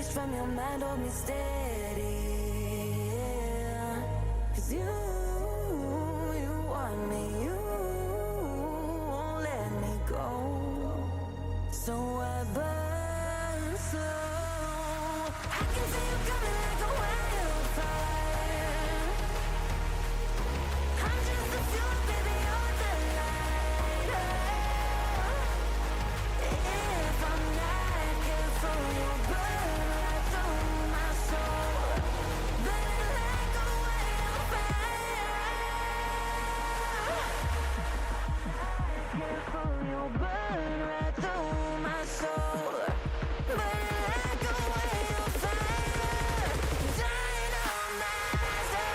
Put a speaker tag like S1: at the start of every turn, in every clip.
S1: message from your mind hold me steady, yeah. 'Cause you want me, you won't let me go. So I burn slow. I can see you coming like a wildfire. I'm just the fuel, baby, you're the lighter. If I'm not careful, you'll burn right through my soul. Burning like a wildfire. Careful, you'll burn right through my soul. Burning like a wildfire. Dynamizer.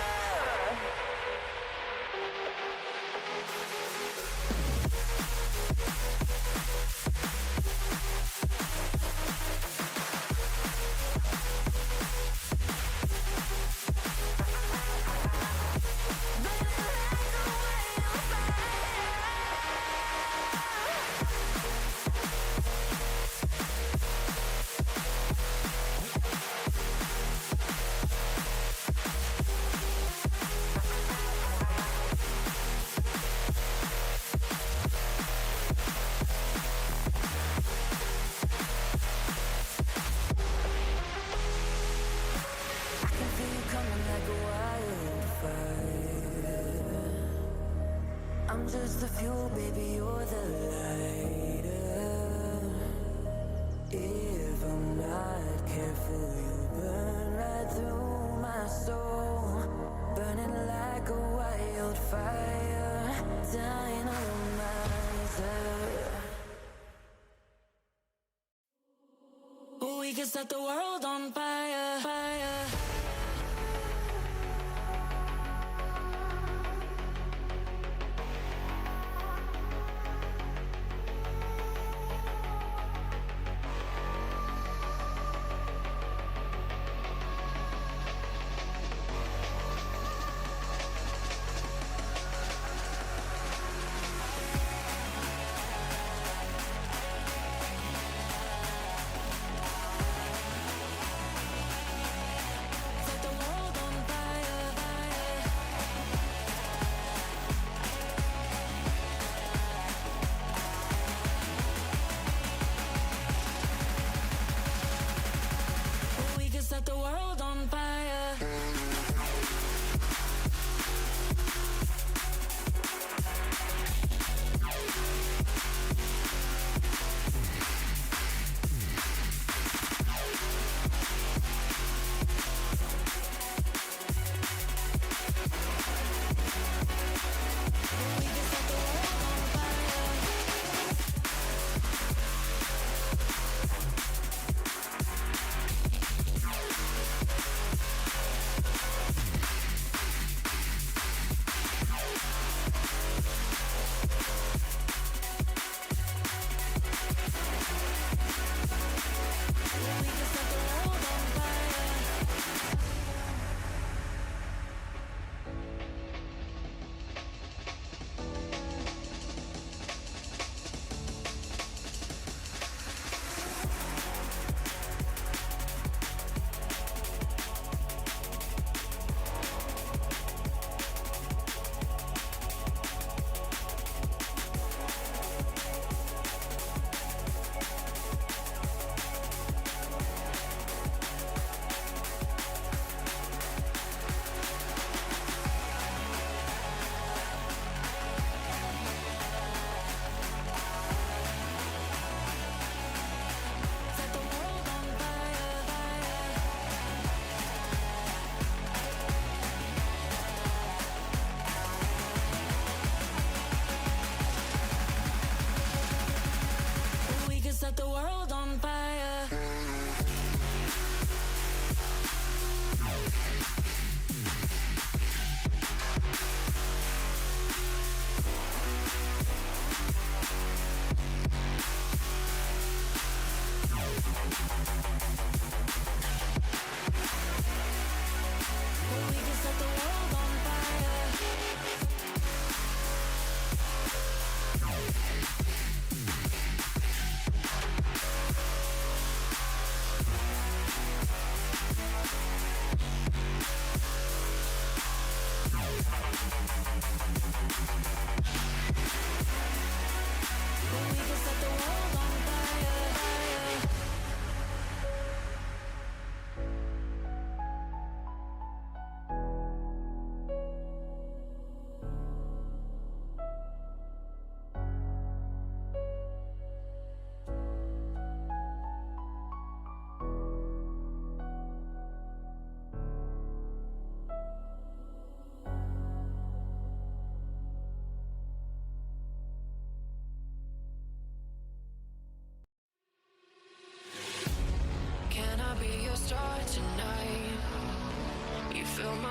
S1: I'm just the fuel, baby, you're the lighter. If I'm not careful, you'll burn right through my soul. Burning like a wildfire. Dynamizer. We can set the world on fire, fire. Set the world on fire.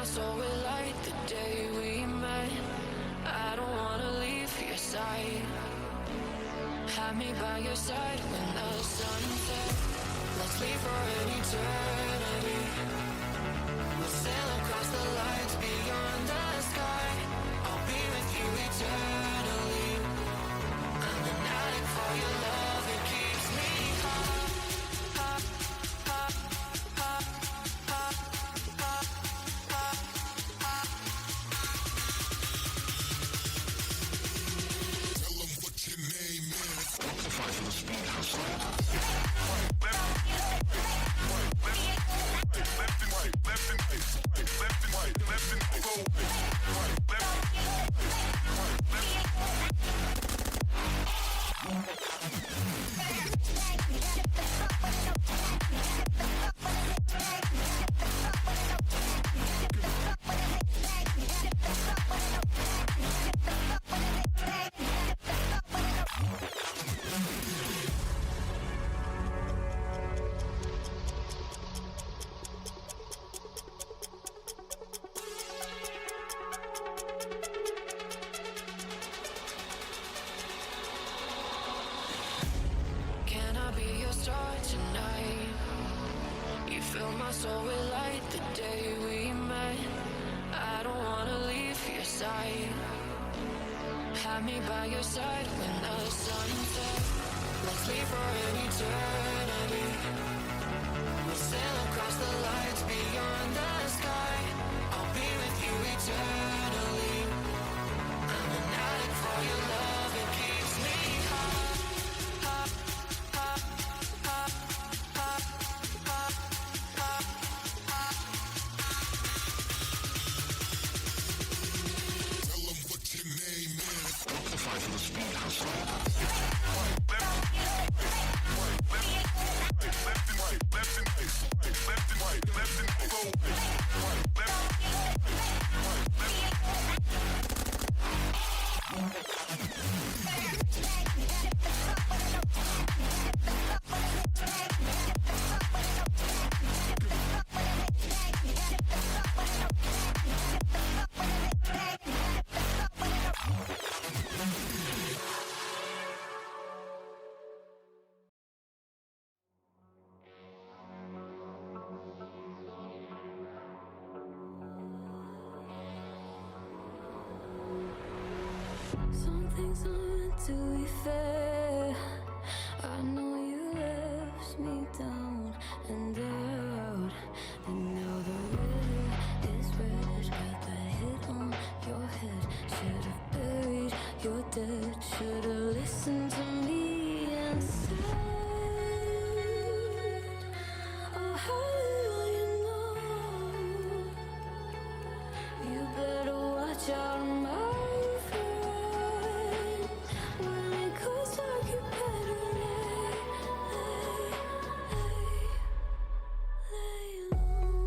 S1: my soul with light the day we met. I don't wanna leave your side. Have me by your side when the sun sets. Let's leave for an eternity. We'll sail across the lights beyond the sky. I'll be with you eternally. I'm an addict for your love, it keeps me high.
S2: Tell them what your name is. Fight for the speed hustle.
S1: Can I be your star tonight? You fill my soul with light the day we met. I don't wanna leave your side. Have me by your side when the sun sets. Let's leave for an eternity. We'll sail across the lights beyond the sky. I'll be with you eternally. I'm an addict for your love, it keeps me high.
S2: Tell them what your name is. Fight for the speed hustle.
S1: Some things aren't meant to be fair. I know you left me down and out, and now the river is red. Got that hit on your head. Should've buried your dead. Should've listened to me and said, oh, how little you know. You better watch out, my friend. When it goes dark, you better lay low.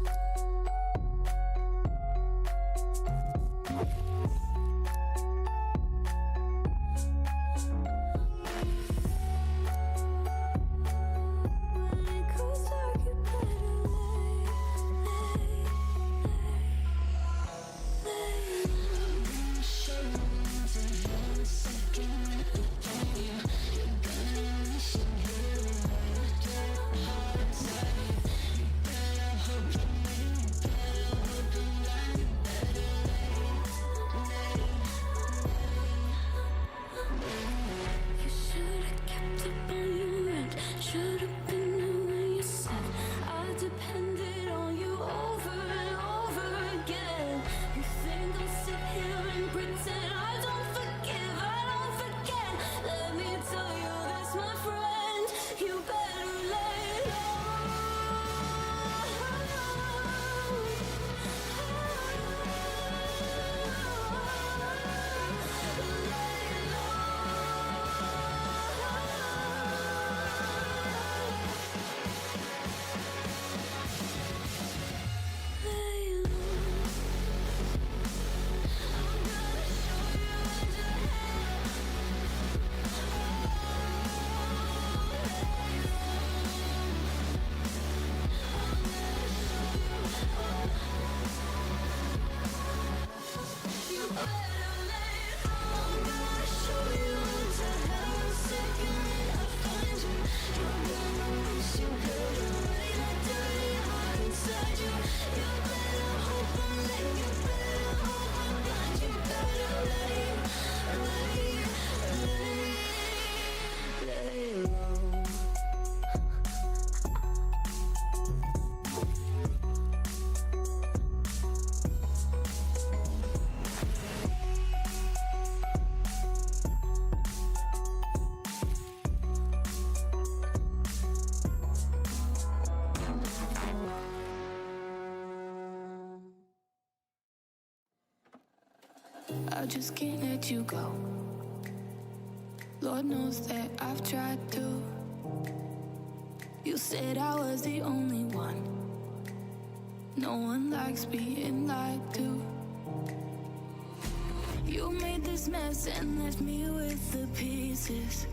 S1: I just can't let you go. Lord knows that I've tried to. You said I was the only one. No one likes being lied to. You made this mess and left me with the pieces.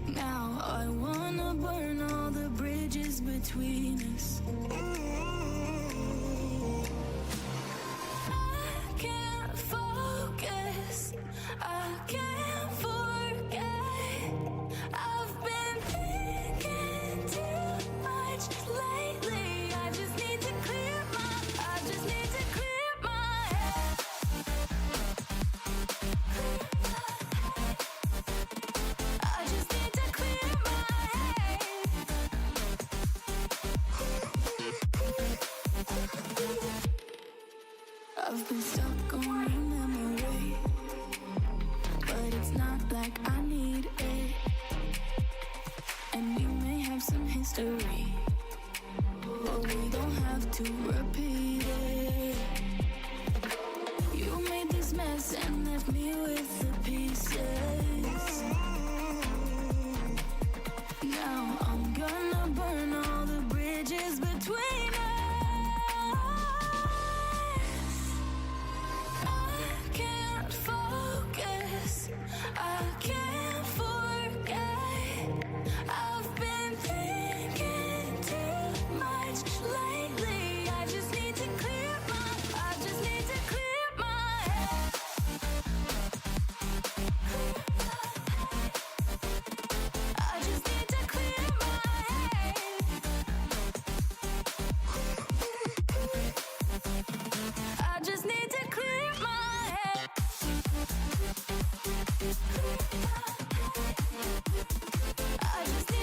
S1: Now I wanna burn all the bridges between us. I can't focus, I can't forget. I've been thinking too much lately. I just need to clear my head. I just need to clear my head. I've been stuck on your memory, but it's not like I need it. And we may have some history, but we don't have to repeat it. You made this mess and left me with the pieces. Now I'm gonna burn all the bridges between us. I can't focus, I can't forget. I've been thinking too much lately. I just need to clear my head. I just need to clear my head. I just need to clear my head. I just need to clear my head. I just need to clear my head. I just need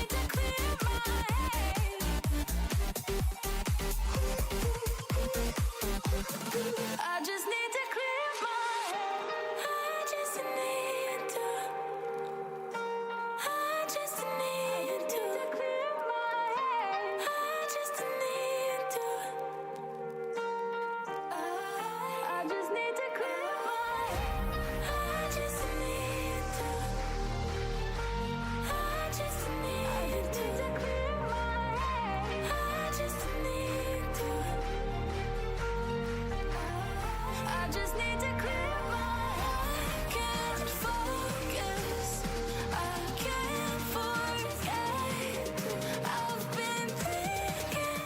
S1: to. I just need to clear my head. I just need to. I just need to clear my head. I just need to. I just need to clear my head. I just need to. I just need to clear my head. Can't focus, I can't forget. I've been thinking.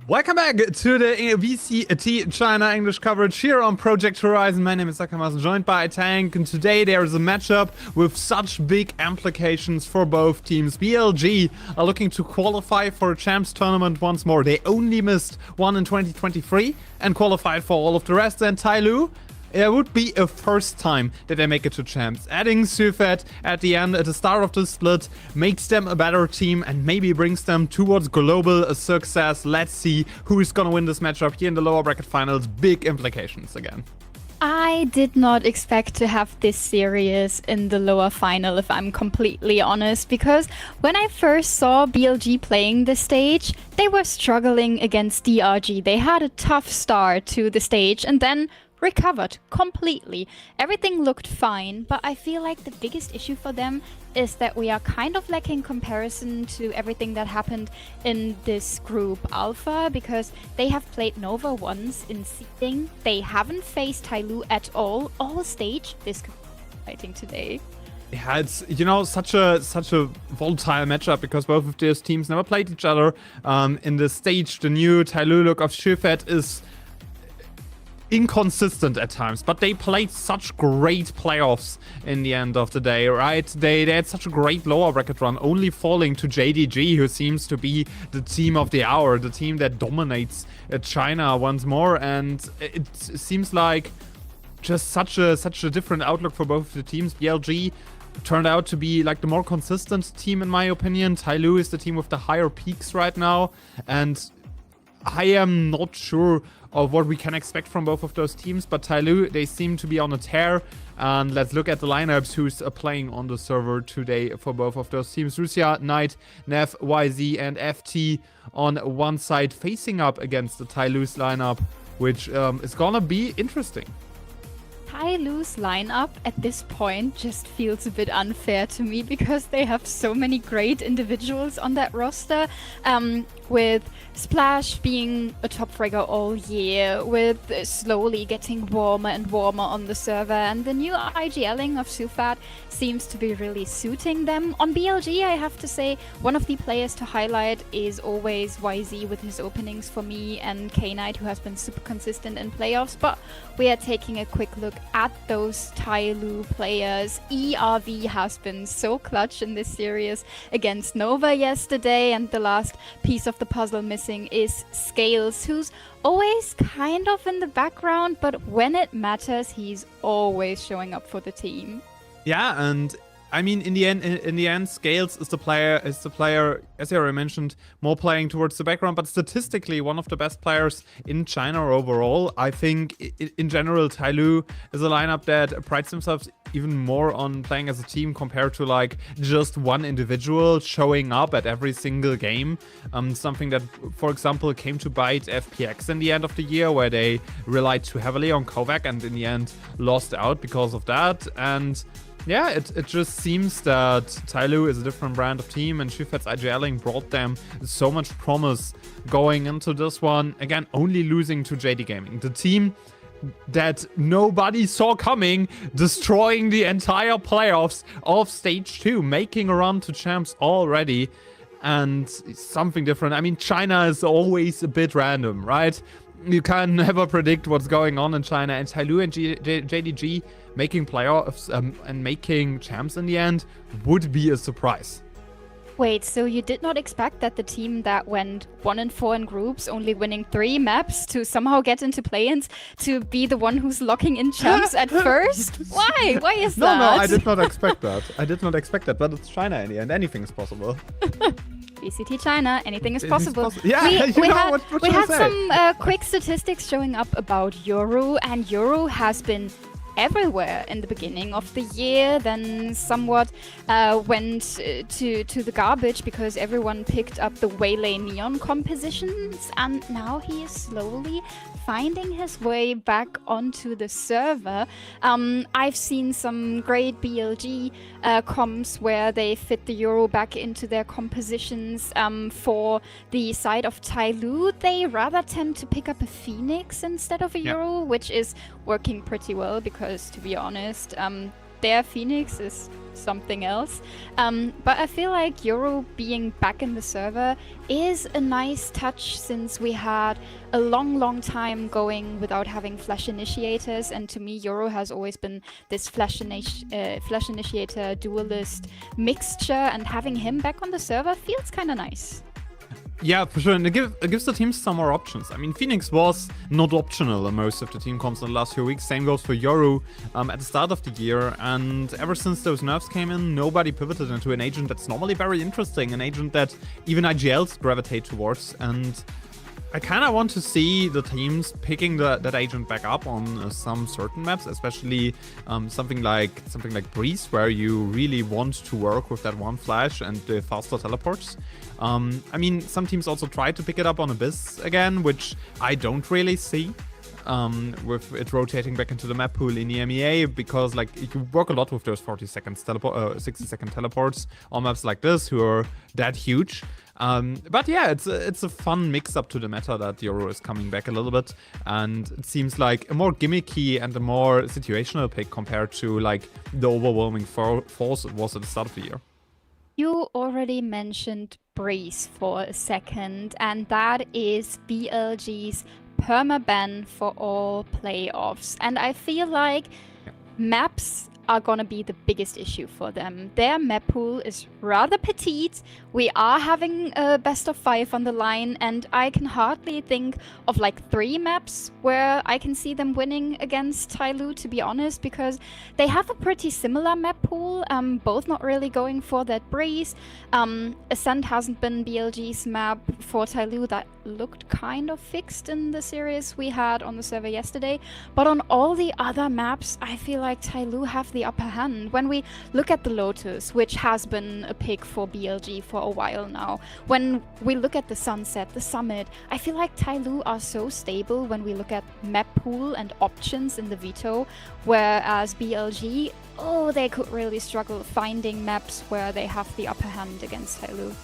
S3: Welcome back to the VCT China English coverage here on Project Horizon. My name is Sakamas, joined by Tank, and today there is a matchup with such big implications for both teams. BLG are looking to qualify for a Champs tournament once more. They only missed one in 2023 and qualified for all of the rest. And TYL, it would be a first time that they make it to Champs. Adding Sufet at the end, at the start of the split, makes them a better team and maybe brings them towards global success. Let's see who is gonna win this matchup here in the lower bracket finals. Big implications again.
S4: I did not expect to have this serious in the lower final, if I'm completely honest, because when I first saw BLG playing the stage, they were struggling against DRG. They had a tough start to the stage and then recovered completely. Everything looked fine, but I feel like the biggest issue for them is that we are kind of lacking comparison to everything that happened in this group Alpha, because they have played Nova once in seeding. They haven't faced TYL at all stage. This could be fighting today.
S3: Yeah, it's, you know, such a volatile matchup because both of these teams never played each other. In the stage, the new TYL look of Sufet is inconsistent at times, but they played such great playoffs in the end of the day, right? They had such a great lower bracket run, only falling to JDG, who seems to be the team of the hour, the team that dominates China once more. And it seems like just such a different outlook for both of the teams. BLG turned out to be like the more consistent team in my opinion. TYL is the team with the higher peaks right now, and I am not sure of what we can expect from both of those teams, but TYL, they seem to be on a tear. And let's look at the lineups who's playing on the server today for both of those teams. Russia, Knight, Nev, YZ, and FT on one side facing up against the TYL's lineup, which is gonna be interesting.
S4: TYL's lineup at this point just feels a bit unfair to me because they have so many great individuals on that roster. With Splash being a top fragger all year, with slowly getting warmer and warmer on the server, and the new IGLing of Sufat seems to be really suiting them. On BLG, I have to say, one of the players to highlight is always YZ with his openings for me, and K-Knight, who has been super consistent in playoffs, but we are taking a quick look at those TYL players. ERV has been so clutch in this series against Nova yesterday, and the last piece of the puzzle missing is Scales, who's always kind of in the background, but when it matters, he's always showing up for the team.
S3: Yeah, and I mean, in the end, Scales is the player, as I already mentioned, more playing towards the background, but statistically one of the best players in China overall. I think, in general, TYL is a lineup that prides themselves even more on playing as a team compared to like just one individual showing up at every single game. Something that, for example, came to bite FPX in the end of the year, where they relied too heavily on Kovac and in the end lost out because of that. And yeah, it just seems that TYL is a different brand of team, and Shifat's IGLing brought them so much promise going into this one. Again, only losing to JD Gaming, the team that nobody saw coming, destroying the entire playoffs of Stage 2, making a run to champs already, and something different. I mean, China is always a bit random, right? You can never predict what's going on in China, and TYL and JDG making playoffs and making champs in the end would be a surprise.
S4: Wait, so you did not expect that the team that went 1-4 in groups, only winning 3 maps, to somehow get into play-ins, to be the one who's locking in champs at first? Why? Why is that?
S3: No, I did not expect that. I did not expect that, but it's China in the end. Anything is possible.
S4: VCT China, anything is possible.
S3: Yeah,
S4: we had some quick statistics showing up about Yoru, and Yoru has been everywhere in the beginning of the year, then somewhat went to the garbage because everyone picked up the Waylay Neon compositions, and now he is slowly finding his way back onto the server. I've seen some great BLG comps where they fit the Euro back into their compositions. For the side of TYL, they rather tend to pick up a Phoenix instead of a Euro, which is working pretty well because, to be honest, their Phoenix is something else. But I feel like Euro being back in the server is a nice touch, since we had a long time going without having Flash Initiators, and to me Euro has always been this Flash Initiator duelist mixture, and having him back on the server feels kind of nice.
S3: Yeah, for sure, and it gives the teams some more options. I mean, Phoenix was not optional in most of the team comps in the last few weeks. Same goes for Yoru at the start of the year, and ever since those nerfs came in, nobody pivoted into an agent that's normally very interesting, an agent that even IGLs gravitate towards, and I kind of want to see the teams picking that agent back up on some certain maps, especially something like Breeze, where you really want to work with that one flash and the faster teleports. I mean, some teams also try to pick it up on Abyss again, which I don't really see, with it rotating back into the map pool in EMEA, because like you work a lot with those 60-second teleports on maps like this, who are that huge. But yeah, it's a fun mix-up to the meta that Euro is coming back a little bit, and it seems like a more gimmicky and a more situational pick compared to like the overwhelming force it was at the start of the year.
S4: You already mentioned Breeze for a second, and that is BLG's permaban for all playoffs. And I feel like maps are gonna be the biggest issue for them. Their map pool is rather petite. We are having a best of 5 on the line, and I can hardly think of like 3 maps where I can see them winning against TYL, to be honest, because they have a pretty similar map pool, both not really going for that breeze. Ascent hasn't been BLG's map for TYL. That looked kind of fixed in the series we had on the server yesterday, but on all the other maps, I feel like TYL have the upper hand. When we look at the Lotus, which has been a pick for BLG for a while now, when we look at the Sunset, the Summit, I feel like TYL are so stable when we look at map pool and options in the veto, whereas BLG, oh, they could really struggle finding maps where they have the upper hand against TYL.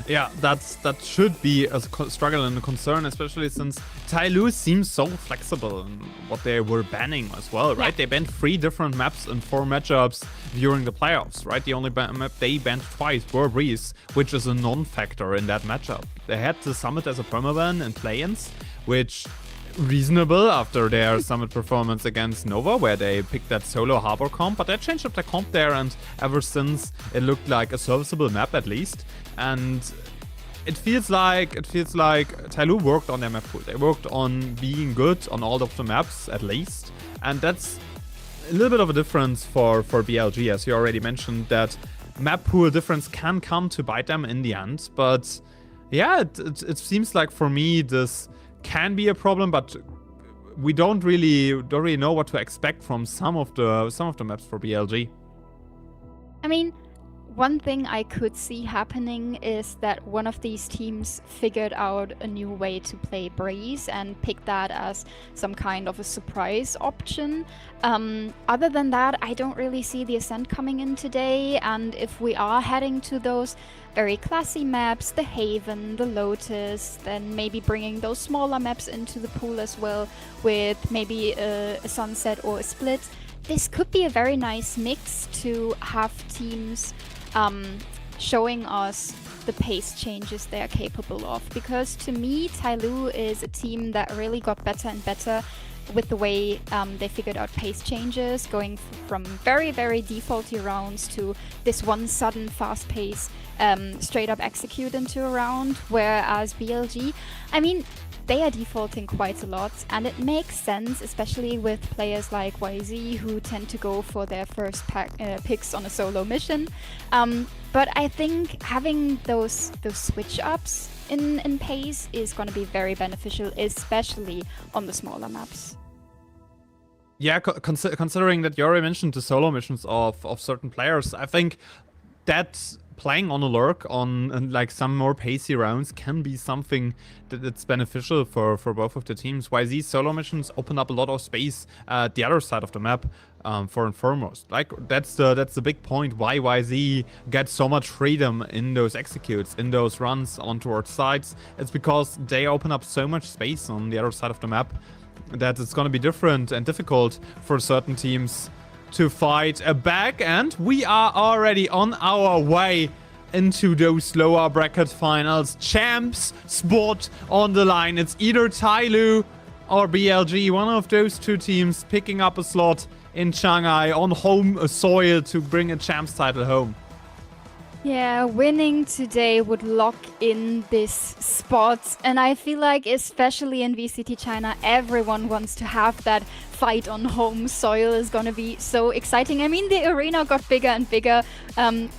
S3: Yeah, that should be a struggle and a concern, especially since TYL seems so flexible in what they were banning as well, right? Yeah. They banned 3 different maps in 4 matchups during the playoffs, right? The only map they banned twice were Breeze, which is a non-factor in that matchup. They had the Summit as a permaban in play-ins, which reasonable after their Summit performance against Nova, where they picked that solo harbor comp, but they changed up their comp there, and ever since it looked like a serviceable map at least. And it feels like TYL worked on their map pool. They worked on being good on all of the maps at least, and that's a little bit of a difference for BLG, as you already mentioned. That map pool difference can come to bite them in the end, but yeah, it seems like for me this can be a problem, but we don't really know what to expect from some of the maps for BLG.
S4: I mean, one thing I could see happening is that one of these teams figured out a new way to play Breeze and picked that as some kind of a surprise option. Other than that, I don't really see the Ascent coming in today, and if we are heading to those very classy maps, the Haven, the Lotus, then maybe bringing those smaller maps into the pool as well, with maybe a Sunset or a Split, this could be a very nice mix to have teams showing us the pace changes they are capable of. Because to me, TYL is a team that really got better and better with the way they figured out pace changes, going from very, very defaulty rounds to this one sudden fast pace, straight up execute into a round, whereas BLG, I mean, they are defaulting quite a lot, and it makes sense, especially with players like YZ who tend to go for their first picks on a solo mission. But I think having those switch ups in pace is going to be very beneficial, especially on the smaller maps.
S3: Yeah, considering that you already mentioned the solo missions of certain players, I think that playing on a lurk on like some more pacey rounds can be something that's beneficial for both of the teams. YZ's solo missions open up a lot of space at the other side of the map, for and foremost. Like that's the big point why YZ gets so much freedom in those executes, in those runs on towards sides. It's because they open up so much space on the other side of the map that it's going to be different and difficult for certain teams to fight back, and we are already on our way into those lower bracket finals. Champs spot on the line. It's either TYL or BLG, one of those two teams picking up a slot in Shanghai on home soil to bring a champs title home.
S4: Yeah, winning today would lock in this spot, and I feel like especially in VCT China, everyone wants to have that fight on home soil. Is going to be so exciting. I mean, the arena got bigger and bigger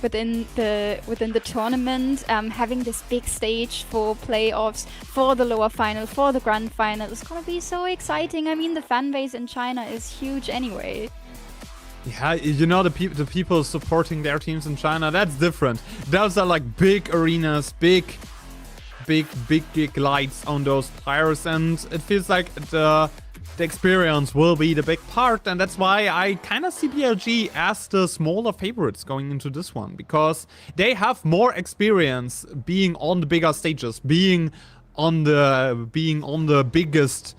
S4: within the tournament. Having this big stage for playoffs, for the lower final, for the grand final is going to be so exciting. I mean, the fan base in China is huge anyway.
S3: Yeah, you know, the people supporting their teams in China, that's different. Those are like big arenas, big lights on those players, and it feels like the experience will be the big part, and that's why I kind of see BLG as the smaller favorites going into this one, because they have more experience being on the bigger stages, being on the biggest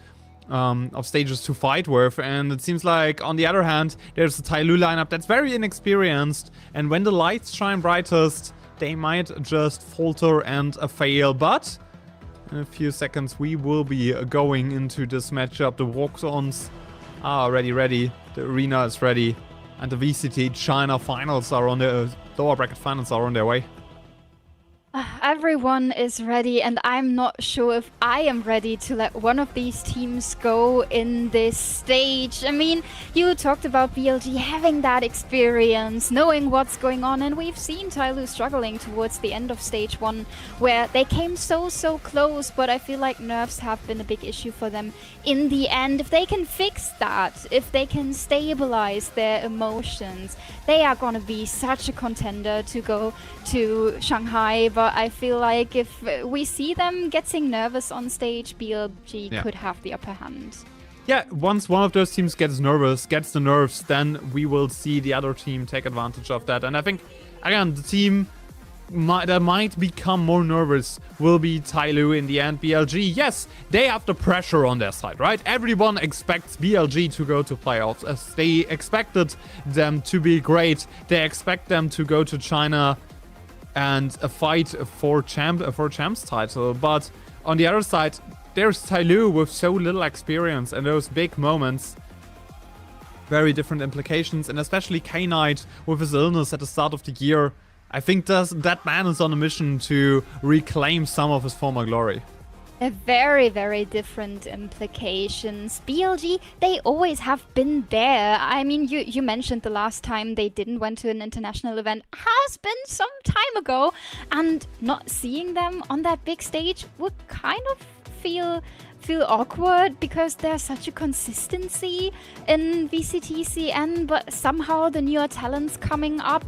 S3: of stages to fight with, and it seems like on the other hand there's a TYL lineup that's very inexperienced, and when the lights shine brightest they might just falter and fail. But in a few seconds we will be going into this matchup. The walk-ons are already ready, the arena is ready, And the VCT China finals are on the lower bracket finals are on their way.
S4: Everyone is ready, and I'm not sure if I am ready to let one of these teams go in this stage. I mean, you talked about BLG having that experience, knowing what's going on, and we've seen TYL struggling towards the end of stage 1, where they came so close, but I feel like nerfs have been a big issue for them in the end. If they can fix that, if they can stabilize their emotions, they are gonna be such a contender to go to Shanghai. But I feel like if we see them getting nervous on stage, BLG could have the upper hand.
S3: Yeah, once one of those teams gets nervous, gets the nerves, then we will see the other team take advantage of that. And I think, again, the team that might become more nervous will be TYL in the end. BLG, yes, they have the pressure on their side, right? Everyone expects BLG to go to playoffs, as they expected them to be great. They expect them to go to China and a fight for champs title. But on the other side, there's TYL with so little experience, and those big moments, very different implications. And especially K-Knight with his illness at the start of the year, I think that man is on a mission to reclaim some of his former glory.
S4: A very different implications. BLG, they always have been there. I mean, you mentioned the last time they didn't went to an international event has been some time ago, and not seeing them on that big stage would kind of feel awkward, because there's such a consistency in VCTCN, but somehow the newer talents coming up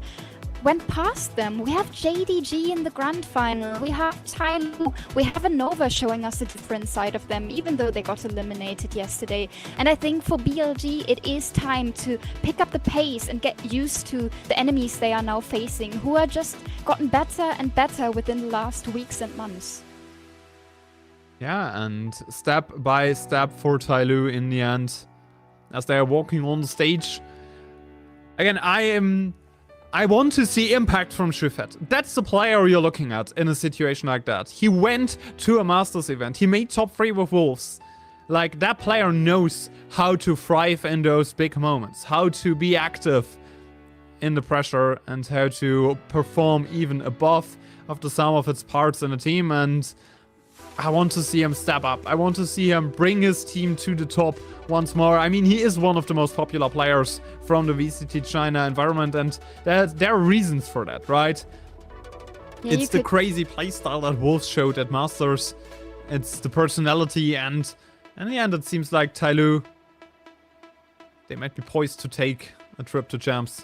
S4: went past them. We have JDG in the grand final, we have TYL, we have a Nova showing us a different side of them, even though they got eliminated yesterday. And I think for BLG, it is time to pick up the pace and get used to the enemies they are now facing, who are just gotten better and better within the last weeks and months.
S3: Yeah, and step by step for TYL in the end, as they are walking on the stage. Again, I want to see impact from Shufet. That's the player you're looking at in a situation like that. He went to a Masters event. He made top 3 with Wolves. Like, that player knows how to thrive in those big moments, how to be active in the pressure, and how to perform even above of the sum of its parts in a team. And I want to see him step up. I want to see him bring his team to the top once more. I mean, he is one of the most popular players from the VCT China environment, and there are reasons for that, right?
S4: Yeah,
S3: it's the crazy playstyle that Wolves showed at Masters. It's the personality, and in the end, it seems like TYL, they might be poised to take a trip to champs.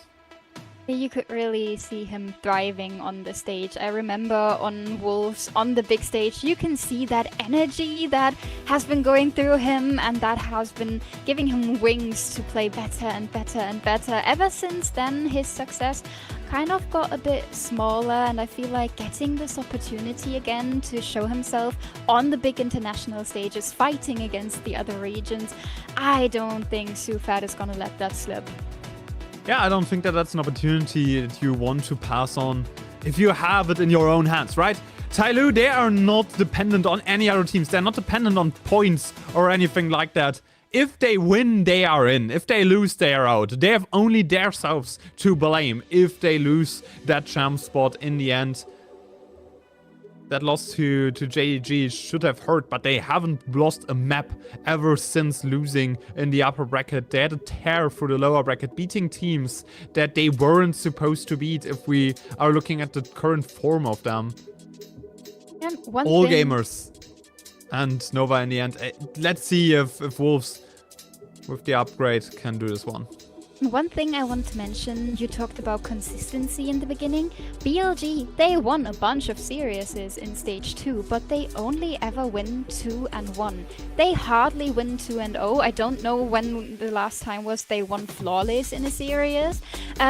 S4: You could really see him thriving on the stage. I remember on Wolves, on the big stage, you can see that energy that has been going through him, and that has been giving him wings to play better and better and better. Ever since then, his success kind of got a bit smaller, and I feel like getting this opportunity again to show himself on the big international stages, fighting against the other regions, I don't think Sufat is gonna let that slip.
S3: Yeah, I don't think that that's an opportunity that you want to pass on if you have it in your own hands, right? TYL, they are not dependent on any other teams. They're not dependent on points or anything like that. If they win, they are in. If they lose, they are out. They have only themselves to blame if they lose that champ spot in the end. That loss to JDG should have hurt, but they haven't lost a map ever since losing in the upper bracket. They had a tear through the lower bracket, beating teams that they weren't supposed to beat if we are looking at the current form of them.
S4: And
S3: All gamers and Nova in the end. Let's see if Wolves with the upgrade can do this one.
S4: One thing I want to mention, you talked about consistency in the beginning. BLG, they won a bunch of series in stage 2, but they only ever win 2-1. They hardly win 2-0. I don't know when the last time was they won flawless in a series.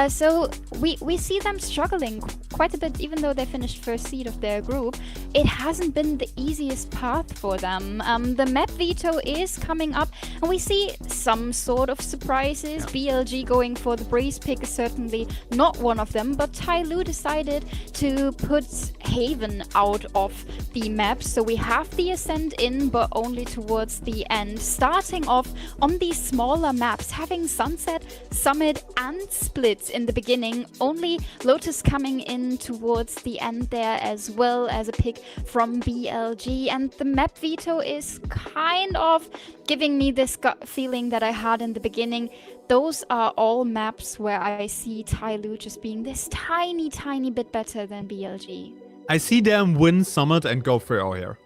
S4: So we see them struggling quite a bit, even though they finished first seed of their group. It hasn't been the easiest path for them. The map veto is coming up, and we see some sort of surprises. BLG BLG going for the Breeze pick is certainly not one of them, but TYL decided to put Haven out of the map, so we have the Ascent in, but only towards the end. Starting off on these smaller maps, having Sunset, Summit and Split in the beginning, only Lotus coming in towards the end there, as well as a pick from BLG, and the map veto is kind of giving me this gut feeling that I had in the beginning. Those are all maps where I see TYL just being this tiny bit better than BLG.
S3: I see them win Summit and go 3-0 here.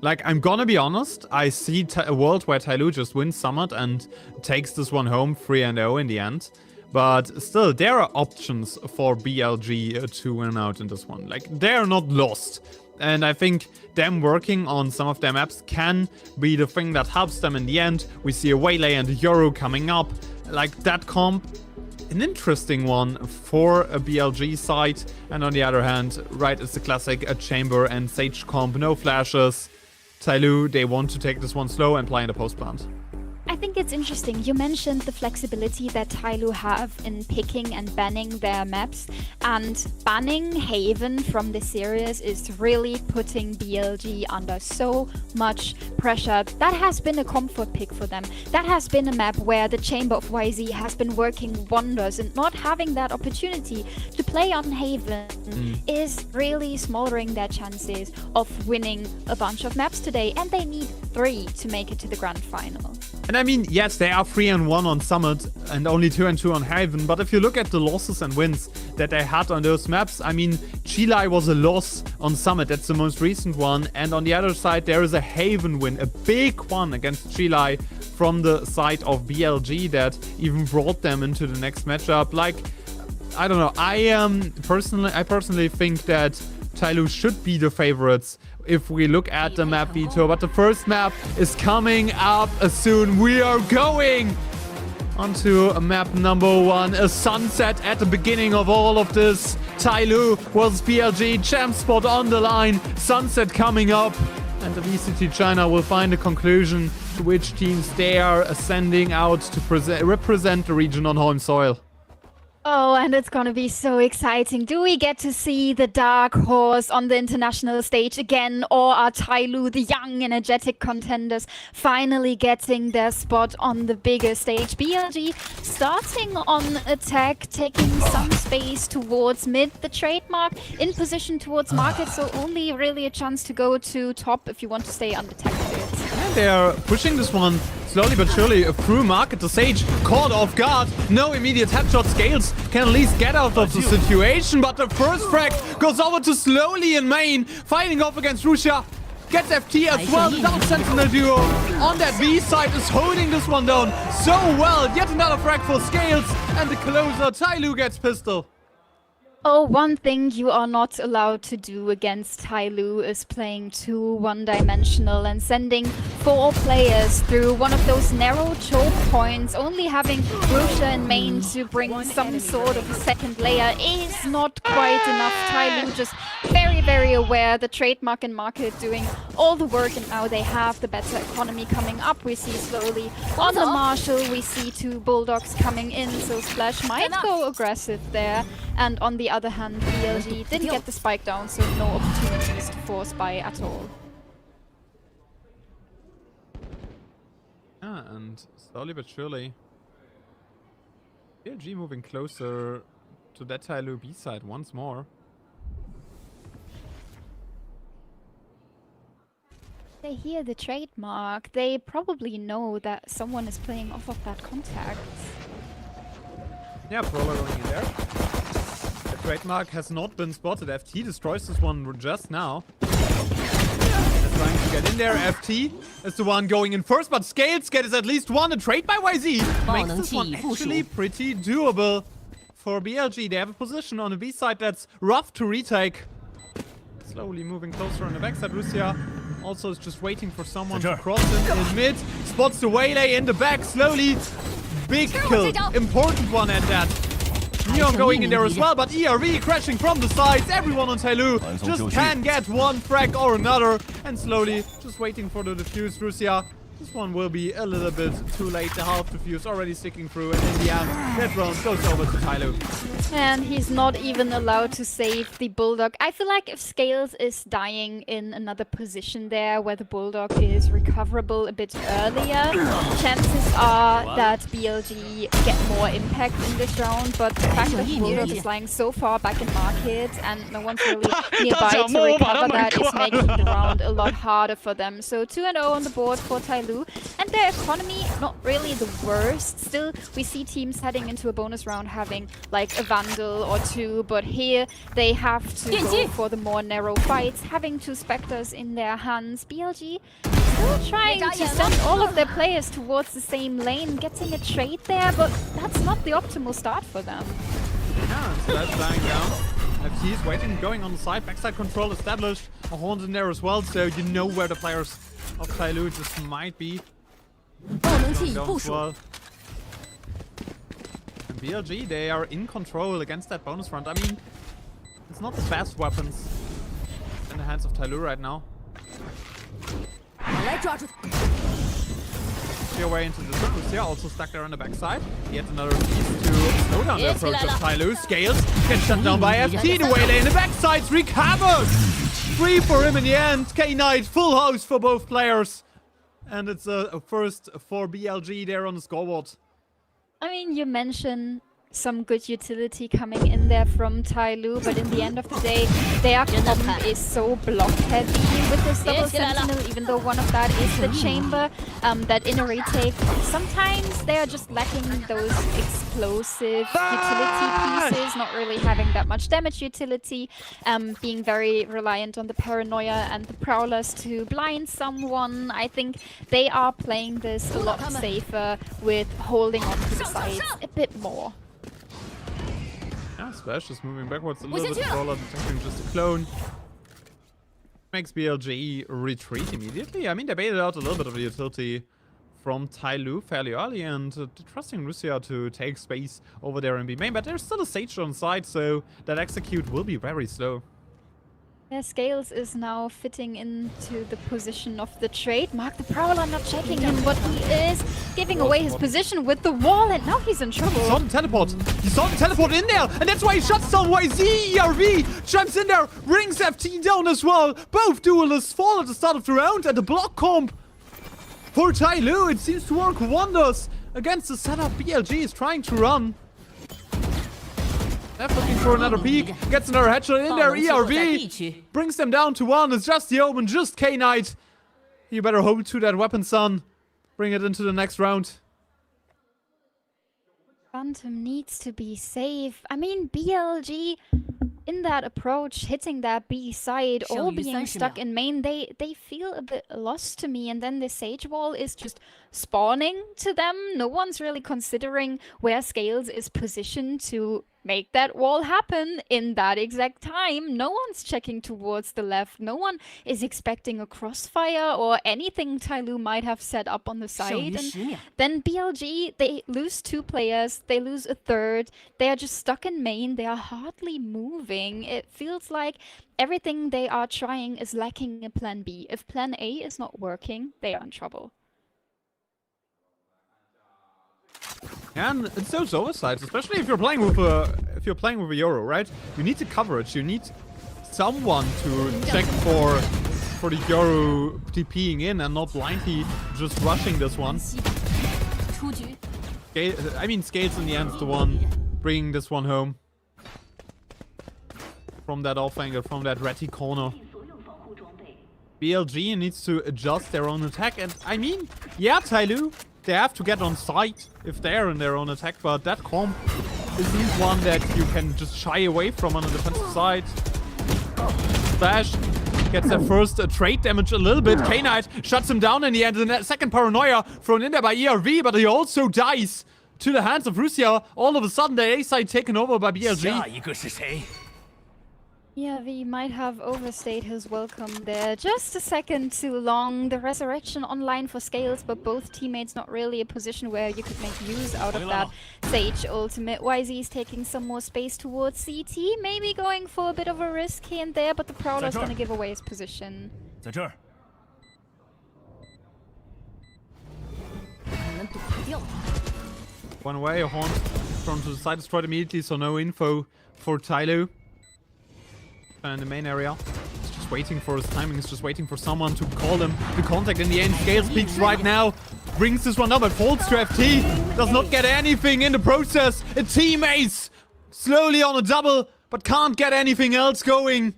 S3: Like, I'm gonna be honest, I see a world where TYL just wins Summit and takes this one home 3-0 in the end. But still, there are options for BLG to win out in this one. Like, they're not lost. And I think them working on some of their maps can be the thing that helps them in the end. We see a Waylay and a Yoru coming up. Like, that comp, an interesting one for a BLG side. And on the other hand, right, it's the classic a Chamber and Sage comp, no flashes. TYL, they want to take this one slow and play in the post plant.
S4: I think it's interesting. You mentioned the flexibility that TYL have in picking and banning their maps, and banning Haven from the series is really putting BLG under so much pressure. That has been a comfort pick for them. That has been a map where the Chamber of YZ has been working wonders, and not having that opportunity to play on Haven is really smoldering their chances of winning a bunch of maps today, and they need 3 to make it to the grand final.
S3: And I mean, yes, they are 3-1 on Summit and only 2-2 on Haven, but if you look at the losses and wins that they had on those maps, I mean, Chile was a loss on Summit, that's the most recent one, and on the other side there is a Haven win, a big one against Chile from the side of BLG that even brought them into the next matchup. Like, I don't know, I personally think that TYL should be the favorites if we look at the map veto, but the first map is coming up soon. We are going onto map number 1, a Sunset at the beginning of all of this. TYL was BLG, champ spot on the line, Sunset coming up, and the VCT China will find a conclusion to which teams they are sending out to represent the region on home soil.
S4: Oh, and it's gonna be so exciting. Do we get to see the dark horse on the international stage again, or are TYL, the young, energetic contenders, finally getting their spot on the bigger stage? BLG starting on attack, taking some space towards mid. The trademark in position towards market, so only really a chance to go to top if you want to stay undetected.
S3: And they are pushing this one slowly but surely through market. The Sage caught off guard. No immediate headshot. Scales can at least get out of the situation, but the first frag goes over to Slowly in main, fighting off against Russia. Gets FT as well. The Dark Sentinel duo on that B side is holding this one down so well. Yet another frag for Scales, and the closer TYL gets pistol.
S4: Oh, one thing you are not allowed to do against TYL is playing too one-dimensional and sending 4 players through one of those narrow choke points. Only having Russia in main to bring some sort of a second layer is not quite enough. TYL just very aware. The trademark and market doing all the work, and now they have the better economy coming up. We see Slowly on the Marshall. We see 2 Bulldogs coming in, so Splash might go aggressive there. And on the other hand, BLG didn't get the spike down, so no opportunities to force buy at all.
S3: Yeah, and slowly but surely, BLG moving closer to that TYL B side once more.
S4: They hear the trademark. They probably know that someone is playing off of that contact.
S3: Yeah, Prowler going in there. The trademark has not been spotted. FT destroys this one just now. Just trying to get in there. FT is the one going in first, but Scales gets at least one. A trade by YZ makes this one actually pretty doable for BLG. They have a position on the B side that's rough to retake. Slowly moving closer on the backside. Russia also is just waiting for someone to cross in mid. Spots the Waylay in the back. Slowly. Big kill. Important one at that. Neon going in there as well, but ERV crashing from the sides. Everyone on TYL just can get one frag or another. And Slowly just waiting for the defuse. Russia This one will be a little bit too late. The half defuse already sticking through, and in the end, that round goes over to TYL.
S4: And he's not even allowed to save the Bulldog. I feel like if Scales is dying in another position there where the Bulldog is recoverable a bit earlier, chances are that BLG get more impact in this round. But the fact that the Bulldog is lying so far back in market and no one's really nearby to recover that is making the round a lot harder for them. So 2-0 on the board for TYL. And their economy, not really the worst. Still, we see teams heading into a bonus round having like a Vandal or two, but here they have to go for the more narrow fights, having two Spectres in their hands. BLG still trying to send all of their players towards the same lane, getting a trade there, but that's not the optimal start for them.
S3: Yeah, Splash dying down. FT is waiting, going on the side, backside control established, a Horn in there as well, so you know where the players of TYL just might be. Well. And BLG, they are in control against that bonus front. I mean, it's not the best weapons in the hands of TYL right now. Your way into the circus here, also stuck there on the backside. Yet another piece to slow down the approach of TYL. Scales gets shut down by FT. The way lane, the backside's recovered. 3 for him in the end. K-Knight, full house for both players. And it's a first for BLG there on the scoreboard.
S4: I mean, you mentioned some good utility coming in there from TYL, but in the end of the day, their comp is so block heavy with this double sentinel, even though one of that is the chamber, that in a retake, sometimes they are just lacking those explosive utility pieces, not really having that much damage utility, being very reliant on the paranoia and the prowlers to blind someone. I think they are playing this a lot safer with holding on to the sides a bit more.
S3: Yeah, Splash is moving backwards a little bit. Brawler detecting just a clone. Makes BLG retreat immediately. I mean, they baited out a little bit of the utility from TYL fairly early and trusting Russia to take space over there in B main. But there's still a Sage on side, so that execute will be very slow.
S4: Yeah, Scales is now fitting into the position of the trade. Mark the Prowler not checking him, but he is giving away his position with the wall, and now he's in trouble.
S3: He saw the teleport. He saw the teleport in there, and that's why he shuts down YZ. ERV jumps in there, brings FT down as well. Both duelists fall at the start of the round, and the block comp for TYL, it seems to work wonders against the setup BLG is trying to run. Left looking for another peek, gets another headshot in there. ERV brings them down to 1. It's just the omen, just K-Knight. You better hold to that weapon, son. Bring it into the next round.
S4: Phantom needs to be safe. I mean, BLG in that approach, hitting that B side, all being stuck in main, they feel a bit lost to me. And then the Sage wall is just spawning to them. No one's really considering where Scales is positioned to make that wall happen in that exact time. No one's checking towards the left. No one is expecting a crossfire or anything TYL might have set up on the side. And then BLG, they lose 2 players. They lose a third. They are just stuck in main. They are hardly moving. It feels like everything they are trying is lacking a plan B. If plan A is not working, they are in trouble.
S3: And it's those oversides, especially if you're playing with a Euro, right? You need the coverage. You need someone to check for the Euro TPing in and not blindly just rushing this one. I mean, Scales in the end is the one bringing this one home from that off angle, from that ratty corner. BLG needs to adjust their own attack, and I mean, yeah, TYL, they have to get on site if they're in their own attack, but that comp isn't one that you can just shy away from on the defensive side. Splash gets their first trade damage a little bit. K-Knight shuts him down in the end. The second paranoia thrown in there by ERV, but he also dies to the hands of Russia. All of a sudden, the A side taken over by BLG.
S4: Yeah, we might have overstayed his welcome there. Just a second too long. The resurrection online for Scales, but both teammates not really a position where you could make use out of that Sage ultimate. YZ is taking some more space towards CT, maybe going for a bit of a risk here and there, but the Prowler is going to give away his position.
S3: One way, a horn thrown to the side, destroyed immediately, so no info for TYL. In the main area. He's just waiting for his timing, he's just waiting for someone to call him the contact in the end. Scales peaks right now, brings this one up, but falls to FT. Does not get anything in the process. A team ace, slowly on a double, but can't get anything else going.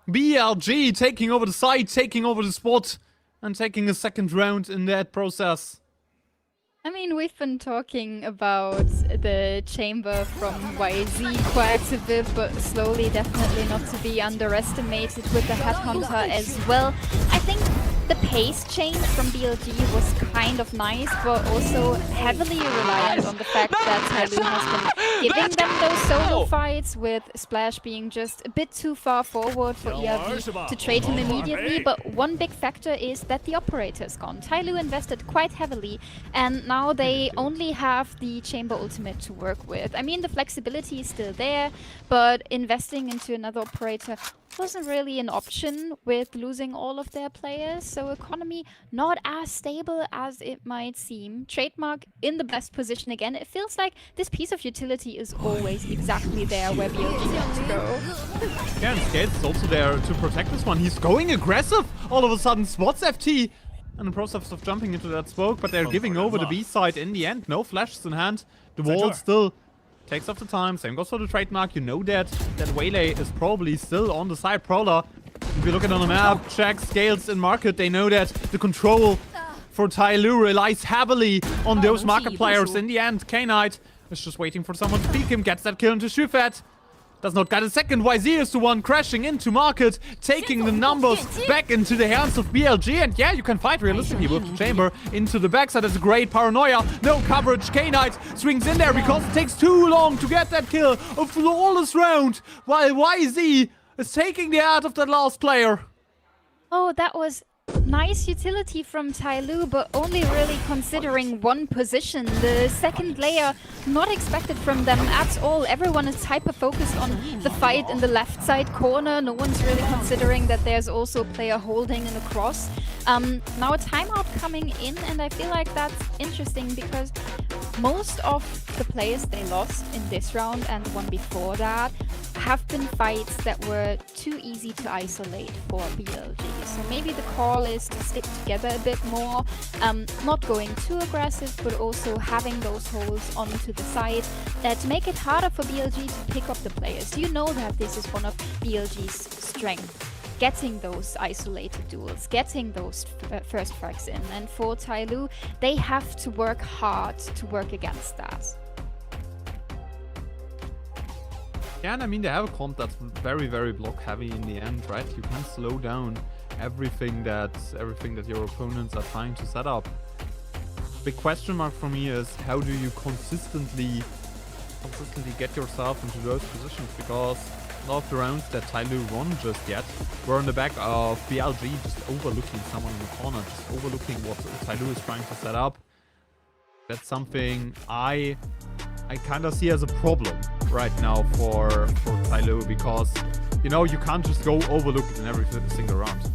S3: BLG taking over the side, taking over the spot, and taking a second round in that process.
S4: I mean, we've been talking about the chamber from YZ quite a bit, but slowly definitely not to be underestimated with the Headhunter as well. I think the pace change from BLG was kind of nice, but also heavily reliant on the fact that TYL has been giving them those solo fights, with Splash being just a bit too far forward for ERV to trade him immediately. But one big factor is that the operator's gone. TYL invested quite heavily, and now they only have the chamber ultimate to work with. I mean, the flexibility is still there, but investing into another operator wasn't really an option with losing all of their players, so economy not as stable as it might seem. Trademark in the best position again. It feels like this piece of utility is always exactly there where BLG wants to go.
S3: Yeah, and Scales is also there to protect this one. He's going aggressive, all of a sudden spots FT in the process of jumping into that smoke, but they're giving over the B side in the end. No flashes in hand. The wall still takes off the time. Same goes for the trademark. You know that Waylay is probably still on the side. Prowler, if you look at it on the map, check Scales in market, they know that the control for TYL relies heavily on those market players. In the end, K-Knight is just waiting for someone to peek him, gets that kill into Shufet. Does not get a second. YZ is the one crashing into market, taking the numbers back into the hands of BLG. And yeah, you can fight realistically with the chamber into the backside. That's a great paranoia. No coverage. K-Knight swings in there because it takes too long to get that kill. A flawless round while YZ is taking the head of that last player.
S4: Oh, that was nice utility from TYL, but only really considering one position. The second layer not expected from them at all. Everyone is hyper-focused on the fight in the left side corner. No one's really considering that there's also a player holding in a cross. Now a timeout coming in, and I feel like that's interesting because most of the players they lost in this round and the one before that have been fights that were too easy to isolate for BLG. So maybe the call is to stick together a bit more, not going too aggressive, but also having those holes onto the side to make it harder for BLG to pick up the players. You know that this is one of BLG's strengths. Getting those isolated duels, getting those first frags in. And for TYL, they have to work hard to work against that.
S3: Yeah, and I mean, they have a comp that's very, very block heavy in the end, right? You can slow down everything that your opponents are trying to set up. Big question mark for me is how do you consistently get yourself into those positions, because a lot of the rounds that TYL won just yet were on the back of BLG just overlooking someone in the corner, just overlooking what TYL is trying to set up. That's something I kind of see as a problem right now for TYL, because, you know, you can't just go overlook it in every single round.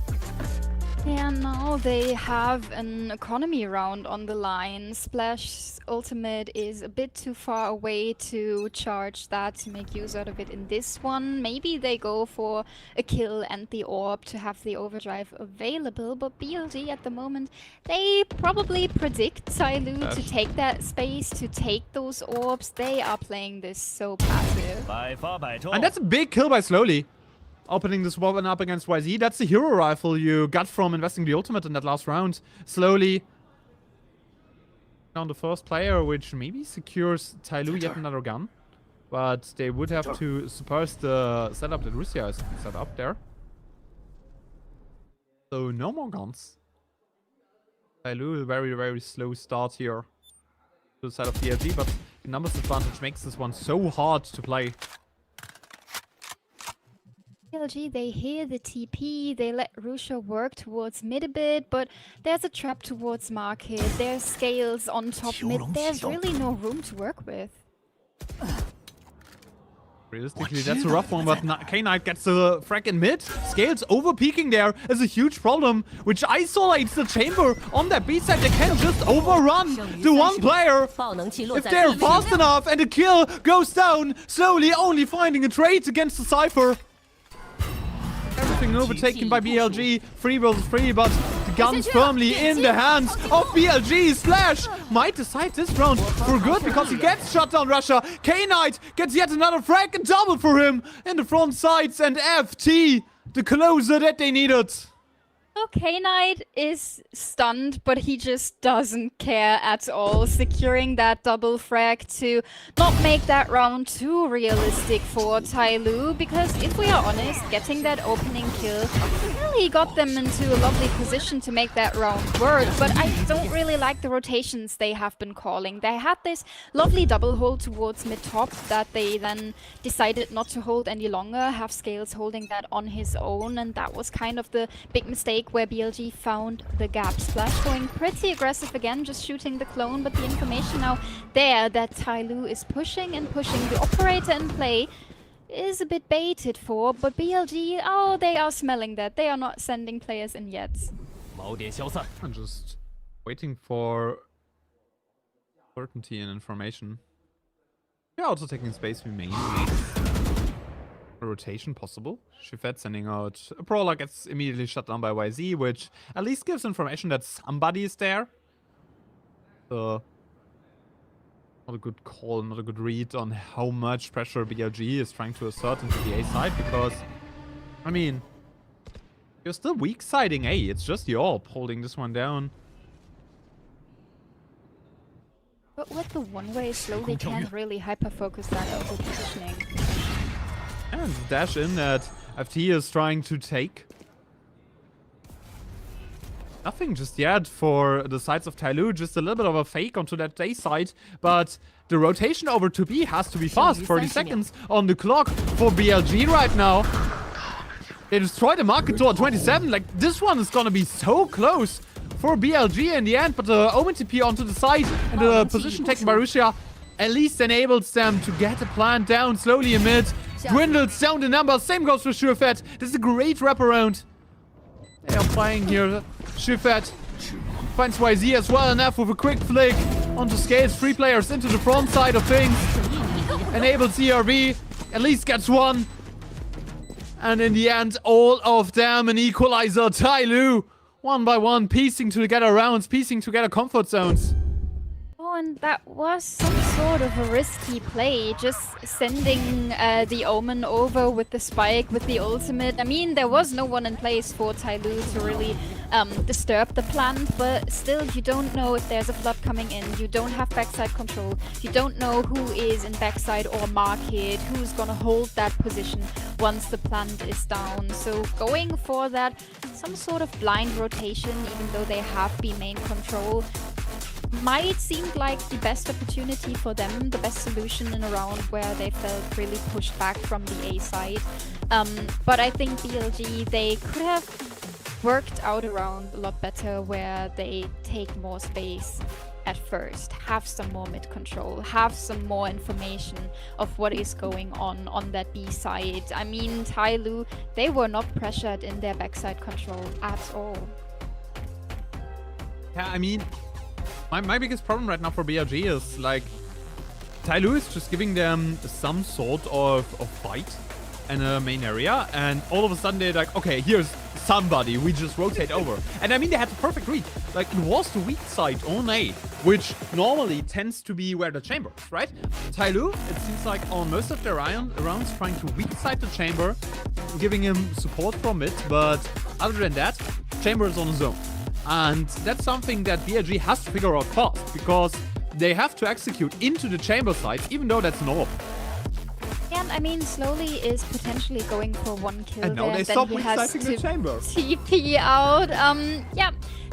S4: Yeah, now they have an economy round on the line. Splash's ultimate is a bit too far away to charge that, to make use out of it in this one. Maybe they go for a kill and the orb to have the overdrive available, but BLG at the moment, they probably predict TYL to take that space, to take those orbs. They are playing this so passive.
S3: And that's a big kill by Slowly. Opening this weapon up against YZ. That's the hero rifle you got from investing the ultimate in that last round. Slowly on the first player, which maybe secures TYL yet another gun. But they would have to surpass the setup that Russia has set up there. So no more guns. TYL, a very, very slow start here to the side of BLG, but the numbers advantage makes this one so hard to play.
S4: BLG, they hear the TP, they let Rusha work towards mid a bit, but there's a trap towards market, there's Scales on top mid, there's really no room to work with.
S3: Realistically, that's a rough one, but K-Knight gets the frag in mid. Scales over-peeking there is a huge problem, which isolates the chamber on that B side. They can just overrun the one player if they're fast enough, and the kill goes down slowly, only finding a trade against the Cypher. Everything overtaken by BLG. 3 versus 3, but the gun's firmly in the hands of BLG. Splash might decide this round for good because he gets shut down Russia. K-Knight gets yet another frag and double for him in the front sides, and FT, the closer that they needed.
S4: Okay, Knight is stunned, but he just doesn't care at all, securing that double frag to not make that round too realistic for TYL, because if we are honest, getting that opening kill really got them into a lovely position to make that round work, but I don't really like the rotations they have been calling. They had this lovely double hold towards mid-top that they then decided not to hold any longer, have Scales holding that on his own, and that was kind of the big mistake where BLG found the gap. Splash going pretty aggressive again, just shooting the clone, but the information now there that TYL is pushing and pushing. The operator in play is a bit baited for, but BLG, oh, they are smelling that. They are not sending players in yet.
S3: I'm just waiting for certainty and information. They're also taking space we main. A rotation possible. Shifet sending out a brawler, gets immediately shut down by YZ, which at least gives information that somebody is there. Not a good call, not a good read on how much pressure BLG is trying to assert into the A side, because, I mean, you're still weak siding A. It's just Yorp holding this one down.
S4: But with the one-way, slowly can really hyper-focus that over positioning.
S3: And dash in that FT is trying to take. Nothing just yet for the sides of TYL, just a little bit of a fake onto that A side, but the rotation over to B has to be fast. 30 seconds on the clock for BLG right now. They destroyed the market door at 27. Like, this one is gonna be so close for BLG in the end, but the Omen TP onto the side and the position taken by Russia at least enables them to get the plant down slowly in mid. Dwindles down the numbers. Same goes for Shufet. This is a great wraparound. They are playing here. Shufet finds YZ as well enough with a quick flick onto Scales. 3 players into the front side of things. Enables CRB. At least gets one. And in the end, all of them an equalizer. TYL, one by one, piecing together rounds, piecing together comfort zones.
S4: Oh, and that was some sort of a risky play, just sending the Omen over with the spike, with the ultimate. I mean, there was no one in place for TYL to really disturb the plant, but still, you don't know if there's a flood coming in. You don't have backside control. You don't know who is in backside or market, who's gonna hold that position once the plant is down. So going for that, some sort of blind rotation, even though they have B-main control, might seem like the best opportunity for them, the best solution in a round where they felt really pushed back from the A side. But I think BLG, they could have worked out a round a lot better where they take more space at first, have some more mid control, have some more information of what is going on that B side. I mean, TYL, they were not pressured in their backside control at all.
S3: Yeah, I mean, my biggest problem right now for BLG is, like, TYL is just giving them some sort of fight in a main area, and all of a sudden they're like, okay, here's somebody, we just rotate over. And I mean, they had the perfect read. Like, it was the weak side on A, which normally tends to be where the chamber is, right? TYL, it seems like on most of their rounds, trying to weak side the chamber, giving him support from it, but other than that, chamber is on his own. And that's something that BLG has to figure out fast, because they have to execute into the chamber sides, even though that's normal.
S4: And I mean, slowly is potentially going for one kill
S3: and now
S4: there,
S3: they
S4: then
S3: stop
S4: he has
S3: weak-siding
S4: to
S3: the chamber.
S4: TP out. Yeah,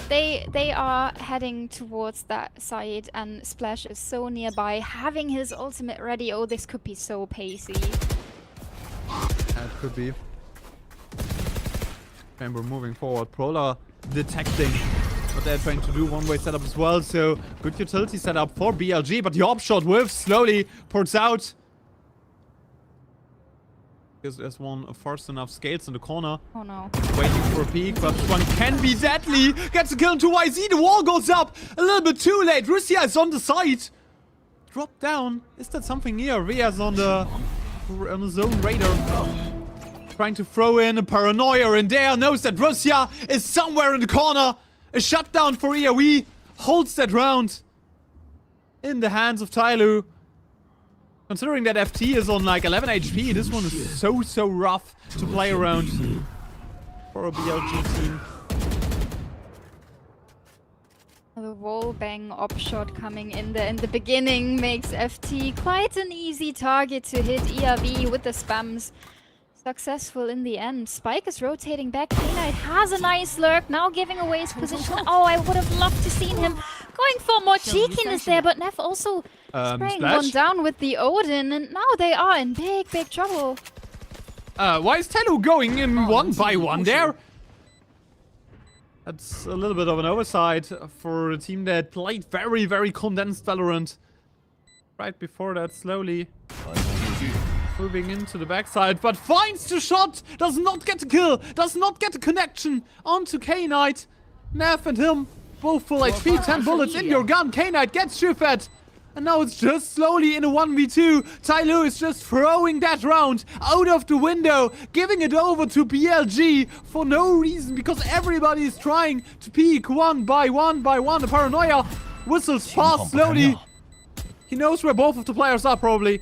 S4: they are heading towards that side, and Splash is so nearby, having his ultimate ready. Oh, this could be so pacey.
S3: That could be. Chamber moving forward. Prola detecting what they're trying to do. One-way setup as well, so good utility setup for BLG, but the op shot with slowly ports out. Because there's one fast enough scales in the corner.
S4: Oh no.
S3: Waiting for a peek, but this one can be deadly. Gets a kill into YZ. The wall goes up a little bit too late. Russia is on the side. Drop down. Is that something near? Ria's on the zone radar. Trying to throw in a paranoia in there. Knows that Russia is somewhere in the corner. A shutdown for EOE. Holds that round in the hands of TYL. Considering that FT is on like 11 HP, this one is so rough to play around for a BLG team.
S4: The wall bang op shot coming in the beginning makes FT quite an easy target to hit. ERV with the spams. Successful in the end. Spike is rotating back. K-Knight has a nice lurk, now giving away his position. Oh, I would have loved to seen him going for more cheekiness there, but Neff also spraying one down with the Odin, and now they are in big trouble.
S3: Why is TYL going in one by one there? That's a little bit of an oversight for a team that played very condensed Valorant. Right before that, slowly moving into the backside, but finds the shot, does not get the kill, does not get the connection onto K-Knight. Neff and him, both full HP, 10 bullets in your gun. K-Knight gets Shufet, and now it's just slowly in a 1v2. TYL is just throwing that round out of the window, giving it over to BLG for no reason, because everybody is trying to peek one by one. The paranoia whistles past slowly. He knows where both of the players are probably.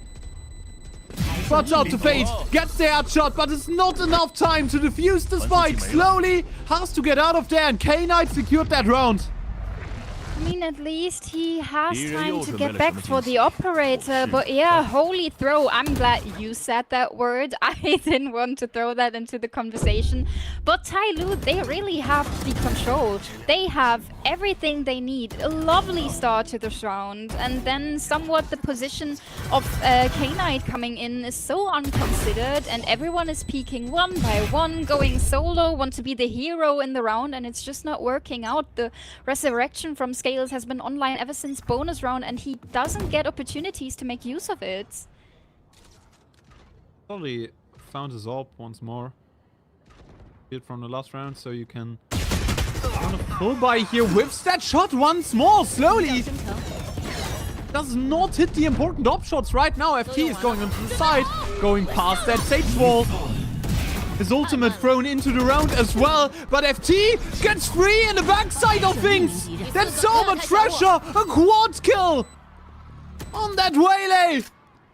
S3: Watch out to Fate, gets the headshot, but it's not enough time to defuse the spike. Slowly has to get out of there, and K-Knight secured that round.
S4: I mean, at least he has time to get back for the operator, but yeah, holy throw. I'm glad you said that word. I didn't want to throw that into the conversation. But TYL, they really have the control. They have everything they need. A lovely start to this round, and then somewhat the position of K-Knight coming in is so unconsidered, and everyone is peeking one by one, going solo, want to be the hero in the round, and it's just not working out. The resurrection from Scales has been online ever since bonus round, and he doesn't get opportunities to make use of it.
S3: Probably found his AWP once more. Built from the last round, so you can run a full buy here. Whips that shot once more, slowly. Does not hit the important AWP shots right now. FT is going onto the side, going past that Sage wall. His ultimate thrown into the round as well, but FT gets free in the backside of things. That's so much pressure. A quad kill on that Waylay.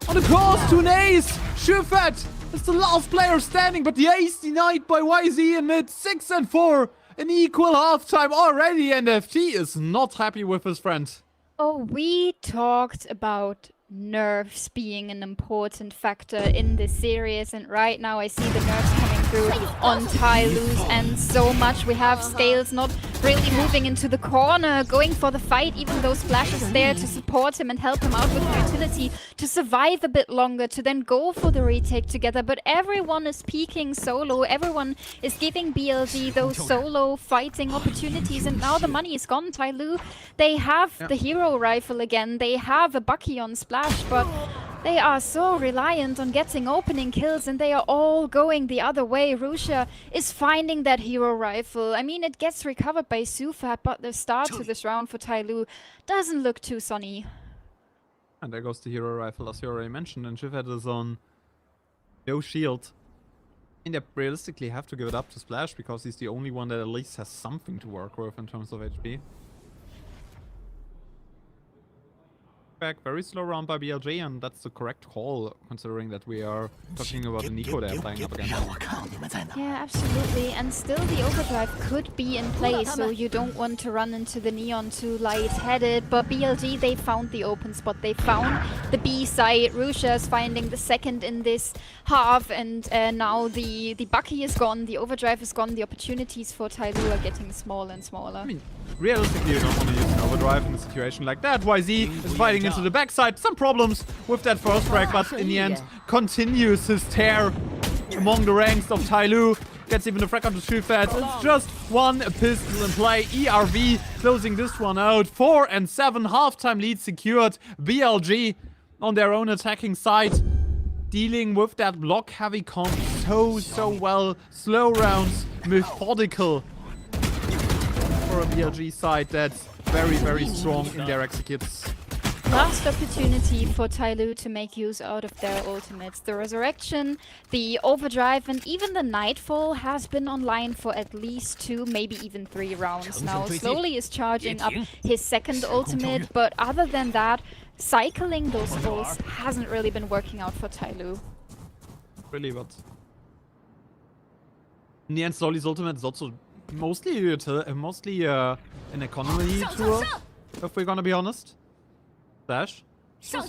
S3: On the course to an ace. Shufet is the last player standing, but the ace denied by YZ in mid. 6 and 4. An equal halftime already, and FT is not happy with his friend.
S4: Oh, we talked about nerfs being an important factor in this series, and right now I see the nerfs coming through on TYL's end so much. We have Scales not really moving into the corner, going for the fight, even though Splash is there to support him and help him out with utility to survive a bit longer, to then go for the retake together. But everyone is peeking solo, everyone is giving BLG those solo fighting opportunities, and now the money is gone. TYL, they have the hero rifle again, they have a Bucky on Splash, but they are so reliant on getting opening kills, and they are all going the other way. Russia is finding that hero rifle. I mean, it gets recovered by Sufat, but the start to this round for TYL doesn't look too sunny.
S3: And there goes the hero rifle, as you already mentioned, and Shufet is on no shield. And they realistically have to give it up to Splash, because he's the only one that at least has something to work with in terms of HP. Back, very slow round by BLG, and that's the correct call, considering that we are talking about the Nico they're playing up against.
S4: Yeah, absolutely, and still the overdrive could be in play, so you don't want to run into the Neon too light-headed, but BLG, they found the open spot, they found the B side. Russia is finding the second in this half, and now the Bucky is gone, the overdrive is gone, the opportunities for TYL are getting smaller and smaller.
S3: I mean, realistically, you don't want to use an overdrive in a situation like that. YZ is fighting into the backside. Some problems with that first break, but in the end, continues his tear among the ranks of TYL. Gets even a frag onto Shufet. It's just one pistol in play. ERV closing this one out. 4 and 7. Halftime lead secured. BLG on their own attacking side. dealing with that block-heavy comp so well. Slow rounds, methodical for a BLG side that's very strong in their executes.
S4: Last opportunity for TYL to make use out of their ultimates. The Resurrection, the Overdrive, and even the Nightfall has been online for at least 2, maybe even 3 rounds now. Slowly is charging up his second ultimate, but other than that, cycling those ults hasn't really been working out for TYL.
S3: Really, but in the end, Slowly's ultimate is also mostly an economy tool, if we're gonna be honest. Dash.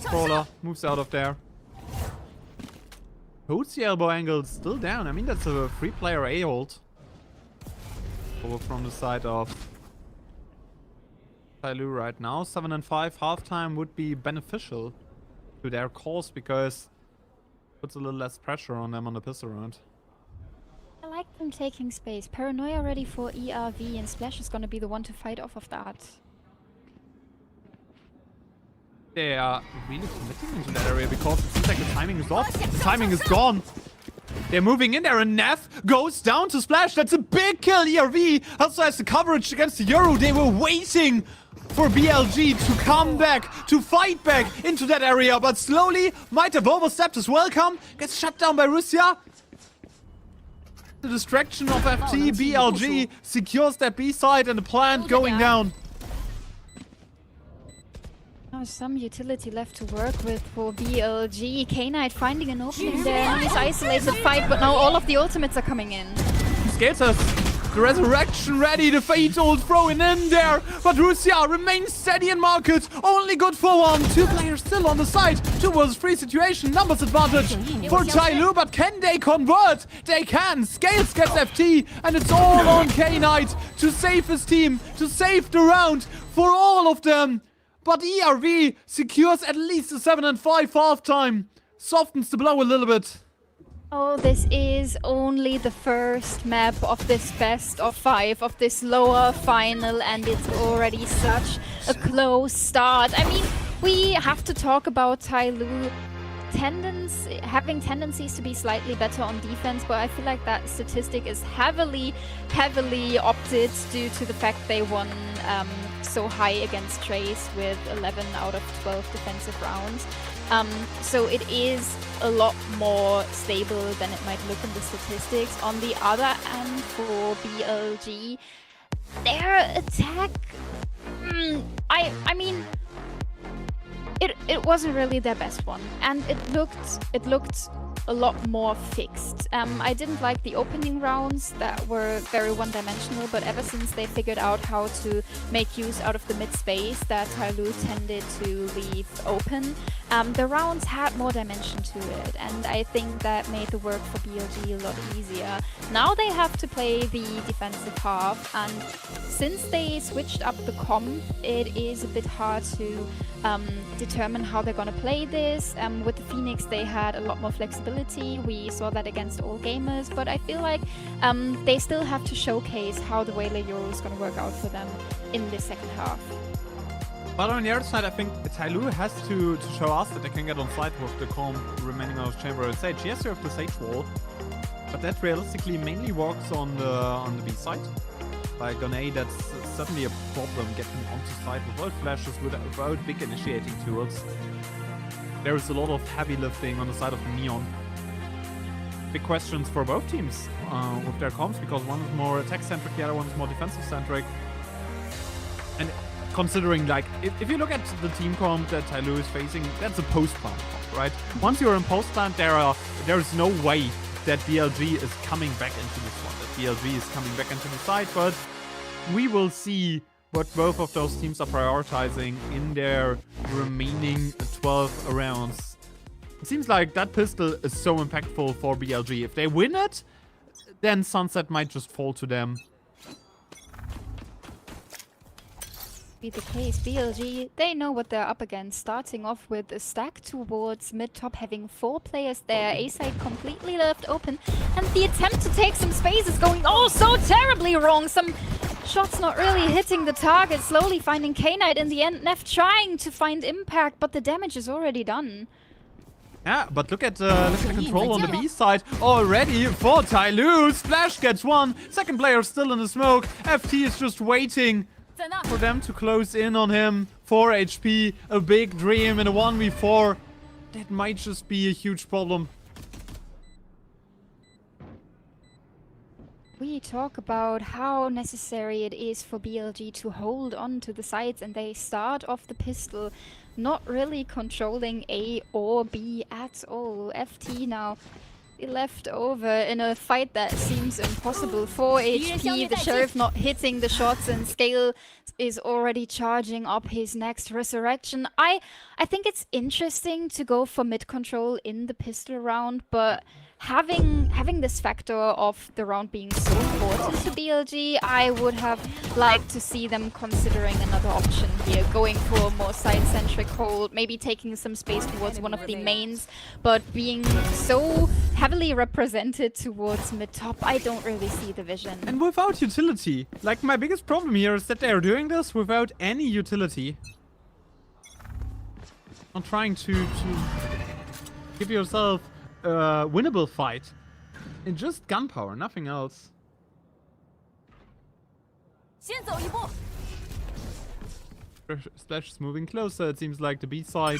S3: Crawler moves out of there. Holds the elbow angle still down. I mean, that's a free player A hold. Over from the side of TYL right now. 7 and 5 halftime would be beneficial to their cause because it puts a little less pressure on them on the pistol round.
S4: I like them taking space. Paranoia ready for ERV, and Splash is gonna be the one to fight off of that.
S3: They are really committing into that area because it seems like the timing is off. The timing is gone. They're moving in there and Neff goes down to Splash. That's a big kill. ERV also has the coverage against the Euro. They were waiting for BLG to come back, to fight back into that area. But slowly, might have overstepped his welcome. Gets shut down by Russia. The distraction of FT. BLG secures that B side and the plant going down.
S4: Some utility left to work with for BLG. K-Knight finding an opening there. Nice isolated fight, but now all of the ultimates are coming in.
S3: Skaters, the Resurrection ready, the Fate ult throwing in there. But Russia remains steady in market. Only good for 1. 2 players still on the side. 2 versus 3 situation. Numbers advantage for TYL, but can they convert? They can. Scales gets FT, and it's all on K-Knight to save his team, to save the round for all of them. But ERV secures at least a 7 and 5 halftime. Softens the blow a little bit.
S4: Oh, this is only the first map of this best of 5, of this lower final, and it's already such a close start. I mean, we have to talk about TYL having tendencies to be slightly better on defense, but I feel like that statistic is heavily opted due to the fact they won so high against Trace with 11 out of 12 defensive rounds. So it is a lot more stable than it might look in the statistics. On the other hand, for BLG, their attack, I mean, it wasn't really their best one, and it looked a lot more fixed. I didn't like the opening rounds that were very one-dimensional, but ever since they figured out how to make use out of the mid-space that TYL tended to leave open, the rounds had more dimension to it, and I think that made the work for BLG a lot easier. Now they have to play the defensive half, and since they switched up the comp, it is a bit hard to determine how they're gonna play this. With the Phoenix, they had a lot more flexibility. We saw that against all gamers, but I feel like they still have to showcase how the Whaler Euro is gonna work out for them in the second half.
S3: But on the other side, I think TYL has to show us that they can get on side with the comp remaining out of Chamber and Sage. Yes, you have the Sage wall, but that realistically mainly works on the B side. Like on A, that's certainly a problem getting onto side without flashes, without big initiating tools. There is a lot of heavy lifting on the side of the Neon. Big questions for both teams with their comps, because one is more attack-centric, the other one is more defensive-centric. And considering, like, if you look at the team comp that TYL is facing, that's a post-plant comp, right? Once you're in post-plant, there is no way that BLG is coming back into this one, that BLG is coming back into the side, but we will see what both of those teams are prioritizing in their remaining 12 rounds. It seems like that pistol is so impactful for BLG. If they win it, then Sunset might just fall to them.
S4: Be the case. BLG, they know what they're up against, starting off with a stack towards mid-top, having 4 players there, A-side completely left open, and the attempt to take some space is going so terribly wrong. Some shots not really hitting the target, slowly finding K-Knight in the end. Neff trying to find impact, but the damage is already done.
S3: Yeah, but look at the control on the B side already for TYL. Splash gets one. Second player still in the smoke. FT is just waiting for them to close in on him. 4 HP, a big dream in a 1v4. That might just be a huge problem.
S4: We talk about how necessary it is for BLG to hold on to the sides, and they start off the pistol, not really controlling A or B at all. FT now left over in a fight that seems impossible. 4 HP, the Sheriff not hitting the shots, and Scale is already charging up his next resurrection. I think it's interesting to go for mid control in the pistol round, but having this factor of the round being so important to BLG, I would have liked to see them considering another option here, going for a more side-centric hold, maybe taking some space towards one of the mains, but being so heavily represented towards mid-top, I don't really see the vision.
S3: And without utility. Like, my biggest problem here is that they're doing this without any utility. Not trying to give yourself a winnable fight. And just gunpowder, nothing else. Splash is moving closer. It seems like the B side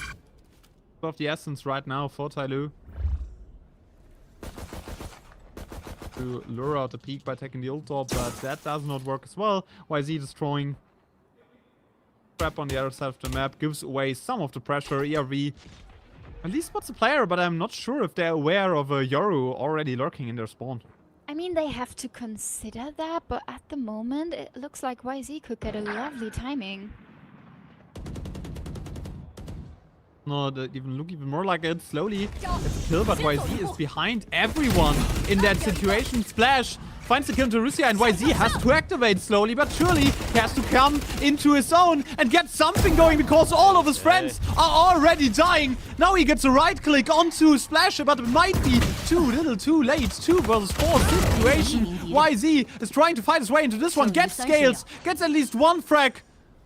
S3: of the essence right now for TYL. To lure out the peak by taking the ult top, but that does not work as well. YZ destroying trap on the other side of the map, gives away some of the pressure. ERV at least spots a player, but I'm not sure if they're aware of a Yoru already lurking in their spawn.
S4: I mean, they have to consider that, but at the moment, it looks like YZ could get a lovely timing.
S3: No, they even look even more like it. Slowly, it's a kill, but YZ is behind everyone in that situation. Splash finds the kill to Russia, and YZ has to activate slowly, but surely he has to come into his own and get something going, because all of his friends are already dying. Now he gets a right click onto Splash, but it might be too little, too late. 2 versus 4 situation. YZ is trying to fight his way into this one, gets scales, gets at least one frag.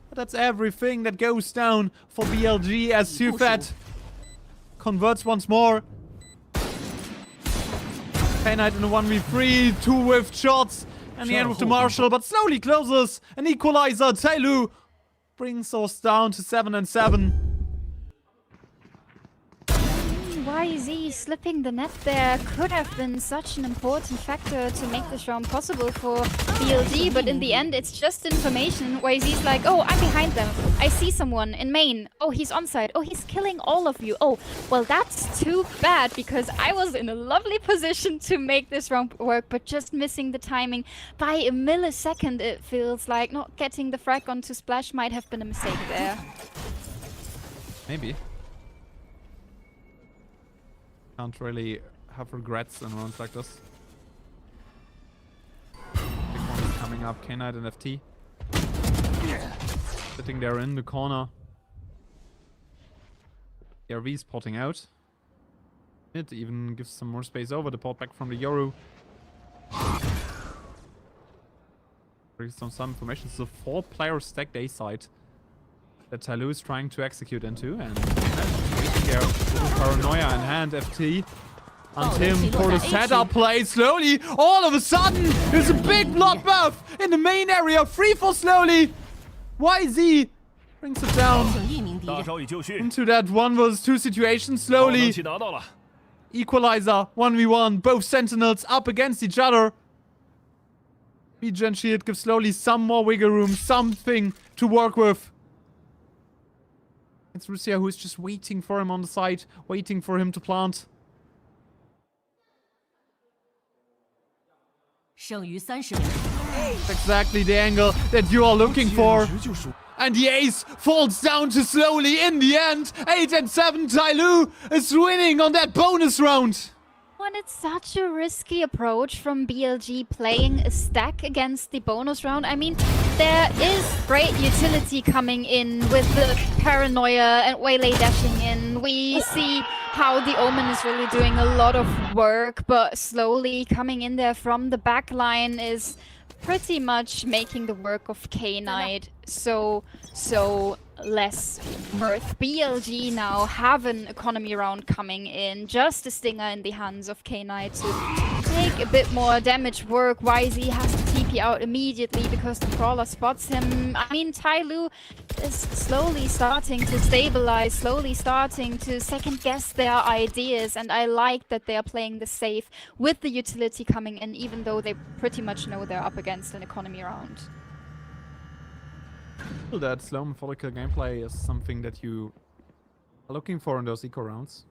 S3: But that's everything that goes down for BLG as Sufet converts once more. K-Knight in a 1v3, 2 whiffed shots, and the end with the Marshal, but slowly closes. An equalizer. TYL brings us down to 7 and 7.
S4: YZ slipping the net there could have been such an important factor to make this round possible for BLG, but in the end it's just information. YZ's like, oh, I'm behind them. I see someone in main. Oh, he's onside. Oh, he's killing all of you. Oh, well, that's too bad, because I was in a lovely position to make this round work, but just missing the timing by a millisecond. It feels like not getting the frag onto Splash might have been a mistake there.
S3: Maybe. Can't really have regrets in rounds like this. Big one is coming up. K-Knight and FT. Sitting there in the corner. ERV spotting out. It even gives some more space over the port back from the Yoru. Brings some information. It's a 4-player stacked A side that TYL is trying to execute into, and there, paranoia in hand. FT and him for the setup play. Slowly, all of a sudden, there's a big bloodbath in the main area. 3-4 slowly. YZ brings it down into that 1 versus 2 situation. Slowly, equalizer 1v1. Both sentinels up against each other. Regen shield gives slowly some more wiggle room, something to work with. It's Russia who is just waiting for him on the side, waiting for him to plant. Exactly the angle that you are looking for. And the ace falls down to slowly in the end. 8 and 7, TYL is winning on that bonus round.
S4: And it's such a risky approach from BLG playing a stack against the bonus round. I mean, there is great utility coming in with the paranoia and Waylay dashing in. We see how the Omen is really doing a lot of work, but slowly coming in there from the back line is pretty much making the work of K-Knight so less worth. BLG now have an economy round coming in, just a stinger in the hands of K-Knight to take a bit more damage work. YZ has to TP out immediately because the crawler spots him. I mean, TYL is slowly starting to stabilize, slowly starting to second guess their ideas, and I like that they are playing the safe with the utility coming in, even though they pretty much know they're up against an economy round.
S3: That slow methodical gameplay is something that you are looking for in those eco rounds.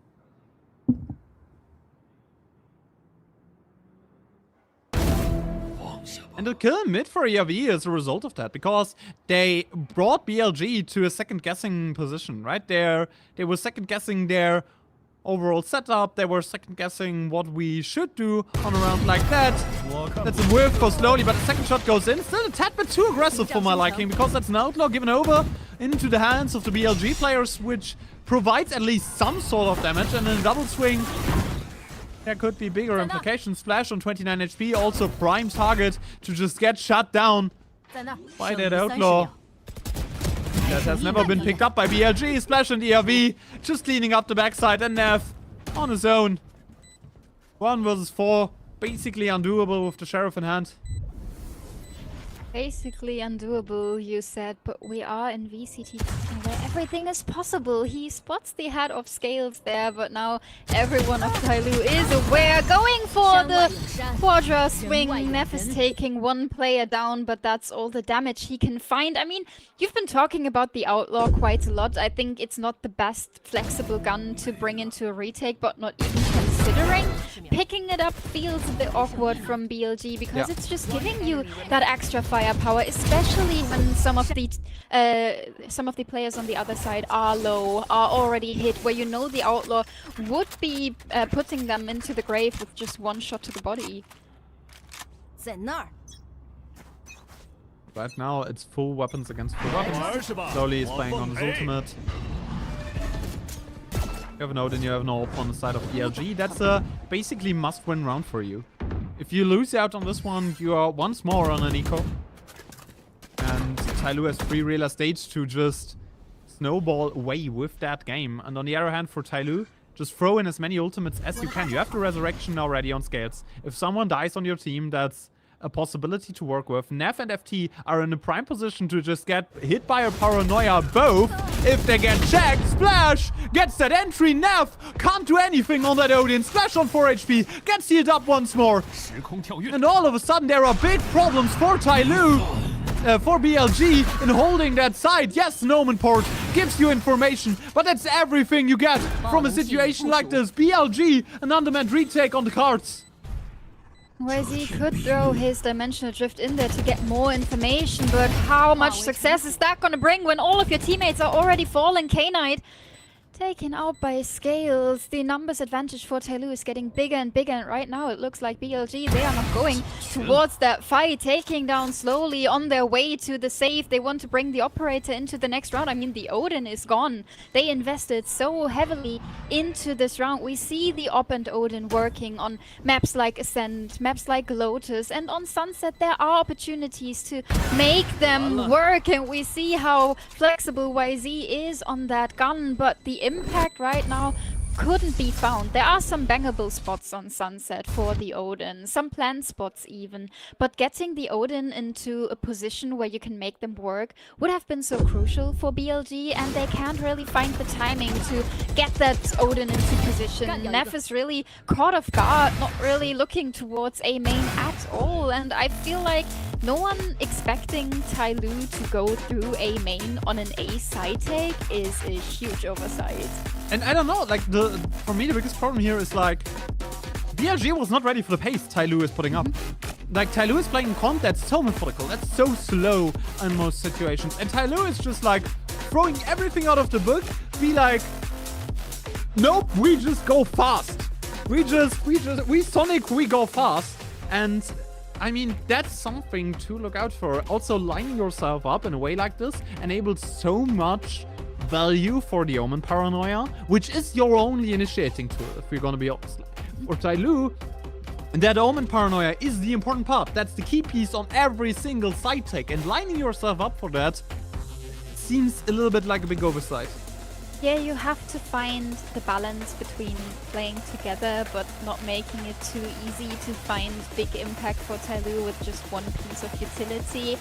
S3: And the kill mid for ERV is a result of that, because they brought BLG to a second guessing position, right? They were second guessing their overall setup, they were second guessing what we should do on a round like that. That's a whiff for slowly, but the second shot goes in. Still a tad bit too aggressive for my liking, because that's an outlaw given over into the hands of the BLG players, which provides at least some sort of damage. And in a double swing, there could be bigger implications. Splash on 29 HP, also prime target to just get shut down by that outlaw. That has never been picked up by BLG. Splash and ERV just cleaning up the backside, and Nev on his own. 1 versus 4. Basically undoable with the Sheriff in hand.
S4: Basically undoable, you said, but we are in VCT China where everything is possible. He spots the head of Scales there, but now everyone of TYL is aware. Going for the Quadra swing. Neff is taking 1 player down, but that's all the damage he can find. I mean, you've been talking about the Outlaw quite a lot. I think it's not the best flexible gun to bring into a retake, but not even considering. Picking it up feels a bit awkward from BLG because it's just giving you that extra firepower, especially when some of the players on the other side are low, are already hit, where you know the Outlaw would be putting them into the grave with just 1 shot to the body.
S3: Right now, it's full weapons against full weapons. Slowly he's playing on his ultimate. You have an Odin, you have an AWP on the side of BLG. That's a basically must-win round for you. If you lose out on this one, you are once more on an eco. And TYL has 3 real estates to just snowball away with that game. And on the other hand, for TYL, just throw in as many ultimates as you can. You have the Resurrection already on Scales. If someone dies on your team, that's a possibility to work with. Neff and FT are in a prime position to just get hit by a paranoia both. If they get checked, Splash gets that entry. Neff can't do anything on that Odin. Splash on 4 HP, gets healed up once more. And all of a sudden there are big problems for TYL. For BLG in holding that side. Yes, Noman Port gives you information, but that's everything you get from a situation like this. BLG, an undermanned retake on the cards.
S4: YZ could throw his Dimensional Drift in there to get more information, but how much success is that gonna bring when all of your teammates are already falling? K-Knight taken out by Scales. The numbers advantage for TYL is getting bigger and bigger, and right now it looks like BLG, they are not going towards that fight, taking down slowly on their way to the save. They want to bring the Operator into the next round. I mean, the Odin is gone. They invested so heavily into this round. We see the Op and Odin working on maps like Ascent, maps like Lotus, and on Sunset there are opportunities to make them work, and we see how flexible YZ is on that gun, but the impact right now couldn't be found. There are some bangable spots on Sunset for the Odin, some planned spots even, but getting the Odin into a position where you can make them work would have been so crucial for BLG, and they can't really find the timing to get that Odin into position. Neff is really caught off guard, not really looking towards A main at all, and I feel like no one expecting TYL to go through A main on an A side take is a huge oversight.
S3: And I don't know, like, for me the biggest problem here is like BLG was not ready for the pace TYL is putting up. Like, TYL is playing comp that's so methodical, that's so slow in most situations, and TYL is just like throwing everything out of the book, be like, nope, we just go fast. We Sonic, we go fast. And I mean, that's something to look out for. Also, lining yourself up in a way like this enables so much value for the Omen Paranoia, which is your only initiating tool, if we're gonna be honest. For TYL, that Omen Paranoia is the important part. That's the key piece on every single side take. And lining yourself up for that seems a little bit like a big oversight.
S4: Yeah, you have to find the balance between playing together but not making it too easy to find big impact for TYL with just one piece of utility.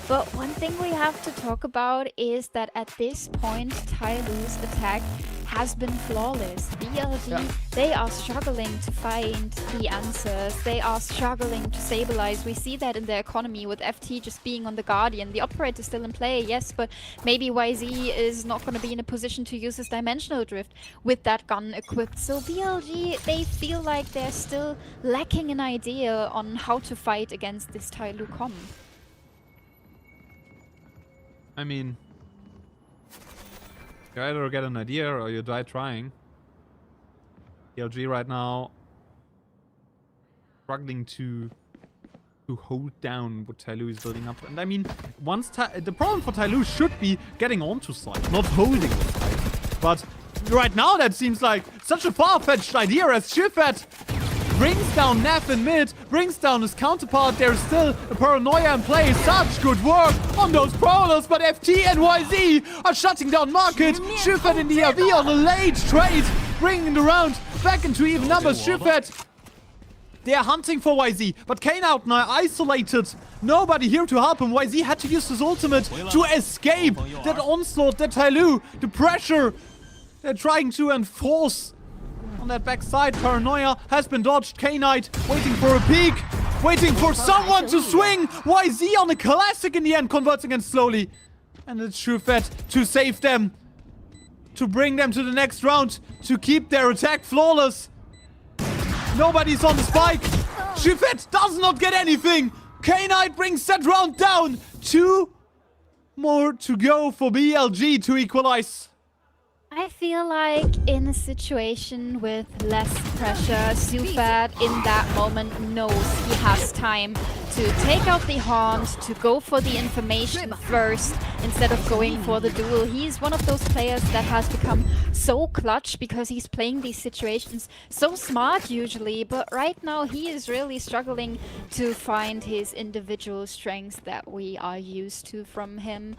S4: But one thing we have to talk about is that at this point, TYL's attack has been flawless. BLG, they are struggling to find the answers. They are struggling to stabilize. We see that in their economy with FT just being on the Guardian. The operator still in play, yes, but maybe YZ is not going to be in a position to use his dimensional drift with that gun equipped. So BLG, they feel like they're still lacking an idea on how to fight against this TYL comp.
S3: I mean, you either get an idea or you die trying. BLG right now struggling to hold down what TYL is building up. And I mean, the problem for TYL should be getting onto site, not holding the site. But right now that seems like such a far-fetched idea as Shifet brings down Neff in mid, brings down his counterpart. There's still a Paranoia in play. Such good work on those Prowlers, but FT and YZ are shutting down Market. Shifet in the RV on a late trade, bringing the round back into even numbers. Shifet, they are hunting for YZ, but Kane out now isolated. Nobody here to help him. YZ had to use his ultimate to escape that onslaught, that TYL, the pressure they're trying to enforce on that backside. Paranoia has been dodged. K-Knight waiting for a peek, waiting for someone to swing. YZ on a classic in the end, converts again slowly. And it's Shufet to save them, to bring them to the next round, to keep their attack flawless. Nobody's on the spike. Shufet does not get anything. K-Knight brings that round down. 2 more to go for BLG to equalize.
S4: I feel like in a situation with less pressure, Sufat in that moment knows he has time to take out the haunt, to go for the information first instead of going for the duel. He's one of those players that has become so clutch because he's playing these situations so smart usually, but right now he is really struggling to find his individual strengths that we are used to from him.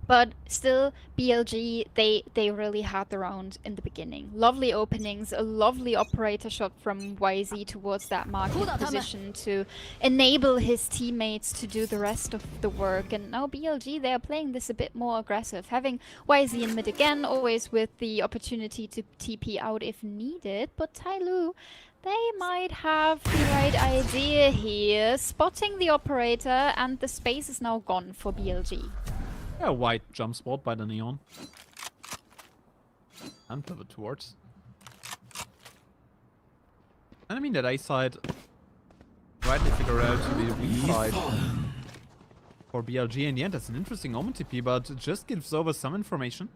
S4: But still, BLG, they really had the round in the beginning. Lovely openings, a lovely operator shot from YZ towards that market position to enable his teammates to do the rest of the work. And now BLG, they are playing this a bit more aggressive. Having YZ in mid again, always with the opportunity to TP out if needed. But TYL, they might have the right idea here. Spotting the operator, and the space is now gone for BLG.
S3: A white jump spot by the Neon. And pivot towards. And I mean that A side rightly figure out to be the weak side for BLG in the end. That's an interesting Omen TP, but it just gives over some information.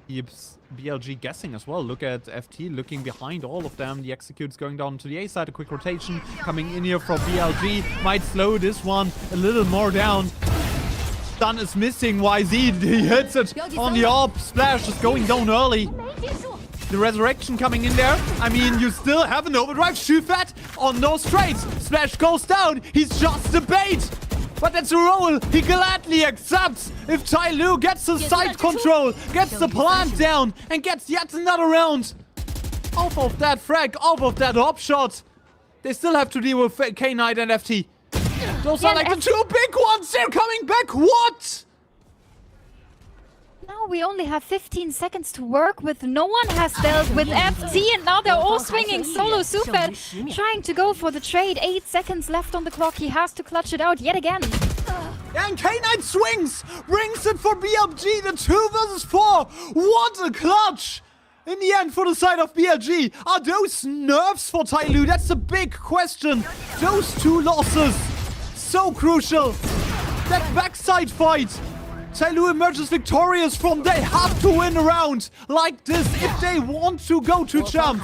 S3: Keeps BLG guessing as well. Look at FT looking behind all of them. The execute's going down to the A side. A quick rotation coming in here from BLG. Might slow this one a little more down. Stun is missing. YZ, he hits it on the AWP. Splash is going down early. The resurrection coming in there. I mean, you still have an overdrive. Shufat on those trades. Splash goes down. He's just a bait. But that's a roll he gladly accepts. If TYL gets the side control, gets the plant down, and gets yet another round off of that frag, off of that hop shot, they still have to deal with K-Knight and FT. Those are like the two big ones. They're coming back. What?
S4: Now we only have 15 seconds to work with. No one has dealt with FT, and now they're all swinging. Solo Sufat trying to go for the trade. 8 seconds left on the clock. He has to clutch it out yet again.
S3: And K-Knight swings, brings it for BLG. The 2 versus 4. What a clutch! In the end, for the side of BLG, are those nerfs for TYL? That's a big question. Those 2 losses, so crucial. That backside fight. TYL emerges victorious from. They have to win a round like this if they want to go to champs.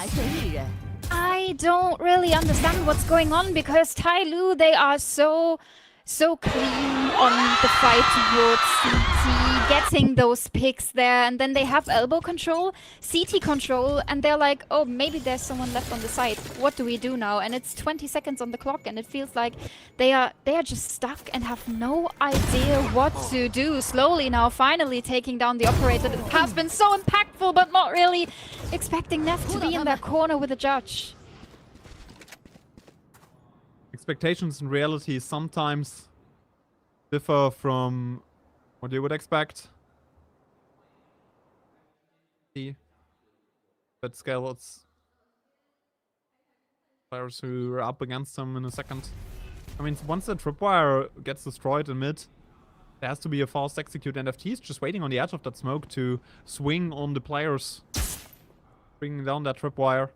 S4: I don't really understand what's going on because TYL, they are so clean on the fight towards CT, getting those picks there, and then they have elbow control, CT control, and they're like, oh, maybe there's someone left on the side. What do we do now? And it's 20 seconds on the clock, and it feels like they are just stuck and have no idea what to do. Slowly now, finally taking down the operator. It has been so impactful, but not really expecting Neff to be in that corner with a judge.
S3: Expectations and reality sometimes differ from what you would expect. See, that scales players who are up against them in a second. I mean, once the tripwire gets destroyed in mid, there has to be a fast execute, and FT is just waiting on the edge of that smoke to swing on the players, bringing down that tripwire.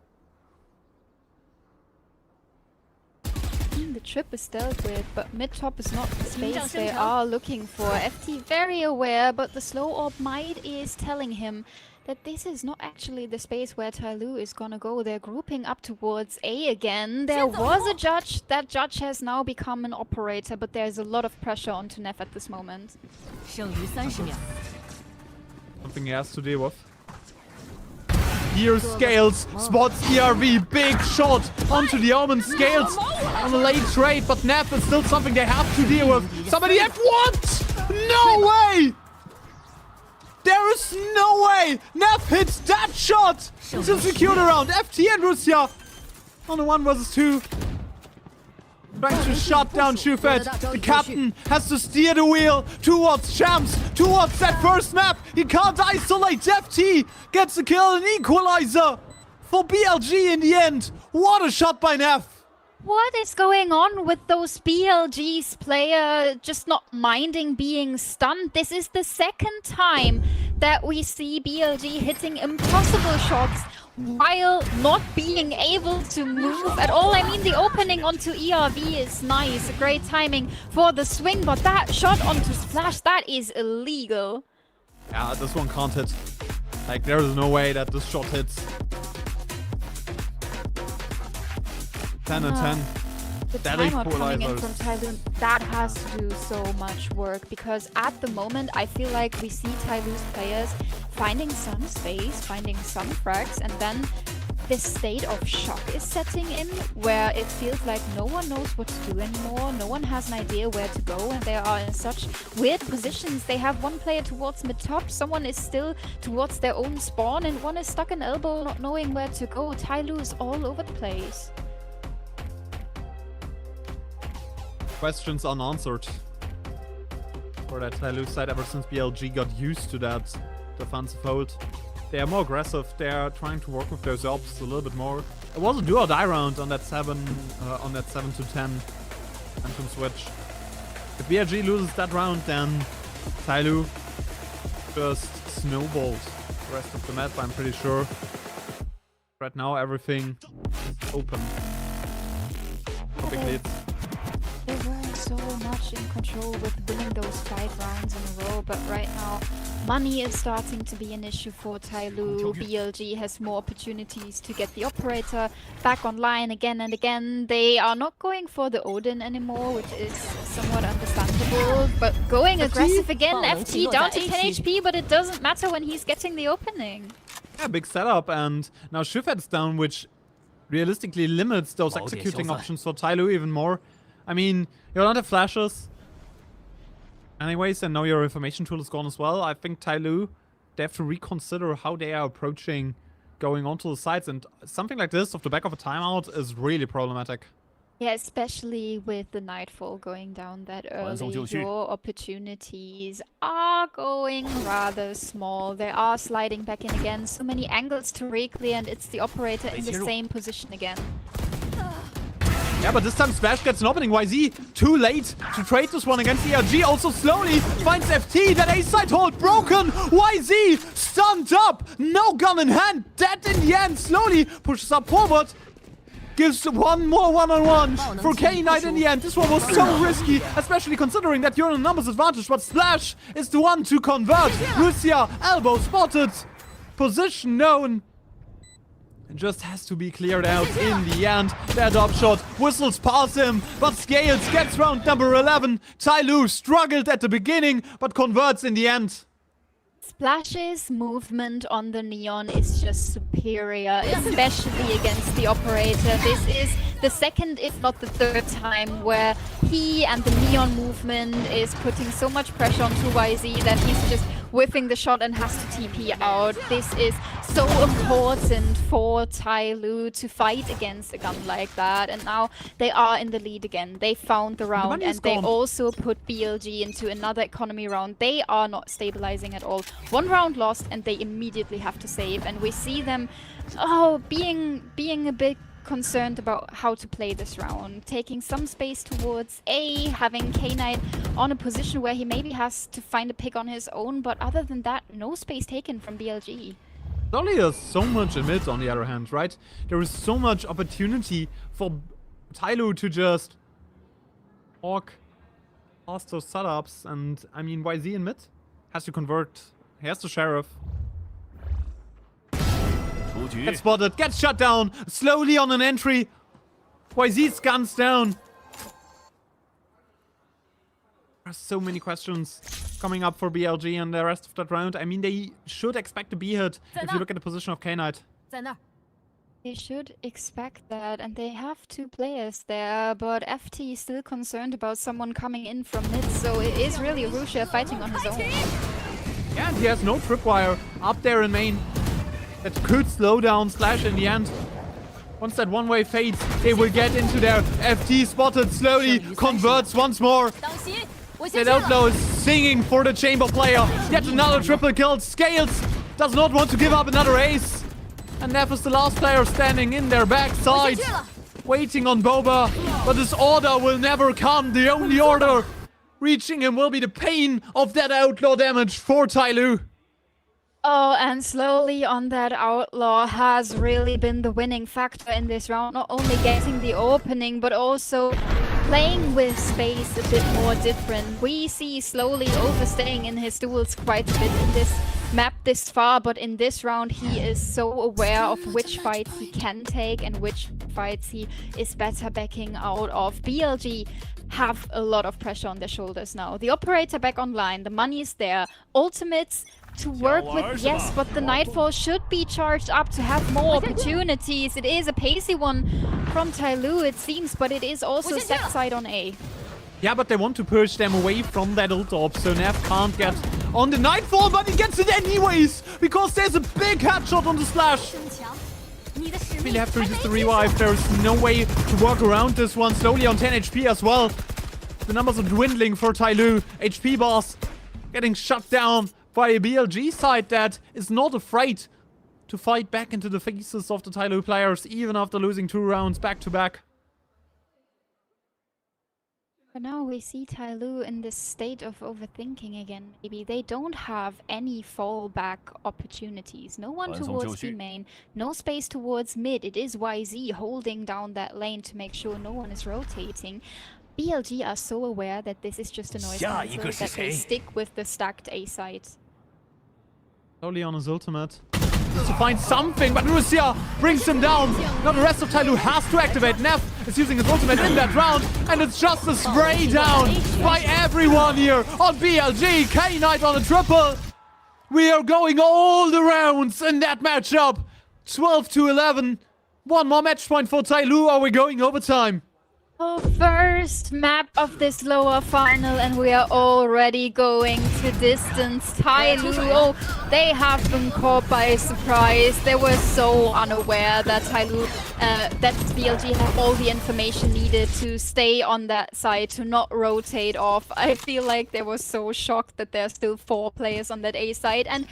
S4: The trip is dealt with, but mid-top is not the space they are looking for. FT very aware, but the slow orb might is telling him that this is not actually the space where TYL is gonna go. They're grouping up towards A again. There was a judge. That judge has now become an operator, but there's a lot of pressure onto Neff at this moment.
S3: Something he has to deal with. Here Scales spots ERV, big shot onto the Omen. Scales on a late trade, but Neff is still something they have to deal with. Somebody F, what? No way! There is no way! Neff hits that shot! It's a secured around. FT and Russia on a 1 versus 2. Trying to shut down Shufet. The captain has to steer the wheel towards Champs, towards that first map. He can't isolate. FT gets the kill, an equalizer for BLG in the end. What a shot by Neff.
S4: What is going on with those BLG's player just not minding being stunned? This is the second time that we see BLG hitting impossible shots while not being able to move at all. I mean, the opening onto ERV is nice, great timing for the swing, but that shot onto Splash, that is illegal.
S3: Yeah, this one can't hit. Like, there is no way that this shot hits. 10 and 10.
S4: The
S3: That
S4: timeout coming in
S3: equalizers.
S4: from Tyloo, that has to do so much work, because at the moment I feel like we see Tyloo's players finding some space, finding some frags, and then this state of shock is setting in where it feels like no one knows what to do anymore, no one has an idea where to go, and they are in such weird positions. They have one player towards mid-top, someone is still towards their own spawn, and one is stuck in elbow not knowing where to go. Tyloo is all over the place.
S3: Questions unanswered for that TYL side ever since BLG got used to that defensive hold. They are more aggressive. They are trying to work with those ops a little bit more. It was a do or die round on that 7 to 10 Phantom switch. If BLG loses that round, then TYL just snowballs the rest of the map, I'm pretty sure. Right now everything is open. Topic leads.
S4: They were so much in control with winning those 5 rounds in a row, but right now money is starting to be an issue for TYL. BLG has more opportunities to get the operator back online again and again. They are not going for the Odin anymore, which is somewhat understandable, but going aggressive again. FT down to 10 HP, but it doesn't matter when he's getting the opening.
S3: Yeah, big setup, and now Shufet's down, which realistically limits those executing options for TYL even more. I mean, you don't have flashes anyways, and now your information tool is gone as well. I think TYL, they have to reconsider how they are approaching going onto the sides, and something like this off the back of a timeout is really problematic.
S4: Yeah, especially with the Nightfall going down that early, your opportunities are going rather small. They are sliding back in again, so many angles to re-clear, and it's the operator in the same position again.
S3: Yeah, but this time Splash gets an opening. YZ too late to trade this one against ERG. Also slowly finds FT. That A-side hold broken. YZ stunned up. No gun in hand. Dead in the end. Slowly pushes up forward. Gives one more one-on-one for K-Knight in the end. This one was so risky, especially considering that you're in a numbers advantage. But Splash is the one to convert. Russia, elbow spotted. Position known. It just has to be cleared out in the end. That up shot whistles past him, but Scales gets round number 11. TYL struggled at the beginning, but converts in the end.
S4: Splash's movement on the Neon is just superior, especially against the operator. This is the second, if not the third time where he and the Neon movement is putting so much pressure onto YZ that he's just whiffing the shot and has to TP out. This is so important for TYL to fight against a gun like that, and now they are in the lead again. They found the round and they also put BLG into another economy round. They are not stabilizing at all. One round lost and they immediately have to save, and we see them being a bit concerned about how to play this round, taking some space towards A, having K-Knight on a position where he maybe has to find a pick on his own, but other than that, no space taken from BLG.
S3: Only there's so much in mid on the other hand, right? There is so much opportunity for TYL to just walk past those setups, and I mean YZ in mid has to convert. He has the Sheriff. Gets spotted, gets shut down, slowly on an entry. YZ guns down. There are so many questions coming up for BLG and the rest of that round. I mean, they should expect a B hit if you look at the position of K-Knight.
S4: They should expect that, and they have two players there, but FT is still concerned about someone coming in from mid, so it is really Rusha fighting on his own.
S3: Yeah, and he has no tripwire up there in main. That could slow down Splash in the end. Once that one-way fades, they will get into there. FT spotted slowly, converts once more. That Outlaw is singing for the chamber player. Yet another triple kill. Scales does not want to give up another ace. And Neff is the last player standing in their backside, waiting on Boba. But this order will never come. The only order reaching him will be the pain of that Outlaw damage for TYL.
S4: Oh, and slowly on that Outlaw has really been the winning factor in this round. Not only getting the opening, but also playing with space a bit more different. We see slowly overstaying in his duels quite a bit in this map this far, but in this round he is so aware of which fights he can take and which fights he is better backing out of. BLG have a lot of pressure on their shoulders now. The operator back online, the money is there, ultimates to work with, yes, but the Nightfall should be charged up to have more opportunities. It is a pacey one from TYL, it seems, but it is also set side on A.
S3: Yeah, but they want to push them away from that ult op, so Neff can't get on the Nightfall, but he gets it anyways, because there's a big headshot on the Splash. Really have to resist the revive. There's no way to work around this one. Slowly on 10 HP as well. The numbers are dwindling for TYL. HP bars getting shut down by a BLG side that is not afraid to fight back into the faces of the TYL players, even after losing 2 rounds back to back.
S4: But now we see TYL in this state of overthinking again. Maybe they don't have any fallback opportunities. No one towards B main, no space towards mid. It is YZ holding down that lane to make sure no one is rotating. BLG are so aware that this is just a noise cancel, that they stick with the stacked A side.
S3: Slowly on his ultimate. To find something, but Lucia brings him down. Now the rest of TYL has to activate. Neff is using his ultimate in that round, and it's just a spray down by everyone here on BLG. K-Knight on a triple. We are going all the rounds in that matchup. 12-11. One more match point for TYL, or we're going overtime.
S4: Oh, first map of this lower final, and we are already going to distance. TYL, oh, they have been caught by surprise. They were so unaware that that BLG had all the information needed to stay on that side, to not rotate off. I feel like they were so shocked that there's still 4 players on that A side, and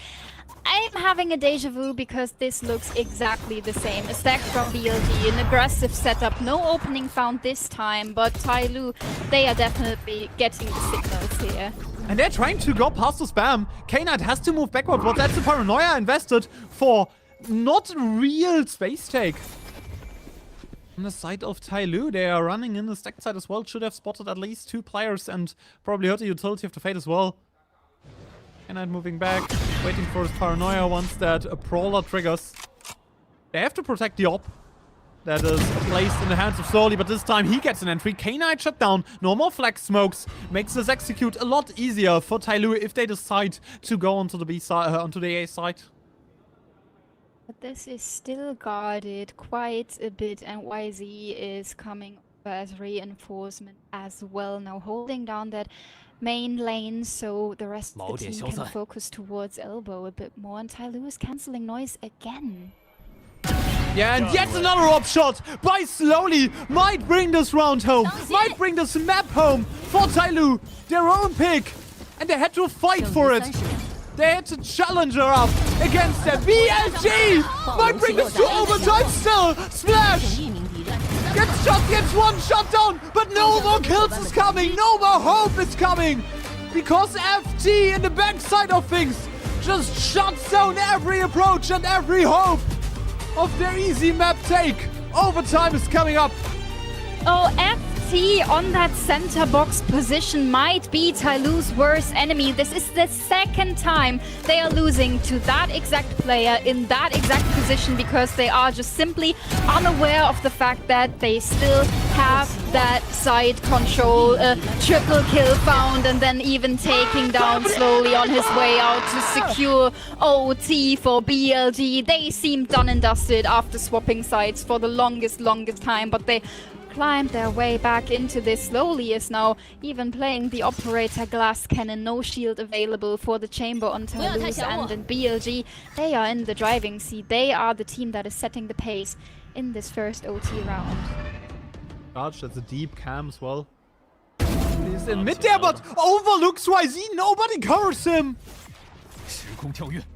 S4: I'm having a deja vu because this looks exactly the same. A stack from BLG, an aggressive setup, no opening found this time, but TYL, they are definitely getting the signals here.
S3: And they're trying to go past the spam. K-Knight has to move backward, but that's the paranoia invested for not real space take. On the side of TYL, they are running in the stacked side as well. Should have spotted at least 2 players and probably hurt the utility of the Fate as well. K-Knight moving back, waiting for his paranoia once that a Brawler triggers. They have to protect the op. that is placed in the hands of Slowly, but this time he gets an entry. K9 shut down. No more flex smokes. Makes this execute a lot easier for TYL if they decide to go onto the B side, onto the A side.
S4: But this is still guarded quite a bit, and YZ is coming over as reinforcement as well. Now holding down that main lane so the rest of the team can focus towards elbow a bit more. And TYL is cancelling noise again.
S3: Yeah, and yet another op shot by Slowly might bring this round home, might bring this map home for TYL, their own pick, and they had to fight for it. They had to challenge her up against the BLG, might bring this to overtime still. Splash gets shot, gets one shot down, but no more kills is coming, no more hope is coming, because FT in the backside of things just shuts down every approach and every hope of their easy map take. Overtime is coming up.
S4: Oh, FT on that center box position might be TYL's worst enemy. This is the second time they are losing to that exact player in that exact position because they are just simply unaware of the fact that they still have that side control. A triple kill found, and then even taking down Slowly on his way out to secure OT for BLG. They seem done and dusted after swapping sides for the longest time, but they climbed their way back into this. Slowly is now even playing the operator glass cannon, no shield available for the chamber on Toulouse, and in BLG they are in the driving seat. They are the team that is setting the pace in this first OT round.
S3: Charge, that's a deep cam as well. He's in mid there, but overlooks YZ. Nobody covers him.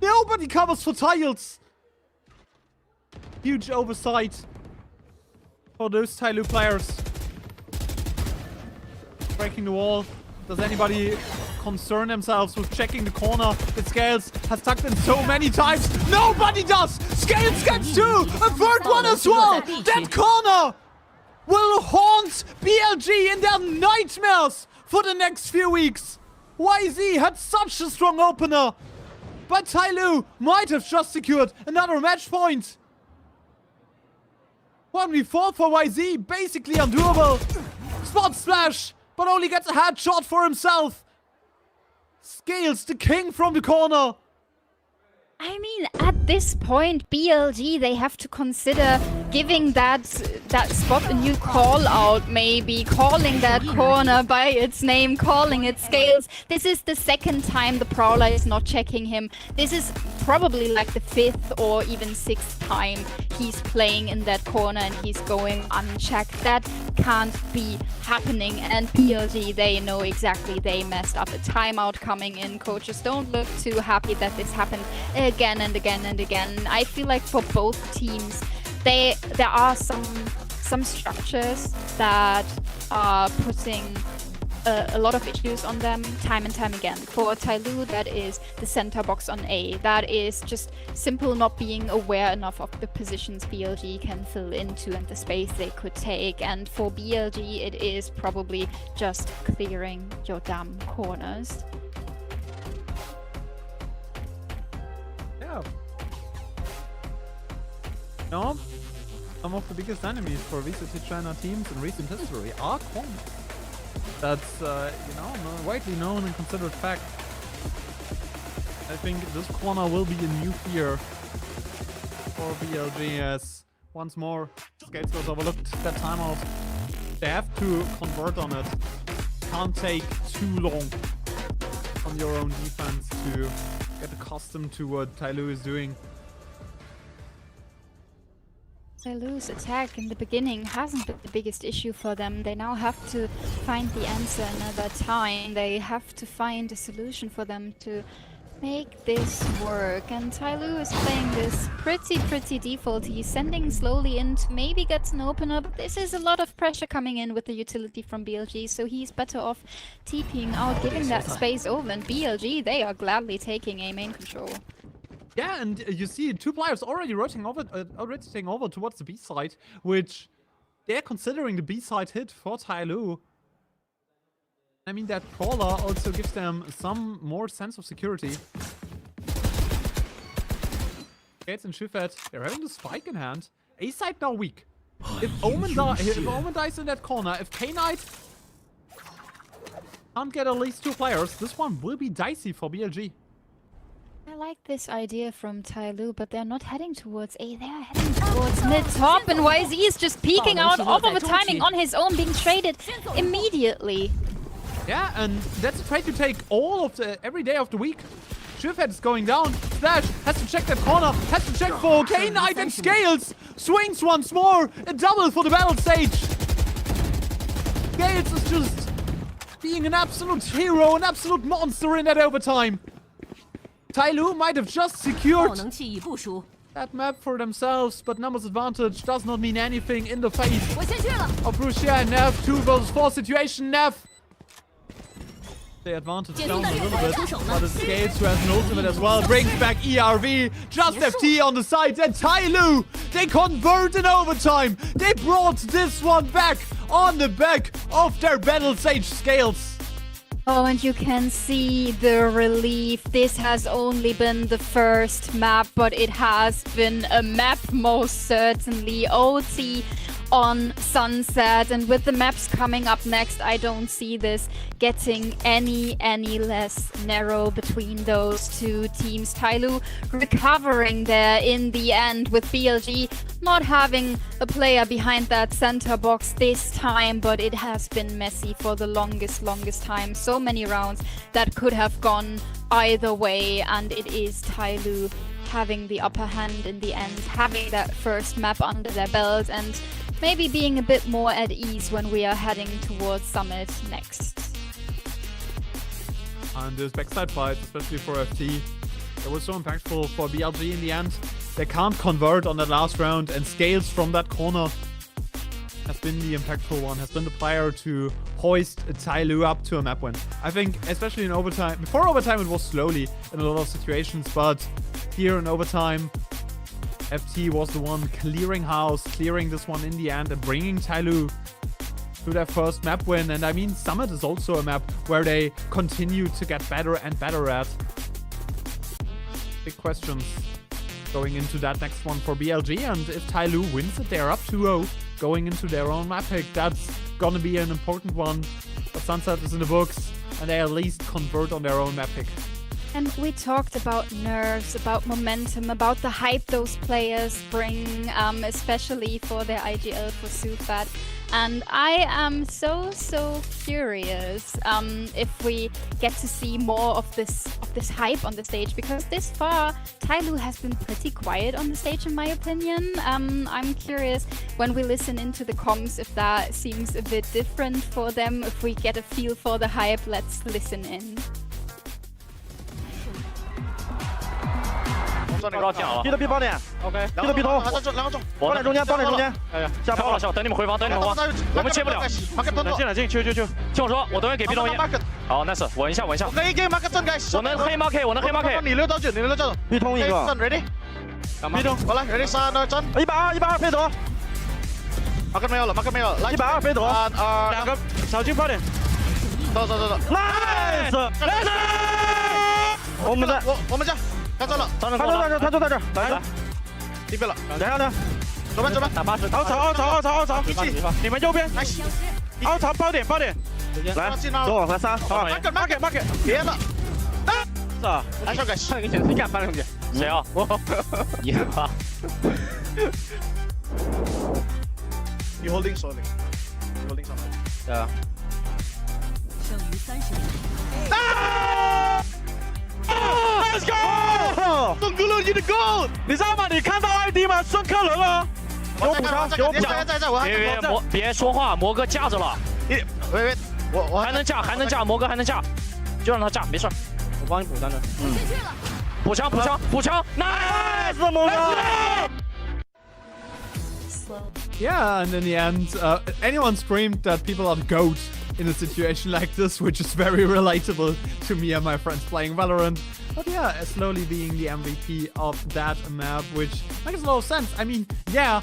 S3: Nobody covers for Tiles. Huge oversight for those TYL players. Breaking the wall. Does anybody concern themselves with checking the corner that Scales has tucked in so many times? Nobody does! Scales gets two! A third one as well! That corner will haunt BLG in their nightmares for the next few weeks. YZ had such a strong opener, but TYL might have just secured another match point. 1v4 for YZ, basically undoable. Spot splash, but only gets a headshot for himself. Scales the king from the corner.
S4: I mean, at this point, BLG, they have to consider giving that spot a new call out, maybe calling that corner by its name, calling it Scales. This is the second time the Prowler is not checking him. This is probably like the 5th or even 6th time he's playing in that corner and he's going unchecked. That can't be happening, and BLG, they know exactly they messed up. A timeout coming in. Coaches don't look too happy that this happened again and again and again. I feel like for both teams, there are some structures that are putting a lot of issues on them time and time again. For TYL, that is the center box on A. That is just simple not being aware enough of the positions BLG can fill into and the space they could take. And for BLG, it is probably just clearing your damn corners.
S3: Yeah. No, some of the biggest enemies for VCT China teams in recent history are corners. That's, you know, widely known and considered fact. I think this corner will be a new fear for BLG as once more Skates was overlooked that timeout. They have to convert on it. Can't take too long on your own defense to get accustomed to what TYL is doing.
S4: TYL's attack in the beginning hasn't been the biggest issue for them. They now have to find the answer another time. They have to find a solution for them to make this work. And TYL is playing this pretty default. He's sending Slowly in to maybe get an opener, but this is a lot of pressure coming in with the utility from BLG, so he's better off TPing out, giving that space over. And BLG, they are gladly taking a main control.
S3: Yeah, and you see two players already rotating over towards the B side, which they're considering the B side hit for TYL. I mean, that Prowler also gives them some more sense of security. Gates and Schifet, they're having the spike in hand. A side now weak. If Omen dies in that corner, if K-Knight can't get at least 2 players, this one will be dicey for BLG.
S4: I like this idea from TYL, but they're not heading towards A, they're heading towards mid-top, and YZ is just peeking out off of a timing on his own, being traded immediately.
S3: Yeah, and that's a trade you take every day of the week. Shift is going down. Slash has to check that corner, has to check for K-Knight, and Scales swings once more. A double for the battle stage. Scales is just being an absolute hero, an absolute monster in that overtime. TYL might have just secured that map for themselves, but numbers advantage does not mean anything in the face of Rusia and Nev. 2 versus 4 situation. Nev, the advantage down a little bit, but it's Scales who has an ultimate as well. Brings back ERV, just FT on the side, and TYL, they convert in overtime. They brought this one back on the back of their battle stage Scales.
S4: Oh, and you can see the relief. This has only been the first map, but it has been a map most certainly. OT on Sunset, and with the maps coming up next, I don't see this getting any less narrow between those 2 teams. TYL recovering there in the end, with BLG not having a player behind that center box this time, but it has been messy for the longest time. So many rounds that could have gone either way, and it is TYL having the upper hand in the end, having that first map under their belt, and maybe being a bit more at ease when we are heading towards Summit next.
S3: And this backside fight, especially for FT, it was so impactful for BLG in the end. They can't convert on that last round, and Scales from that corner has been the impactful one, has been the player to hoist TYL up to a map win. I think, especially in overtime, before overtime it was slowly in a lot of situations, but here in overtime, FT was the one clearing house, clearing this one in the end, and bringing TYL to their first map win. And I mean, Summit is also a map where they continue to get better and better at. Big questions going into that next one for BLG, and if TYL wins it, they're up 2-0 going into their own map pick. That's gonna be an important one, but Sunset is in the books, and they at least convert on their own map pick.
S4: And we talked about nerves, about momentum, about the hype those players bring, especially for their IGL for Subat. And I am so curious if we get to see more of this hype on the stage, because this far TYL has been pretty quiet on the stage in my opinion. I'm curious when we listen into the comms if that seems a bit different for them, if we get a feel for the hype. Let's listen in.
S5: 算那个进了，
S6: 逼的逼爆点
S5: ，OK，
S6: 逼的逼头，
S5: 两个中，
S6: 爆点中间，爆点中间，
S5: 哎呀，
S6: 下炮了，
S5: 等你们回防，等你们回防，我们切不了，冷静，去，听我说，我等会给 B 东一，好 ，nice， 稳一下，我能黑 mark， 我能黑 mark，
S6: 你溜到准逼通一个
S5: ，ready，
S6: 逼通，
S5: 好了 ，ready 3、2、真
S6: ，120飞走
S5: ，mark 没有了
S6: ，120飞走
S5: ，2个小金爆点，走
S6: ，nice，我们这。
S5: 他走了，
S6: 他就在这儿，来，
S5: 敌变了，
S6: 等下呢，
S5: 走吧，
S6: 打80，凹槽，你们右边，凹槽包点，来，走往回3，好
S5: ，mark， 别了，
S6: 是啊，
S5: 来上个上一个谁敢翻上去？谁啊？我，你啊 ，You holding something， 对啊。
S1: 剩余30秒。
S6: Let's go！
S5: 孙克伦你的 goal，
S6: 你知道吗？你看到 ID 吗？孙克伦啊！给我补枪，
S5: 别说话，魔哥架着了。喂，我还能架，魔哥还能架，就让他架，没事。我帮你补单的。补枪 ，nice， 魔哥。
S3: Yeah, and in the end, anyone screamed that people are GOAT in a situation like this, which is very relatable to me and my friends playing Valorant. But yeah, slowly being the MVP of that map, which makes a lot of sense. I mean, yeah,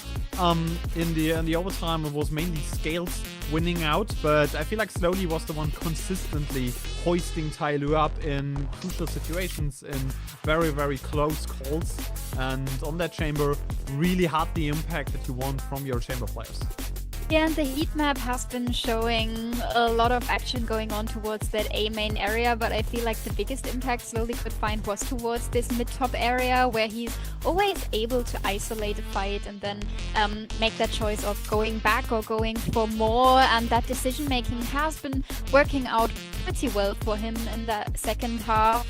S3: in the overtime it was mainly Scales winning out, but I feel like Slowly was the one consistently hoisting TYL up in crucial situations, in very, very close calls, and on that chamber really had the impact that you want from your chamber players.
S4: Yeah, and the heat map has been showing a lot of action going on towards that A main area, but I feel like the biggest impact Slowly could find was towards this mid-top area, where he's always able to isolate a fight and then make that choice of going back or going for more, and that decision-making has been working out pretty well for him in the second half.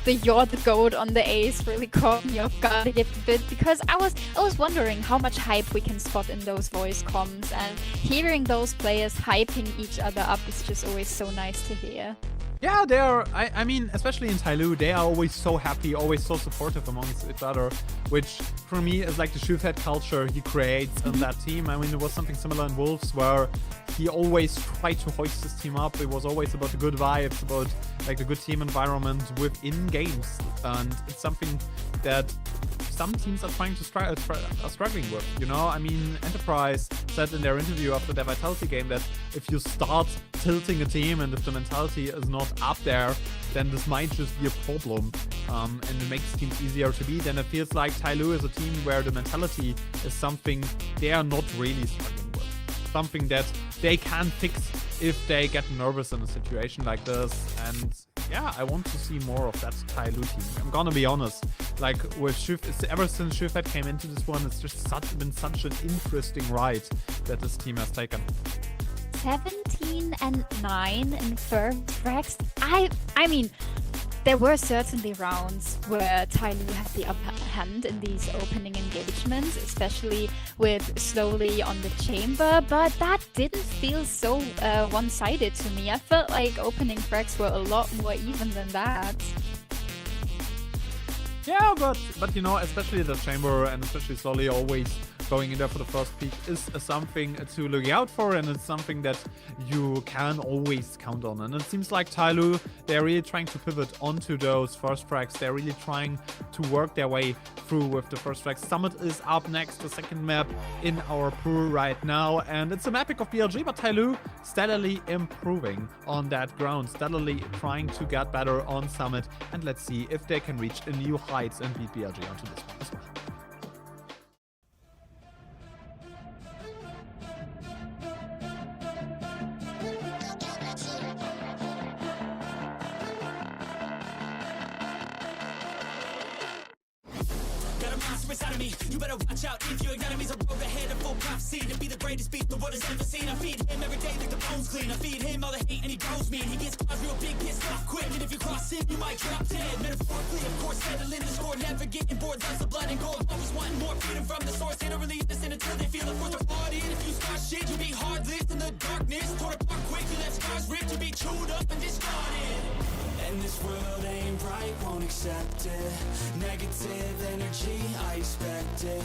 S4: The "you're the GOAT" on the ace really caught me off guard a bit, because I was wondering how much hype we can spot in those voice comms, and hearing those players hyping each other up is just always so nice to hear.
S3: Yeah, they are, I mean, especially in TYL, they are always so happy, always so supportive amongst each other, which for me is like the Shufet culture he creates in that team. I mean, it was something similar in Wolves, where he always tried to hoist his team up. It was always about the good vibes, about like the good team environment within games, and it's something that some teams are trying to are struggling with, you know? I mean, Enterprise said in their interview after their Vitality game that if you start tilting a team and if the mentality is not up there, then this might just be a problem, and it makes teams easier to beat. And it feels like TYL is a team where the mentality is something they are not really struggling with, something that they can fix if they get nervous in a situation like this. And yeah, I want to see more of that TYL team. I'm gonna be honest. Like with ever since Shufet came into this one, it's just been such an interesting ride that this team has taken.
S4: 17-9 in first frags. I mean, there were certainly rounds where TYL had the upper hand in these opening engagements, especially with Slowly on the chamber, but that didn't feel so one-sided to me. I felt like opening frags were a lot more even than that.
S3: Yeah, but you know, especially the chamber and especially Slowly always going in there for the first peak is something to look out for, and it's something that you can always count on. And it seems like TYL, they're really trying to pivot onto those first frags. They're really trying to work their way through with the first frags. Summit is up next, the second map in our pool right now, and it's a map pick of BLG, but TYL steadily improving on that ground, steadily trying to get better on Summit, and let's see if they can reach a new heights and beat BLG onto this one as well.
S7: Inside of me, you better watch out if you ignite me. So road ahead of full prophecy to be the greatest beast the world has ever seen. I feed him every day like the bones clean. I feed him all the hate and he grows me. And he gets caught real big, pissed off quick. And if you cross him, you might drop dead. Metaphorically, of course, settling the score, never getting bored. Lots of blood and gold, always wanting more freedom from the source. They don't really listen until they feel it forced apart. And if you start shit, you be hard lived in the darkness. Torn apart quick, you let scars rip. You be chewed up and discarded. And this world ain't right, won't accept it. Negative energy, I expect it.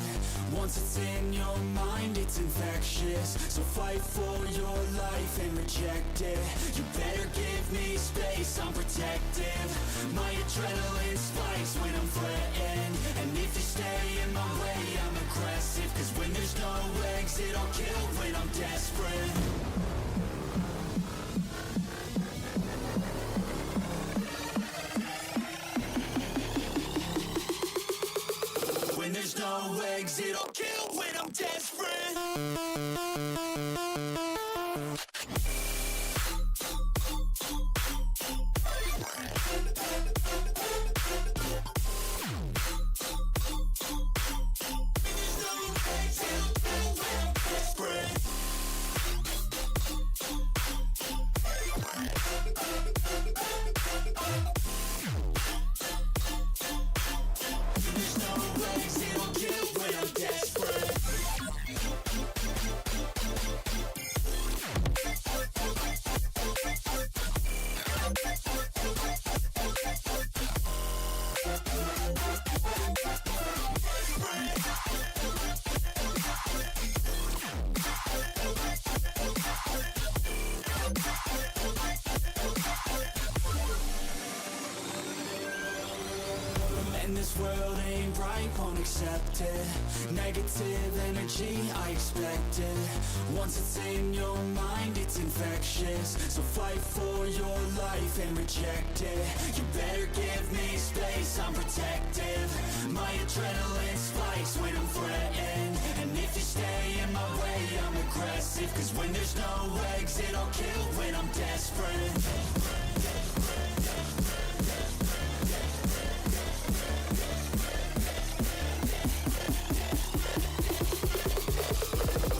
S7: Once it's in your mind, it's infectious. So fight for your life and reject it. You better give me space, I'm protective. My adrenaline spikes when I'm threatened. And if you stay in my way, I'm aggressive. Cause when there's no exit, I'll kill when I'm desperate. When there's no exit, I'll kill when I'm desperate. And this world ain't right, won't accept it. Negative energy, I expect it. Once it's in your mind, it's infectious. So fight for your life and reject it. You better give me space, I'm protective. My adrenaline spikes when I'm threatened. And if you stay in my way, I'm aggressive. Cause when there's no exit, I'll kill when I'm desperate.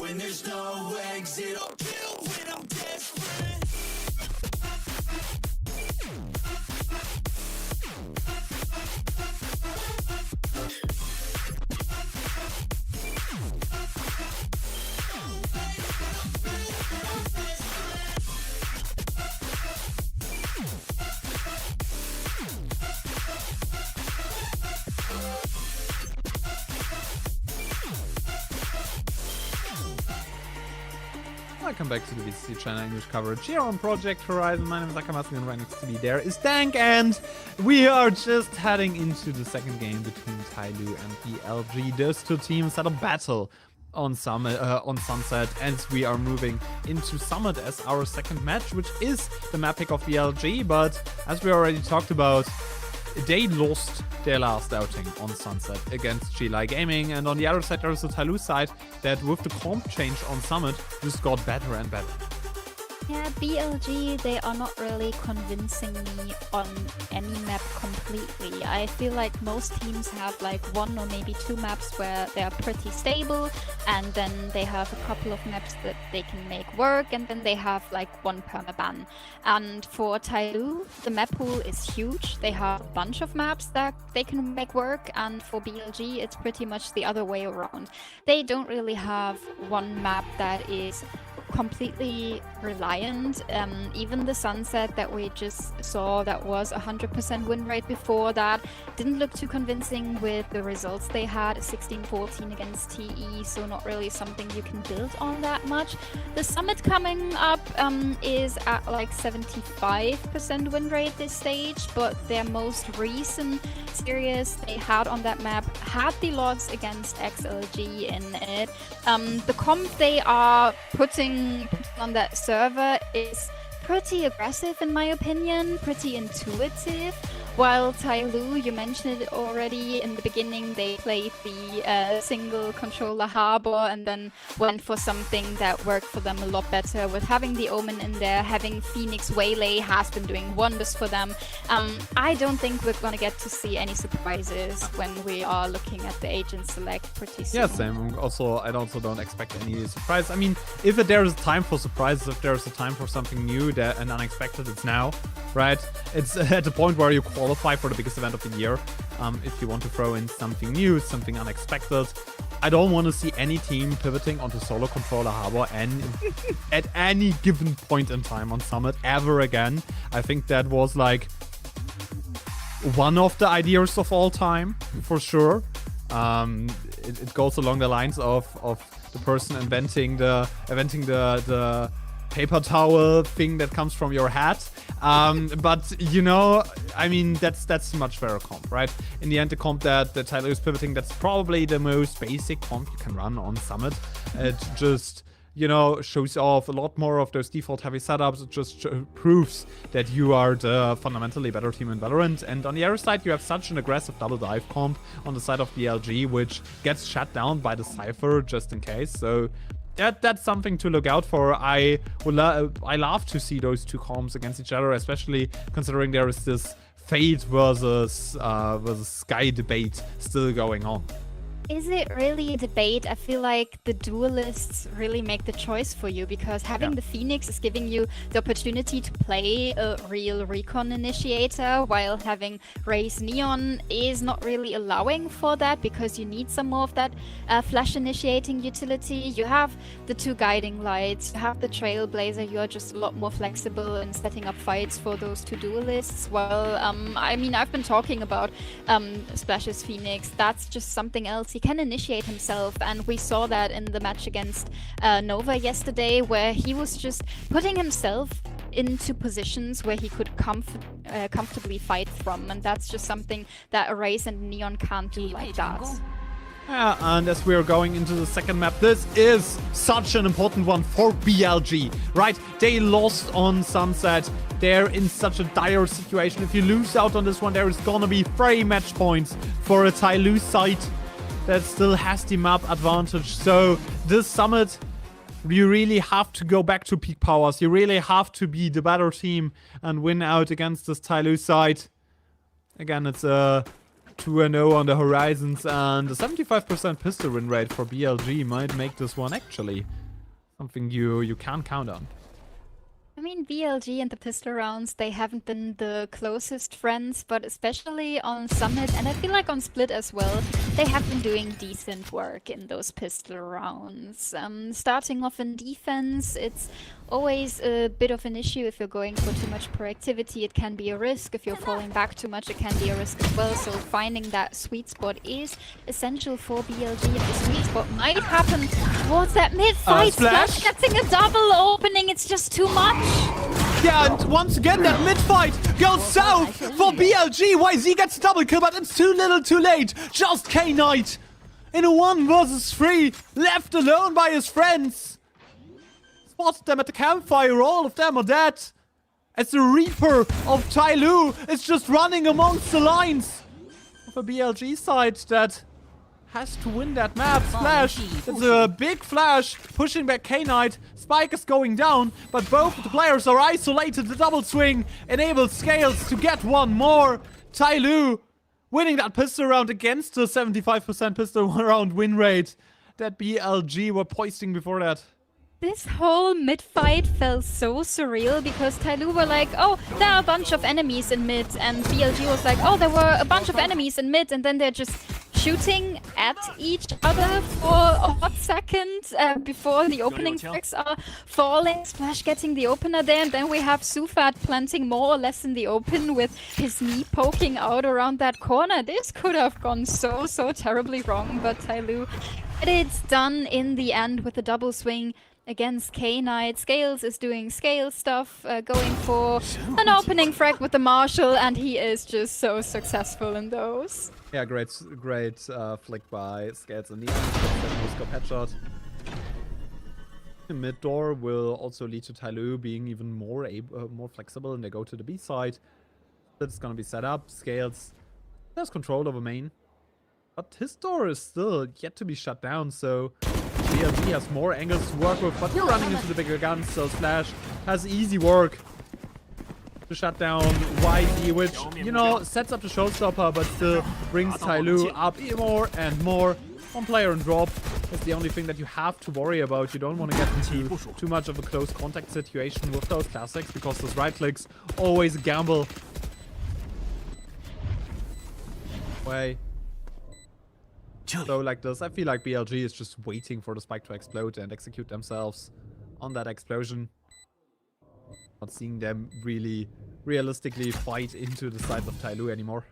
S7: When there's no exit, I'll kill when I'm desperate.
S3: Welcome back to the VCT China English coverage here on Project Horizon. My name is Akamas and right next to me there is Dank, and we are just heading into the second game between TYL and BLG. Those two teams had a battle on Sunset, and we are moving into Summit as our second match, which is the map pick of BLG, but as we already talked about, they lost their last outing on Sunset against GLI Gaming, and on the other side there's the TYL side that with the comp change on Summit just got better and better.
S4: Yeah, BLG, they are not really convincing me on any map completely. I feel like most teams have like one or maybe two maps where they are pretty stable, and then they have a couple of maps that they can make work, and then they have like one permaban. And for TYL, the map pool is huge. They have a bunch of maps that they can make work, and for BLG, it's pretty much the other way around. They don't really have one map that is completely reliant. Even the Sunset that we just saw that was 100% win rate before that didn't look too convincing with the results they had, 16-14 against TE, so not really something you can build on that much. The Summit coming up is at like 75% win rate this stage, but their most recent series they had on that map had the loss against XLG in it. The comp they are putting on that server is pretty aggressive in my opinion, pretty intuitive. While TYL, you mentioned it already in the beginning, they played the single controller harbor and then went for something that worked for them a lot better with having the Omen in there, having Phoenix Waylay has been doing wonders for them. I don't think we're gonna get to see any surprises when we are looking at the agent select pretty soon.
S3: Yeah, same. I also don't expect any surprise. I mean, if there is a time for surprises, if there's a time for something new and unexpected, it's now, right? It's at the point where you qualify for the biggest event of the year. If you want to throw in something new, something unexpected, I don't want to see any team pivoting onto solo controller harbor and at any given point in time on Summit ever again. I think that was like one of the ideas of all time for sure. It goes along the lines of the person inventing the paper towel thing that comes from your hat. But you know, I mean, that's much better comp, right? In the end, the comp that TYL is pivoting, that's probably the most basic comp you can run on Summit. It just, you know, shows off a lot more of those default heavy setups. It just proves that you are the fundamentally better team in Valorant. And on the other side, you have such an aggressive double dive comp on the side of BLG, which gets shut down by the Cypher just in case. So that's something to look out for. I love to see those two comps against each other, especially considering there is this Fate versus Sky debate still going on.
S4: Is it really a debate? I feel like the duelists really make the choice for you, because having the Phoenix is giving you the opportunity to play a real recon initiator, while having Raze Neon is not really allowing for that, because you need some more of that flash initiating utility. You have the two guiding lights, you have the Trailblazer, you are just a lot more flexible in setting up fights for those two duelists. Well, I mean, I've been talking about Splash's Phoenix, that's just something else. He can initiate himself, and we saw that in the match against Nova yesterday, where he was just putting himself into positions where he could comfortably fight from, and that's just something that Erase and Neon can't do like that.
S3: Yeah, and as we're going into the second map, this is such an important one for BLG, right? They lost on Sunset. They're in such a dire situation. If you lose out on this one, there is gonna be 3 match points for a TYL side that still has the map advantage. So this summit, you really have to go back to peak powers. You really have to be the better team and win out against this TYL side. Again, it's a 2-0 on the horizons, and a 75% pistol win rate for BLG might make this one actually something you can count on.
S4: I mean, BLG and the pistol rounds, they haven't been the closest friends, but especially on Summit, and I feel like on Split as well, they have been doing decent work in those pistol rounds. Starting off in defense, it's always a bit of an issue if you're going for too much proactivity. It can be a risk. If you're falling back too much, it can be a risk as well. So finding that sweet spot is essential for BLG, and the sweet spot might happen towards that mid-fight.
S3: Splash
S4: Getting a double opening, it's just too much.
S3: Yeah, and once again, that mid-fight goes south for BLG. YZ gets a double kill, but it's too little too late. Just K-Knight in a 1 versus 3, left alone by his friends. Spotted them at the campfire, all of them are dead. As the Reaper of TYL is just running amongst the lines of a BLG side that has to win that map. Splash, it's a big flash, pushing back K-Knight. Spike is going down, but both of the players are isolated. The double swing enables Scales to get one more. TYL winning that pistol round against the 75% pistol round win rate that BLG were posting before that.
S4: This whole mid-fight felt so surreal because TYL were like, oh, there are a bunch of enemies in mid, and BLG was like, oh, there were a bunch of enemies in mid, and then they're just shooting at each other for a hot second before the opening tracks are falling. Splash getting the opener there, and then we have Sufat planting more or less in the open with his knee poking out around that corner. This could have gone so terribly wrong, but TYL it's done in the end with a double swing against K-Knight. Scales is doing Scale stuff, going for an opening frag with the Marshall, and he is just so successful in those.
S3: Yeah, great flick by Scales and Neon. No-scope headshot. The mid door will also lead to TYL being even more flexible, and they go to the B side. That's gonna be set up. Scales has control over main, but his door is still yet to be shut down, so BLG has more angles to work with, but you're running into the bigger guns, so Splash has easy work to shut down YZ, which, you know, sets up the showstopper, but still brings TYL up more and more. One player and drop is the only thing that you have to worry about. You don't want to get into too much of a close contact situation with those classics, because those right clicks always a gamble. So like this, I feel like BLG is just waiting for the spike to explode and execute themselves on that explosion. Not seeing them really realistically fight into the side of TYL anymore.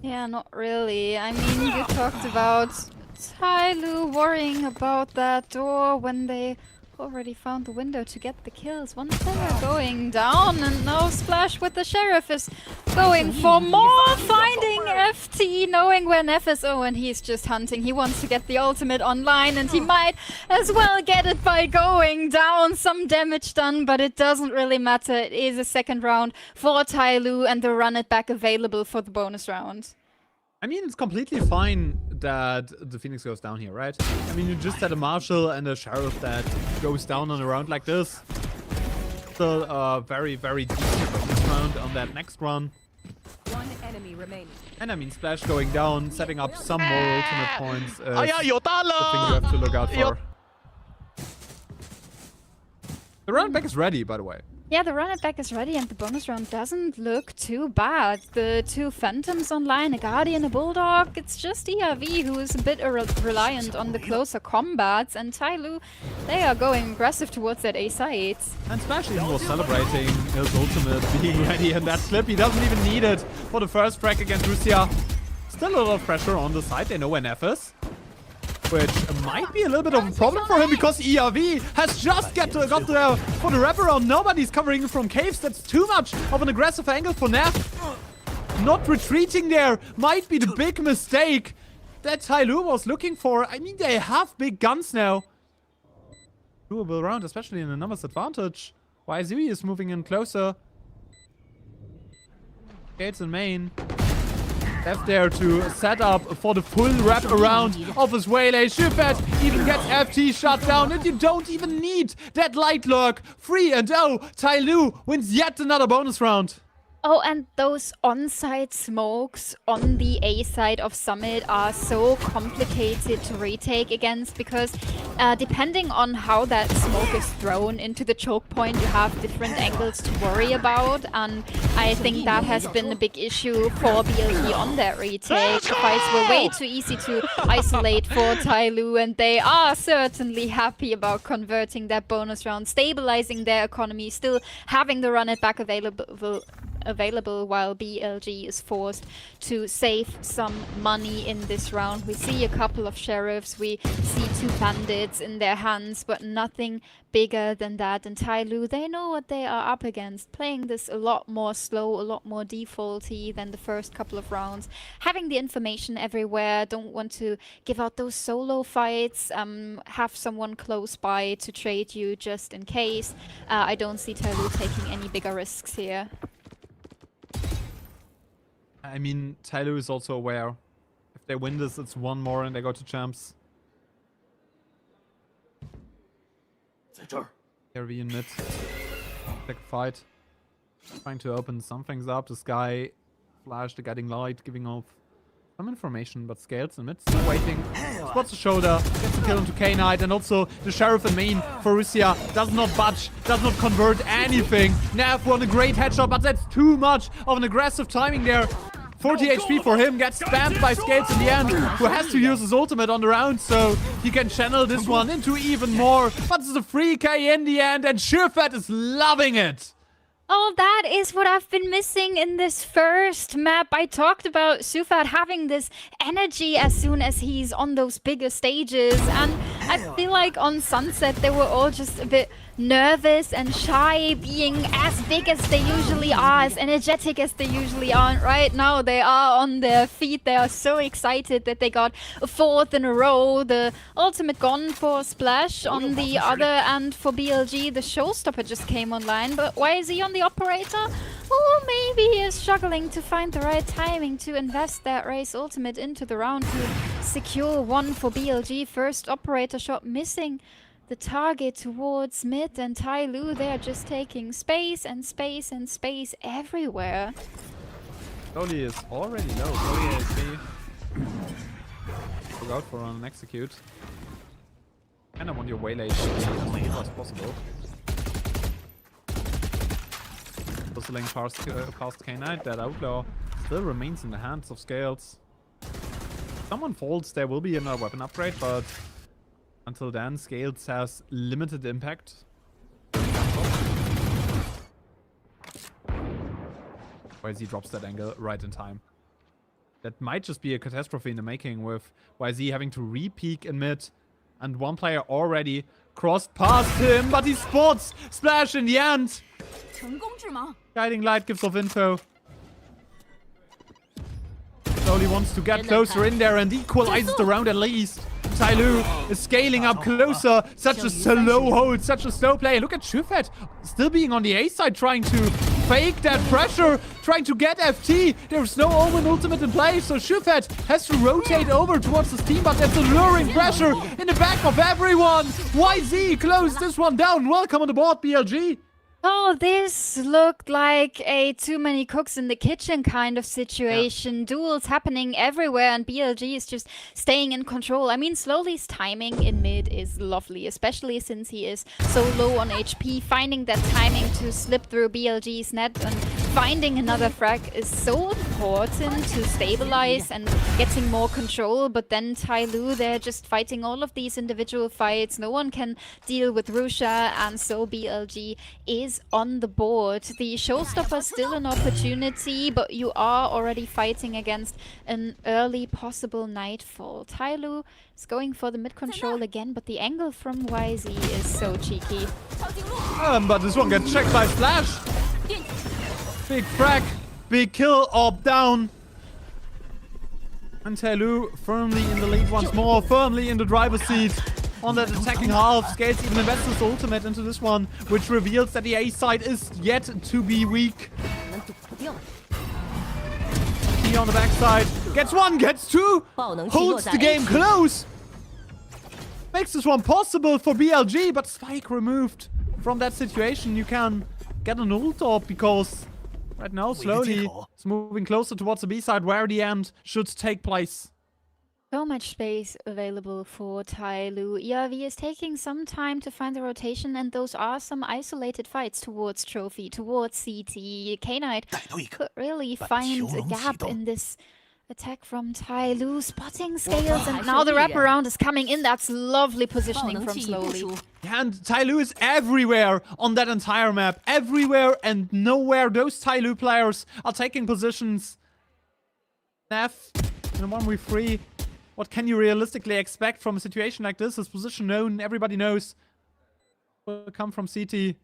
S4: Yeah, not really. I mean, you talked about TYL worrying about that door when they already found the window to get the kills. One player going down, and now Splash with the Sheriff is going for more, finding FT, knowing where Neff is. Oh, and he's just hunting. He wants to get the ultimate online, and he might as well get it by going down. Some damage done, but it doesn't really matter. It is a second round for TYL, and the run it back available for the bonus round.
S3: I mean, it's completely fine that the Phoenix goes down here, right? I mean, you just had a Marshal and a Sheriff that goes down on a round like this. Still very decent bonus round on that next run.
S8: One enemy remaining.
S3: And I mean, Splash going down, setting up some more ultimate points. The thing you
S6: 有弹了！
S3: have to look out for. The round back is ready, by the way.
S4: Yeah, the run it back is ready, and the bonus round doesn't look too bad. The two Phantoms online, a Guardian, a Bulldog. It's just ERV who is a bit reliant on the closer combats, and TYL, they are going aggressive towards that A site.
S3: And Splash even was celebrating his ultimate being ready in that clip. He doesn't even need it for the first frag against Russia. Still a lot of pressure on the side. They know where Neff is. which might be a little bit of a problem for him because ERV has just got there for the wraparound. Nobody's covering him from caves. That's too much of an aggressive angle for Neff. Not retreating there might be the big mistake that TYL was looking for. I mean, they have big guns now. Doable round, especially in the numbers advantage. YZ is moving in closer. Gates in main. Left there to set up for the full wrap around of his waylay. Schubert even gets FT shut down, and you don't even need that light lurk. 3-0. TYL wins yet another bonus round.
S4: Oh, and those on-site smokes on the A side of Summit are so complicated to retake against because depending on how that smoke is thrown into the choke point, you have different angles to worry about, and I think that has been a big issue for BLG on that retake. The fights were way too easy to isolate for TYL, and they are certainly happy about converting that bonus round, stabilizing their economy, still having the run it back available while BLG is forced to save some money in this round. We see a couple of sheriffs, we see 2 bandits in their hands, but nothing bigger than that. And TYL, they know what they are up against, playing this a lot more slow, a lot more defaulty than the first couple of rounds, having the information everywhere, don't want to give out those solo fights, have someone close by to trade you just in case. I don't see TYL taking any bigger risks here.
S3: I mean, TYL is also aware. If they win this, it's 1 more and they go to champs. RV in mid. Take a fight. Trying to open some things up. The Sky Flash, the Guiding Light, giving off some information, but Scales in mid, still waiting. Spots the shoulder, gets the kill into K-Knight, and also the Sheriff in main for Russia does not budge, does not convert anything. Nav won a great headshot, but that's too much of an aggressive timing there. 40 HP for him, gets spammed by Scales in the end, who has to use his ultimate on the round, so he can channel this one into even more. But it's a 3k in the end, and Schürfett is loving it.
S4: Oh, that is what I've been missing in this first map. I talked about Sufat having this energy as soon as he's on those bigger stages, and I feel like on Sunset they were all just a bit nervous and shy, being as big as they usually are, as energetic as they usually are. Right now they are on their feet. They are so excited that they got a 4th in a row. The ultimate gone for Splash on the other, and for BLG the showstopper just came online. But why is he on the operator? Oh, maybe he is struggling to find the right timing to invest that race ultimate into the round to secure 1 for BLG. First operator shot missing the target towards mid, and TYL, they're just taking space and space and space everywhere.
S3: Slowly is already low. Slowly ASP. Look out for an execute. Kind of want your waylay as quickly as possible. Whistling past K-Knight, that outlaw still remains in the hands of Scales. If someone falls, there will be another weapon upgrade, but until then, Scales has limited impact. YZ drops that angle right in time. That might just be a catastrophe in the making, with YZ having to re-peek in mid, and 1 player already crossed past him, but he spots Splash in the end. Guiding Light gives off info. Slowly wants to get closer in there and equalizes the round at least. TYL is scaling up closer. Such a slow hold, such a slow play. Look at Schufett still being on the A side, trying to fake that pressure, trying to get FT. There's no Omen ultimate in play, so Schufett has to rotate over towards his team, but there's a luring pressure in the back of everyone. YZ closed this one down. Welcome on the board, BLG.
S4: Oh, this looked like a too many cooks in the kitchen kind of situation. Yeah. Duels happening everywhere, and BLG is just staying in control. I mean, Slowly's timing in mid is lovely, especially since he is so low on HP. Finding that timing to slip through BLG's net and finding another frag is so important to stabilize and getting more control, but then TYL, they're just fighting all of these individual fights. No one can deal with Rusha, and so BLG is on the board. The showstopper still an opportunity, but you are already fighting against an early possible nightfall. TYL is going for the mid control again, but the angle from YZ is so cheeky.
S3: But this one gets checked by Splash. Big frag, big kill, orb down. And TYL firmly in the lead once more, firmly in the driver's seat. On that attacking half, Scales even invests his ultimate into this one, which reveals that the A side is yet to be weak. He on the backside, gets one, gets two, holds the game close. Makes this one possible for BLG, but Spike removed from that situation. You can get an ult orb because right now, slowly, it's moving closer towards the B side where the end should take place.
S4: So much space available for TYL. ERV is taking some time to find the rotation, and those are some isolated fights towards Trophy, towards CT. K-Knight could really find a gap in this attack from TYL, spotting Scales, and now the wraparound is coming in. That's lovely positioning from Slowly.
S3: And TYL is everywhere on that entire map. Everywhere and nowhere. Those TYL players are taking positions. F in a 1v3. What can you realistically expect from a situation like this? His position known, everybody knows. Will come from CT. Even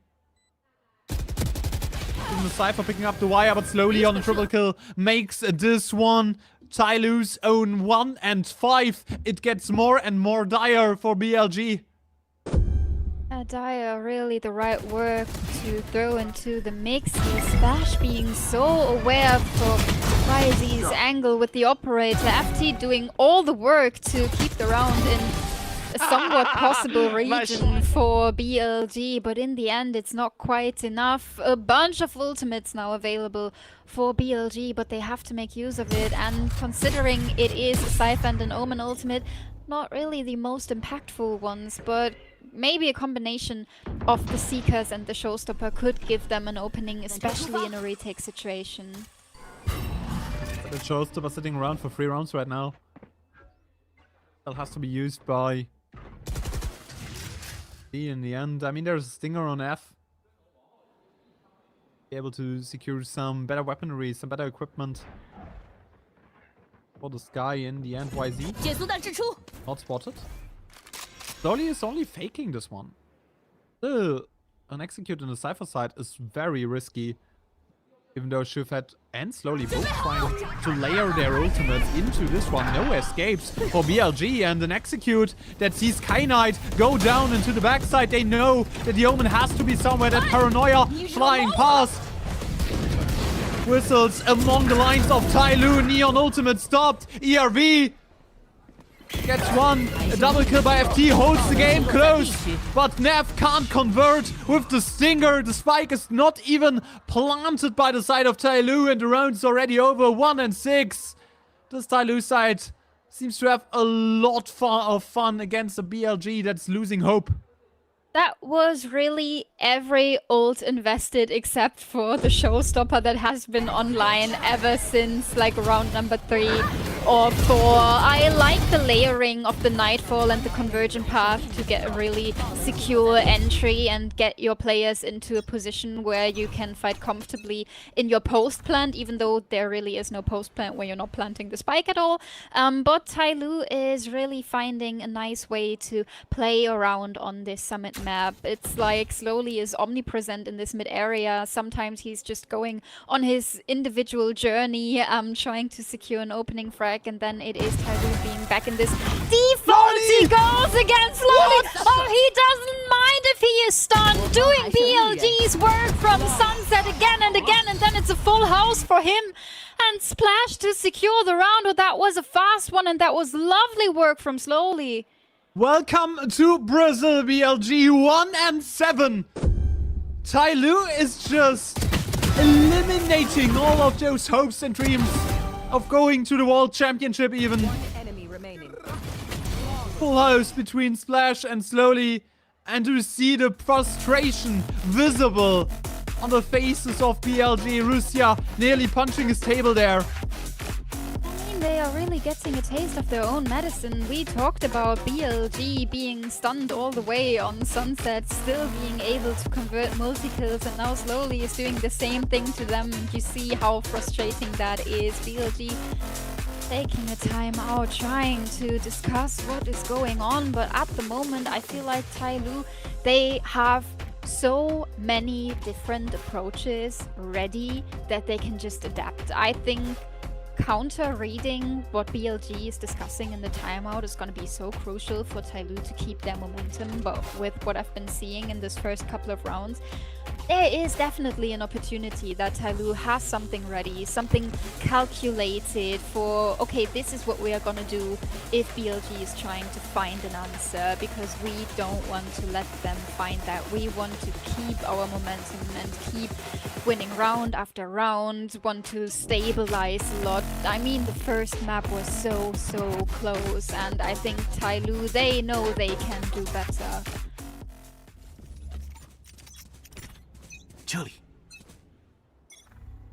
S3: the Cypher picking up the wire, but slowly on the triple kill makes this one TYL's own 1 and 5. It gets more and more dire for BLG.
S4: Dire, really the right word to throw into the mix here. Splash being so aware for YZ's angle with the operator. FT doing all the work to keep the round in a somewhat possible region for BLG, but in the end it's not quite enough. A bunch of ultimates now available for BLG, but they have to make use of it, and considering it is a Cypher and an Omen ultimate, not really the most impactful ones, but maybe a combination of the Seekers and the Showstopper could give them an opening, especially in a retake situation.
S3: The Showstopper sitting around for 3 rounds right now. That has to be used by D in the end. I mean, there's a Stinger on F. Be able to secure some better weaponry, some better equipment for the Sky in the end. YZ not spotted. Slowly is only faking this one. Still, an execute on the Cypher side is very risky. Even though Shufet and Slowly both trying to layer their ultimates into this one. No escapes for BLG, and an execute that sees K-Knight go down into the backside. They know that the Omen has to be somewhere. That Paranoia flying past. Whistles among the lines of TYL. Neon ultimate stopped. ERV gets one. A double kill by FT holds the game close. But Nev can't convert with the Stinger. The spike is not even planted by the side of TYL, and the round's already over. 1 and 6. This TYL side seems to have a lot of fun against a BLG that's losing hope.
S4: That was really every ult invested except for the Showstopper that has been online ever since like round number 3 or 4. I like the layering of the Nightfall and the convergent path to get a really secure entry and get your players into a position where you can fight comfortably in your post plant, even though there really is no post plant where you're not planting the spike at all. But TYL is really finding a nice way to play around on this summit map. It's like Slowly is omnipresent in this mid area. Sometimes he's just going on his individual journey, trying to secure an opening frag, and then it is TYL being back in this default. He goes against Slowly. Oh, he doesn't mind if he is stunned. Doing BLG's work from Sunset again and again, and then it's a full house for him. And Splash to secure the round. But that was a fast one, and that was lovely work from Slowly.
S3: Welcome to Brazil, BLG. 1 and 7. TYL is just eliminating all of those hopes and dreams of going to the World Championship even.
S8: One enemy remaining.
S3: Full house between Splash and Slowly. And to see the frustration visible on the faces of BLG. Russia nearly punching his table there.
S4: I mean, they are really getting a taste of their own medicine. We talked about BLG being stunned all the way on Sunset, still being able to convert multi-kills, and now slowly is doing the same thing to them. You see how frustrating that is. BLG taking a time out, trying to discuss what is going on, but at the moment I feel like TYL, they have so many different approaches ready that they can just adapt. I think counter-reading what BLG is discussing in the timeout is going to be so crucial for TYL to keep their momentum, but with what I've been seeing in this first couple of rounds, there is definitely an opportunity that TYL has something ready, something calculated for, okay, this is what we are gonna do if BLG is trying to find an answer, because we don't want to let them find that. We want to keep our momentum and keep winning round after round, want to stabilize a lot. I mean, the first map was so close, and I think TYL, they know they can do better.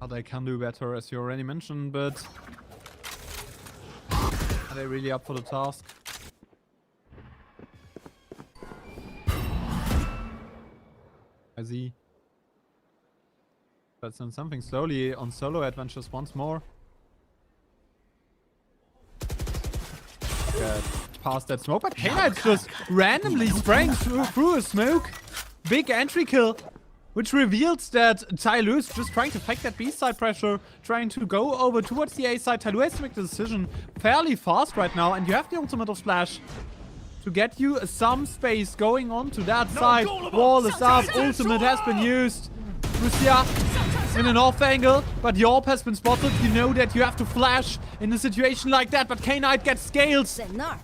S3: They can do better, as you already mentioned, but are they really up for the task? I see. That's done something slowly on solo adventures once more. Get past that smoke, but K-Knight's just randomly spraying through a smoke. Big entry kill. Which reveals that TYL is just trying to fake that B side pressure, trying to go over towards the A side. TYL has to make the decision fairly fast right now, and you have the ultimate of Splash to get you some space going on to that side. Wall is up, ultimate has been used. Russia in an off angle, but the AWP has been spotted. You know that you have to flash in a situation like that, but K-Knight gets scales.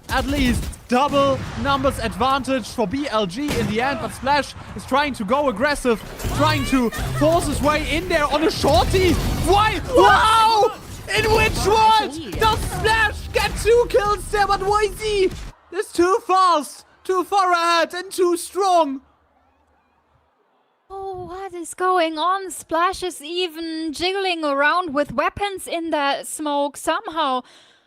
S3: At least double numbers advantage for BLG in the end, but Splash is trying to go aggressive, trying to force his way in there on a shorty. Why? Wow! In which world does Splash get 2 kills there, but YZ is too fast, too far ahead, and too strong.
S4: Oh, what is going on? Splash is even jiggling around with weapons in that smoke. Somehow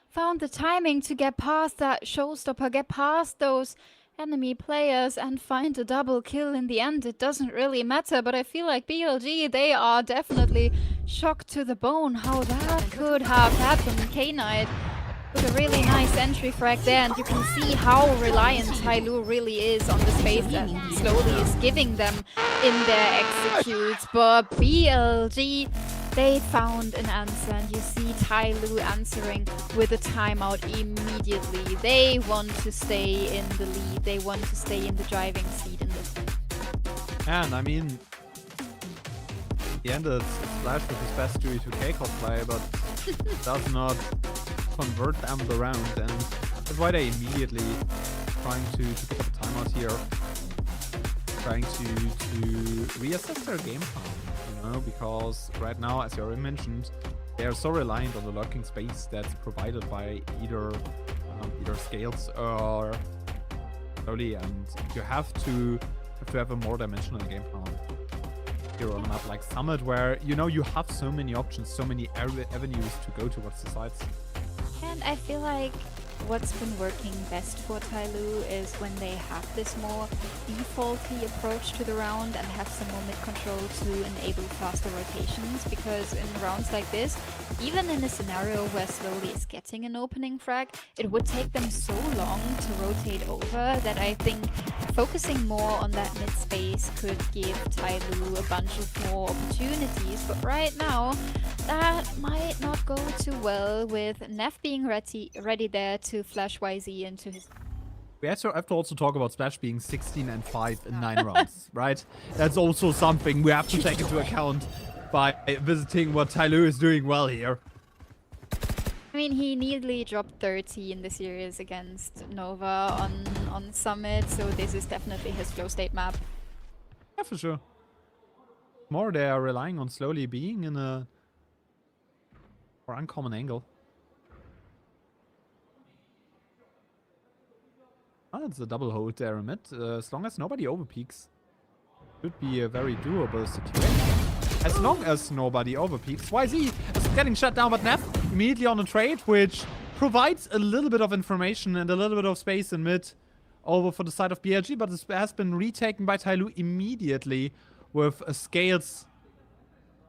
S4: found the timing to get past that showstopper, get past those enemy players and find a double kill in the end. It doesn't really matter, but I feel like BLG, they are definitely shocked to the bone how that could have happened. K-Knight with a really nice entry frag there, and you can see how reliant TYL really is on the space that slowly is giving them in their executes. But BLG, they found an answer, and you see TYL answering with a timeout immediately. They want to stay in the lead, they want to stay in the driving seat in this.
S3: And I mean, he ended Splash with his best 2k cosplay, but does not convert them around, and that's why they immediately trying to pick up a timeout here, trying to reassess their game plan, you know, because right now, as you already mentioned, they are so reliant on the lurking space that's provided by either Scales or Slowly, and you have to have a more dimensional game plan here on a map like Summit, where you know you have so many options, so many avenues to go towards the sides.
S4: And I feel like what's been working best for TYL is when they have this more defaulty approach to the round and have some more mid-control to enable faster rotations, because in rounds like this, even in a scenario where Slowly is getting an opening frag, it would take them so long to rotate over that I think focusing more on that mid space could give TYL a bunch of more opportunities, but right now that might not go too well with Neff being ready there to flash YZ into his...
S3: We have to also talk about Splash being 16-5 in 9 rounds, right? That's also something we have to take into account by visiting what TYL is doing well here.
S4: I mean, he nearly dropped 30 in the series against Nova on Summit, so this is definitely his flow state map.
S3: Yeah, for sure. More they are relying on Slowly being in a more uncommon angle. Oh, it's a double hold there in mid. As long as nobody overpeaks, should be a very doable situation. as long as nobody overpeaks. YZ is getting shut down, but Neff immediately on the trade, which provides a little bit of information and a little bit of space in mid over for the side of BLG, but this has been retaken by TYL immediately with Scales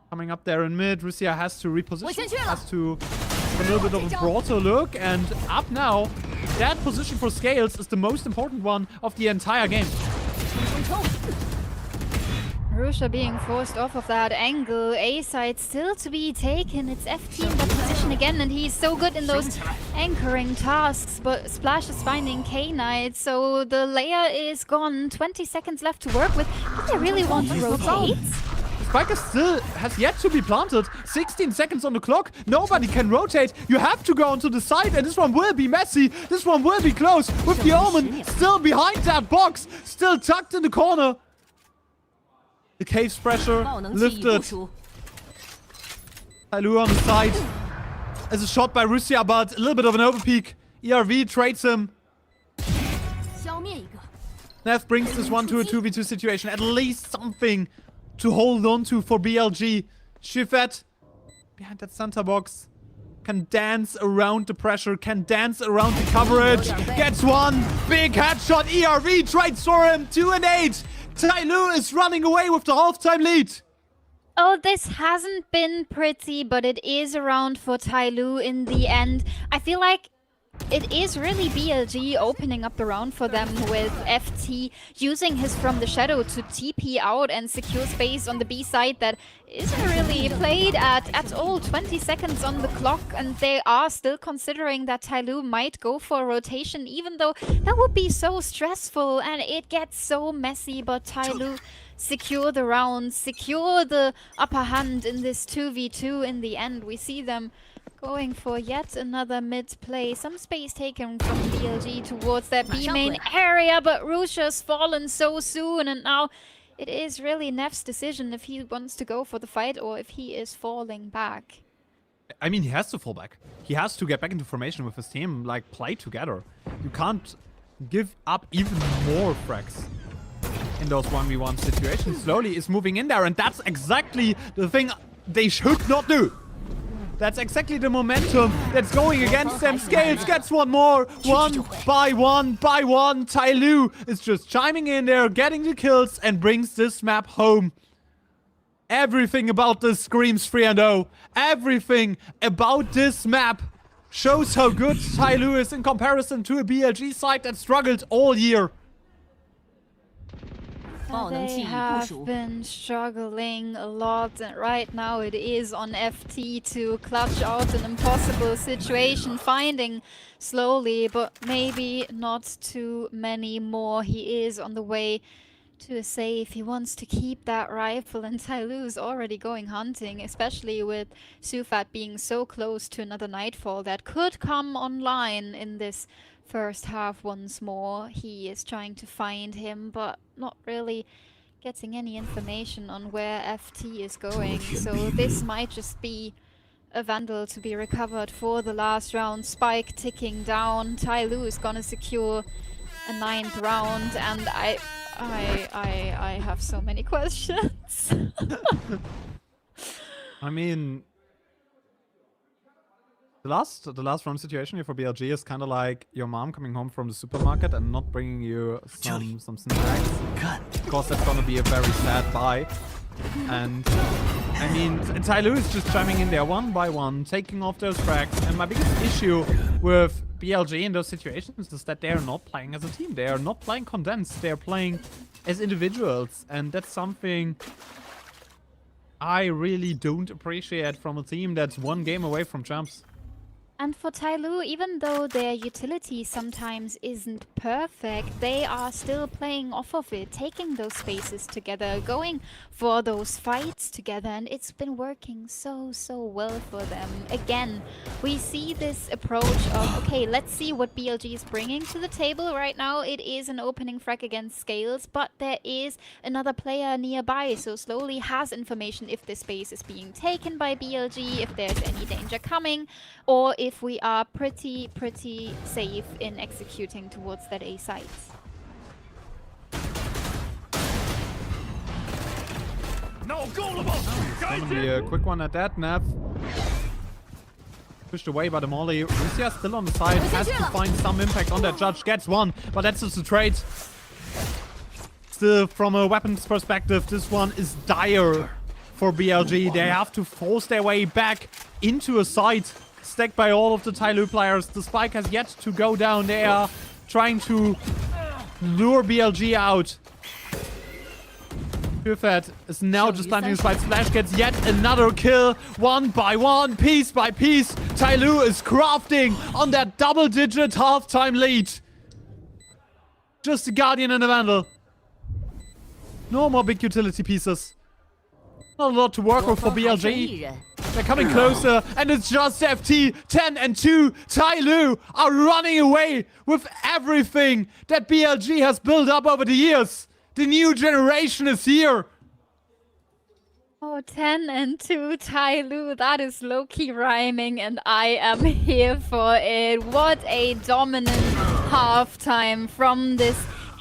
S3: coming up there in mid. Russia has to reposition, has to have a little bit of a broader look, and up now. That position for Scales is the most important one of the entire game.
S4: Russia being forced off of that angle. A side still to be taken. It's FT in that position again, and he's so good in those anchoring tasks. But Splash is finding K-Knight, so the layer is gone. 20 seconds left to work with. Do they really want to rotate?
S3: Spiker still has yet to be planted. 16 seconds on the clock. Nobody can rotate. You have to go onto the side, and this one will be messy. This one will be close with the Omen still behind that box, still tucked in the corner. The cave's pressure lifted. TYL on the side as a shot by Russia, but a little bit of an overpeak. ERV trades him. Neff brings this one to a 2v2 situation. At least something to hold on to for BLG. Shifet behind that center box can dance around the pressure, can dance around the coverage. Gets one big headshot. ERV trades for him. 2 and 8. TYL is running away with the halftime lead.
S4: Oh, this hasn't been pretty, but it is around for TYL in the end. I feel like it is really BLG opening up the round for them with FT using his From the Shadow to TP out and secure space on the B side that isn't really played at all. 20 seconds on the clock, and they are still considering that TYL might go for a rotation, even though that would be so stressful and it gets so messy. But TYL secure the round, secure the upper hand in this 2v2 in the end. We see them going for yet another mid play. Some space taken from BLG towards that B main area, but Russia's fallen so soon, and now it is really Neff's decision if he wants to go for the fight or if he is falling back.
S3: I mean, he has to fall back. He has to get back into formation with his team, like, play together. You can't give up even more frags in those 1v1 situations. Slowly is moving in there, and that's exactly the thing they should not do. That's exactly the momentum that's going against them. Scales gets one more. One by one by one. TYL is just chiming in there, getting the kills, and brings this map home. Everything about this screams 3-0. Everything about this map shows how good TYL is in comparison to a BLG side that struggled all year.
S4: They have been struggling a lot, and right now it is on FT to clutch out an impossible situation, finding slowly, but maybe not too many more. He is on the way to a save. He wants to keep that rifle, and TYL's already going hunting, especially with Sufat being so close to another Nightfall that could come online in this first half once more. He is trying to find him, but not really getting any information on where FT is going. So this might just be a Vandal to be recovered for the last round. Spike ticking down. TYL is gonna secure a 9th round, and I have so many questions.
S3: I mean, the last round situation here for BLG is kind of like your mom coming home from the supermarket and not bringing you some snacks. Of course, that's gonna be a very sad buy. And I mean, TYL is just chiming in there one by one, taking off those frags. And my biggest issue with BLG in those situations is that they are not playing as a team. They are not playing condensed. They are playing as individuals, and that's something I really don't appreciate from a team that's one game away from champs.
S4: And for TYL, even though their utility sometimes isn't perfect, they are still playing off of it, taking those spaces together, going for those fights together, and it's been working so well for them. Again, we see this approach of, okay, let's see what BLG is bringing to the table. Right now it is an opening frag against Scales, but there is another player nearby, so slowly has information if this space is being taken by BLG, if there's any danger coming, or if we are pretty safe in executing towards that A site.
S3: Gonna be a quick one at that. Nav pushed away by the molly. Lucia still on the side. Has to find some impact on that judge. Gets one, but that's just a trade. Still, from a weapons perspective, this one is dire for BLG. They have to force their way back into a site stacked by all of the TYL players. The spike has yet to go down. They are trying to lure BLG out. Purefed is now just planting his fight. Splash gets yet another kill. One by one, piece by piece. TYL is crafting on that double-digit halftime lead. Just a Guardian and a Vandal. No more big utility pieces. Not a lot to work with for BLG. They're coming closer, and it's just FT. 10 and 2. TYL are running away with everything that BLG has built up over the years. The new generation is here.
S4: Oh, 10 and 2 TYL, that is low-key rhyming, and I am here for it. What a dominant halftime from this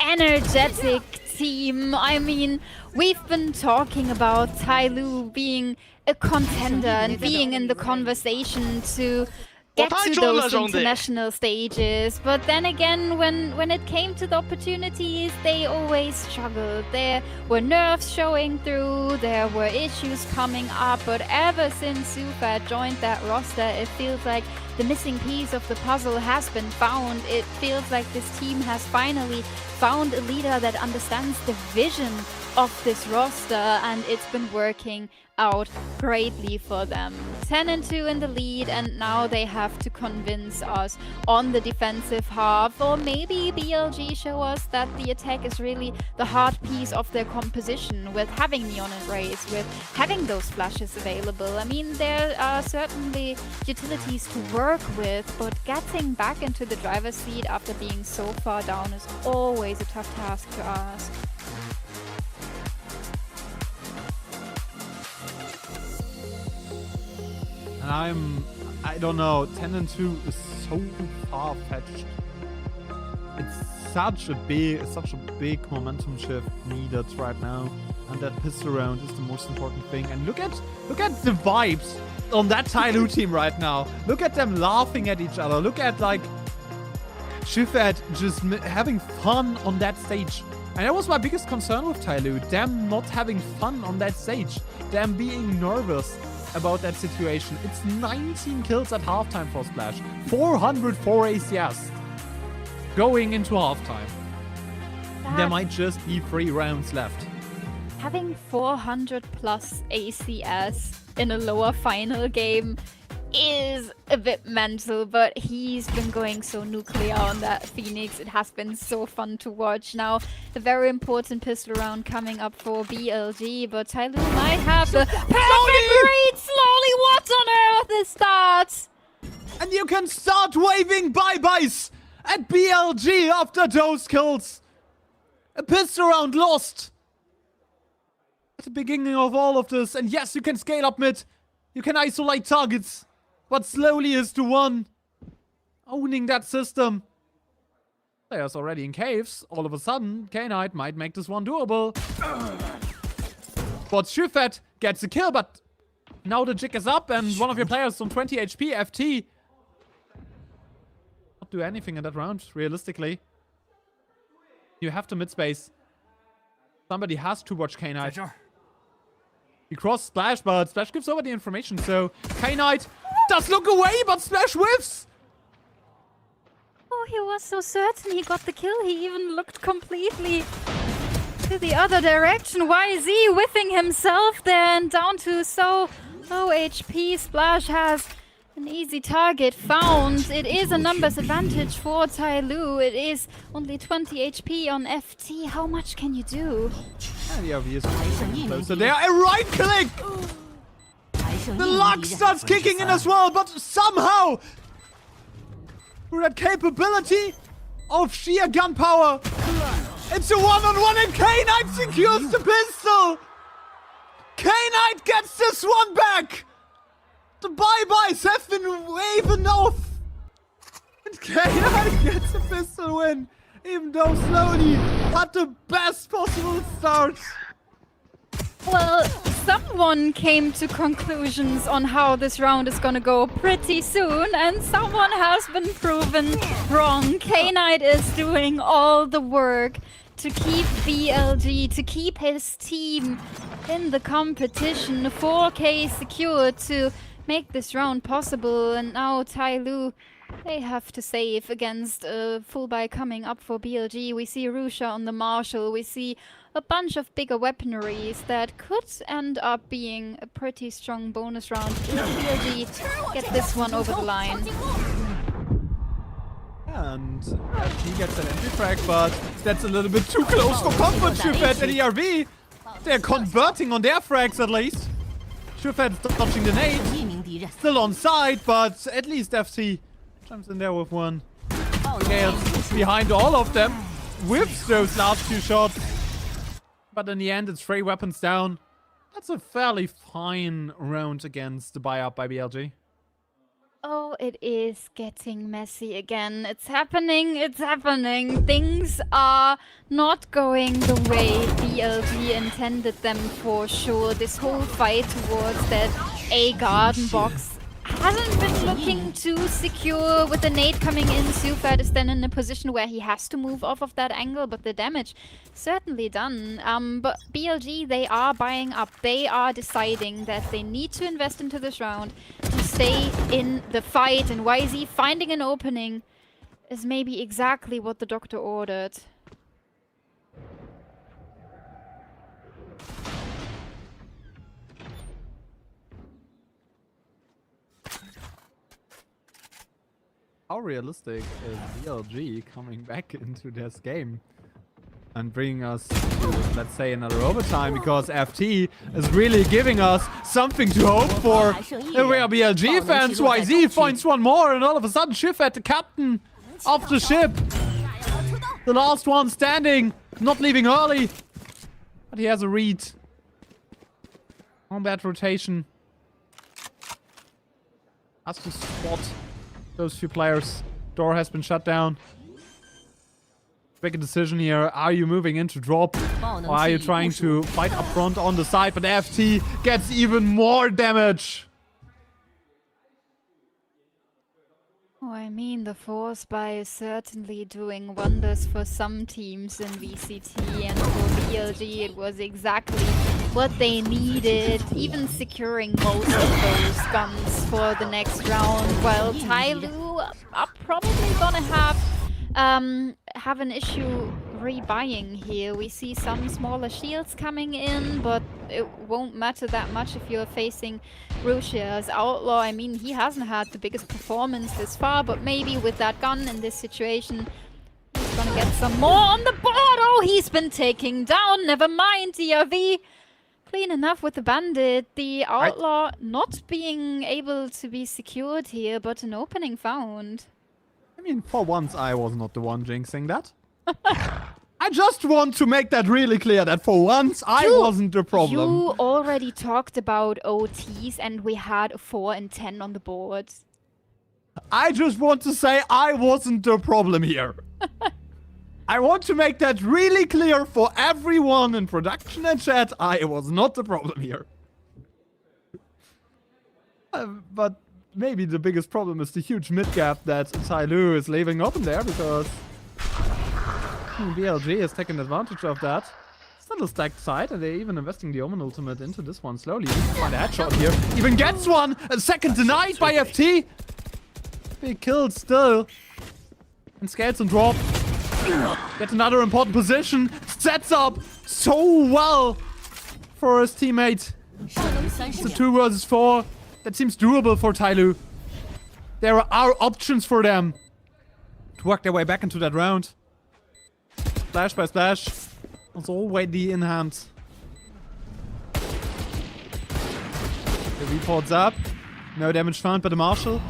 S4: energetic team. I mean, we've been talking about TYL being a contender and being in the conversation to get to those international stages, but then again, when it came to the opportunities, they always struggled. There were nerfs showing through, there were issues coming up, but ever since Sufa joined that roster, it feels like the missing piece of the puzzle has been found. It feels like this team has finally found a leader that understands the vision of this roster, and it's been working out greatly for them. 10 and 2 in the lead, and now they have to convince us on the defensive half, or maybe BLG show us that the attack is really the heart piece of their composition, with having Neon and Raze, with having those flashes available. I mean, there are certainly utilities to work with, but getting back into the driver's seat after being so far down is always a tough task to ask.
S3: And I don't know, 10 and 2 is so far-fetched. It's such a big momentum shift needed right now, and that pistol round is the most important thing. And look at the vibes on that TYL team right now. Look at them laughing at each other. Look at like Shifet just having fun on that stage. And that was my biggest concern with TYL, them not having fun on that stage, them being nervous about that situation. It's 19 kills at halftime for Splash, 404 ACS going into halftime. There might just be 3 rounds left.
S4: Having 400 plus ACS in a lower final game is a bit mental, but he's been going so nuclear on that Phoenix. It has been so fun to watch. Now, a very important pistol round coming up for BLG, but TYL might have the perfect read. Slowly, what on earth is that?
S3: And you can start waving bye-byes at BLG after those kills. A pistol round lost at the beginning of all of this. And yes, you can scale up mid. You can isolate targets. But slowly is to one. Owning that system. Players already in caves. All of a sudden, K-Knight might make this one doable. But Shifet gets a kill, but now the jig is up and one of your players on 20 HP, FT. Not do anything in that round, realistically. You have to mid-space. Somebody has to watch K-Knight. He crossed Splash, but Splash gives over the information, so K-Knight does look away, but Splash whiffs!
S4: Oh, he was so certain he got the kill. He even looked completely to the other direction. YZ whiffing himself there and down to so low HP. Splash has an easy target found. It is a numbers advantage for TYL. It is only 20 HP on FT. How much can you do?
S3: And the RV is facing closer there. A right click! The luck starts kicking in as well, but somehow, through that capability of sheer gunpowder, it's a one-on-one and K-Knight secures the pistol! K-Knight gets this one back! The bye-byes have been waving off! And K-Knight gets a pistol win, even though slowly, had the best possible start.
S4: Well, someone came to conclusions on how this round is gonna go pretty soon, and someone has been proven wrong. K-Knight is doing all the work to keep BLG, to keep his team in the competition. 4K secured to make this round possible, and now TYL, they have to save against a full buy coming up for BLG. We see Rusha on the Marshall, we see a bunch of bigger weaponaries that could end up being a pretty strong bonus round if BLG get this one over the line.
S3: And he gets an entry frag, but that's a little bit too close for comfort. Shufet and ERV, they're converting on their frags at least. Shufet dodging the nade, still on side, but at least FC jumps in there with one. Gales behind all of them, whips those last few shots. But in the end, it's 3 weapons down. That's a fairly fine round against the buy-up by BLG.
S4: Oh, it is getting messy again. It's happening, it's happening. Things are not going the way BLG intended them for sure. This whole fight towards that A garden box hasn't been looking too secure. With the nade coming in, Sufat is then in a position where he has to move off of that angle, but the damage certainly done. But BLG, they are buying up. They are deciding that they need to invest into this round to stay in the fight, and YZ finding an opening is maybe exactly what the doctor ordered.
S3: How realistic is BLG coming back into this game and bringing us to, let's say, another overtime? Because FT is really giving us something to hope for. And we are BLG fans. YZ finds one more, and all of a sudden Shifet, the captain of the ship, the last one standing, not leaving early, but he has a read on that rotation. Has to spot those few players. Door has been shut down. Make a decision here. Are you moving into drop? Or are you trying to fight up front on the side? But FT gets even more damage.
S4: Oh, I mean, the force buy is certainly doing wonders for some teams in VCT, and for BLG it was exactly what they needed, even securing most of those guns for the next round, while TYL are probably gonna have an issue rebuying here. We see some smaller shields coming in, but it won't matter that much if you're facing Rushia's Outlaw. I mean, he hasn't had the biggest performance this far, but maybe with that gun in this situation, he's gonna get some more on the board. Oh, he's been taken down. Never mind, DRV. Clean enough with the bandit. The Outlaw not being able to be secured here, but an opening found.
S3: I mean, for once I was not the one jinxing that. I just want to make that really clear that for once I wasn't the problem.
S4: You already talked about OTs and we had a 4 and 10 on the board.
S3: I just want to say I wasn't the problem here. I want to make that really clear for everyone in production and chat. I was not the problem here. But maybe the biggest problem is the huge mid gap that TYL is leaving open there, because BLG is taking advantage of that. Still a stacked side, and they're even investing the Omen ultimate into this one slowly. Find a headshot here. Even gets one! A second denied by FT! Big kill still. And scales and drop. Get another important position. Sets up so well for his teammate. It's a 2 versus 4. That seems doable for TYL. There are options for them to work their way back into that round. Splash by splash. It's already in hand. The report's up. No damage found by the Marshall.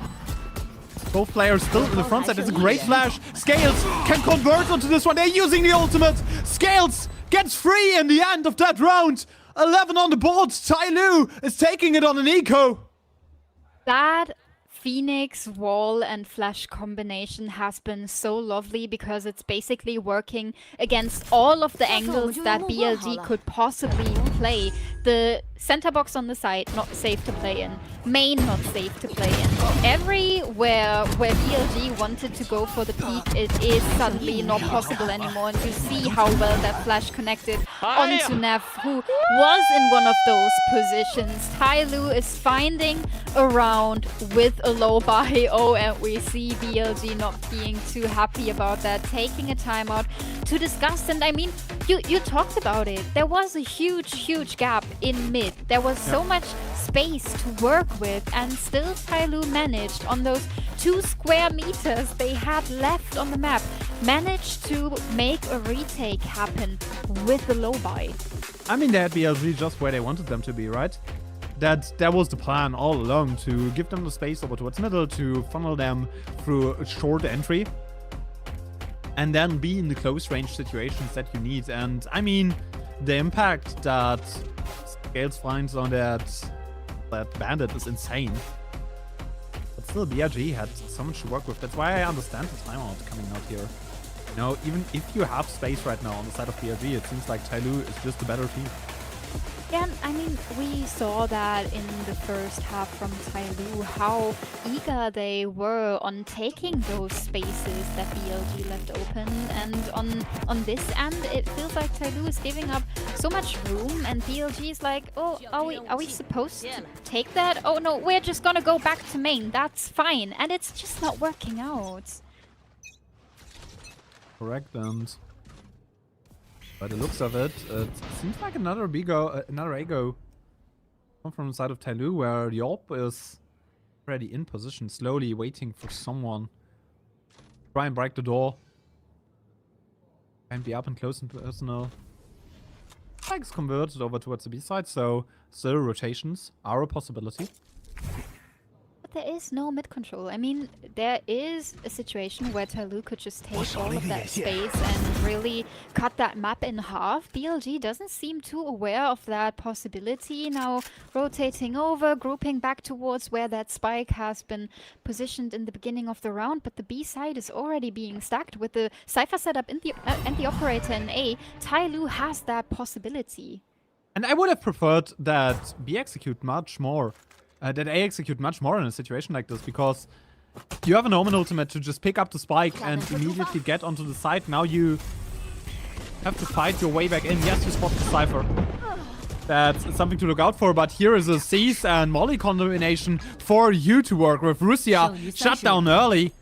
S3: Both players still in the front side. It's a great flash. Scales can convert onto this one. They're using the ultimate. Scales gets free in the end of that round. 11 on the board. TYL is taking it on an eco.
S4: That Phoenix, Wall and Flash combination has been so lovely, because it's basically working against all of the angles that BLG could possibly play. The center box on the side, not safe to play in. Main, not safe to play in. Everywhere where BLG wanted to go for the peak, it is suddenly not possible anymore. And you see how well that flash connected onto Neff, who was in one of those positions. TYL is finding a round with a low buy. Oh, and we see BLG not being too happy about that, taking a timeout to discuss. And I mean, you talked about it. There was a huge gap in mid. There was so much space to work with, and still TYL managed on those 2 square meters they had left on the map, managed to make a retake happen with the low buy.
S3: I mean, they had BLG just where they wanted them to be, right? That was the plan all along, to give them the space over towards middle, to funnel them through a short entry, and then be in the close range situations that you need. And I mean, the impact that Scales finds on that bandit is insane. But still, BLG had so much to work with. That's why I understand the timeout coming out here. You know, even if you have space right now on the side of BLG, it seems like TYL is just a better team.
S4: Yeah, I mean, we saw that in the first half from TYL, how eager they were on taking those spaces that BLG left open. And on this end, it feels like TYL is giving up so much room, and BLG is like, oh, are we supposed to take that? Oh no, we're just gonna go back to main. That's fine, and it's just not working out.
S3: Correct, and by the looks of it, it seems like another Ego from the side of TYL, where Yorp is already in position, slowly waiting for someone. Try and break the door. And be up and close and personal. Spike's converted over towards the B side, so still rotations are a possibility.
S4: There is no mid control. I mean, there is a situation where TYL could just take all of that space and really cut that map in half. BLG doesn't seem too aware of that possibility. Now rotating over, grouping back towards where that spike has been positioned in the beginning of the round, but the B side is already being stacked with the Cypher setup in the and the operator in A. TYL has that possibility.
S3: And I would have preferred that B execute much more. That A execute much more in a situation like this, because you have an Omen ultimate to just pick up the spike and immediately get onto the side. Now you have to fight your way back in. Yes, you spot the Cypher. That's something to look out for, but here is a Seize and Molly combination for you to work with. Russia shut down early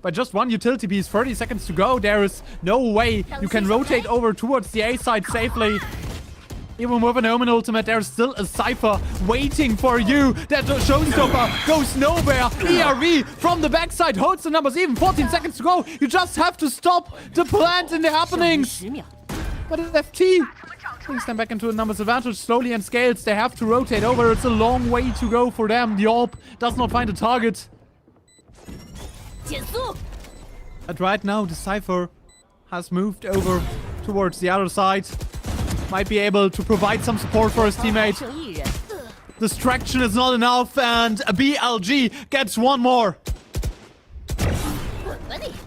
S3: by just one utility piece. 30 seconds to go. There is no way you can rotate over towards the A side safely. Even with an Omen ultimate, there's still a Cypher waiting for you. That showstopper goes nowhere. ERV from the backside holds the numbers even. 14 seconds to go. You just have to stop the plant in the happenings. But FT brings them back into a numbers advantage slowly, and Scales, they have to rotate over. It's a long way to go for them. The AWP does not find a target. But right now, the Cypher has moved over towards the other side. Might be able to provide some support for his teammate. Distraction is not enough, and BLG gets one more.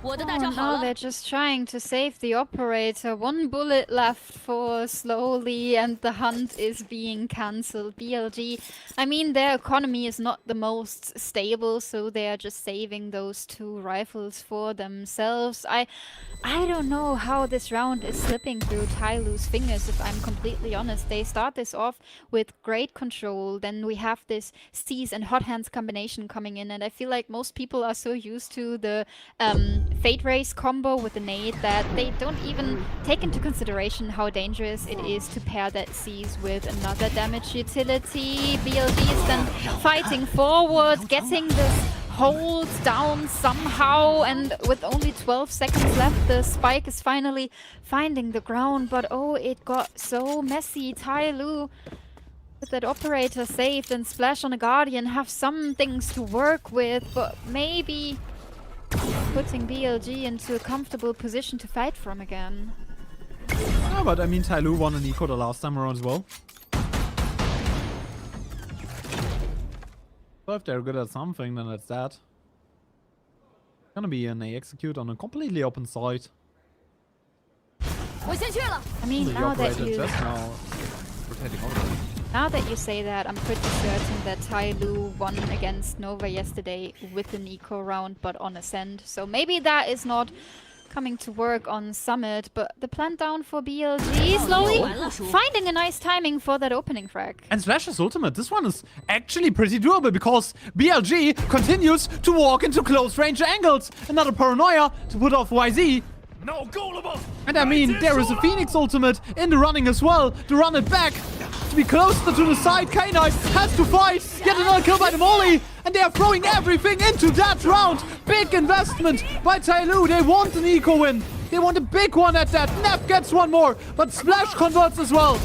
S4: Oh no, they're just trying to save the operator. One bullet left for Slowly, and the hunt is being cancelled. BLG, I mean, their economy is not the most stable, so they are just saving those 2 rifles for themselves. I don't know how this round is slipping through TYL's fingers, if I'm completely honest. They start this off with great control, then we have this Seize and Hot Hands combination coming in, and I feel like most people are so used to the Fate Race combo with the nade that they don't even take into consideration how dangerous it is to pair that Seize with another damage utility. BLG is then fighting forward, getting this hold down somehow, and with only 12 seconds left, the spike is finally finding the ground. But oh, it got so messy. TYL with that operator saved and Splash on a Guardian have some things to work with, but maybe putting BLG into a comfortable position to fight from again.
S3: Yeah, but I mean, TYL won an eco the last time around as well. So if they're good at something, then it's that. Gonna be an A execute on a completely open side.
S4: I mean,
S3: The
S4: now that
S3: operator
S4: you...
S3: just now rotating over.
S4: Now that you say that, I'm pretty certain that TYL won against Nova yesterday with an eco round, but on Ascend. So maybe that is not coming to work on Summit, but the plant down for BLG slowly finding a nice timing for that opening frag.
S3: And Splash's ultimate, this one is actually pretty doable because BLG continues to walk into close range angles. Another paranoia to put off YZ.
S7: No goalable.
S3: And I mean, there is a Phoenix ultimate in the running as well to run it back. To be closer to the side, K-Knight has to fight. Get another kill by the Molly. And they are throwing everything into that round. Big investment by TYL. They want an eco win. They want a big one at that. Nap gets one more, but Splash converts as well.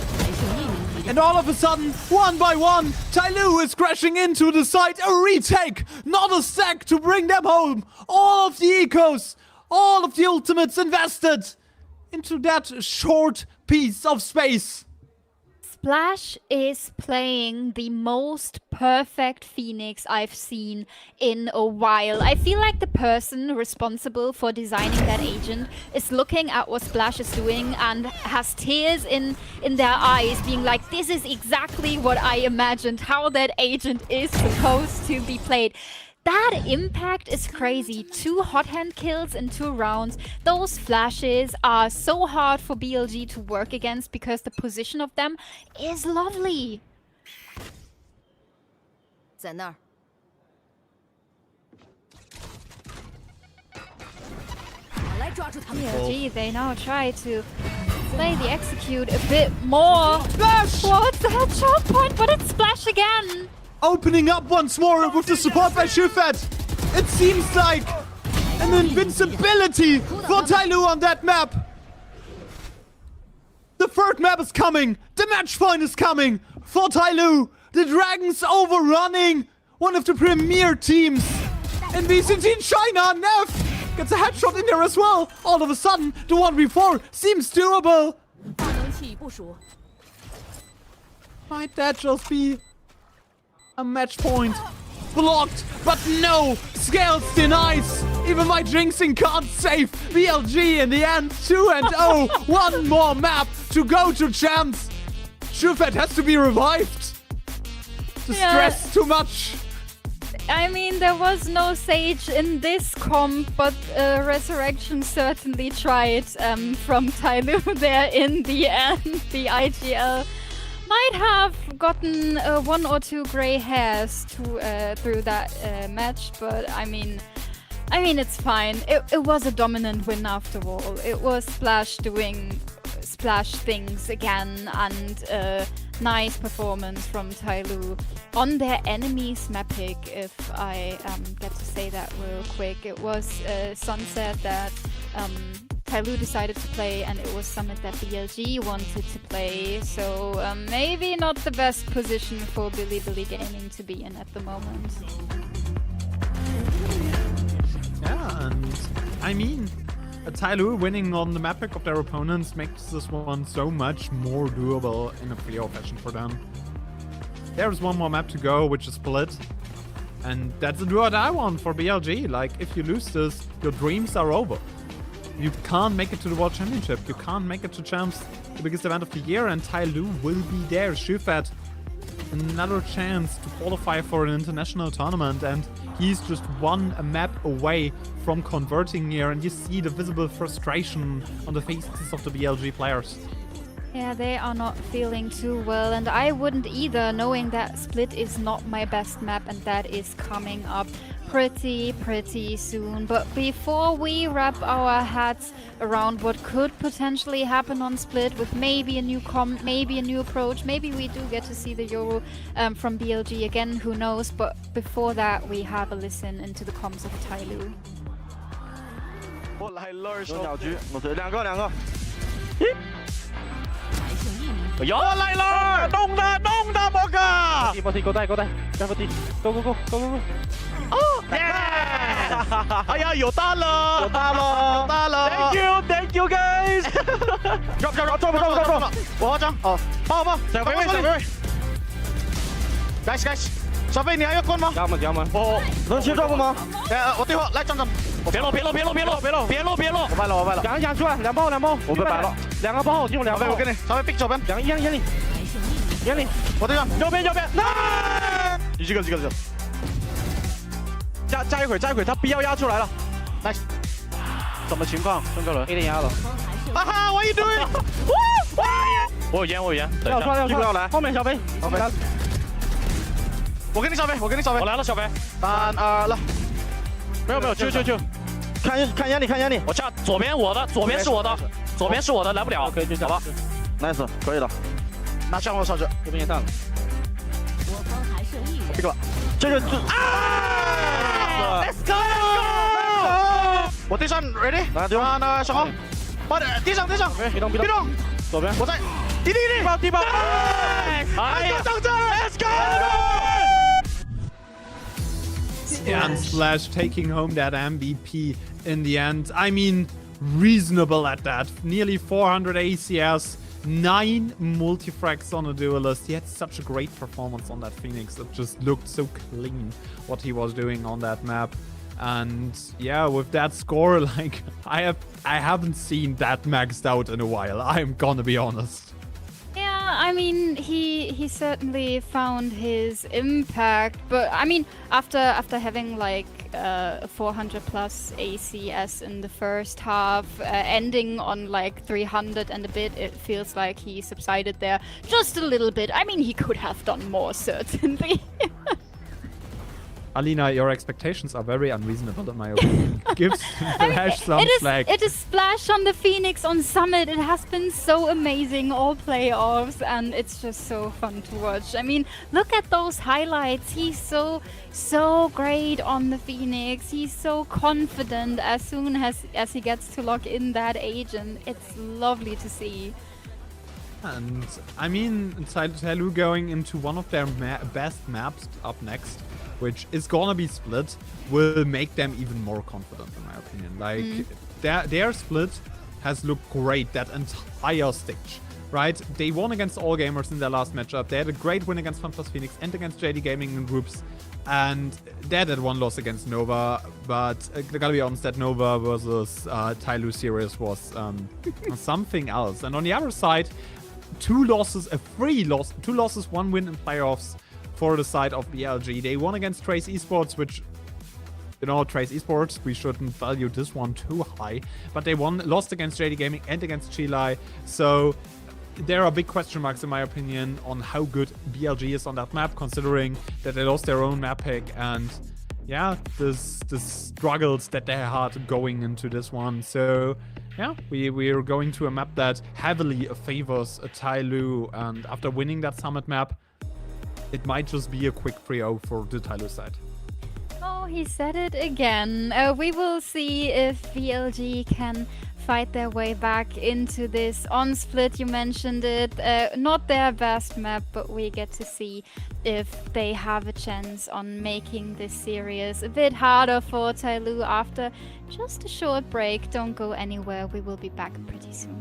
S3: And all of a sudden, one by one, TYL is crashing into the side. A retake, not a stack to bring them home. All of the ecos, all of the ultimates invested into that short piece of space.
S4: Splash is playing the most perfect Phoenix I've seen in a while. I feel like the person responsible for designing that agent is looking at what Splash is doing and has tears in their eyes, being like, this is exactly what I imagined how that agent is supposed to be played. That impact is crazy. 2 hot hand kills in 2 rounds. Those flashes are so hard for BLG to work against because the position of them is lovely.
S8: 在那儿。 我来抓住他们。
S4: BLG, they now try to play the execute a bit more.
S3: Splash!
S4: What's the headshot point? But it's Splash again.
S3: Opening up once more with the support by Shufet. It seems like an invincibility for TYL on that map. The third map is coming. The match point is coming for TYL. The Dragons overrunning one of the premier teams in VCT China. Neff gets a headshot in there as well. All of a sudden, the 1v4 seems doable.
S8: 发能器已部署。
S3: Might that just be a match point? Blocked, but no! Scales denies! Even my jinxing can't save BLG in the end. 2-0. One more map to go to champs. Shufet has to be revived. The stress too much.
S4: I mean, there was no Sage in this comp, but Resurrection certainly tried from TYL there in the end. The IGL might have gotten 1 or 2 gray hairs through that match, but I mean it's fine. It was a dominant win after all. It was Splash doing Splash things again, and nice performance from TYL on their enemies map pick, if I get to say that real quick. It was Sunset that TYL decided to play, and it was Summit that BLG wanted to play, so maybe not the best position for Billy Gaming to be in at the moment.
S3: Yeah, and I mean, TYL winning on the map pick of their opponents makes this one so much more doable in a 3-0 fashion for them. There's one more map to go, which is Split. And that's a do or die one for BLG. Like, if you lose this, your dreams are over. You can't make it to the World Championship. You can't make it to Champs, the biggest event of the year, and TYL will be there. Shufet, another chance to qualify for an international tournament, and he's just one map away from converting here, and you see the visible frustration on the faces of the BLG players.
S4: Yeah, they are not feeling too well, and I wouldn't either, knowing that Split is not my best map, and that is coming up pretty soon. But before we wrap our heads around what could potentially happen on Split, with maybe a new comp, maybe a new approach, maybe we do get to see the Euro from BLG again, who knows. But before that, we have a listen into the comms of TYL.
S6: 我来了，手小狙，我对两个。
S5: 有
S6: 来了，弄的，莫哥。
S5: 波提，go带，加波提 ，go。哦，耶！
S6: 哎呀，有大了。 Thank you guys。drop。我好张，哦，好，上位。guys，小飞，你还要棍吗？
S5: 加满。
S6: 哦，能切 drop 吗？我对话，来站。别漏。我败了。
S5: 两出来，两包，我被摆了，2个包后进入2包。
S6: 我给你，稍微逼左边。
S5: 2-1。
S6: 眼里，我对上，右边，那，一个，加一会，他 B 要压出来了，来，什么情况？孙哥伦
S5: A 点压了。
S6: 啊哈，我一堆，
S5: 我有烟，等
S6: 要
S5: 一下，
S6: 不要来？
S5: 后面小飞，
S6: 我给你扫飞，
S5: 我来了，小飞。
S6: 3、2，来，没有，就，看眼里，
S5: 我架左边我的，左边是我的，来不了，可以就好吧。
S6: nice， 可以了，拿项目上去，
S5: 右边也散了。
S8: 我方还剩1人。
S6: 这个啊 ，Let's go！ 我对上 ready， 来对上那小红，把地上，别动，左边，我在，地包，哎呀，上阵 ，Let's go！
S3: And Splash taking home that MVP in the end. I mean, reasonable at that. Nearly 400 ACS, 9 multi-frags on a duelist. He had such a great performance on that Phoenix. It just looked so clean what he was doing on that map. And yeah, with that score, like I haven't seen that maxed out in a while. I'm gonna be honest.
S4: Yeah, I mean, he certainly found his impact, but I mean, after having like 400 plus ACS in the first half, ending on like 300 and a bit, it feels like he subsided there just a little bit. I mean, he could have done more, certainly.
S3: Alina, your expectations are very unreasonable in my opinion. Give Splash some slack.
S4: It is Splash on the Phoenix on Summit. It has been so amazing all playoffs, and it's just so fun to watch. I mean, look at those highlights. He's so great on the Phoenix. He's so confident as soon as he gets to lock in that agent. It's lovely to see.
S3: And I mean, TYL going into one of their best maps up next, which is gonna be Split, will make them even more confident in my opinion. Like their Split has looked great that entire stage, right? They won against All Gamers in their last matchup. They had a great win against FunPlus Phoenix and against JD Gaming in groups, and they had one loss against Nova. But I gotta be honest, that Nova versus TYL series was something else. And on the other side, two losses, 1 win in playoffs for the side of BLG. They won against Trace Esports, which, you know, Trace Esports, we shouldn't value this one too high, but they lost against JD Gaming and against Chile. So there are big question marks in my opinion on how good BLG is on that map, considering that they lost their own map pick and yeah, the struggles that they had going into this one. So yeah, we are going to a map that heavily favors TYL, and after winning that Summit map, it might just be a quick 3-0 for the TYL side.
S4: Oh, he said it again. We will see if VLG can fight their way back into this. On Split, you mentioned it. Not their best map, but we get to see if they have a chance on making this series a bit harder for TYL after just a short break. Don't go anywhere. We will be back pretty soon.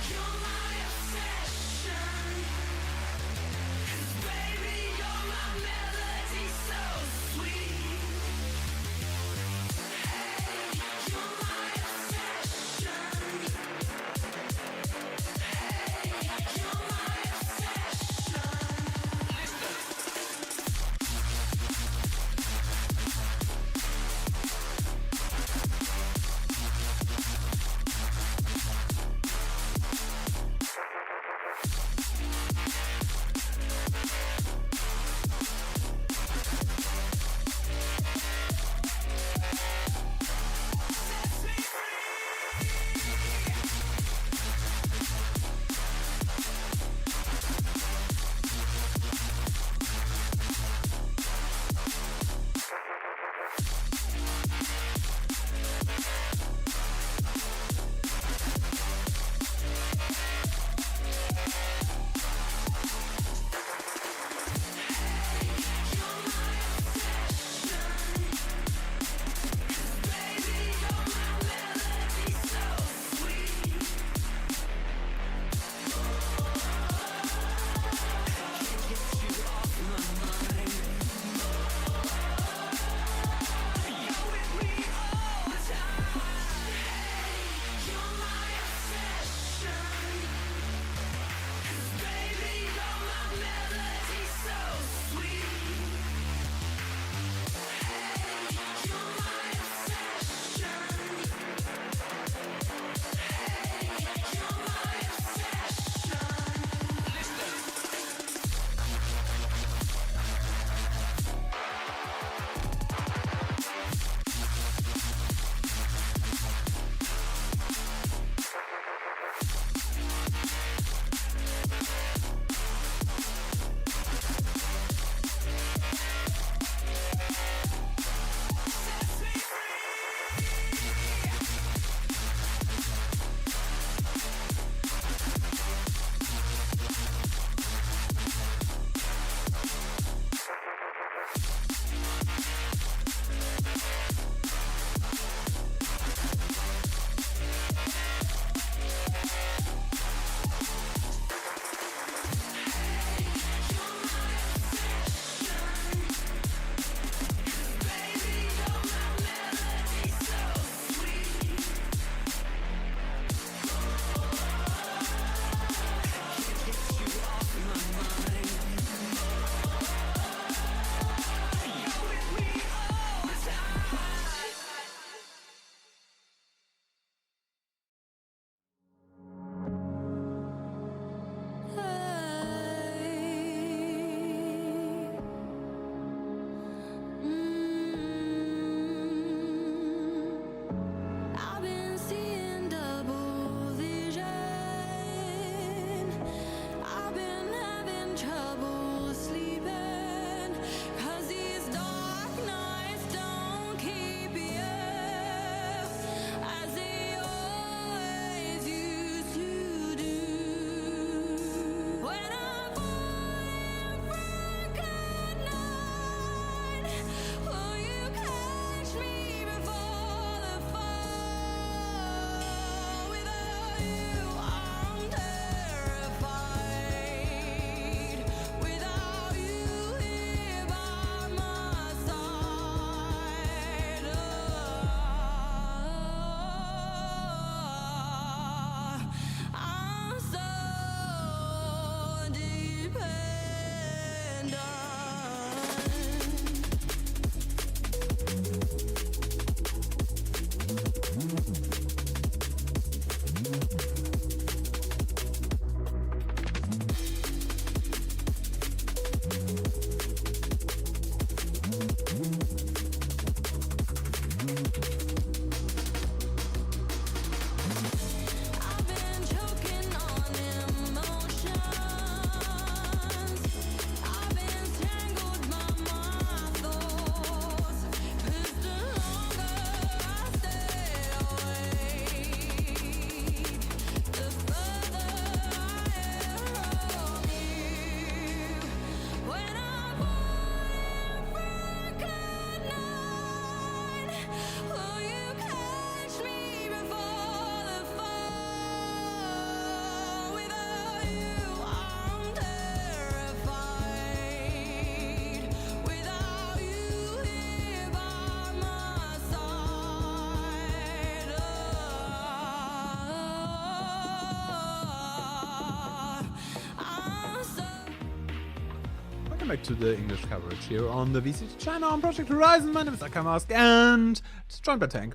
S1: You're my obsession, 'cause baby, you're
S3: Welcome back to the English coverage here on the VCT China on Project Horizon. My name is Akamask and it's joined by Tank.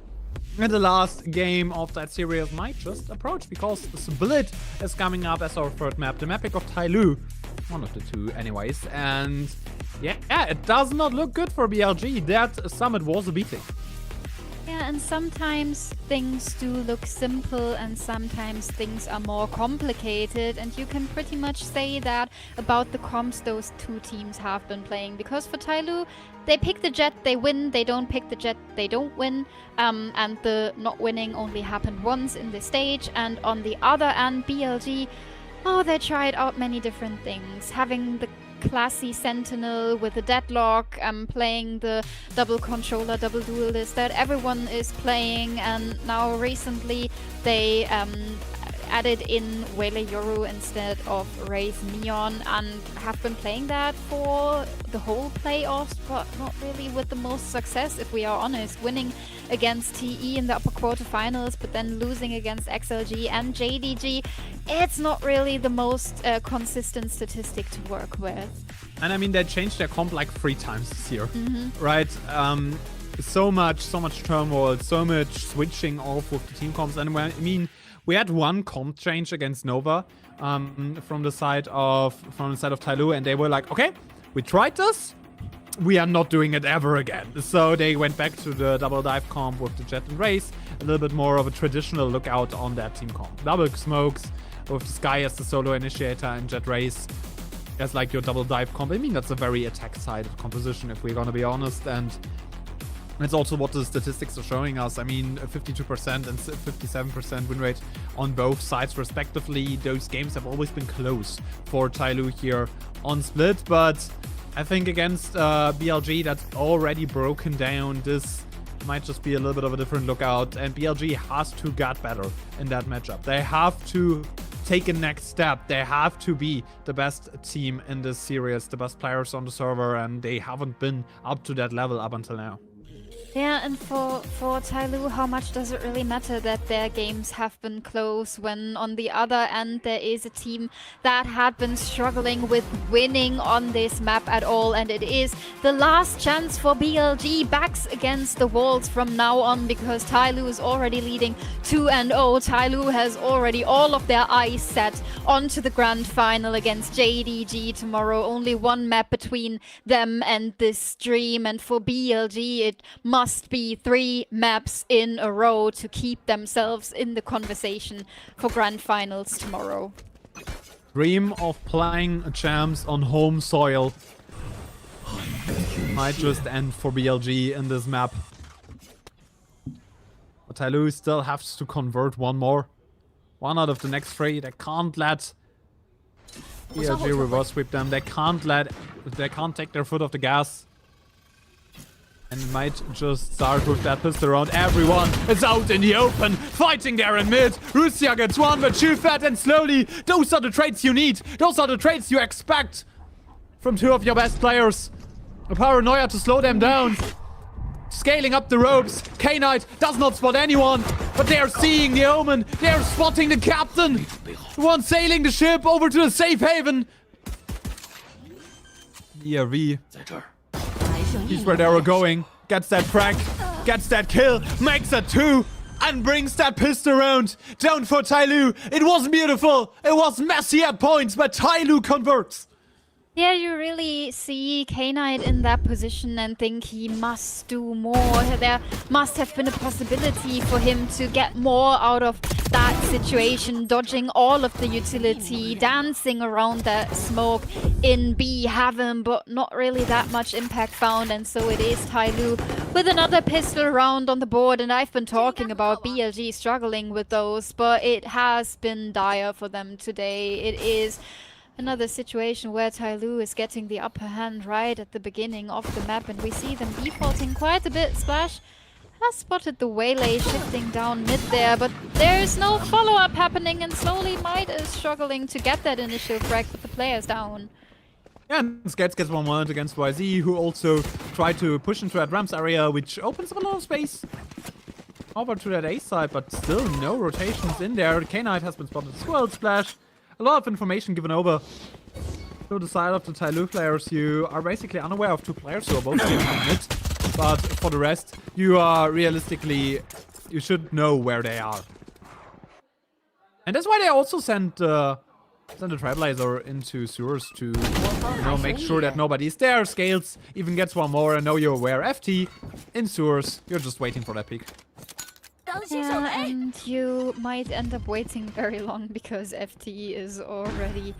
S3: And the last game of that series might just approach because Split is coming up as our third map, the mapping of TYL. One of the two anyways. And yeah, it does not look good for BLG. That summit was a beating.
S4: Yeah, and sometimes things do look simple and sometimes things are more complicated, and you can pretty much say that about the comps those two teams have been playing, because for TYL, they pick the Jet, they win, they don't pick the Jet, they don't win, and the not winning only happened once in this stage. And on the other end, BLG, oh, they tried out many different things, having the classy Sentinel with a deadlock, playing the double controller, double duelist that everyone is playing, and now recently they added in Wele Yoru instead of Raze Neon and have been playing that for the whole playoffs, but not really with the most success, if we are honest. Winning against TE in the upper quarterfinals, but then losing against XLG and JDG, it's not really the most consistent statistic to work with.
S3: And I mean, they changed their comp like 3 times this year, right? So much turmoil, so much switching off with the team comps. And I mean, we had one comp change against Nova from the side of TYL, and they were like, okay, we tried this, we are not doing it ever again. So they went back to the double dive comp with the Jet and Raze, a little bit more of a traditional lookout on that team comp. Double smokes with Sky as the solo initiator and Jet Raze as like your double dive comp. I mean, that's a very attack-sided composition, if we're gonna be honest, and it's also what the statistics are showing us. I mean, 52% and 57% win rate on both sides respectively. Those games have always been close for TYL here on Split, but I think against BLG that's already broken down, this might just be a little bit of a different lookout, and BLG has to get better in that matchup. They have to take a next step. They have to be the best team in this series, the best players on the server, and they haven't been up to that level up until now.
S4: Yeah, and for TYL, how much does it really matter that their games have been close when on the other end there is a team that had been struggling with winning on this map at all, and it is the last chance for BLG, backs against the walls from now on, because TYL is already leading 2-0. TYL has already all of their eyes set onto the grand final against JDG tomorrow. Only one map between them and this dream, and for BLG it must be 3 maps in a row to keep themselves in the conversation for grand finals tomorrow.
S3: Dream of playing champs on home soil might just end for BLG in this map. But TYL still has to convert one more. 1 out of the next 3. They can't let BLG reverse sweep them. They can't take their foot off the gas. And it might just start with that pistol round. Everyone is out in the open, fighting there in mid. Russia gets 1, but too fat and slowly. Those are the traits you need. Those are the traits you expect from 2 of your best players. A paranoia to slow them down. Scaling up the ropes. K-Knight does not spot anyone, but they are seeing the omen. They are spotting the captain. The one sailing the ship over to the safe haven. ERV. He's where they were going. Gets that frag. Gets that kill. Makes it 2. And brings that pistol round down for TYL. It wasn't beautiful. It was messy at points, but TYL converts.
S4: Yeah, you really see K-Knight in that position and think he must do more. There must have been a possibility for him to get more out of that situation, dodging all of the utility, dancing around that smoke in B heaven, but not really that much impact found. And so it is TYL with another pistol round on the board. And I've been talking about BLG struggling with those, but it has been dire for them today. It is another situation where TYL is getting the upper hand right at the beginning of the map, and we see them defaulting quite a bit. Splash has spotted the waylay shifting down mid there, but there's no follow-up happening, and slowly Might is struggling to get that initial frag, but the player's down.
S3: Yeah, and Skets gets 1-1 against YZ, who also tried to push into that ramps area, which opens up a lot of space over to that A side, but still no rotations in there. K-Knight has been spotted as well. Splash. A lot of information given over. To the side of the TYL players, you are basically unaware of two players who are both here on mid. But for the rest, you are realistically, you should know where they are. And that's why they also sent the Trailblazer into sewers to, you know, make sure that nobody's there. Scales even gets one more, and know you're aware. FT in sewers, you're just waiting for that peak.
S4: Yeah, and you might end up waiting very long because FT is already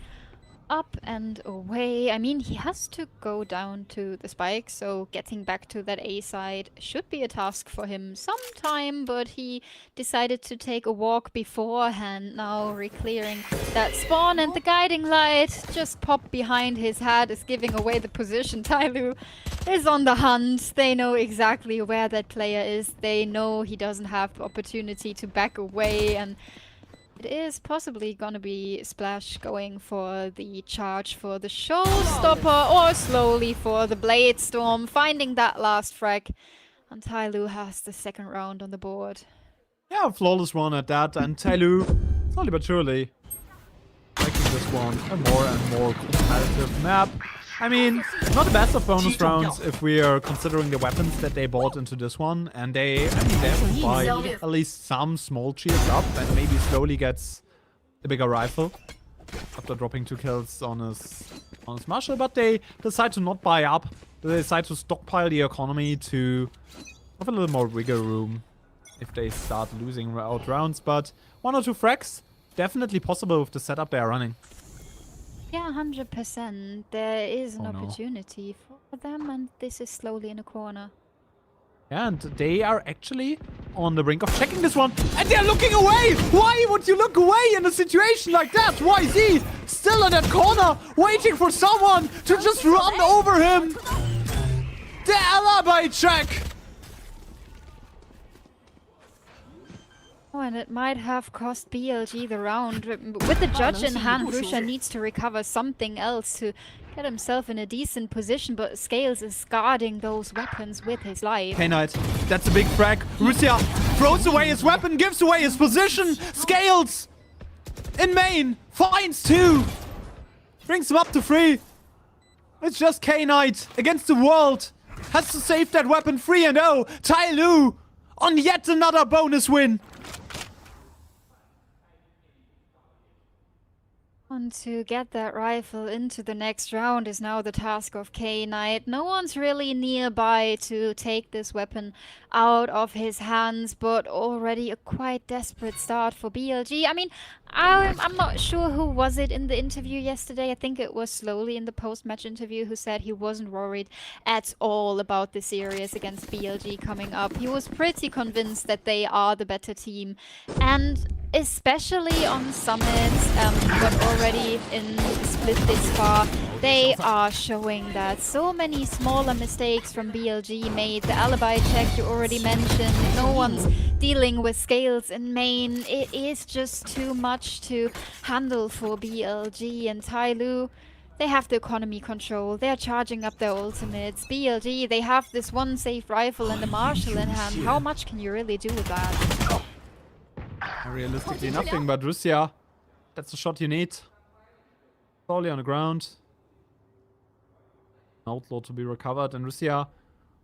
S4: up and away. I mean, he has to go down to the spike, so getting back to that A side should be a task for him sometime, but he decided to take a walk beforehand, now re-clearing that spawn, and the guiding light just popped behind his head, is giving away the position. TYL is on the hunt. They know exactly where that player is. They know he doesn't have the opportunity to back away, and it is possibly gonna be Splash going for the charge for the showstopper, or slowly for the Blade Storm, finding that last frag. And TYL has the second round on the board.
S3: Yeah, a flawless one at that, and TYL, slowly but surely, making this one a more and more competitive map. I mean, not the best of bonus rounds if we are considering the weapons that they bought into this one. And they have to buy at least some small shields up and maybe slowly gets a bigger rifle after dropping 2 kills on his Marshal. But they decide to not buy up. They decide to stockpile the economy to have a little more wiggle room if they start losing out rounds. But 1 or 2 frags, definitely possible with the setup they are running.
S4: Yeah, 100%. There is an opportunity for them, and this is slowly in a corner.
S3: Yeah, and they are actually on the brink of checking this one, and they're looking away! Why would you look away in a situation like that? YZ still in that corner, waiting for someone to just run over him! The alibi check!
S4: Oh, and it might have cost BLG the round. With the judge in hand, Rusha needs to recover something else to get himself in a decent position, but Scales is guarding those weapons with his life.
S3: K-Knight, that's a big frag. Russia throws away his weapon, gives away his position. Scales in main finds 2. Brings him up to 3. It's just K-Knight against the world. Has to save that weapon 3-0. TYL on yet another bonus win.
S4: And to get that rifle into the next round is now the task of K-Knight. No one's really nearby to take this weapon out of his hands, but already a quite desperate start for BLG. I mean, I'm not sure who was it in the interview yesterday. I think it was Slowly in the post-match interview who said he wasn't worried at all about the series against BLG coming up. He was pretty convinced that they are the better team, and especially on Summit, but already in Split this far, they are showing that so many smaller mistakes from BLG made. The alibi check you already mentioned, no one's dealing with Scales in main. It is just too much to handle for BLG, and TYL, they have the economy control. They're charging up their ultimates. BLG, they have this one safe rifle and the Marshal in hand. How much can you really do with that?
S3: Realistically nothing, but Russia, that's the shot you need. Slowly on the ground. Outlaw to be recovered, and Russia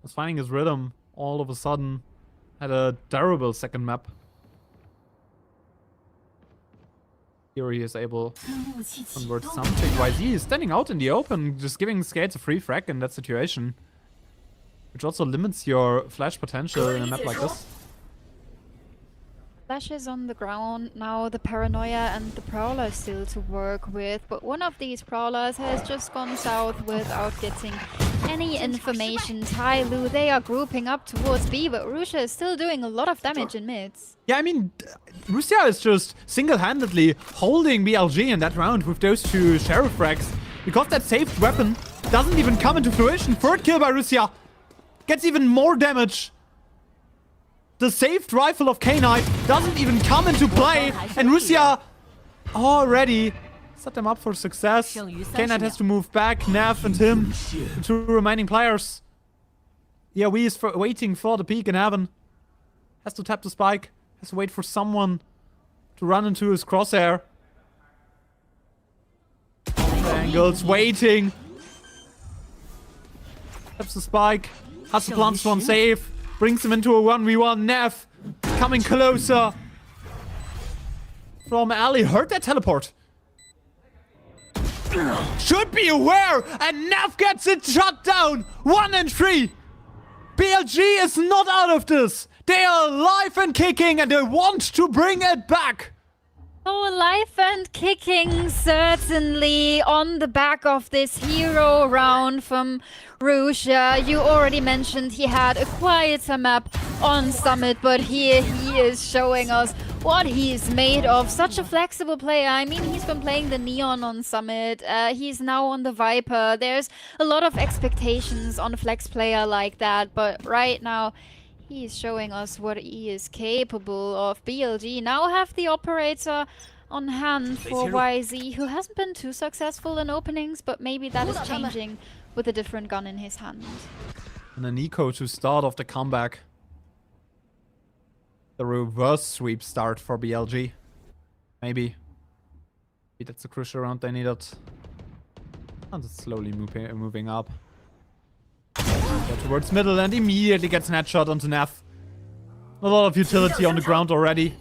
S3: was finding his rhythm all of a sudden. Had a terrible second map. Here he is able to convert something. YZ is standing out in the open, just giving Skates a free frag in that situation. Which also limits your flash potential in a map like this.
S4: Flash is on the ground now, the Paranoia and the Prowler still to work with, but one of these Prowlers has just gone south without getting any information. TYL, they are grouping up towards B, but Rusha is still doing a lot of damage in mids.
S3: Yeah, I mean, Russia is just single-handedly holding BLG in that round with those 2 Sheriff frags, because that saved weapon doesn't even come into fruition. 3rd kill by Russia gets even more damage. The saved rifle of K-Knight doesn't even come into play, and Russia already set them up for success. K-Knight has to move back, Nav and him, the 2 remaining players. Yeah, we is waiting for the peek in heaven. Has to tap the spike, has to wait for someone to run into his crosshair. Angles waiting. Taps the spike. Has to plants one save. Brings him into a 1v1. Neff coming closer. From Ali. Heard that teleport. Should be aware. And Neff gets it shut down. 1 and 3. BLG is not out of this. They are alive and kicking and they want to bring it back.
S4: So alive and kicking, certainly on the back of this hero round from Russia. You already mentioned he had a quieter map on Summit, but here he is showing us what he's made of. Such a flexible player. I mean, he's been playing the Neon on Summit. He's now on the Viper. There's a lot of expectations on a flex player like that, but right now he is showing us what he is capable of. BLG now have the operator on hand for YZ, who hasn't been too successful in openings, but maybe that is changing with a different gun in his hand.
S3: And a Nico to start off the comeback. The reverse sweep start for BLG. Maybe. Maybe that's the crucial round they needed. And it's slowly moving up. Go towards middle and immediately gets an headshot onto Neff. A lot of utility on the ground already.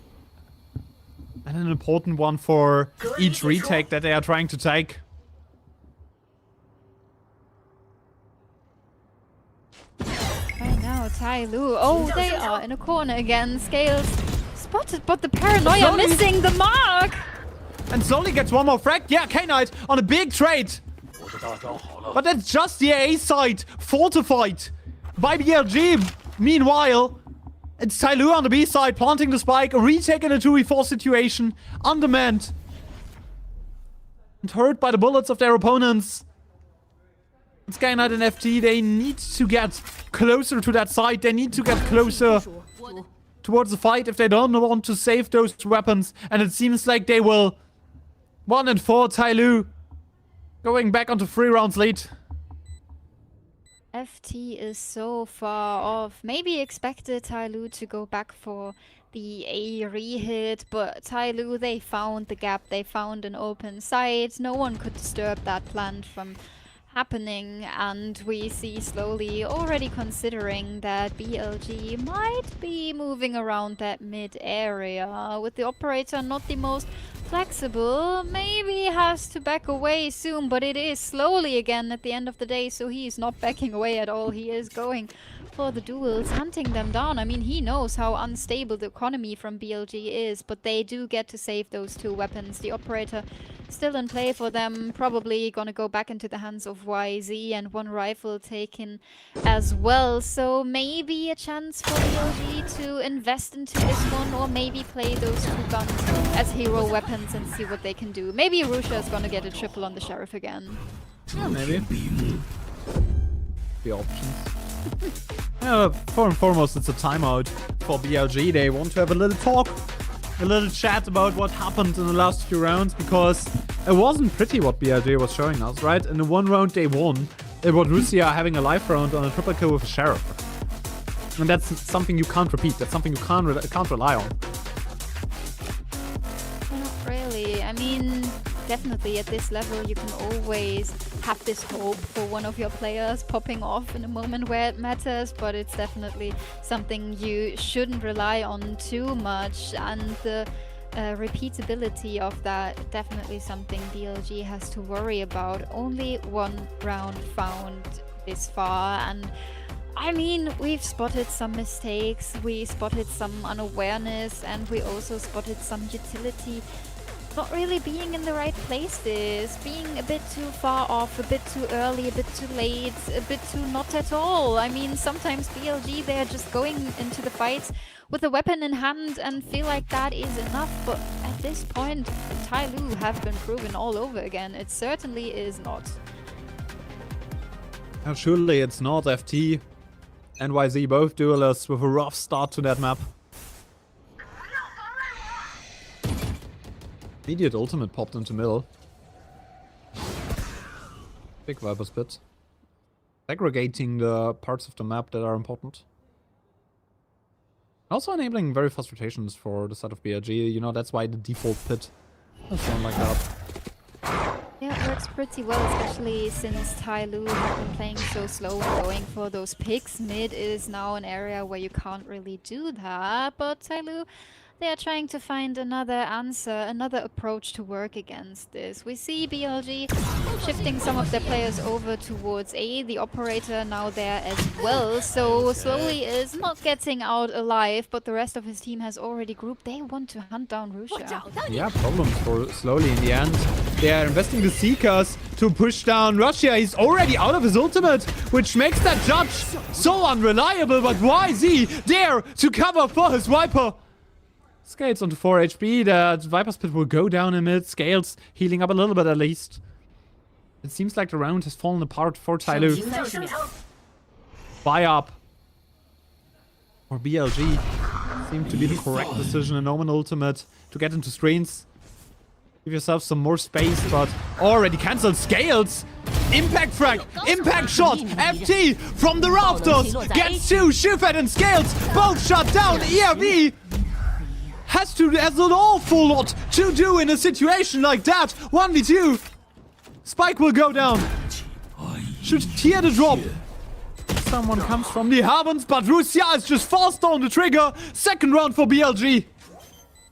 S3: And an important one for each retake that they are trying to take.
S4: Right now, TYL. Oh, they are in a corner again. Scales spotted, but the paranoia missing the mark.
S3: And slowly gets one more frag. Yeah, K-Knight on a big trade. But that's just the A side fortified by BLG. Meanwhile, it's TYL on the B side planting the spike, a retake in a 2v4 situation, undermanned. And hurt by the bullets of their opponents. It's K-Knight and FT, they need to get closer to that side. They need to get closer towards the fight if they don't want to save those weapons. And it seems like they will. 1 and 4, TYL going back onto 3 rounds lead.
S4: FT is so far off. Maybe expected TYL to go back for the A re-hit, but TYL, they found the gap, they found an open site. No one could disturb that plant from happening, and we see slowly already considering that BLG might be moving around that mid area with the operator not the most flexible. Maybe has to back away soon, but it is slowly again at the end of the day, so he is not backing away at all. He is going for the duels, hunting them down. I mean, he knows how unstable the economy from BLG is, but they do get to save those 2 weapons. The operator still in play for them, probably gonna go back into the hands of YZ, and 1 rifle taken as well. So maybe a chance for BLG to invest into this one, or maybe play those 2 guns as hero weapons and see what they can do. Maybe Russia is gonna get a triple on the Sheriff again.
S3: Yeah, maybe. The options. Yeah, for and foremost, it's a timeout for BLG. They want to have a little talk, a little chat about what happened in the last few rounds, because it wasn't pretty what BLG was showing us, right? In the 1 round they won, it was Russia having a live round on a triple kill with a Sheriff. And that's something you can't repeat. That's something you can't rely on.
S4: Not really. I mean, definitely at this level you can always have this hope for one of your players popping off in a moment where it matters, but it's definitely something you shouldn't rely on too much, and the repeatability of that, definitely something BLG has to worry about. Only 1 round found this far, and I mean, we've spotted some mistakes, we spotted some unawareness, and we also spotted some utility not really being in the right places, being a bit too far off, a bit too early, a bit too late, a bit too not at all. I mean, sometimes BLG, they're just going into the fights with a weapon in hand and feel like that is enough, but at this point, TYL have been proven all over again. It certainly is not.
S3: Now, surely it's not. FT and YZ, both duelists with a rough start to that map. Immediate ultimate popped into middle. Big Viper spit. Segregating the parts of the map that are important. Also enabling very fast rotations for the side of BLG. You know, that's why the default pit is one like that.
S4: Yeah, it works pretty well, especially since TYL have been playing so slow and going for those picks. Mid is now an area where you can't really do that, but TYL, they are trying to find another answer, another approach to work against this. We see BLG shifting some of their players over towards A, the operator now there as well, so slowly is not getting out alive, but the rest of his team has already grouped. They want to hunt down Rusha.
S3: Yeah, problems for slowly in the end. They are investing the Seekers to push down Russia. He's already out of his ultimate, which makes that judge so unreliable, but YZ there to cover for his Viper. Scales onto 4 HP, the Viper's Pit will go down in mid, Scales healing up a little bit at least. It seems like the round has fallen apart for TYL. Buy up. Or BLG. Seemed to be the correct decision, an Omen ultimate to get into screens. Give yourself some more space, but already cancelled. Scales! Impact frag! Impact shot! FT from the rafters! Gets two! Shufet and Scales both shut down! ERV has an awful lot to do in a situation like that. 1v2. Spike will go down. Should hear the drop. Someone comes from the heavens, but Russia is just forced on the trigger. Second round for BLG.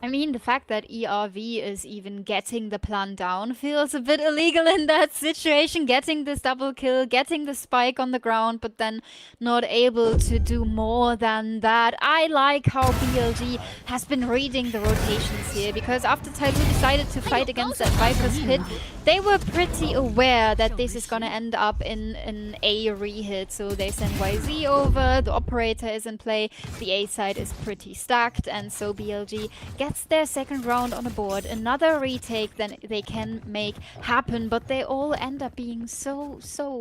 S4: I mean, the fact that ERV is even getting the plan down feels a bit illegal in that situation. Getting this double kill, getting the spike on the ground, but then not able to do more than that. I like how BLG has been reading the rotations here, because after TYL decided to fight against that Viper's Pit, they were pretty aware that this is gonna end up in an A re-hit. So they send YZ over, the operator is in play, the A side is pretty stacked, and so BLG gets their second round on the board. Another retake that they can make happen, but they all end up being so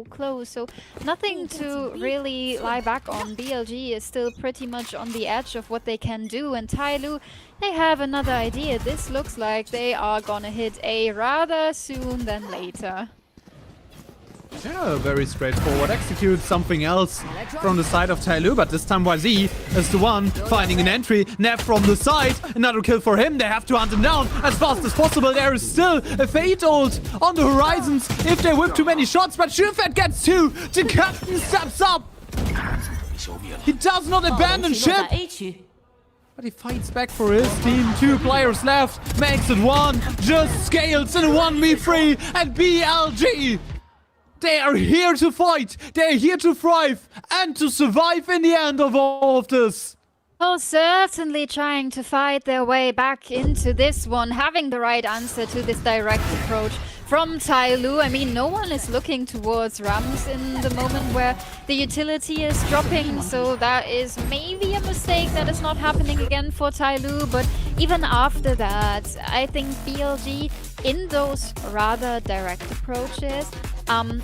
S4: close. So nothing to really lie back on. BLG is still pretty much on the edge of what they can do, and TYL, they have another idea. This looks like they are gonna hit A rather soon than later.
S3: Yeah, very straightforward. Execute something else from the side of TYL, but this time YZ is the one finding an entry. Nev from the side, another kill for him. They have to hunt him down as fast as possible. There is still a Fate ult on the horizons if they whip too many shots, but Shufet gets two. The captain steps up. He does not abandon ship, but he fights back for his team. 2 players left, makes it 1, just Scales in a 1v3, and BLG, they are here to fight, they're here to thrive, and to survive in the end of all of this.
S4: Oh, certainly trying to fight their way back into this one, having the right answer to this direct approach from TYL. I mean, no one is looking towards Rams in the moment where the utility is dropping, so that is maybe a mistake that is not happening again for TYL. But even after that, I think BLG, in those rather direct approaches,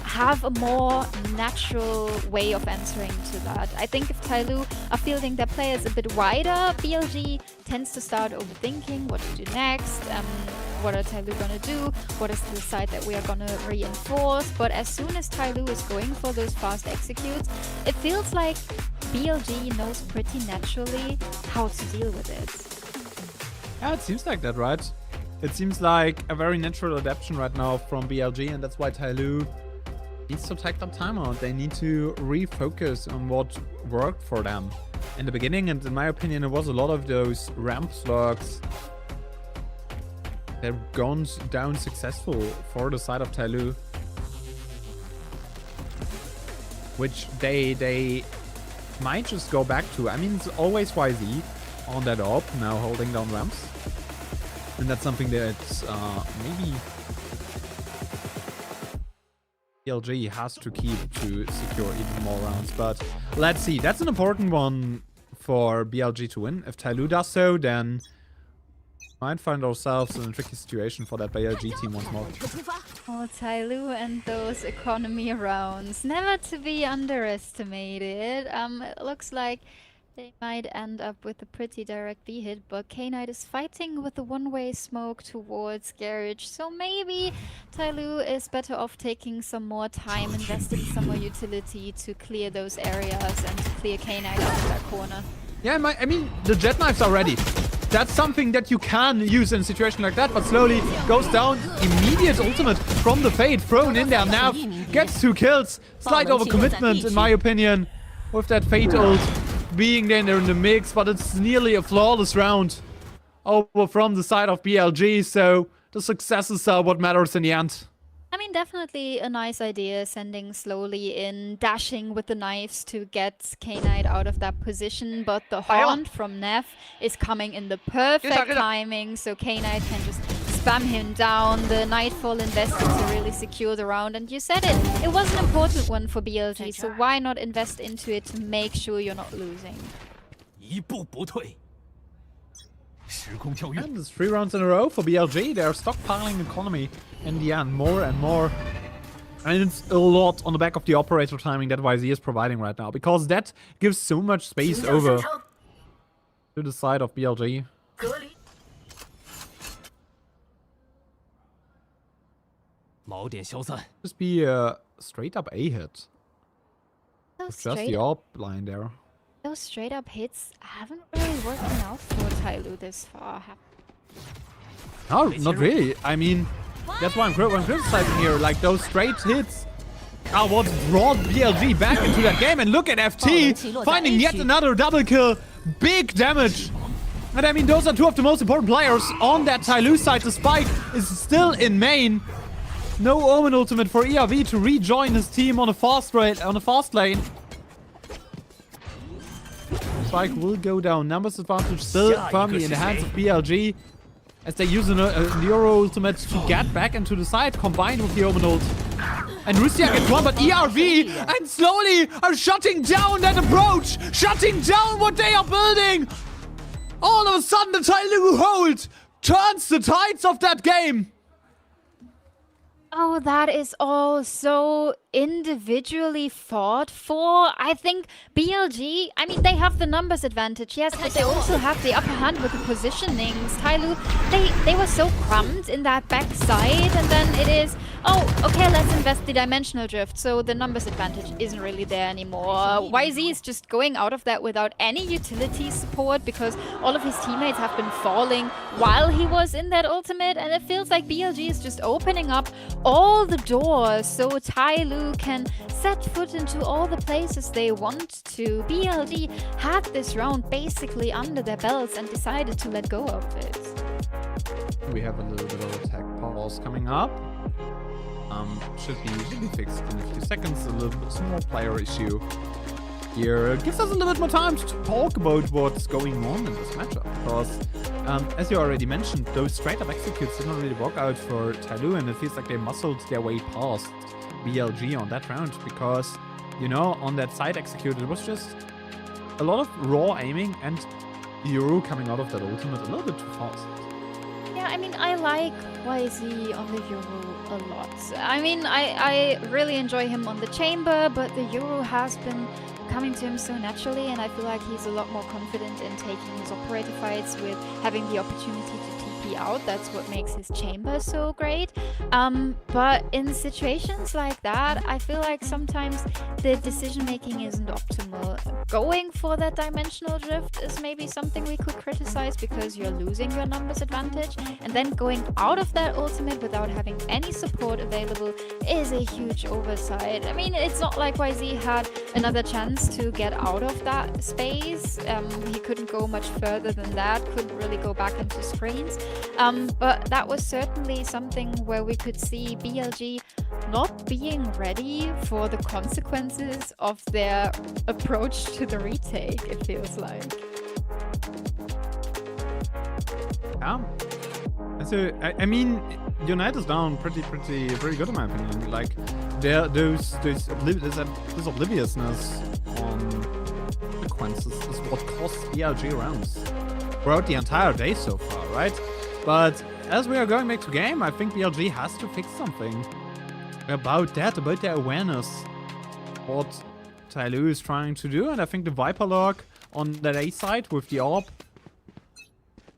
S4: have a more natural way of answering to that. I think if TYL are fielding their players a bit wider, BLG tends to start overthinking what to do next. What are TYL gonna do? What is the side that we are gonna reinforce? But as soon as TYL is going for those fast executes, it feels like BLG knows pretty naturally how to deal with it.
S3: Yeah, it seems like that, right? It seems like a very natural adaptation right now from BLG, and that's why TYL needs to take that time out. They need to refocus on what worked for them in the beginning, and in my opinion, it was a lot of those ramp slugs. They've gone down successful for the side of TYL, which they might just go back to. I mean, it's always YZ on that op, now holding down ramps. And that's something that maybe BLG has to keep to secure even more rounds. But let's see. That's an important one for BLG to win. If TYL does so, then we might find ourselves in a tricky situation for that BLG team once more.
S4: Oh, TYL and those economy rounds, never to be underestimated. It looks like they might end up with a pretty direct B hit, but K-Knight is fighting with a one-way smoke towards Garage, so maybe TYL is better off taking some more time, investing some more utility to clear those areas and to clear K-Knight out of that corner.
S3: Yeah, I mean, the jet knives are ready. That's something that you can use in a situation like that, but slowly goes down. Immediate ultimate from the Fade thrown in there. Nav gets 2 kills. Slight overcommitment, in my opinion, with that Fade ult being there in the mix, but it's nearly a flawless round over from the side of BLG, so the successes are what matters in the end.
S4: I mean, definitely a nice idea, sending slowly in, dashing with the knives to get K-Knight out of that position, but the haunt from Neff is coming in the perfect timing, so K-Knight can just spam him down. The Nightfall invested to really secure the round, and you said it was an important one for BLG, so why not invest into it to make sure you're not losing?
S7: 一步不退。
S3: And it's 3 rounds in a row for BLG. They're stockpiling economy in the end, more and more. And it's a lot on the back of the operator timing that YZ is providing right now, because that gives so much space over to the side of BLG. Just be a straight up A hit. With just the AWP line there.
S4: Those straight up hits haven't really worked out for TYL this far.
S3: No, not really. I mean, that's why I'm criticizing here. Like, those straight hits are what brought BLG back into that game. And look at FT finding yet another double kill. Big damage. And I mean, those are 2 of the most important players on that TYL side. The Spike is still in main. No Omen ultimate for ERV to rejoin his team on a fast lane. Spike will go down. Numbers advantage still firmly in the hands of BLG as they use a Neuro ultimate to get back into the side combined with the Omen ult. And Rusia gets one, but ERV and slowly are shutting down that approach, shutting down what they are building. All of a sudden, the TYL hold turns the tides of that game.
S4: Oh, that is all so individually fought for. I think BLG, I mean, they have the numbers advantage, yes, but they also have the upper hand with the positionings. TYL, they were so crumbed in that backside, and then it is, oh, okay, let's invest the dimensional drift, so the numbers advantage isn't really there anymore. YZ is just going out of that without any utility support because all of his teammates have been falling while he was in that ultimate, and it feels like BLG is just opening up all the doors so TYL can set foot into all the places they want to. BLG had this round basically under their belts and decided to let go of it.
S3: We have a little bit of attack pause coming up. Should be fixed in a few seconds. A little bit small player issue here. It gives us a little bit more time to talk about what's going on in this matchup, because as you already mentioned, those straight up executes did not really work out for TYL, and it feels like they muscled their way past BLG on that round, because, you know, on that side execute, it was just a lot of raw aiming and Euro coming out of that ultimate a little bit too fast.
S4: Yeah, I mean, I like YZ on the Euro a lot. I mean, I really enjoy him on the chamber, but the Euro has been coming to him so naturally, and I feel like he's a lot more confident in taking his operator fights with having the opportunity to TP out. That's what makes his chamber so great. But in situations like that, I feel like sometimes the decision making isn't optimal. Going for that dimensional drift is maybe something we could criticize because you're losing your numbers advantage, and then going out of that ultimate without having any support available is a huge oversight. I mean, it's not like YZ had another chance to get out of that space. He couldn't go much further than that, couldn't really go back into screens. But that was certainly something where we could see BLG not being ready for the consequences of their approach to the retake, it feels like.
S3: Yeah. So, I mean, Unite is down pretty good in my opinion. Like, this obliviousness on consequences is what cost BLG rounds throughout the entire day so far, right? But as we are going back to game, I think BLG has to fix something about that, about their awareness, what TYL is trying to do, and I think the Viper lock on that A side with the AWP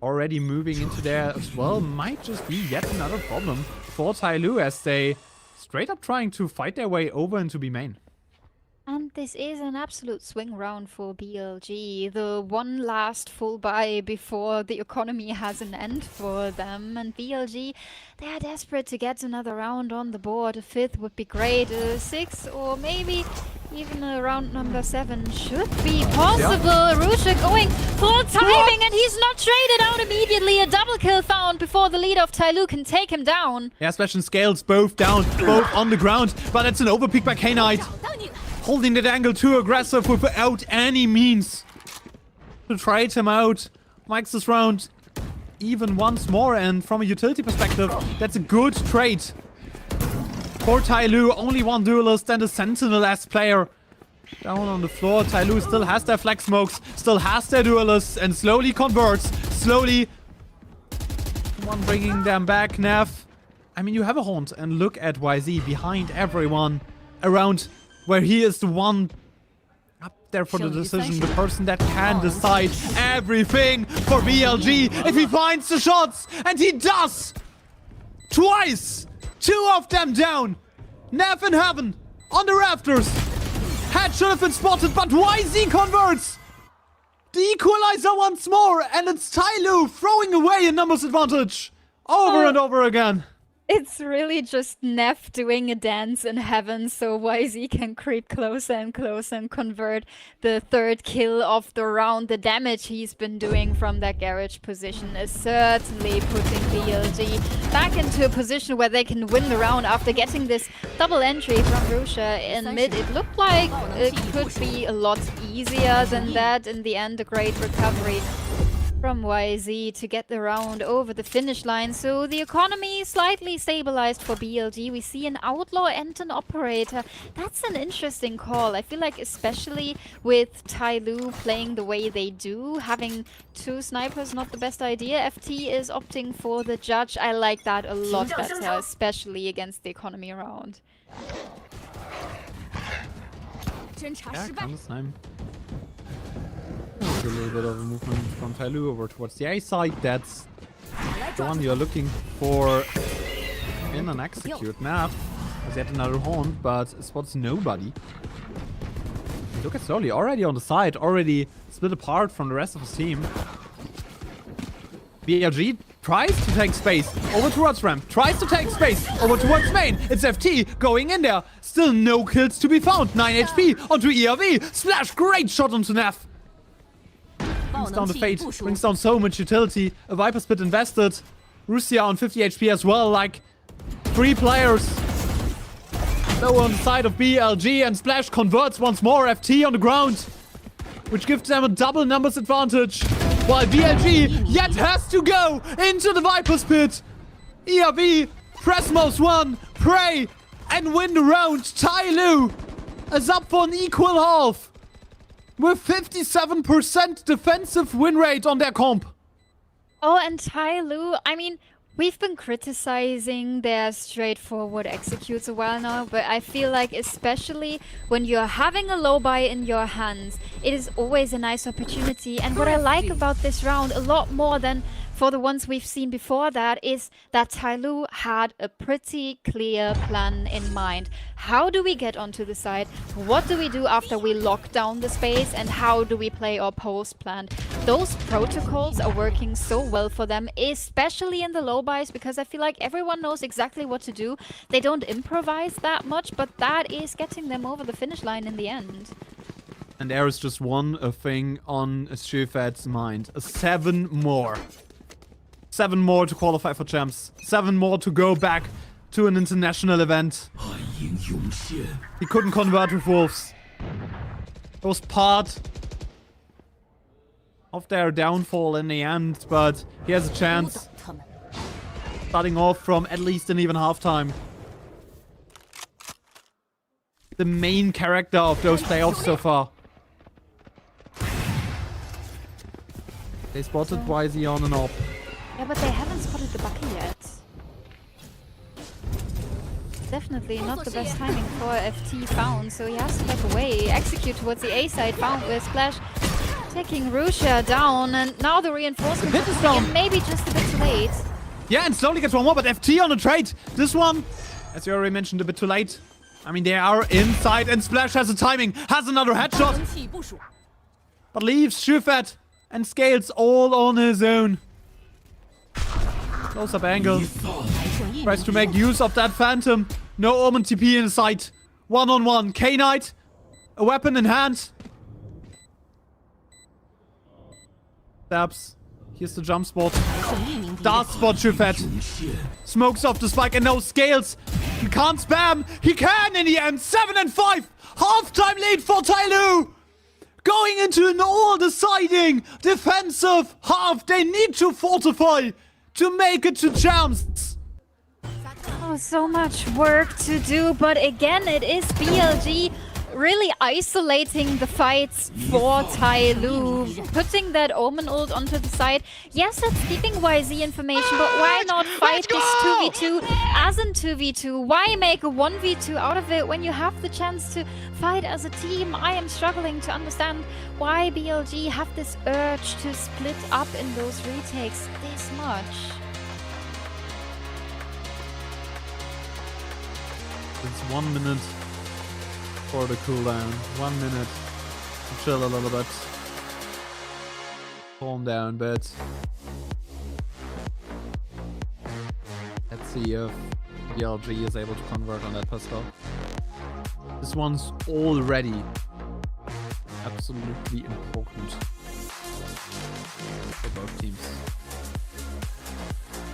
S3: already moving into there as well might just be yet another problem for TYL as they straight up trying to fight their way over into B main.
S4: And this is an absolute swing round for BLG. The one last full buy before the economy has an end for them. And BLG, they are desperate to get another round on the board. A 5th would be great. A 6 or maybe even a round number 7 should be possible. Rusha going full timing and he's not traded out immediately. A double kill found before the leader of TYL can take him down.
S3: Yeah, Splash and Scales both down, both on the ground. But it's an overpick by K-Knight. Holding that angle too aggressive without any means to trade him out. Makes this round even once more, and from a utility perspective, that's a good trade. For TYL, only one duelist and a Sentinel-esque player down on the floor. TYL still has their flex smokes, still has their duelists, and slowly converts. Slowly, one bringing them back. Nev, I mean, you have a haunt, and look at YZ behind everyone around where he is the one up there for the decision, the person that can decide everything for BLG if he finds the shots, and he does! Twice! 2 of them down! Nev in heaven, on the rafters! Head should have been spotted, but YZ converts! The equalizer once more, and it's TYL throwing away a numbers advantage! Over and over again!
S4: It's really just Neff doing a dance in heaven so YZ can creep closer and closer and convert the 3rd kill of the round. The damage he's been doing from that garage position is certainly putting BLG back into a position where they can win the round after getting this double entry from Rusha in mid. It looked like it could be a lot easier than that. In the end, a great recovery from YZ to get the round over the finish line. So the economy slightly stabilized for BLG. We see an outlaw and an operator. That's an interesting call. I feel like especially with TYL playing the way they do, having 2 snipers not the best idea. FT is opting for the judge. I like that a lot better, especially against the economy round.
S3: Yeah, comes time. A little bit of a movement from TYL over towards the A side. That's the one you're looking for in an execute map. Has yet another haunt, but spots nobody. Look at slowly, already on the side, already split apart from the rest of his team. BLG tries to take space over towards ramp, tries to take space over towards main. It's FT going in there. Still no kills to be found. 9 HP onto ERV. Splash, great shot onto Neff. Brings down the Fate, brings down so much utility. A Viper Spit invested. Russia on 50 HP as well, like 3 players. Low on the side of BLG, and Splash converts once more. FT on the ground, which gives them a double numbers advantage. While BLG yet has to go into the Viper's Pit. ERV, Presmos 1, pray, and win the round. TYL is up for an equal half, with 57% defensive win rate on their comp.
S4: Oh, and TYL, I mean, we've been criticizing their straightforward executes a while now, but I feel like especially when you're having a low buy in your hands, it is always a nice opportunity. And what I like about this round a lot more than for the ones we've seen before that is that TYL had a pretty clear plan in mind. How do we get onto the side? What do we do after we lock down the space? And how do we play our post plan? Those protocols are working so well for them, especially in the low buys, because I feel like everyone knows exactly what to do. They don't improvise that much, but that is getting them over the finish line in the end.
S3: And there is just one thing on Schufet's mind. 7 more. 7 more to qualify for champs. 7 more to go back to an international event. He couldn't convert with Wolves. It was part of their downfall in the end, but he has a chance. Starting off from at least an even halftime. The main character of those playoffs so far. They spotted YZ on and off.
S4: Yeah, but they haven't spotted the Bucky yet. Definitely not the best timing for FT found, so he has to back away. Execute towards the A side, found with Splash taking Rusha down, and now the reinforcement
S3: is down.
S4: maybe just a bit too late.
S3: Yeah, and slowly gets one more, but FT on a trade. This one, as you already mentioned, a bit too late. I mean, they are inside, and Splash has the timing, has another headshot,
S8: 整体部署，
S3: but leaves Shufet and Scales all on his own. Close up angle.
S8: 还剩一
S3: Tries to
S8: 名
S3: make use of that Phantom. No Omen TP in sight. One-on-one. K-Knight. A weapon in hand. Stabs. Here's the jump spot.
S8: 剩一名敌人
S3: Dart spot Shufet. Smokes off the spike and no Scales. He can't spam. He can in the end. 7 and 5. Half-time lead for TYL. Going into an all-deciding defensive half. They need to fortify to make it to champs.
S4: Oh, so much work to do, but again, it is BLG really isolating the fights for TYL, putting that Omen ult onto the side. Yes, that's giving YZ information, but why not fight this 2v2 as in 2v2? Why make a 1v2 out of it when you have the chance to fight as a team? I am struggling to understand why BLG have this urge to split up in those retakes this much.
S3: It's 1 minute for the cooldown. 1 minute to chill a little bit. Calm down a bit. Let's see if BLG is able to convert on that pistol. This one's already absolutely important for both teams.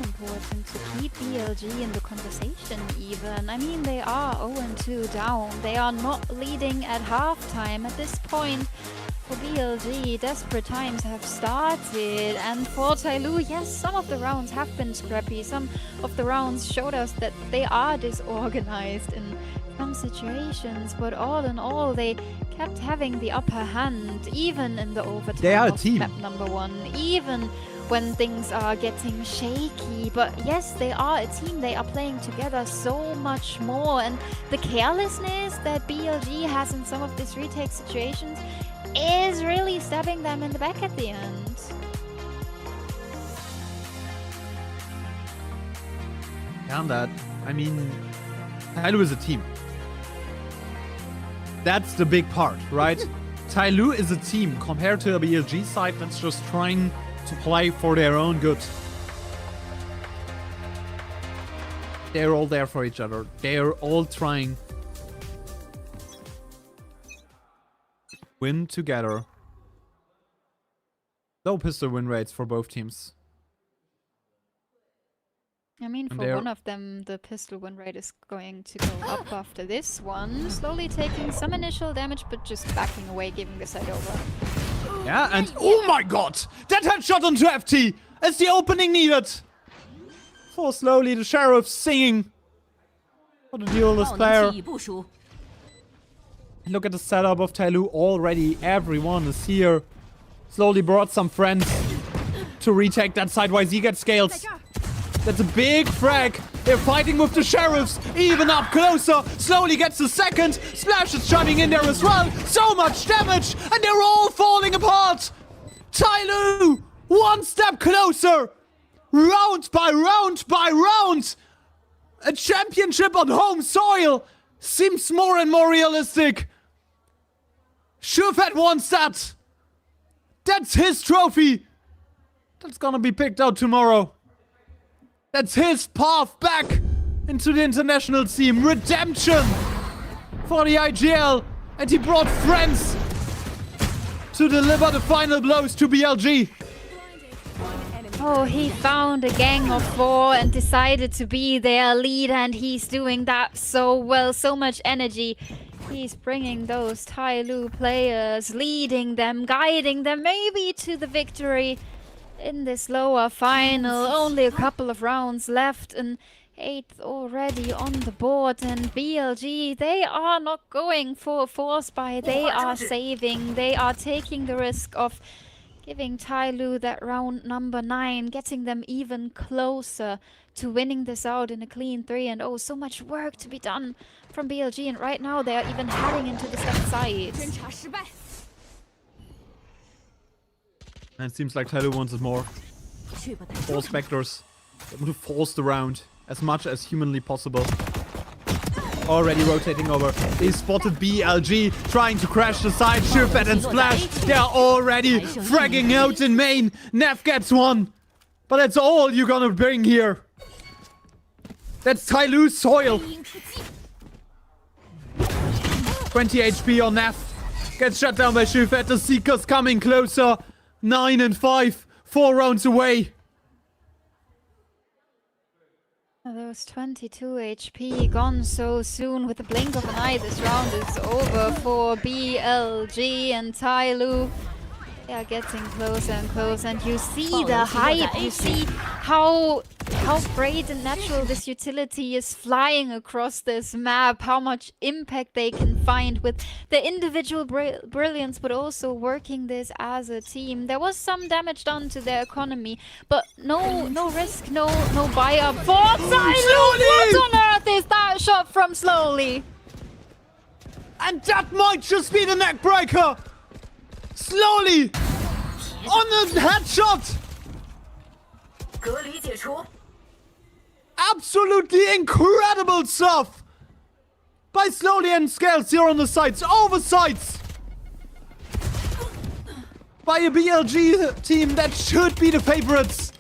S4: Important to keep BLG in the conversation even. I mean, they are 0-2 down. They are not leading at halftime. At this point, for BLG, desperate times have started. And for TYL, yes, some of the rounds have been scrappy. Some of the rounds showed us that they are disorganized in some situations. But all in all, they kept having the upper hand, even in the overtime
S3: They are a
S4: of
S3: team.
S4: map number 1. Even when things are getting shaky. But yes, they are a team. They are playing together so much more. And the carelessness that BLG has in some of these retake situations is really stabbing them in the back at the end.
S3: Beyond that, I mean, TYL is a team. That's the big part, right? TYL is a team compared to the BLG side that's just trying to play for their own good. They're all there for each other. They're all trying to win together. Low pistol win rates for both teams.
S4: I mean,
S3: And
S4: for
S3: they're-
S4: one of them, the pistol win rate is going to go up after this one. Slowly taking some initial damage, but just backing away, giving the side over.
S3: Yeah, and oh my god! That headshot onto FT is the opening needed! For slowly the Sheriff singing for the duelist
S8: 爆能
S3: player.
S8: 器已部署，
S3: Look at the setup of TYL already. Everyone is here. Slowly brought some friends to retake that side. YZ gets Scales. That's a big frag. They're fighting with the Sheriffs. Even up closer. Slowly gets the second. Splash is chiming in there as well. So much damage. And they're all falling apart. TYL, one step closer. Round by round by round. A championship on home soil seems more and more realistic. Shufet wants that. That's his trophy. That's gonna be picked out tomorrow. That's his path back into the international team. Redemption for the IGL. And he brought friends to deliver the final blows to BLG.
S4: Oh, he found a gang of 4 and decided to be their leader, and he's doing that so well. So much energy. He's bringing those TYL players, leading them, guiding them maybe to the victory in this lower final. Only a couple of rounds left, and 8th already on the board. And BLG, they are not going for a force buy. They are saving. They are taking the risk of giving TYL that round number 9, getting them even closer to winning this out in a clean 3. And oh, so much work to be done from BLG. And right now they are even heading into the left side.
S8: 侦查失败，
S3: And it seems like TYL wants it more.
S8: 去吧，
S3: Four Spectres. They want to force the round as much as humanly possible. already rotating over. They spotted BLG trying to crash the side. Shifet and Splash. They are already fragging out in main. Nev gets one. But that's all you're gonna bring here. That's TYL's soil. 20 HP on Nev. Gets shut down by Shifet. The Seeker's coming closer. 9 and 5. 4 rounds away.
S4: Those 22 HP gone so soon. With the blink of an eye, this round is over for BLG and TYL. They are getting closer and closer, and you see the hype. You see how great and natural this utility is flying across this map. How much impact they can find with the individual brilliance, but also working this as a team. There was some damage done to their economy, but no risk, no buy up for TYL. What on earth is that shot from Slowly?
S3: And that might just be the neck breaker. Slowly on the headshot. Absolutely incredible stuff by Slowly and Scales here on the sides, over sides. By a BLG team that should be the favorites.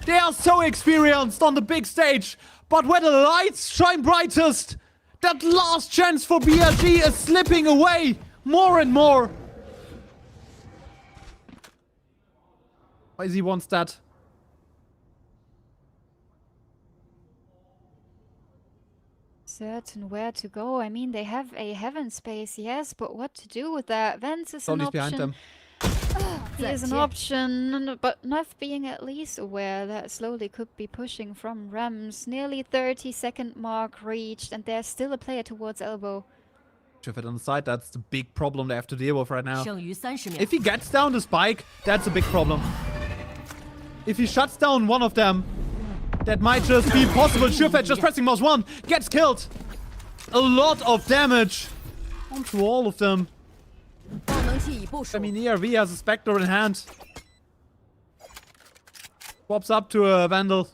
S3: They are so experienced on the big stage, but where the lights shine brightest, that last chance for BLG is slipping away more and more. YZ wants that.
S4: Certain where to go. I mean, they have a heaven space, yes, but what to do with that? Vance is an
S3: Slowly's behind
S4: option.
S3: them.
S4: He is an option, but Nev being at least aware that Slowly could be pushing from Rems. Nearly 30-second mark reached, and there's still a player towards elbow.
S3: Shifet on the side, that's the big problem they have to deal with right now.
S8: 剩余30秒
S3: If he gets down the spike, that's a big problem. If he shuts down one of them, that might just be possible. Shifet just pressing mouse 1, gets killed. A lot of damage onto all of them.
S8: 爆能器已部署
S3: I mean, ERV has a Spectre in hand. Swaps up to a Vandal.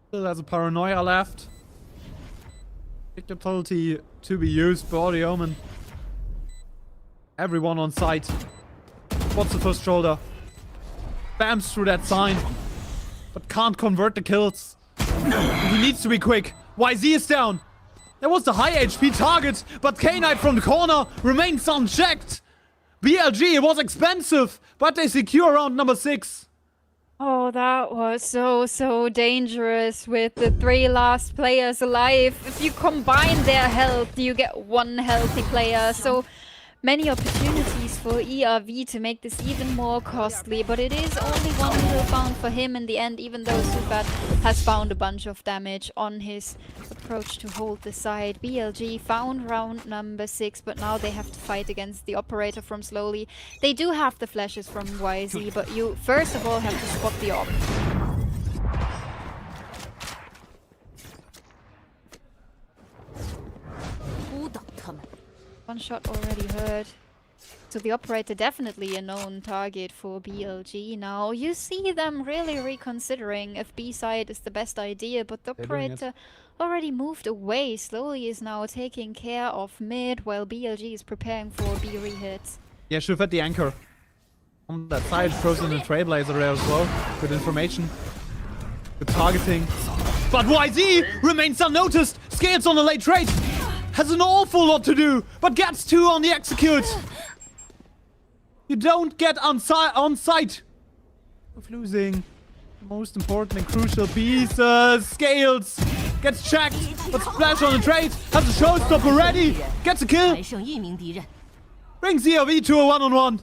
S3: Still has a Paranoia left. Big utility to be used by the Omen. Everyone on site. What's the first shoulder? Bams through that sign. But can't convert the kills. He needs to be quick. YZ is down. There was the high HP target, but K-Knight from the corner remains unchecked. BLG, it was expensive, but they secure round number 6.
S4: Oh, that was so dangerous with the 3 last players alive. If you combine their health, you get 1 healthy player. So many opportunities for ERV to make this even more costly, but it is only 1 kill found for him in the end, even though Subat has found a bunch of damage on his approach to hold the side. BLG found round number 6, but now they have to fight against the operator from Slowly. They do have the flashes from YZ, but you first of all have to spot the op. One shot already heard. So the operator definitely a known target for BLG now. You see them really reconsidering if B-side is the best idea, but the operator already moved away. Slowly is now taking care of mid while BLG is preparing for B rehits.
S3: Yeah, Shifet the anchor. On that side, frozen and Trailblazer there as well. Good information. Good targeting. But YZ remains unnoticed. Scales on the late trade. Has an awful lot to do, but gets 2 on the execute. You don't get on site of losing the most important and crucial pieces. Scales gets checked, but Splash on the trade has a showstopper ready. Gets a kill.
S8: 还剩1名敌人
S3: Brings ERV to a 1-on-1.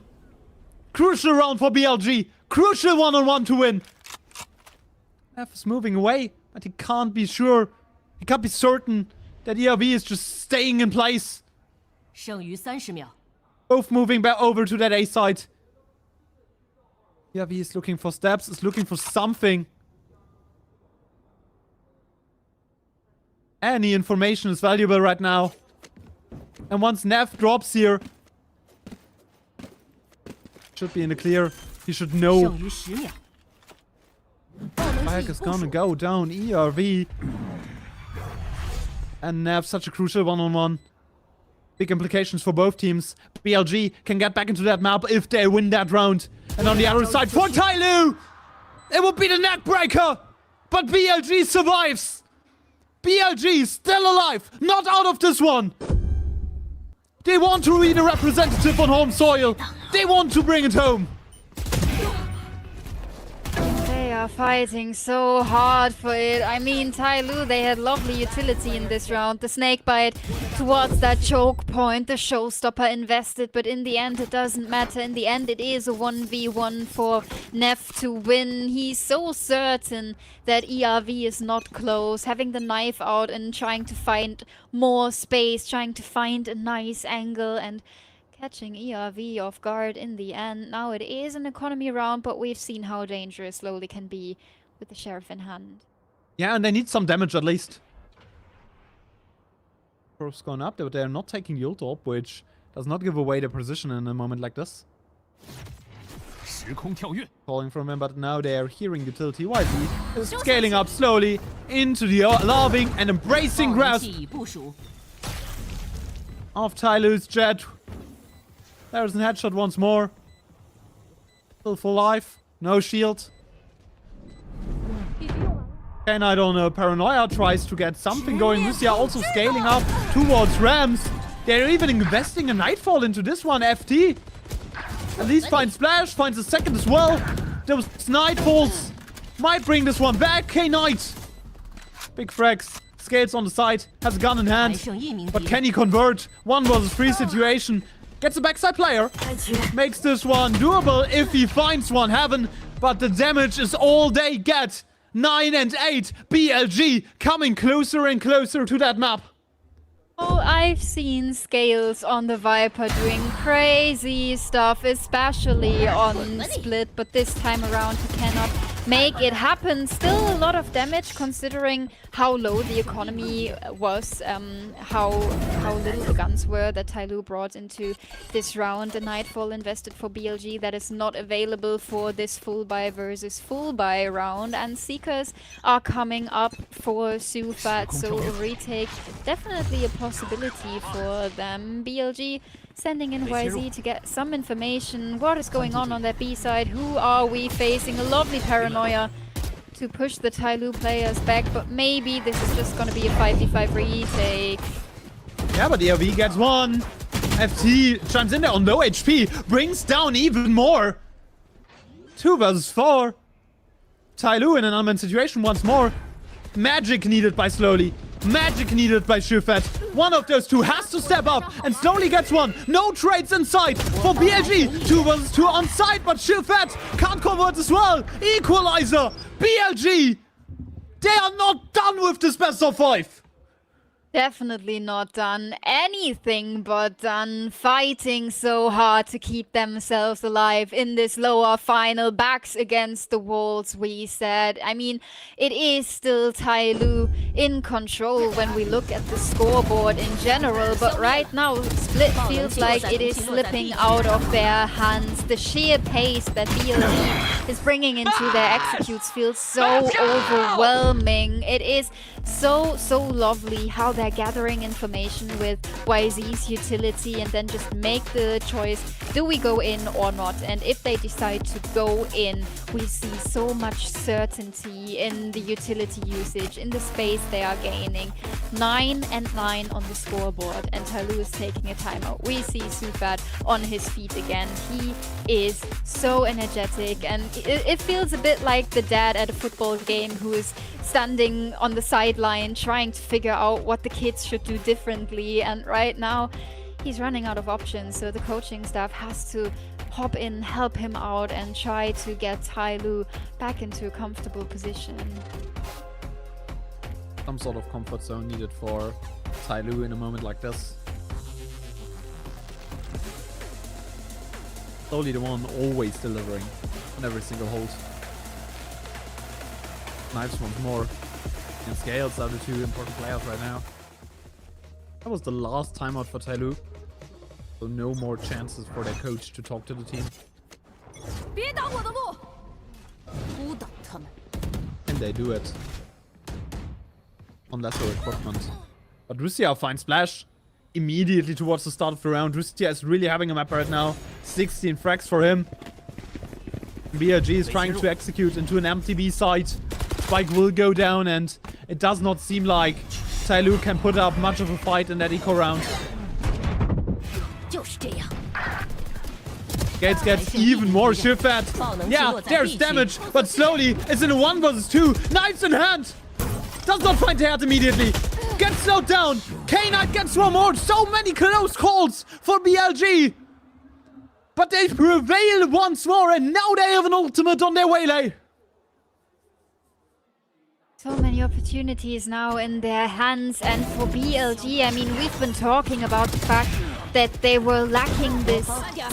S3: Crucial round for BLG. Crucial 1-on-1 to win. F is moving away, but he can't be sure. He can't be certain that ERV is just staying in place.
S8: 剩余30秒
S3: Both moving back over to that A side. ERV is looking for steps, is looking for something. Any information is valuable right now. And once Nev drops here, should be in the clear. He should know.
S8: 剩余10秒 爆能
S3: Flag
S8: 器已
S3: is
S8: 部
S3: gonna
S8: 署
S3: go down. ERV And have such a crucial one-on-one. Big implications for both teams. BLG can get back into that map if they win that round. And on the other side for TYL, it will be the neck breaker. But BLG survives. BLG still alive, not out of this one. They want to be the representative on home soil. They want to bring it home.
S4: They are fighting so hard for it. I mean, TYL, they had lovely utility in this round. The snakebite towards that choke point, the showstopper invested, but in the end it doesn't matter. In the end it is a 1v1 for Neff to win. He's so certain that ERV is not close, having the knife out and trying to find more space, trying to find a nice angle and catching ERV off guard in the end. Now it is an economy round, but we've seen how dangerous Lowly can be with the Sheriff in hand.
S3: Yeah, and they need some damage at least. Prob's going up, but they're not taking the ult orb, which does not give away their position in a moment like this. Falling from him, but now they're hearing utility. YZ is scaling up slowly into the loving and embracing grasp of TYL's jet. There's a headshot once more. Still full life. No shield. And I don't know. Paranoia tries to get something going. Lucia also scaling up towards Rams. They're even investing a Nightfall into this one. FT at least finds Splash. Finds a second as well. Those Nightfalls might bring this one back. K-Knight. Big frags. Scales on the side. Has a gun in hand. But can he convert? 1 versus 3 situation. Gets a backside player. Makes this one doable if he finds one. Heaven. But the damage is all they get. 9 and 8. BLG coming closer and closer to that map.
S4: Oh, I've seen Scales on the Viper doing crazy stuff, especially on Split, but this time around he cannot make it happen. Still a lot of damage considering how low the economy was, how little the guns were that TYL brought into this round. The Nightfall invested for BLG that is not available for this full buy versus full buy round, and Seekers are coming up for Sufat, so a retake definitely a possibility for them. BLG sending in YZ to get some information. What is going on that B side? Who are we facing? A lovely Paranoia to push the TYL players back, but maybe this is just gonna be a 5v5 retake.
S3: Yeah, but ERV gets one. FT chimes in there on low HP, brings down even more. 2 versus 4. TYL in an unmanned situation once more. Magic needed by Slowly. Magic needed by Shufat. One of those two has to step up and Slowly gets one. No trades in sight for BLG. 2 versus 2 on site, but Shufat can't convert as well. Equalizer. BLG. They are not done with this best of 5.
S4: Definitely not done. Anything but done. Fighting so hard to keep themselves alive in this lower final. Backs against the walls, we said. I mean, it is still TYL in control when we look at the scoreboard in general. But right now, Split feels like it is slipping out of their hands. The sheer pace that BLG is bringing into their executes feels so overwhelming. It is so lovely how they're gathering information with YZ's utility and then just make the choice, do we go in or not? And if they decide to go in, we see so much certainty in the utility usage, in the space they are gaining. 9 and 9 on the scoreboard, and TYL is taking a timeout. We see Sufat on his feet again. He is so energetic, and it feels a bit like the dad at a football game who is standing on the sideline trying to figure out what the kids should do differently, and right now he's running out of options, so the coaching staff has to hop in, help him out and try to get TYL back into a comfortable position.
S3: Some sort of comfort zone needed for TYL in a moment like this. Slowly the one always delivering on every single hold. Knives once more. And Scales are the 2 important players right now. That was the last timeout for TYL. So no more chances for their coach to talk to the team. And they do it. On lesser equipment. But Russia finds Splash immediately towards the start of the round. Russia is really having a map right now. 16 frags for him. BLG is trying to execute into an empty B site. Spike will go down, and it does not seem like TYL can put up much of a fight in that eco round.
S8: 就是这样。
S3: Gates gets even more shift at. Yeah, there's damage, but slowly it's in a 1 versus 2. Knives in hand. Does not find the head immediately. Gets slowed down. K-Knight gets one more. So many close calls for BLG. But they prevail once more, and now they have an ultimate on their waylay.
S4: So many opportunities now in their hands, and for BLG, I mean, we've been talking about the fact that they were lacking this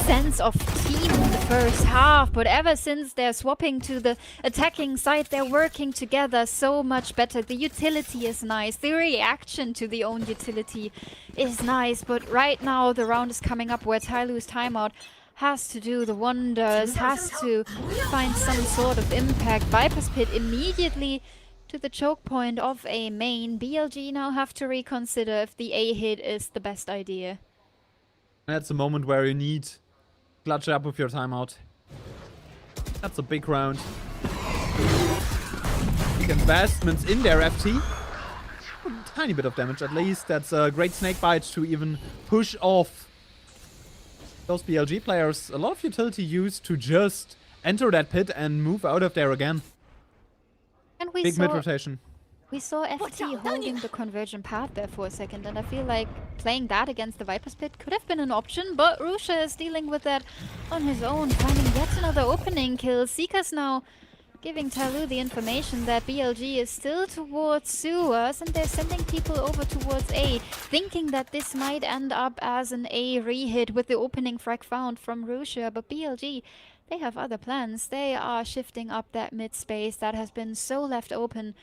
S4: sense of team in the first half, but ever since they're swapping to the attacking side, they're working together so much better. The utility is nice, the reaction to the own utility is nice, but right now the round is coming up where TYL's timeout has to do the wonders, has to find some sort of impact. Viper's Pit immediately to the choke point of a main. BLG now have to reconsider if the A hit is the best idea.
S3: That's a moment where you need to clutch up with your timeout. That's a big round. Big investments in their FT. A tiny bit of damage at least. That's a great snake bite to even push off those BLG players. A lot of utility used to just enter that pit and move out of there again.
S4: And we
S3: Big
S4: saw,
S3: mid rotation.
S4: we saw FT holding the conversion path there for a second, and I feel like playing that against the Viper's Pit could have been an option, but Rusha is dealing with that on his own, finding yet another opening kill. Seeker's now giving TYL the information that BLG is still towards sewers, and they're sending people over towards A, thinking that this might end up as an A re-hit with the opening frag found from Rusha, but BLG, they have other plans. They are shifting up that mid space that has been so left open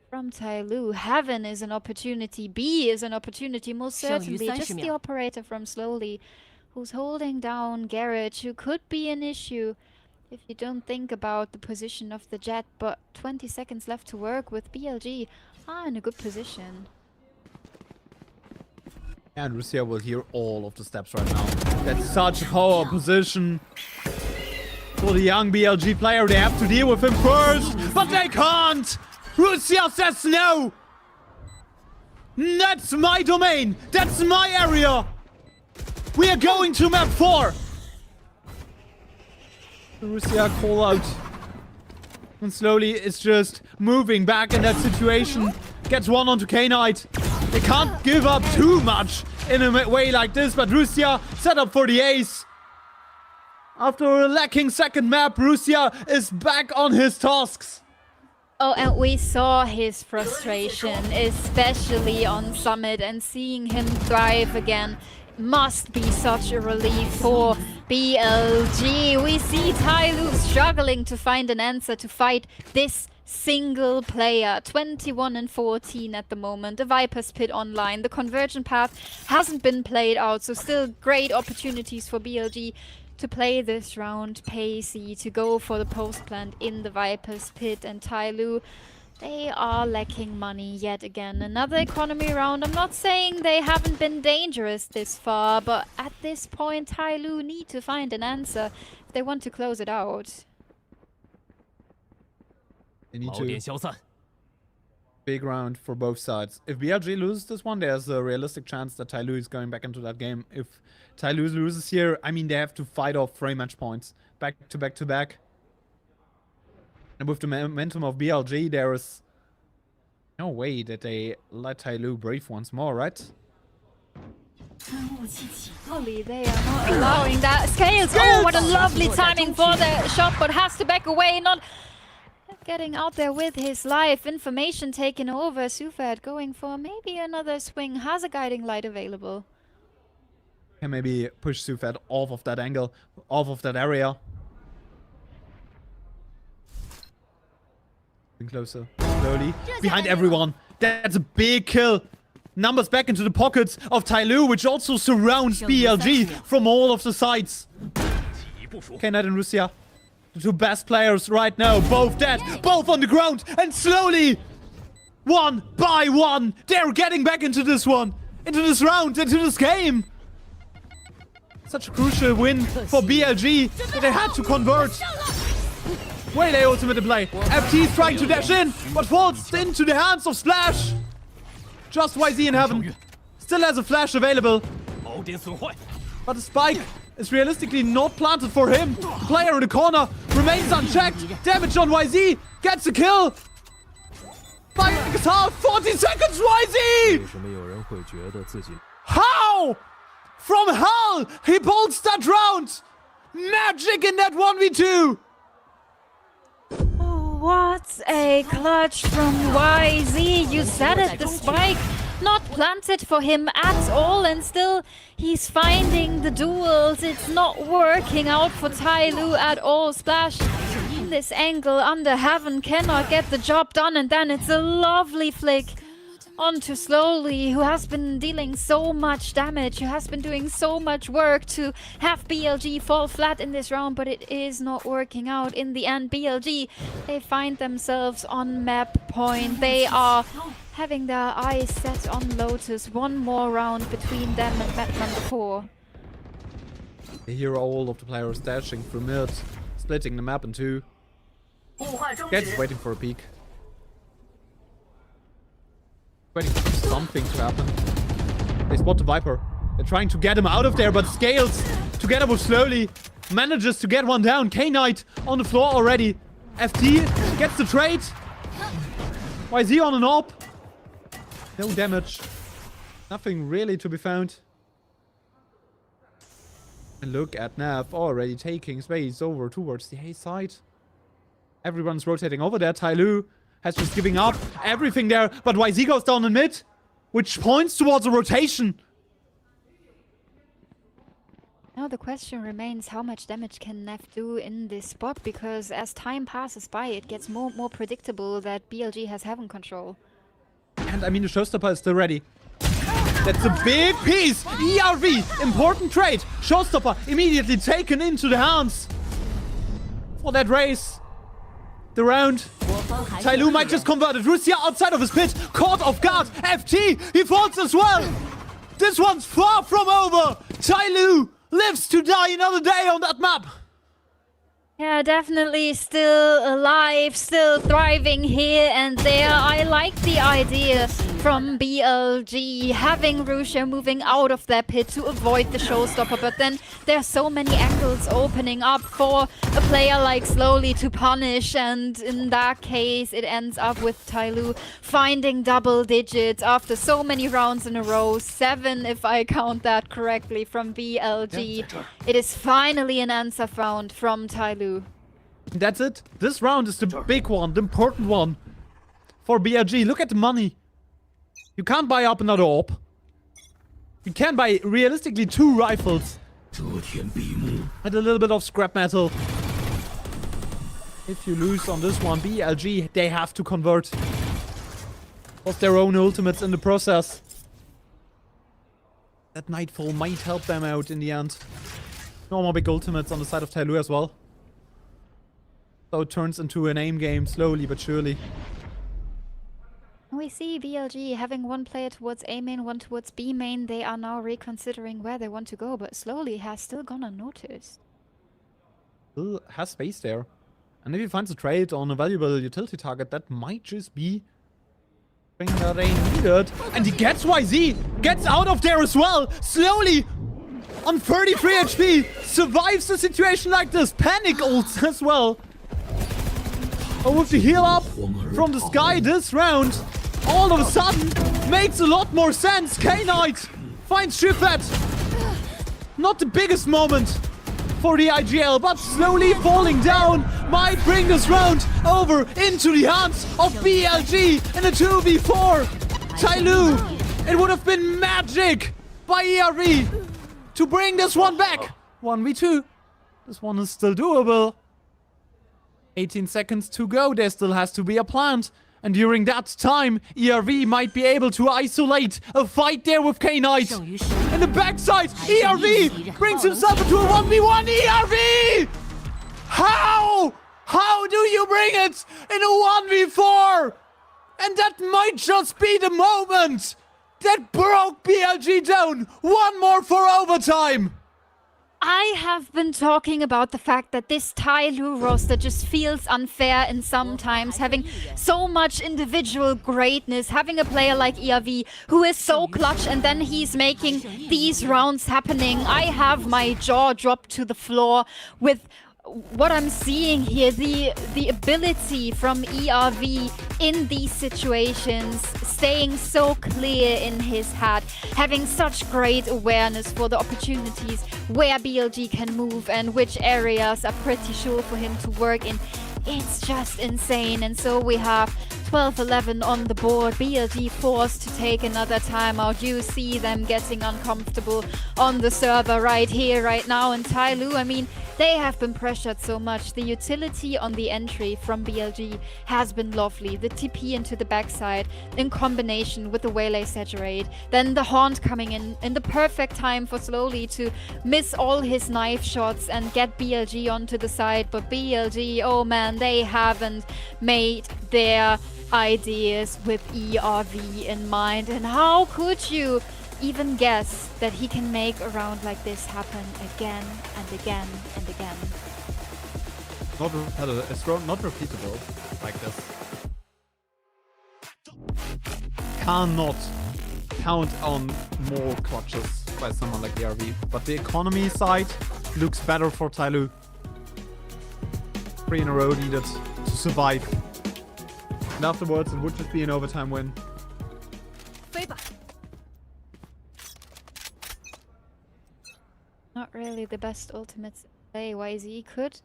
S4: from TYL. Heaven is an opportunity. B is an opportunity, most certainly. Just the operator from Slowly, who's holding down Garage, who could be an issue if you don't think about the position of the Jet. But 20 seconds left to work with. BLG are in a good position.
S3: And Russia will hear all of the steps right now. That's such a power position for the young BLG player. They have to deal with him first, but they can't! Russia says no! That's my domain! That's my area! We are going to map 4! Russia call out. And Slowly it's just moving back in that situation. Gets one onto K-Knight. They can't give up too much in a way like this, but Russia set up for the ace. After a lacking second map, Russia is back on his tasks.
S4: Oh, and we saw his frustration, especially on Summit, and seeing him thrive again must be such a relief for BLG. We see TYL struggling to find an answer to fight this single player. 21 and 14 at the moment. The Viper's Pit online. The conversion path hasn't been played out, so still great opportunities for BLG to play this round pacey, to go for the post plant in the Viper's Pit. And TYL, they are lacking money yet again. Another economy round. I'm not saying they haven't been dangerous this far, but at this point TYL need to find an answer if they want to close it out.
S3: They need to. Big round for both sides. If BLG loses this one, there's a realistic chance that TYL is going back into that game. If TYL loses here, I mean, they have to fight off 3 match points. Back to back to back. And with the momentum of BLG, there is no way that they let TYL breathe once more, right?
S4: Holy, they are not allowing that. Scales! Oh, what a lovely timing for the shot, but has to back away. Not getting out there with his life. Information taken over. Sufat going for maybe another swing. Has a guiding light available.
S3: Can maybe push Sufat off of that angle, off of that area. Closer, slowly, behind everyone. That's a big kill. Numbers back into the pockets of TYL, which also surrounds BLG from all of the sides. K-Knight and Russia, the 2 best players right now, both dead, both on the ground, and Slowly One by one, they're getting back into this one. Into this round, into this game. Such a crucial win for BLG that they had to convert. Waylay ultimate in play. FT is trying to dash in, but falls into the hands of Splash. Just YZ in heaven. Still has a flash available. But the spike is realistically not planted for him. The player in the corner remains unchecked. Damage on YZ. Gets a kill. 5 guitar, 40 seconds, YZ! How? From hell, he pulls that round. Magic in that 1v2.
S4: What a clutch from YZ. You said it, the spike not planted for him at all, and still he's finding the duels. It's not working out for TYL at all. Splash in this angle under heaven cannot get the job done, and then it's a lovely flick onto Slowly, who has been dealing so much damage, who has been doing so much work to have BLG fall flat in this round, but it is not working out in the end. BLG, they find themselves on map point. They are having their eyes set on Lotus. One more round between them and map number 4.
S3: You hear all of the players dashing through mid, splitting the map in two. Gets waiting for a peek. Waiting for something to happen. They spot the Viper. They're trying to get him out of there, but Scales, together with Slowly, manages to get one down. K-Knight on the floor already. FT gets the trade. YZ on an AWP. No damage. Nothing really to be found. And look at Nav already taking space over towards the A side. Everyone's rotating over there. TYL has just giving up everything there, but YZ goes down in mid, which points towards a rotation.
S4: Now the question remains, how much damage can Neff do in this spot? Because as time passes by, it gets more predictable that BLG has heaven control.
S3: And I mean, the Showstopper is still ready. That's a big piece! ERV! Important trade! Showstopper immediately taken into the hands for that race. The round. TYL might just convert it. Russia outside of his pit. Caught off guard. FT, he falls as well. This one's far from over. TYL lives to die another day on that map.
S4: Yeah, definitely still alive, still thriving here and there. I like the idea from BLG having Russia moving out of their pit to avoid the showstopper, but then there's so many angles opening up for a player like Slowly to punish, and in that case it ends up with TYL finding double digits after so many rounds in a row. 7 if I count that correctly from BLG. It is finally an answer found from TYL.
S3: That's it. This round is the big one, the important one for BLG. Look at the money. You can't buy up another AWP. You can buy realistically 2 rifles and a little bit of scrap metal. If you lose on this one, BLG, they have to convert. Lost their own ultimates in the process. That Nightfall might help them out in the end. No more big ultimates on the side of TYL as well. So it turns into an aim game slowly but surely.
S4: We see BLG having one player towards A main, one towards B main. They are now reconsidering where they want to go, but Slowly has still gone unnoticed.
S3: Still has space there. And if he finds a trade on a valuable utility target, that might just be something that they needed. And he gets YZ! Gets out of there as well! Slowly! On 33 HP! Survives a situation like this! Panic ults as well! Oh, with the heal up from the sky this round, all of a sudden, makes a lot more sense. K-Knight finds Shifet. Not the biggest moment for the IGL, but slowly falling down might bring this round over into the hands of BLG in a 2v4. TYL, it would have been magic by ERV to bring this one back. 1v2. This one is still doable. 18 seconds to go. There still has to be a plant. And during that time, ERV might be able to isolate a fight there with K-Knight. In the backside, ERV brings himself into a 1v1. ERV! How? How do you bring it in a 1v4? And that might just be the moment that broke BLG down. One more for overtime.
S4: I have been talking about the fact that this TYL roster just feels unfair and sometimes having so much individual greatness, having a player like ERV who is so clutch and then he's making these rounds happening. I have my jaw dropped to the floor with what I'm seeing here, the ability from ERV in these situations, staying so clear in his head, having such great awareness for the opportunities where BLG can move and which areas are pretty sure for him to work in. It's just insane. And so we have 12-11 on the board. BLG forced to take another timeout. You see them getting uncomfortable on the server right here, right now. And TYL, I mean, they have been pressured so much. The utility on the entry from BLG has been lovely. The TP into the backside in combination with the Waylay Saturate. Then the Haunt coming in the perfect time for Slowly to miss all his knife shots and get BLG onto the side. But BLG, oh man, they haven't made their ideas with ERV in mind. And how could you even guess that he can make a round like this happen again and again and again?
S3: Not repeatable like this. Cannot count on more clutches by someone like ERV. But the economy side looks better for TYL. 3 in a row needed to survive. And afterwards, it would just be an overtime win.
S4: Not really the best ultimates play. YZ could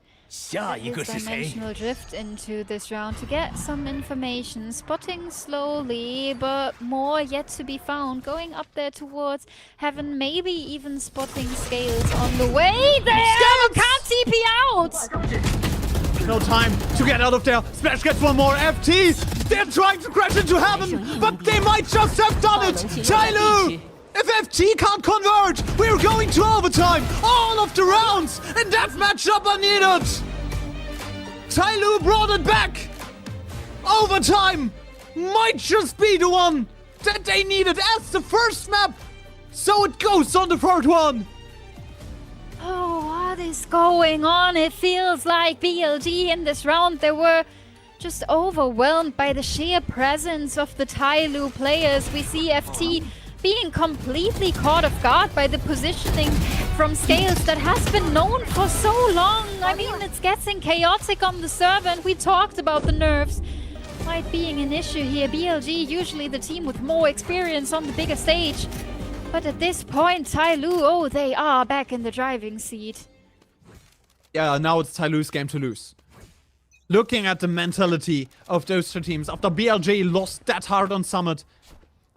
S4: use dimensional drift into this round to get some information. Spotting Slowly, but more yet to be found. Going up there towards Heaven, maybe even spotting Scales on the way there! Can't TP out!
S3: No time to get out of there. Splash gets one more. FT! They're trying to crash into Heaven, but they might just have done it! TYL! If FT can't convert, we're going to overtime! All of the rounds in that matchup are needed! TYL brought it back! Overtime might just be the one that they needed as the first map! So it goes on the third one!
S4: Oh, what is going on? It feels like BLG in this round, they were just overwhelmed by the sheer presence of the TYL players. We see FT being completely caught off guard by the positioning from Scales that has been known for so long. I mean, it's getting chaotic on the server, and we talked about the nerfs might being an issue here. BLG, usually the team with more experience on the bigger stage. But at this point, TYL, oh, they are back in the driving seat.
S3: Yeah, now it's TYL's game to lose. Looking at the mentality of those two teams, after BLG lost that hard on Summit,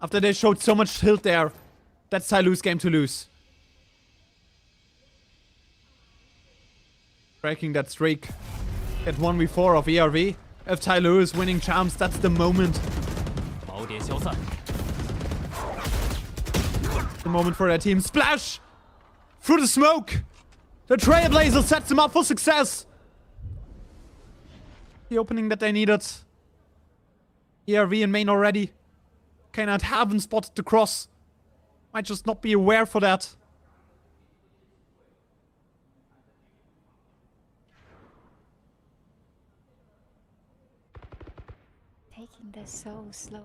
S3: after they showed so much tilt there, that's TYL's game to lose. Breaking that streak at 1v4 of ERV. If TYL is winning champs, that's the moment. The moment for their team. Splash! Through the smoke! The Trailblazer sets them up for success! The opening that they needed. ERV in main already. K-Knight haven't spotted the cross. Might just not be aware for that.
S4: Taking this so slow.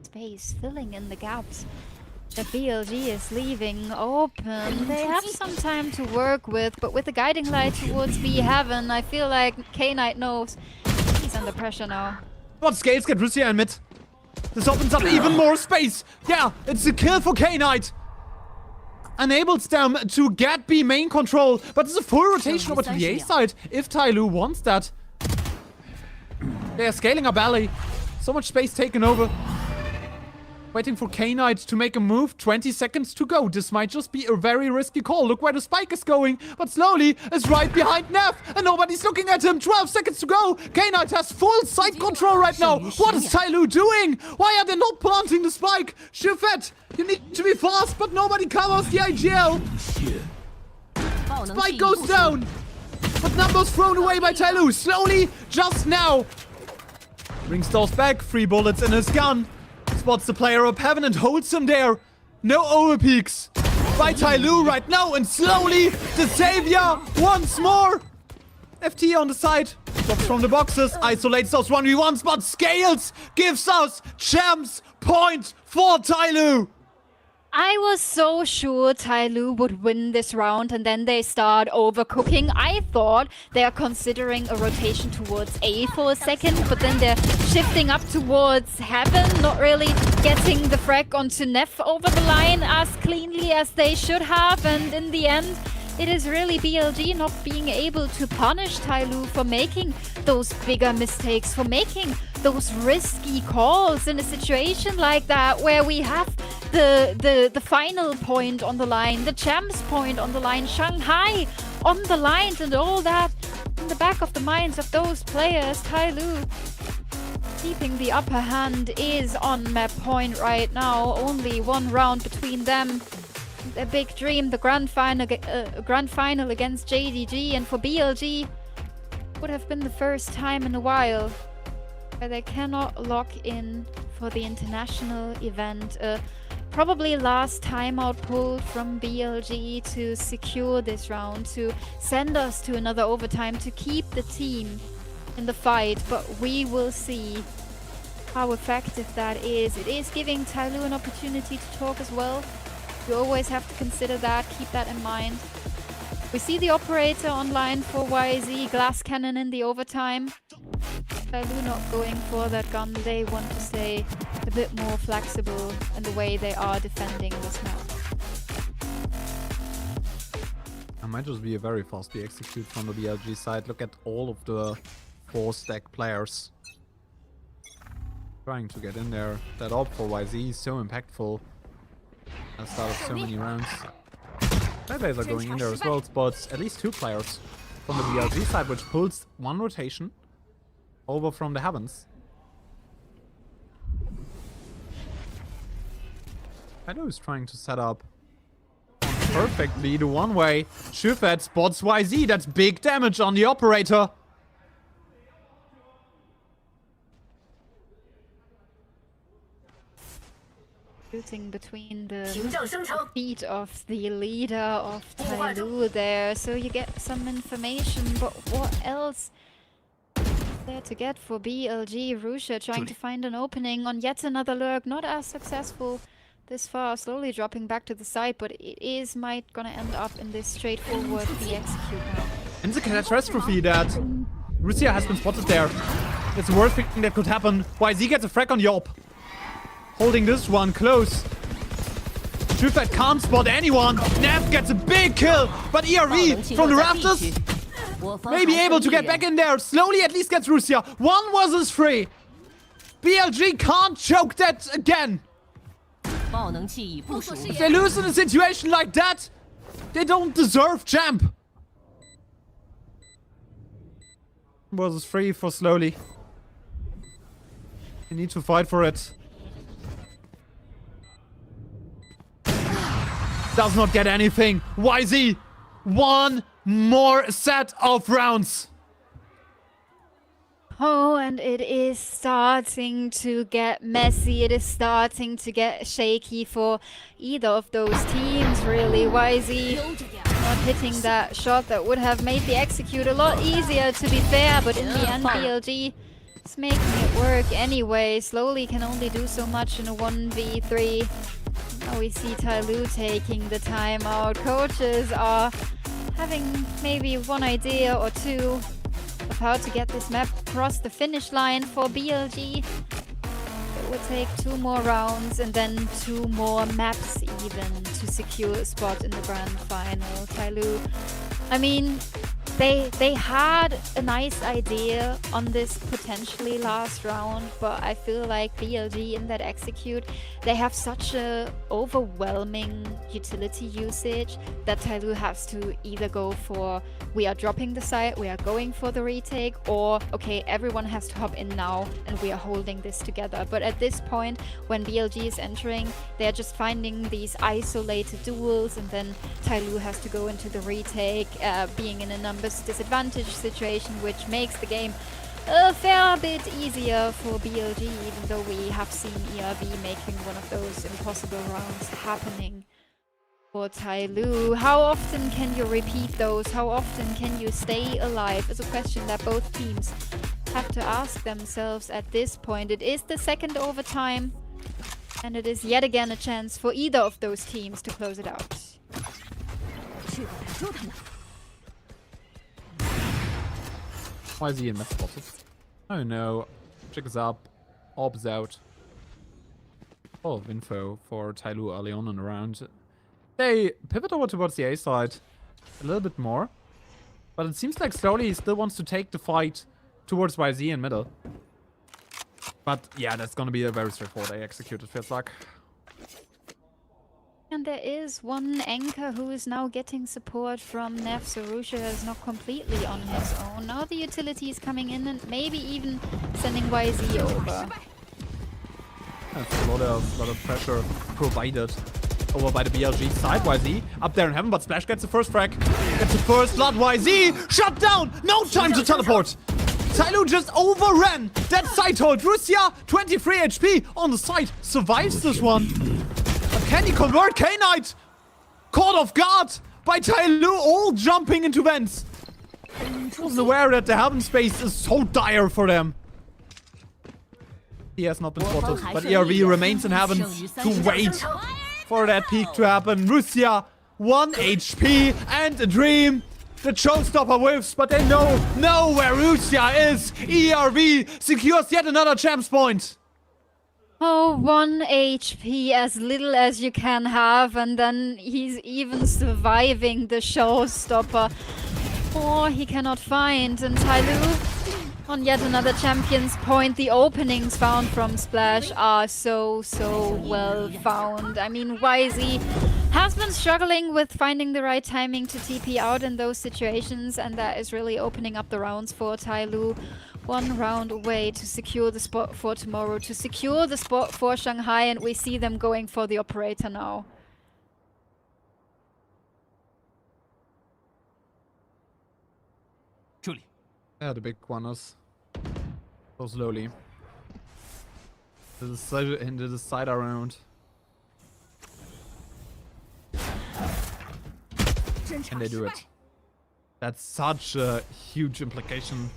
S4: Space, filling in the gaps. The BLG is leaving open. They have some time to work with, but with the guiding light towards B Heaven, I feel like K-Knight knows he's under pressure now.
S3: But Scales get Russia in mid. This opens up even more space. Yeah, it's a kill for K-Knight. Enables them to get B main control, but it's a full rotation over to the A side if TYL wants that. They are scaling up alley. So much space taken over. Waiting for K-Knight to make a move. 20 seconds to go. This might just be a very risky call. Look where the spike is going. But Slowly is right behind Neff. And nobody's looking at him. 12 seconds to go. K-Knight has full side control right now. What is TYL doing? Why are they not planting the spike? Shifet, you need to be fast, but nobody covers the IGL. Spike goes down. But numbers thrown away by TYL. Slowly, just now. Brings those back, 3 bullets in his gun. Spots the player up heaven and holds him there. No overpeaks by TYL right now, and slowly the savior once more. FT on the side, drops from the boxes, isolates those 1v1s, but scales, gives us champs point for TYL.
S4: I was so sure TYL would win this round, and then they start overcooking. I thought they are considering a rotation towards A for a second, but then they're shifting up towards Heaven, not really getting the frag onto Neff over the line as cleanly as they should have, and in the end, it is really BLG not being able to punish TYL for making those bigger mistakes, for making those risky calls in a situation like that, where we have the final point on the line, the champs point on the line, Shanghai on the line, and all that in the back of the minds of those players. TYL keeping the upper hand is on map point right now. Only 1 round between them. A big dream, the grand final against JDG, and for BLG would have been the first time in a while where they cannot lock in for the international event. Probably last timeout pulled from BLG to secure this round, to send us to another overtime, to keep the team in the fight, but we will see how effective that is. It is giving TYL an opportunity to talk as well. You always have to consider that, keep that in mind. We see the operator online for YZ, glass cannon in the overtime. TYL not going for that gun. They want to stay a bit more flexible in the way they are defending this map.
S3: It might just be a very fast B execute from the BLG side. Look at all of the 4-stack players trying to get in there. That AWP for YZ is so impactful. Has started so many rounds. Players are going in there as well, but at least 2 players from the BLG side, which pulls 1 rotation over from the heavens. Hello is trying to set up perfectly the one-way. Shufet spots YZ. That's big damage on the operator.
S4: Shooting between the feet of the leader of TYL there, so you get some information, but what else is there to get for BLG? Rusha trying to find an opening on yet another lurk, not as successful this far, slowly dropping back to the side, but it might gonna end up in this straightforward B execute now.
S3: And the catastrophe that Russia has been spotted there. It's the worst thing that could happen. YZ gets a frag on Yop. Holding this one close. Shufet can't spot anyone. Neff gets a big kill, but ERV from the rafters may be able to get back in there. Slowly at least gets Russia. 1 versus 3. BLG can't choke that again. If they lose in a situation like that, they don't deserve champ. Versus 3 for slowly. You need to fight for it. Does not get anything. YZ, 1 more set of rounds.
S4: Oh, and it is starting to get messy. It is starting to get shaky for either of those teams, really. YZ not hitting that shot that would have made the execute a lot easier, to be fair, but in the end, BLG is making it work anyway. Slowly can only do so much in a 1v3. Now we see TYL taking the timeout. Coaches are having maybe 1 idea or 2 of how to get this map across the finish line for BLG. It would take 2 more rounds and then 2 more maps even to secure a spot in the grand final. TYL, I mean, they had a nice idea on this potentially last round, but I feel like BLG in that execute, they have such a overwhelming utility usage that TYL has to either go for, we are dropping the site, we are going for the retake, or okay, everyone has to hop in now and we are holding this together. But at this point, when BLG is entering, they're just finding these isolated duels, and then TYL has to go into the retake, being in a numbers disadvantage situation, which makes the game a fair bit easier for BLG, even though we have seen ERV making one of those impossible rounds happening for TYL. How often can you repeat those? How often can you stay alive? Is a question that both teams have to ask themselves at this point. It is the second overtime, and it is yet again a chance for either of those teams to close it out.
S3: Why is he in mess spotted? Oh no. Chick is up. Orb is out. Full of info for TYL early on in the round. They pivot over towards the A side a little bit more. But it seems like slowly he still wants to take the fight towards YZ in middle. But yeah, that's gonna be a very straightforward A execute, it feels like.
S4: And there is one anchor who is now getting support from Neff, so Rusha is not completely on his own. Now the utility is coming in and maybe even sending YZ over.
S3: That's a lot of pressure provided over by the BLG side. YZ up there in heaven, but Splash gets the first frag. Gets the first blood. YZ shut down! No time to teleport! TYL just overran that side hold. Russia, 23 HP on the side, survives this one. But can he convert? K-Knight caught off guard by TYL, all jumping into vents. Wasn't aware that the heaven space is so dire for them. He has not been spotted, but ERV remains in heaven to wait for that peak to happen. Russia, 1 HP and a dream. The showstopper whiffs, but they know where Russia is. ERV secures yet another champs point.
S4: Oh, 1 HP, as little as you can have, and then he's even surviving the showstopper. Oh, he cannot find, and TYL on yet another champion's point. The openings found from Splash are so well found. I mean, YZ has been struggling with finding the right timing to TP out in those situations, and that is really opening up the rounds for TYL. 1 round away to secure the spot for tomorrow, to secure the spot for Shanghai, and we see them going for the operator now.
S3: Yeah, the big guanos. So slowly. Into the side around. And they do it. That's such a huge implication.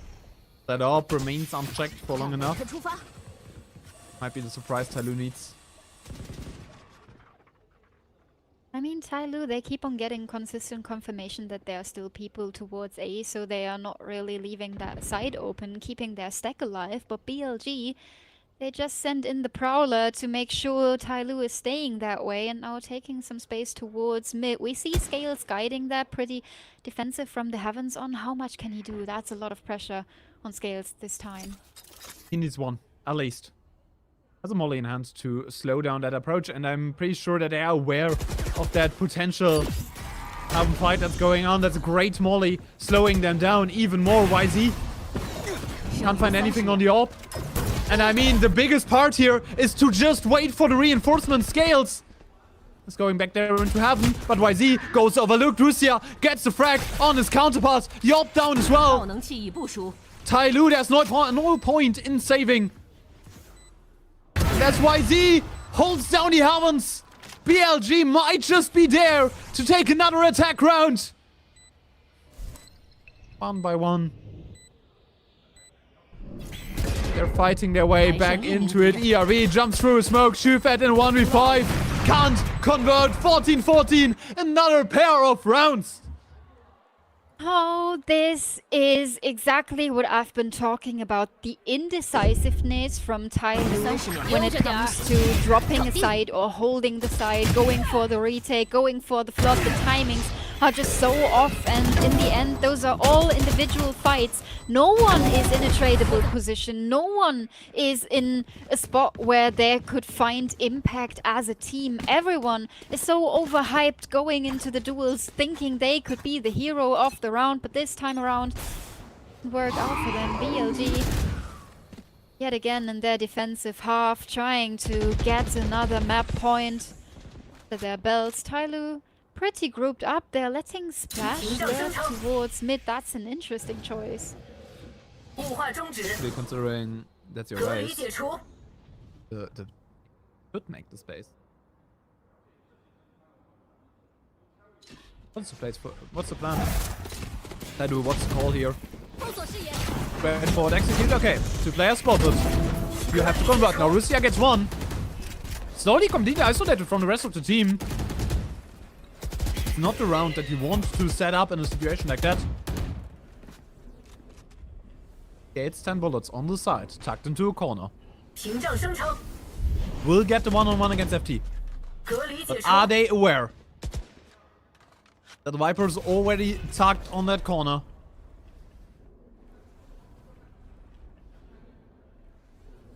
S3: That AWP remains unchecked for long enough. Might be the surprise TYL needs.
S4: I mean, TYL, they keep on getting consistent confirmation that there are still people towards A, so they are not really leaving that side open, keeping their stack alive. But BLG, they just send in the Prowler to make sure TYL is staying that way, and now taking some space towards mid. We see Scales guiding that, pretty defensive from the heavens on. How much can he do? That's a lot of pressure on Scales this time.
S3: He needs one, at least. Has a molly in hand to slow down that approach, and I'm pretty sure that they are aware of that potential fight that's going on. That's a great molly, slowing them down even more. YZ can't find anything on the AWP. And I mean, the biggest part here is to just wait for the reinforcement. Scales is going back there into heaven, but YZ goes overlooked. Russia gets the frag on his counterpart. The AWP down as well. TYL, there's no point in saving. That's YZ holds down the heavens. BLG might just be there to take another attack round. 1 by 1. They're fighting their way back into it. ERV jumps through a smoke. Shufet in 1v5. Can't convert. 14-14. Another pair of rounds.
S4: Oh, this is exactly what I've been talking about. The indecisiveness from TYL when it comes to dropping a side or holding the side, going for the retake, going for the flood. The timings are just so off, and in the end, those are all individual fights. No one is in a tradable position. No one is in a spot where they could find impact as a team. Everyone is so overhyped going into the duels, thinking they could be the hero of the round, but this time around, it worked out for them. BLG, yet again in their defensive half, trying to get another map point to their belts. TYL pretty grouped up. They're letting Splash there towards mid. That's an interesting choice.
S8: 物化终止，
S3: considering that's your
S8: 隔离
S3: base.
S8: 解除。
S3: The should make the space. What's the place for? What's the plan? Taidu, what's the call here?
S8: 封锁视野，
S3: Wait for it, execute. Okay, 2 players spotted. You have to convert now. Russia gets 1. Slowly completely isolated from the rest of the team. It's not the round that you want to set up in a situation like that. Gates 10 bullets on the side, tucked into a corner.
S8: 屏障生成，
S3: Will get the one-on-one against FT.
S8: 隔离解
S3: But
S8: 除。
S3: are they aware that the Viper's already tucked on that corner?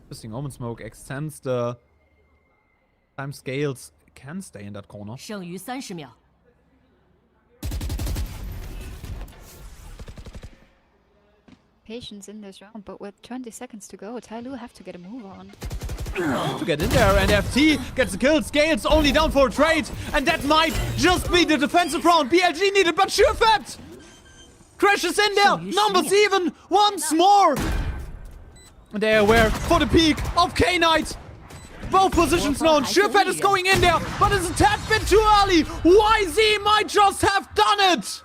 S3: Interesting. Omen Smoke extends the time scales. Can stay in that corner.
S8: 剩余30秒，
S4: Patience in this round, but with 20 seconds to go, TYL have to get a move on.
S3: To get in there, and FT gets the kill. Scales only down for a trade, and that might just be the defensive round BLG needed, but Surefet crashes in there. Numbers even once more. And they're aware for the peak of K-Knight. Both positions known. Surefet is going in there, but it's a tad bit too early. YZ might just have done it.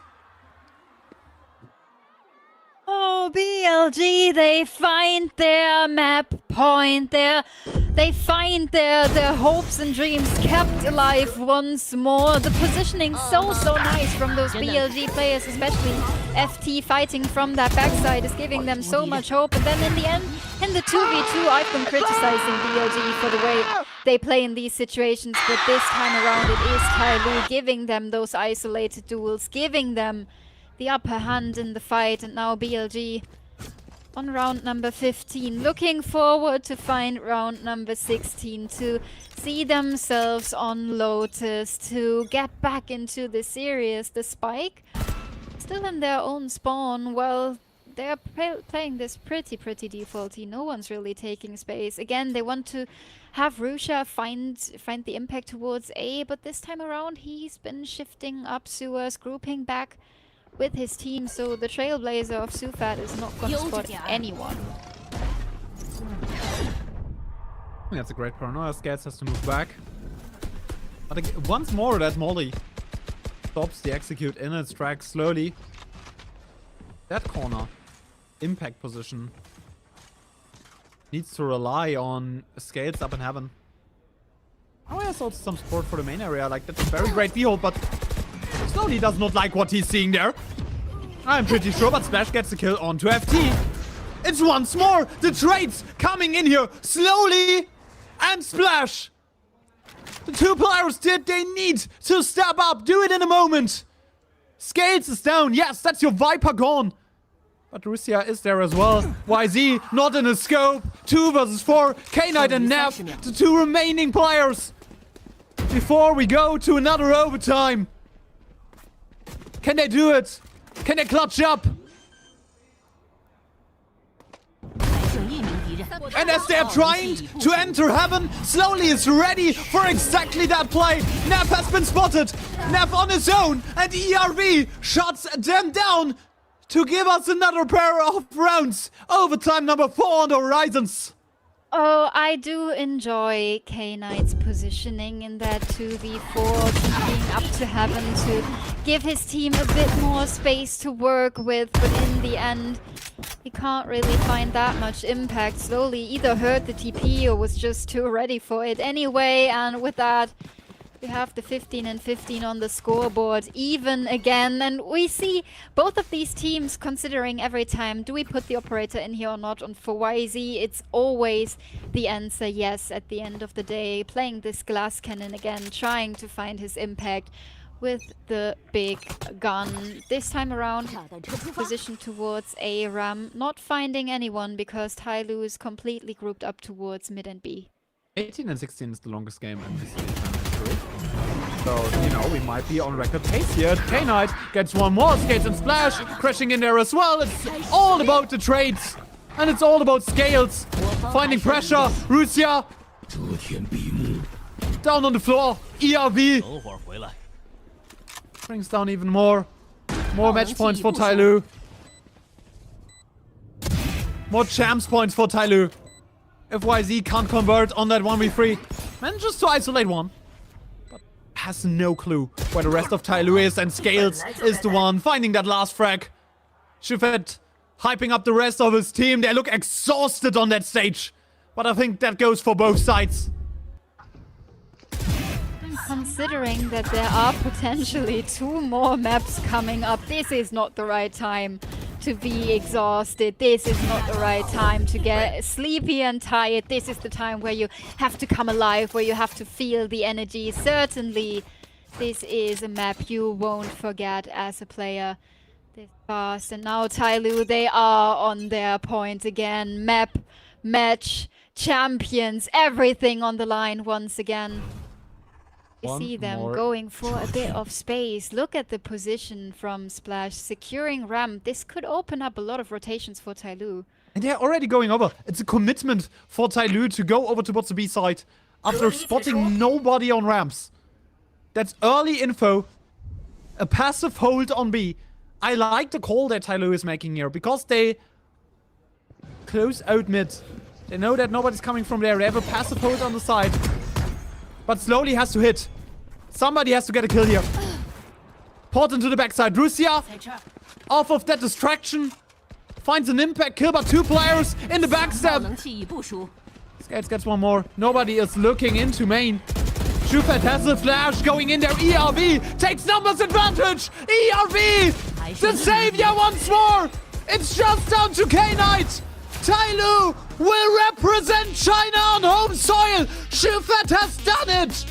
S4: Oh, BLG, they find their map point there. They find their hopes and dreams kept alive once more. The positioning so nice from those BLG players, especially FT fighting from that backside is giving them so much hope. And then in the end, in the 2v2, I've been criticizing BLG for the way they play in these situations. But this time around, it is TYL giving them those isolated duels, giving them the upper hand in the fight. And now BLG on round number 15, looking forward to find round number 16, to see themselves on Lotus, to get back into the series. The Spike still in their own spawn. Well, they're playing this pretty defaulty. No one's really taking space. Again, they want to have Rusha find the impact towards A, but this time around he's been shifting up sewers, grouping back with his team, so the Trailblazer of Sufat is not going to spot anyone.
S3: That's a great paranoia. Scats has to move back. But again, once more that Molly stops the execute in its track slowly. That corner, impact position, needs to rely on Scales up in heaven. Oh, there's also some support for the main area. Like, that's a very great behold, but Slowly does not like what he's seeing there. I'm pretty sure, but Splash gets the kill onto FT. It's once more the trades coming in here slowly, and Splash. The two players they need to step up. Do it in a moment. Scales is down. Yes, that's your Viper gone. But Russia is there as well. YZ not in a scope. 2 versus 4. K-Knight and Nev, the two remaining players. Before we go to another overtime. Can they do it? Can they clutch up? And as they're trying to enter heaven, slowly is ready for exactly that play. Nev has been spotted. Nev on his own, and ERV shuts them down to give us another pair of rounds. Overtime number 4 on the horizons.
S4: Oh, I do enjoy K-Knight's positioning in that 2v4, keeping up to heaven to give his team a bit more space to work with, but in the end, he can't really find that much impact. Slowly either heard the TP or was just too ready for it anyway, and with that, we have the 15 and 15 on the scoreboard even again, and we see both of these teams considering every time, do we put the operator in here or not? And for YZ, it's always the answer yes at the end of the day. Playing this glass cannon again, trying to find his impact with the big gun. This time around, position towards A ram, not finding anyone because TYL is completely grouped up towards mid and B.
S3: 18 and 16 is the longest game in VCT. So, you know, we might be on record pace here. K-Knight gets one more. Skates and Splash crashing in there as well. It's all about the trades. And it's all about Scales. Finding pressure. Russia. Down on the floor. ERV. Brings down even more. More match points for TYL. More champs points for TYL. If YZ can't convert on that 1v3. Manages to isolate one. But has no clue where the rest of TYL is. And Scales is the one finding that last frag. Shufet hyping up the rest of his team. They look exhausted on that stage. But I think that goes for both sides.
S4: Considering that there are potentially 2 more maps coming up, this is not the right time to be exhausted. This is not the right time to get sleepy and tired. This is the time where you have to come alive, where you have to feel the energy. Certainly, this is a map you won't forget as a player this fast. And now TYL, they are on their point again. Map, match, champions, everything on the line once again. You see them going for a bit of space. Look at the position from Splash. Securing ramp. This could open up a lot of rotations for TYL.
S3: And they're already going over. It's a commitment for TYL to go over towards the B side after spotting nobody on ramps. That's early info. A passive hold on B. I like the call that TYL is making here because they close out mid. They know that nobody's coming from there. They have a passive hold on the side. But slowly has to hit. Somebody has to get a kill here. Port into the backside. Rusia, off of that distraction, finds an impact kill, but 2 players in the backstab. Skates gets one more. Nobody is looking into main. Shufet has the flash going in there. ERV takes numbers advantage. ERV, the savior once more. It's just down to K-Knight. TYL will represent China on home soil. Shufet has done it.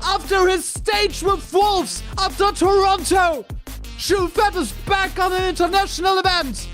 S3: After his stage with Wolves, after Toronto, Shufet is back on an international event.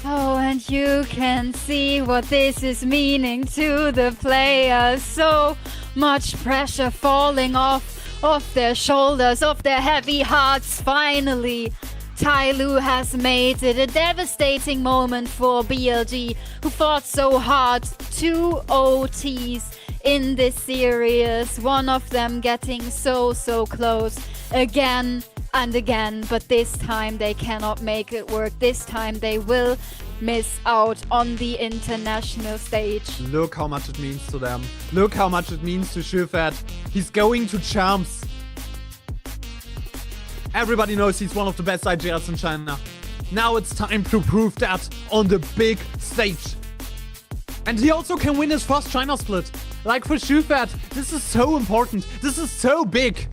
S4: Oh, and you can see what this is meaning to the players. So much pressure falling off their shoulders, off their heavy hearts. Finally, TYL has made it a devastating moment for BLG, who fought so hard. 2 OTs in this series, one of them getting so close again and again, but this time they cannot make it work. This time they will miss out on the international stage.
S3: Look how much it means to them. Look how much it means to Shufet. He's going to champs. Everybody knows he's one of the best IGLs in China. Now it's time to prove that on the big stage. And he also can win his first China split. Like for Shufet, this is so important. This is so big.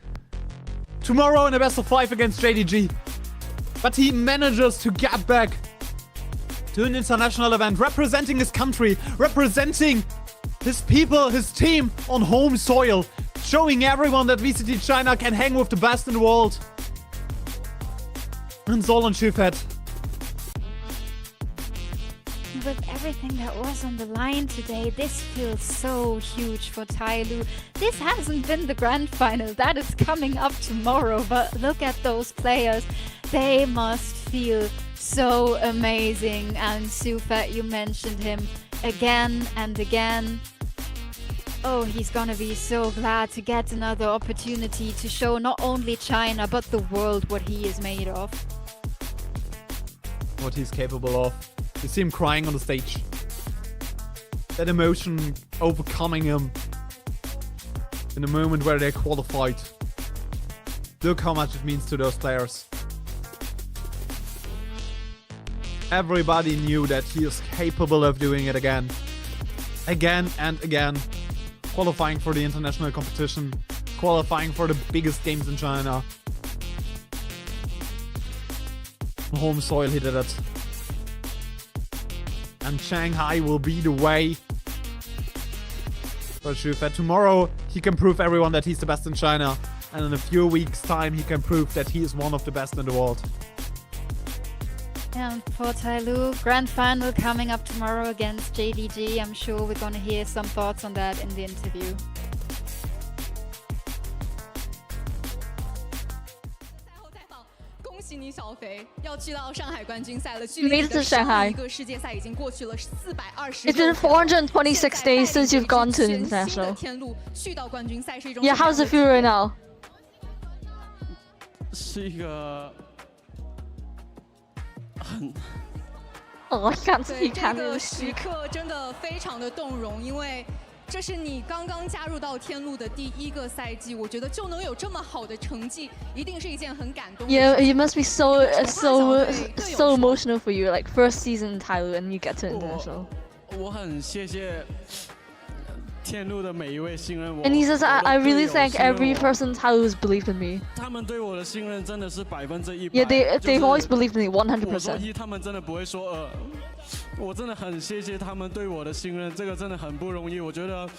S3: Tomorrow in a best of 5 against JDG. But he manages to get back to an international event, representing his country, representing his people, his team on home soil, showing everyone that VCT China can hang with the best in the world. And it's all on Shufet.
S4: With everything that was on the line today, this feels so huge for TYL. This hasn't been the grand final. That is coming up tomorrow. But look at those players. They must feel so amazing. And Shufet, you mentioned him again and again. Oh, he's gonna be so glad to get another opportunity to show not only China, but the world what he is made of.
S3: What he's capable of. You see him crying on the stage. That emotion overcoming him in the moment where they qualified. Look how much it means to those players. Everybody knew that he is capable of doing it again. Again and again. Qualifying for the international competition. Qualifying for the biggest games in China. On home soil he did it. And Shanghai will be the way for Shufet. Tomorrow he can prove everyone that he's the best in China. And in a few weeks time he can prove that he is one of the best in the world.
S4: And for TYL, grand final coming up tomorrow against JDG. I'm sure we're gonna hear some thoughts on that in the interview.
S9: 恭喜你小肥，要去到上海冠军赛了。距离上一个世界赛已经过去了420。
S10: It's been 426 days since you've gone to international.
S9: 天路去到冠军赛是一种。
S10: Yeah, how's it feel right now?
S11: 是一个
S10: Oh, I can't
S9: 对
S10: speak
S9: 这个
S10: Cantonese.
S9: 时刻真的非常的动容，因为这是你刚刚加入到天路的第1个赛季，我觉得就能有这么好的成绩，一定是一件很感动的事。
S10: Yeah, it must be so emotional for you. Like first season in Thailand and you get to international.
S11: 我很谢谢天路的每一位新人。
S10: And he says, I really thank every person in Thailand who's believed in me.
S11: 他们对我的信任真的是100%。
S10: Yeah, they've always believed in me 100%.
S11: 我说一，他们真的不会说二。我真的很谢谢他们对我的信任，这个真的很不容易。我觉得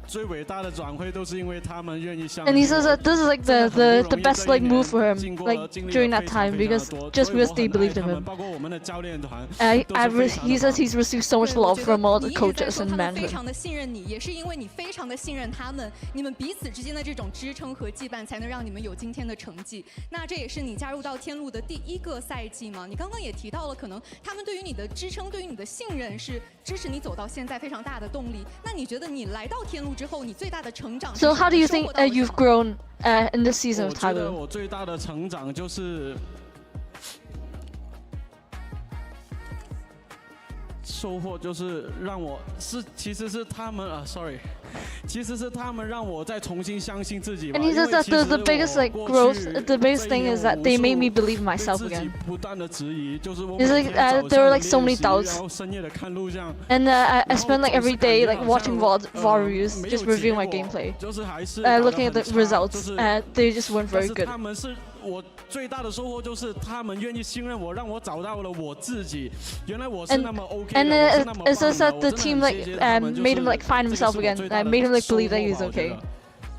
S11: 最伟大的转会都是因为他们愿意相信我。
S10: And he says that this is like the best like move for him, like during that time, because just because they believed in him.
S11: 包括我们的教练团。
S10: He says he's received so much love from all the coaches and
S9: 他们非
S10: management.
S9: 常的信任你，也是因为你非常的信任他们，你们彼此之间的这种支撑和羁绊，才能让你们有今天的成绩。那这也是你加入到天路的第1个赛季嘛？你刚刚也提到了，可能他们对于你的支撑，对于你的信任是支持你走到现在非常大的动力。那你觉得你来到天路之后，你最大的成长？
S10: So how do you think you've grown in this season of
S11: 我觉得
S10: Thailand?
S11: 我最大的成长就是收获，就是让我其实是他们sorry， 其实是他们让我再重新相信自己吧。
S10: And he says that the biggest like growth, the biggest thing is that they made me believe in myself
S11: 对自己
S10: again.
S11: 不断的质疑，就是我
S10: It's
S11: 每
S10: like
S11: 天早
S10: there were
S11: 上
S10: like so many
S11: 练习
S10: doubts.
S11: 然后深夜的看录像。
S10: And I spent like every day like watching VOD reviews, just reviewing my gameplay,
S11: 就是还是
S10: looking at the results. They just weren't
S11: 但
S10: very
S11: 是
S10: good.
S11: 他们是我最大的收获，就是他们愿意信任我，让我找到了我自己。原来我是那么 OK 的，
S10: And
S11: 我是那么
S10: it
S11: 棒
S10: says
S11: 的。
S10: that
S11: 我
S10: the
S11: 真的
S10: team
S11: 很
S10: like
S11: 谢谢他们，
S10: made him like find
S11: 这
S10: himself
S11: 是我
S10: again,
S11: 最大的
S10: made him like
S11: 收
S10: believe that
S11: 获
S10: he's
S11: 吧我觉
S10: okay.
S11: 得。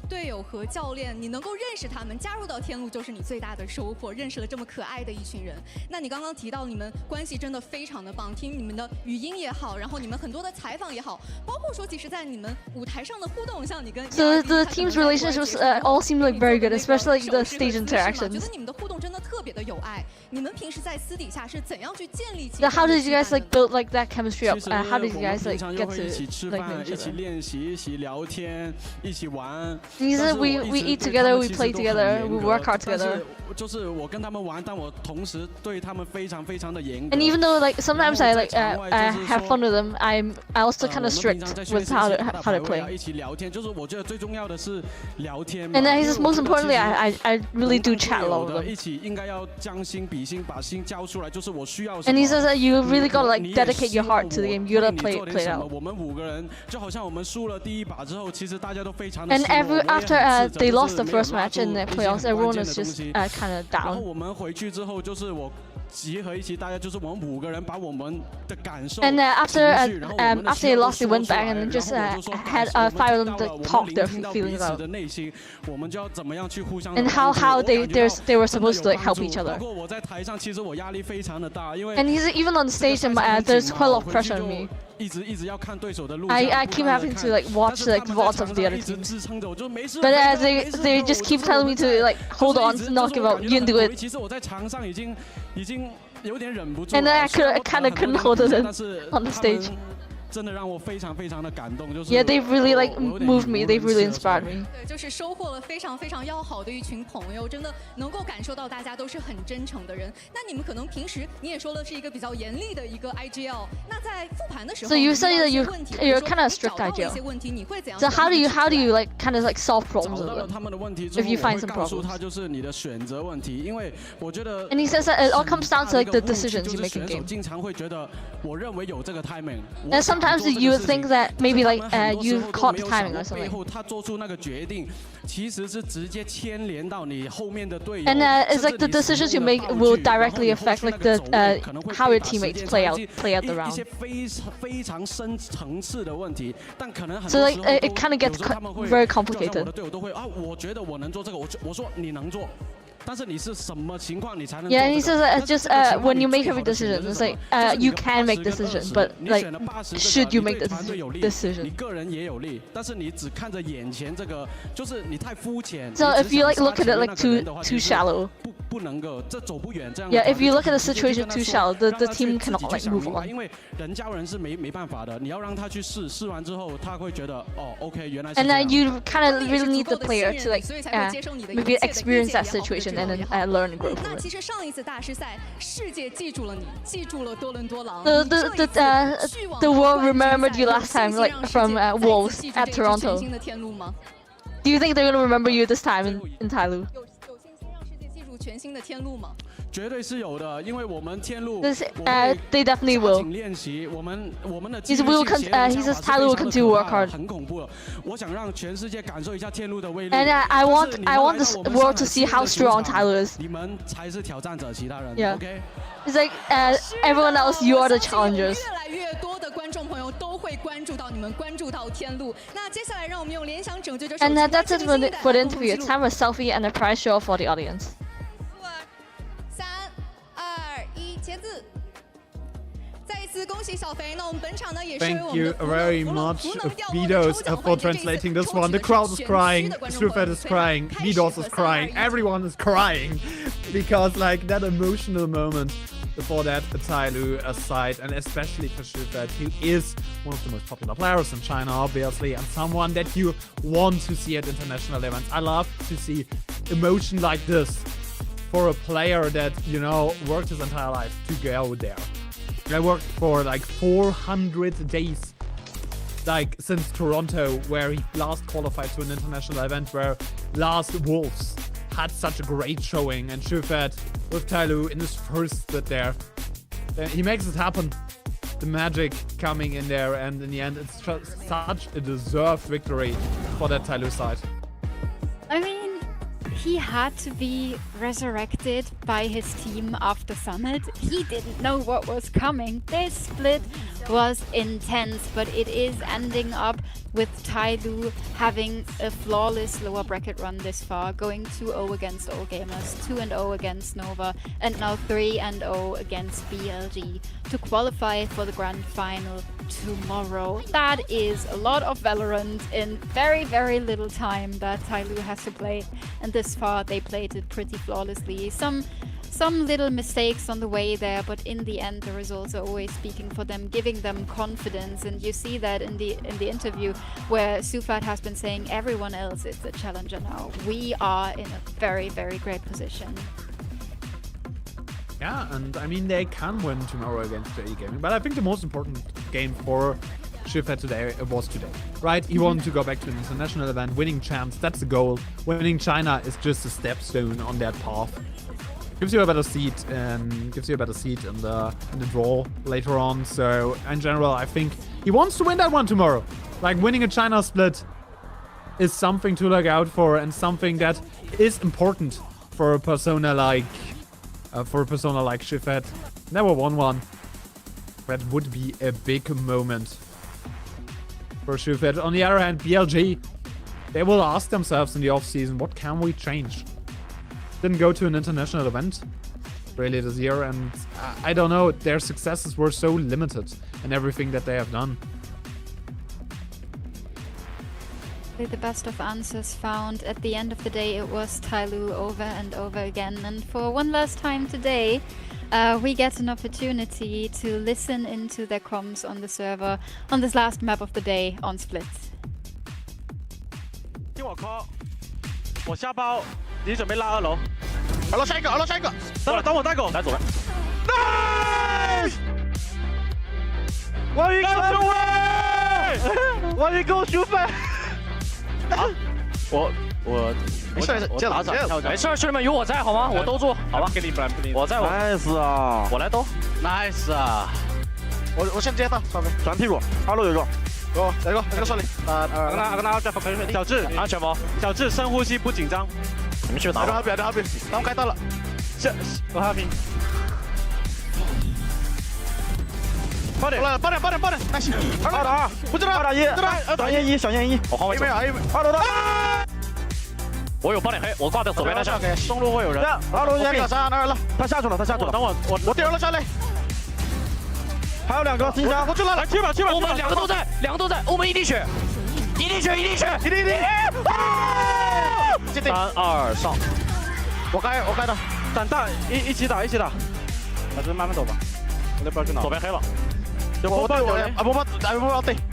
S9: 队友和教练，你能够认识他们，加入到天路就是你最大的收获，认识了这么可爱的一群人。那你刚刚提到你们关系真的非常的棒，听你们的语音也好，然后你们很多的采访也好，包括说其实在你们舞台上的互动，像你跟
S10: So the team's relationships all seem like very good, especially like the stage
S9: 觉
S10: interactions.
S9: 得你们的互动真的特别的有爱。你们平时在私底下是怎样去建立起？
S10: So how did you guys like build like that chemistry up?
S11: 其实
S10: How did you
S11: 我们
S10: guys
S11: 平
S10: like
S11: 常
S10: get
S11: 又会一起
S10: to
S11: 吃
S10: like
S11: 饭，
S10: know
S11: 一
S10: each
S11: 起
S10: other?
S11: 练习，一起聊天，一起玩。
S10: He
S11: 但
S10: said
S11: 是我
S10: we
S11: 一直
S10: eat
S11: 对
S10: together,
S11: 他们
S10: we
S11: 其实
S10: play
S11: 都很
S10: together,
S11: 严
S10: we
S11: 格
S10: work hard
S11: 但
S10: together.
S11: 是就是我跟他们玩，但我同时对他们非常非常的严格。
S10: And even though like sometimes I like
S11: 然后在场外就是说
S10: have fun with them, I also kind
S11: 我
S10: of
S11: 们
S10: strict
S11: 平常在训练
S10: with how
S11: 时
S10: to
S11: 期打
S10: how
S11: 排
S10: to
S11: 位啊
S10: play.
S11: 一起聊天，就是我觉得最重要的是聊天嘛。
S10: And he
S11: 因为
S10: says
S11: 我
S10: most
S11: 觉得
S10: importantly,
S11: 其实
S10: I really do
S11: 同
S10: chat
S11: 队
S10: a
S11: 友
S10: lot with
S11: 的
S10: them.
S11: 一起应该要将心比心，把心交出来，就是我需要什
S10: And
S11: 么。
S10: he says that you really gotta like
S11: 你也
S10: dedicate your
S11: 希望
S10: heart to the
S11: 我
S10: game. You
S11: 为
S10: gotta
S11: 你
S10: play
S11: 做点
S10: it
S11: 什么
S10: out.
S11: 我们5个人就好像我们输了第1把之后，其实大家都非常的
S10: And
S11: 失落。我也
S10: after
S11: 很自责
S10: they
S11: 就
S10: lost
S11: 是
S10: the
S11: 没有
S10: first
S11: 拉
S10: match
S11: 住
S10: in the
S11: 一些
S10: playoffs,
S11: 很
S10: everyone
S11: 关键
S10: was
S11: 的东
S10: just
S11: 西。
S10: kind of
S11: 然后
S10: down.
S11: 我们回去之后，就是我集合一起，大家就是我们5个人把我们的感受。
S10: And after
S11: 情绪然后我们的
S10: after they
S11: 需要都
S10: lost, they
S11: 说
S10: went
S11: 出
S10: back
S11: 来
S10: and just
S11: 然后我就说
S10: had
S11: 我们
S10: 5 of
S11: 听
S10: them
S11: 到
S10: to
S11: 我们
S10: talk
S11: 聆
S10: their
S11: 听到
S10: feelings
S11: 彼此
S10: out.
S11: 的内心，我们就要怎么样去互相
S10: And
S11: 的
S10: how
S11: 帮助
S10: how they
S11: 我感觉到
S10: they were
S11: 真的
S10: supposed to
S11: 有
S10: like
S11: 帮
S10: help
S11: 助
S10: each
S11: 包
S10: other.
S11: 括我在台上，其实我压力非常的大，因为
S10: And he's even on stage, and there's quite a lot of pressure on me.
S11: 一直要看对手的路。
S10: I keep having to like watch like VODs of the other teams. But they just keep telling me to like hold on, not give up. You can do it.
S11: 其实我在场上已经有点忍不住
S10: And
S11: 了。
S10: then I kind of couldn't hold it in
S11: 但是
S10: on the stage.
S11: 真的让我非常非常的感动，就是
S10: Yeah, they've really like
S11: 我有点
S10: moved me.
S11: 语无
S10: They've
S11: 伦
S10: really
S11: 次的
S10: inspired me.
S9: 对，就是收获了非常非常要好的一群朋友，真的能够感受到大家都是很真诚的人。那你们可能平时你也说了是一个比较严厉的一个 IGL， 那在复盘的时候
S10: So you say that
S9: 遇到一些
S10: you're
S9: 问题
S10: you're
S9: 或者说
S10: kind of
S9: 你
S10: strict
S9: 找到了一
S10: IGL.
S9: 些问题，你会怎样
S10: So
S9: 去帮
S10: how
S9: 他
S10: do
S9: 们
S10: you like kind of like solve
S11: 找
S10: problems
S11: 到
S10: with
S11: 了
S10: them?
S11: 他们的问题之
S10: If
S11: 后，
S10: you
S11: 我
S10: find
S11: 会
S10: some
S11: 告诉
S10: problems.
S11: 他就是你的选择问题，因为我觉得
S10: And he says that it all comes down to like the
S11: 很大的一个误区
S10: decisions
S11: 就
S10: you
S11: 是
S10: make in
S11: 选手
S10: game.
S11: 经常会觉得，我认为有这个 timing。
S10: And sometimes you would think that maybe like you caught the timing or
S11: 背
S10: something.
S11: 后他做出那个决定，其实是直接牵连到你后面的队友。
S10: And it's like the decisions you make will directly affect like the how your teammates play out the
S11: 一
S10: round.
S11: 些非常深层次的问题，但可能很
S10: So
S11: 多
S10: like
S11: 时候
S10: it kind of
S11: 有
S10: gets
S11: 时候他们会
S10: very
S11: 就好像
S10: complicated.
S11: 我的队友都会啊，我觉得我能做这个，我说你能做。但是你是什么情况你才能做
S10: Yeah,
S11: 这
S10: and
S11: 个
S10: he says that
S11: 但
S10: it's
S11: 是
S10: just
S11: 这个情况
S10: when
S11: 你
S10: you make
S11: 最
S10: every
S11: 好的选择
S10: decision,
S11: 是
S10: it's
S11: 什么
S10: like
S11: 就是你
S10: you
S11: 的
S10: can make
S11: 80个
S10: decision,
S11: 20
S10: but
S11: 你
S10: like
S11: 选了80个
S10: should you
S11: 你
S10: make
S11: 对
S10: the
S11: 团队有利
S10: decision?
S11: 你个人也有利，但是你只看着眼前这个，就是你太肤浅。
S10: So
S11: 你
S10: if
S11: 只
S10: you
S11: 想
S10: like
S11: 杀
S10: look at
S11: 前
S10: it
S11: 面
S10: like
S11: 那个人的话
S10: too
S11: 其实
S10: shallow.
S11: 不能够这走不远这样。
S10: Yeah, if you look at the situation too shallow, the team cannot like move on.
S11: 因为人教人是没办法的，你要让他去试，试完之后他会觉得哦 ，OK， 原来是
S10: And
S11: 这样。
S10: then you kind of really need the player to like maybe experience that situation and then learn and grow from
S9: 那
S10: it.
S9: 其实上一次大师赛，世界记住了你，记住了多伦多狼。
S10: The world remembered you last time, like from Wolves at Toronto.
S9: 新的天路吗？
S10: Do you think they're gonna remember you this time in TYL?
S9: 有信心让世界记住全新的天路吗？
S11: 绝对是有的，因为我们天路，
S10: They definitely will.
S11: 练习我们的
S10: He says TYL will continue to work hard.
S11: 很恐怖了，我想让全世界感受一下天路的威力。
S10: And I want this world to see how strong TYL is.
S11: 你们才是挑战者，其他人
S10: Yeah.
S11: OK。
S10: It's like everyone else, you are the challengers.
S9: 越来越多的观众朋友都会关注到你们，关注到天路。那接下来让我们用联想拯救这首。
S10: And that's it for the interview. It's time for a selfie and a prize show for the audience.
S9: 4、3、2、1，签字。再一次恭喜小肥。那我们本场呢也是为
S3: Thank
S9: 我们
S3: you
S9: 的
S3: very much, Vidos, for translating this one. The crowd is crying, Strufet is crying, Vidos is crying, everyone is crying because like that emotional moment before that TYL aside, and especially for Strufet, who is one of the most popular players in China, obviously, and someone that you want to see at international events. I love to see emotion like this for a player that, you know, worked his entire life to go there. I worked for like 400 days, like since Toronto, where he last qualified to an international event, where last Wolves had such a great showing, and Strufet with TYL in his first split there. He makes it happen. The magic coming in there, and in the end, it's just such a deserved victory for that TYL side.
S4: I mean, he had to be resurrected by his team after Summit. He didn't know what was coming. This split was intense, but it is ending up with TYL having a flawless lower bracket run this far, going 2-0 against All Gamers, 2-0 against Nova, and now 3-0 against BLG to qualify for the grand final tomorrow. That is a lot of Valorant in very, very little time that TYL has to play, and this far they played it pretty flawlessly. Some little mistakes on the way there, but in the end the results are always speaking for them, giving them confidence, and you see that in the interview where Sufat has been saying everyone else is the challenger now. We are in a very, very great position.
S3: Yeah, and I mean, they can win tomorrow against JE Gaming, but I think the most important game for Strufet today was today, right? He wanted to go back to an international event, winning champs, that's the goal. Winning China is just a stepstone on that path. Gives you a better seat and in the draw later on. So in general, I think he wants to win that one tomorrow. Like winning a China split is something to look out for, and something that is important for a persona like Strufet. Never won one. That would be a big moment for Strufet. On the other hand, BLG, they will ask themselves in the off-season, what can we change? Didn't go to an international event really this year, and I don't know, their successes were so limited in everything that they have done.
S4: The best of answers found. At the end of the day, it was TYL over and over again, and for one last time today, we get an opportunity to listen into their comms on the server on this last map of the day on Split.
S6: 听我 call， 我下包，你准备拉2楼。2楼下一个，2楼下一个。等我带狗。来左边。Nice！ 我一个中卫，我一个输分。好，我没事，打场，
S5: 没事，兄弟们有我在好吗？我兜住，好吧？我在我
S6: ，nice 啊，
S5: 我来兜
S6: ，nice 啊。我先接到上面，转屁股，2楼有一个。有一个顺利。跟他再分小智，
S5: 安全包。
S6: 小智深呼吸，不紧张。
S5: 你们去打。
S6: 好，咱们该到了。我哈平。8点，耐心。2打2，不知道。2打1，小燕1，小燕1。
S5: 我换位置。
S6: 2楼的。
S5: 我有8点黑，我挂掉左边那下。
S6: 中路会有人。2楼先3，2了，他下去了。等我第2了下来。还有2个金香，我去了，来去吧。
S5: 我们2个都在，我们一滴血。1滴血。
S6: 3、2上，我该的。胆大，一起打，还是慢慢走吧。我那边去哪？
S5: 左边黑了。
S6: 我对，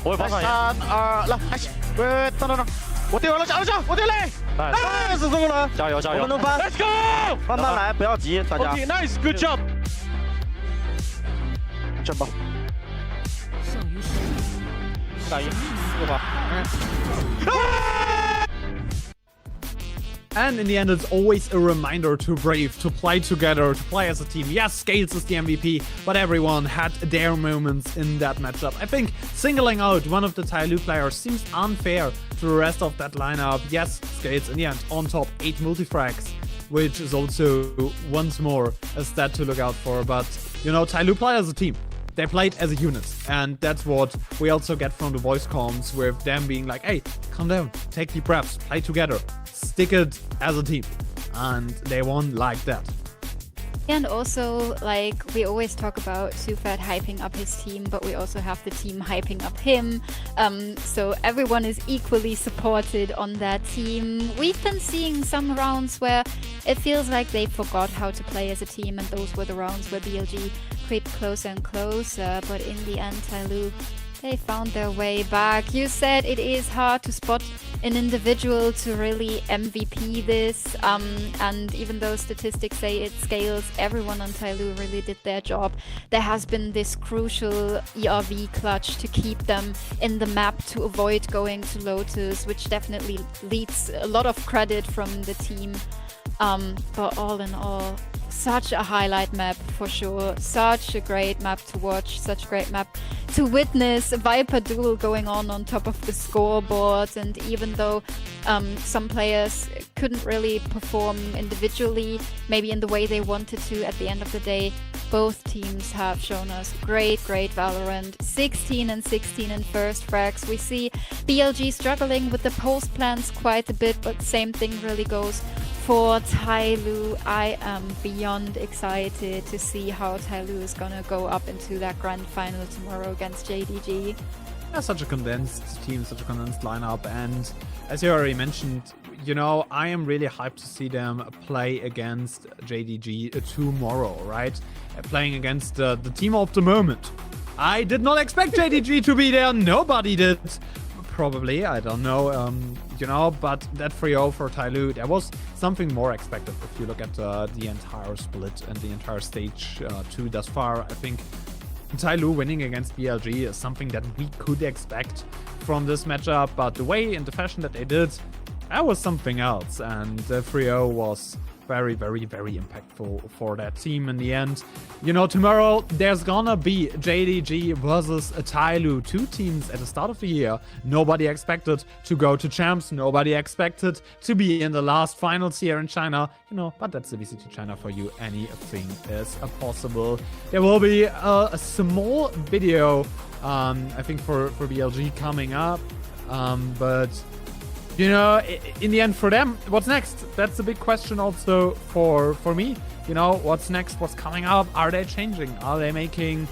S6: 我会跑上。3、2，来，还行。喂，等，我队友了，下，我队嘞。nice， 成功了，加油！我们能翻 ，Let's go， 慢慢来，不要急，大家。OK， nice，good job。真棒。1打1，6把。
S3: And in the end, it's always a reminder to Brave to play together, to play as a team. Yes, Scales is the MVP, but everyone had their moments in that matchup. I think singling out one of the TYL players seems unfair to the rest of that lineup. Yes, Scales in the end on top, 8 multifrags, which is also once more a stat to look out for. But, you know, TYL play as a team. They played as a unit, and that's what we also get from the voice comms, with them being like, hey, calm down, take deep breaths, play together, stick it as a team. And they won like that.
S4: And also, like, we always talk about Sufat hyping up his team, but we also have the team hyping up him. So everyone is equally supported on that team. We've been seeing some rounds where it feels like they forgot how to play as a team, and those were the rounds where BLG creeped closer and closer. But in the end, TYL, they found their way back. You said it is hard to spot an individual to really MVP this, and even though statistics say it scales, everyone on TYL really did their job. There has been this crucial ERV clutch to keep them in the map, to avoid going to Lotus, which definitely leads a lot of credit from the team. But all in all, such a highlight map for sure. Such a great map to watch, such a great map to witness. A Viper duel going on top of the scoreboard, and even though some players couldn't really perform individually, maybe in the way they wanted to at the end of the day, both teams have shown us great Valorant. 16 and 16 in first frags. We see BLG struggling with the post plans quite a bit, but same thing really goes for TYL. I am beyond excited to see how TYL is gonna go up into that grand final tomorrow against JDG.
S3: Yeah, such a condensed team, such a condensed lineup, and as you already mentioned, you know, I am really hyped to see them play against JDG tomorrow, right? Playing against the team of the moment. I did not expect JDG to be there, nobody did. Probably, I don't know, you know, but that 3-0 for TYL, there was something more expected if you look at the entire split and the entire stage 2 thus far. I think TYL winning against BLG is something that we could expect from this matchup, but the way and the fashion that they did, that was something else, and the 3-0 was very impactful for that team in the end. You know, tomorrow there's gonna be JDG versus TYL, 2 teams at the start of the year. Nobody expected to go to champs, nobody expected to be in the last finals here in China, you know, but that's the VCT China for you. Anything is possible. There will be a small video, I think for BLG coming up, but you know, in the end for them, what's next? That's a big question also for me. You know, what's next? What's coming up? Are they changing? Are they making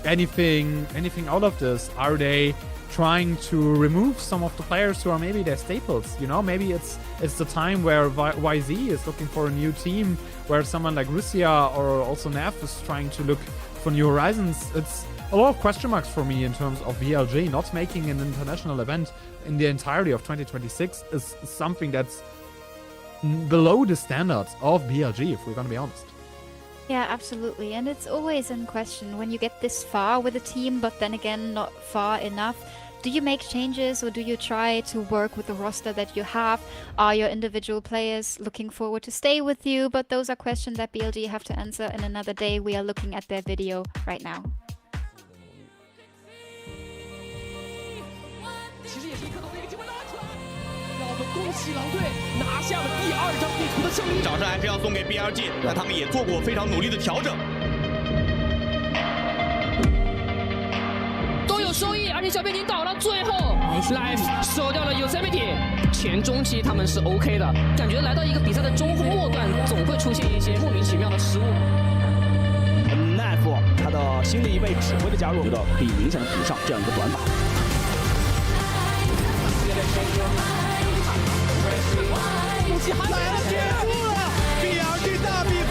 S3: anything out of this? Are they trying to remove some of the players who are maybe their staples? You know, maybe it's the time where YZ is looking for a new team, where someone like Russia or also Neff is trying to look for new horizons. It's a lot of question marks for me in terms of BLG. Not making an international event in the entirety of 2026 is something that's below the standards of BLG, if we're gonna be honest.
S4: Yeah, absolutely. And it's always in question when you get this far with a team, but then again, not far enough. Do you make changes, or do you try to work with the roster that you have? Are your individual players looking forward to stay with you? But those are questions that BLG have to answer in another day. We are looking at their video right now.
S7: 其实也是一刻都被这个机会拉出来，让我们恭喜狼队拿下了第2张地图的胜利。掌声还是要送给 BLG， 但他们也做过非常努力的调整，都有收益，而且小便已经到了最后 ，Life 收掉了Yosemite， 前中期他们是 OK 的，感觉来到一个比赛的中后末段，总会出现一些莫名其妙的失误。Knife 他的新的一位指挥的加入，觉得可以明显的补上这样一个短板。 武器还来了，结束了 ！BLG 大比分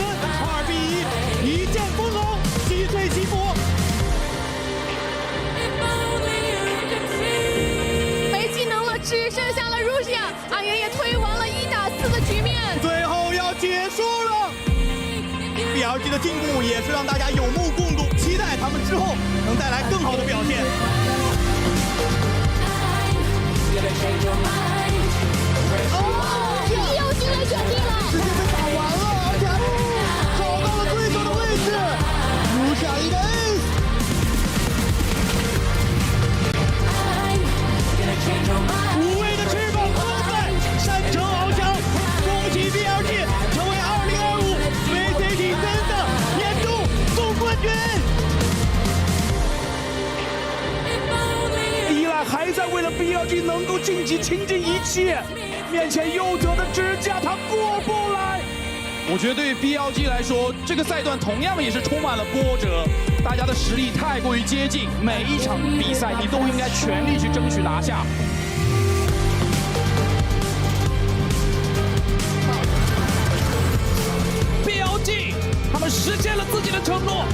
S6: 输了。BLG 的进步也是让大家有目共睹，期待他们之后能带来更好的表现。
S10: BLG 来卷地了，
S6: 直接被打完了，而且还找到了对手的位置，留下一个 ace。无畏的翅膀都在，山城翱翔，恭喜 BLG 成为2025 VCT 真的年度总冠军。
S11: 依赖还在为了 BLG 能够晋级倾尽一切，面前佑哲的支架他过不来。我觉得对于 BLG 来说，这个赛段同样也是充满了波折，大家的实力太过于接近，每一场比赛你都应该全力去争取拿下。BLG 他们实现了自己的承诺。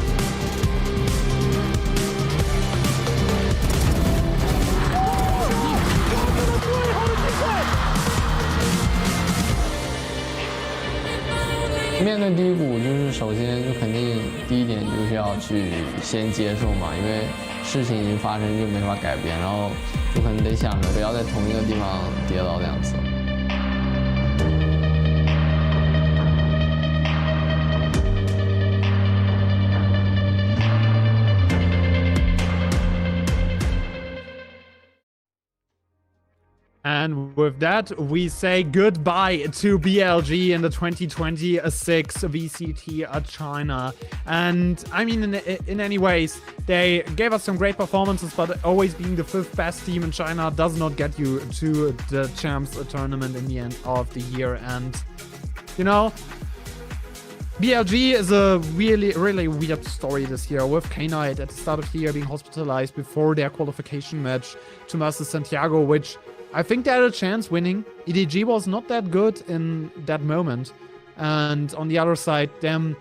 S12: 面对低谷，就是首先就肯定第一点就是要去先接受嘛，因为事情已经发生就没法改变，然后就可能得想着不要在同一个地方跌倒2次。
S3: And with that, we say goodbye to BLG in the 2026 VCT China. And I mean, in any ways, they gave us some great performances, but always being the 5th best team in China does not get you to the Champs tournament in the end of the year. And, you know, BLG is a really weird story this year, with K-Knight at the start of the year being hospitalized before their qualification match to Master Santiago, which I think they had a chance winning. EDG was not that good in that moment. And on the other side, them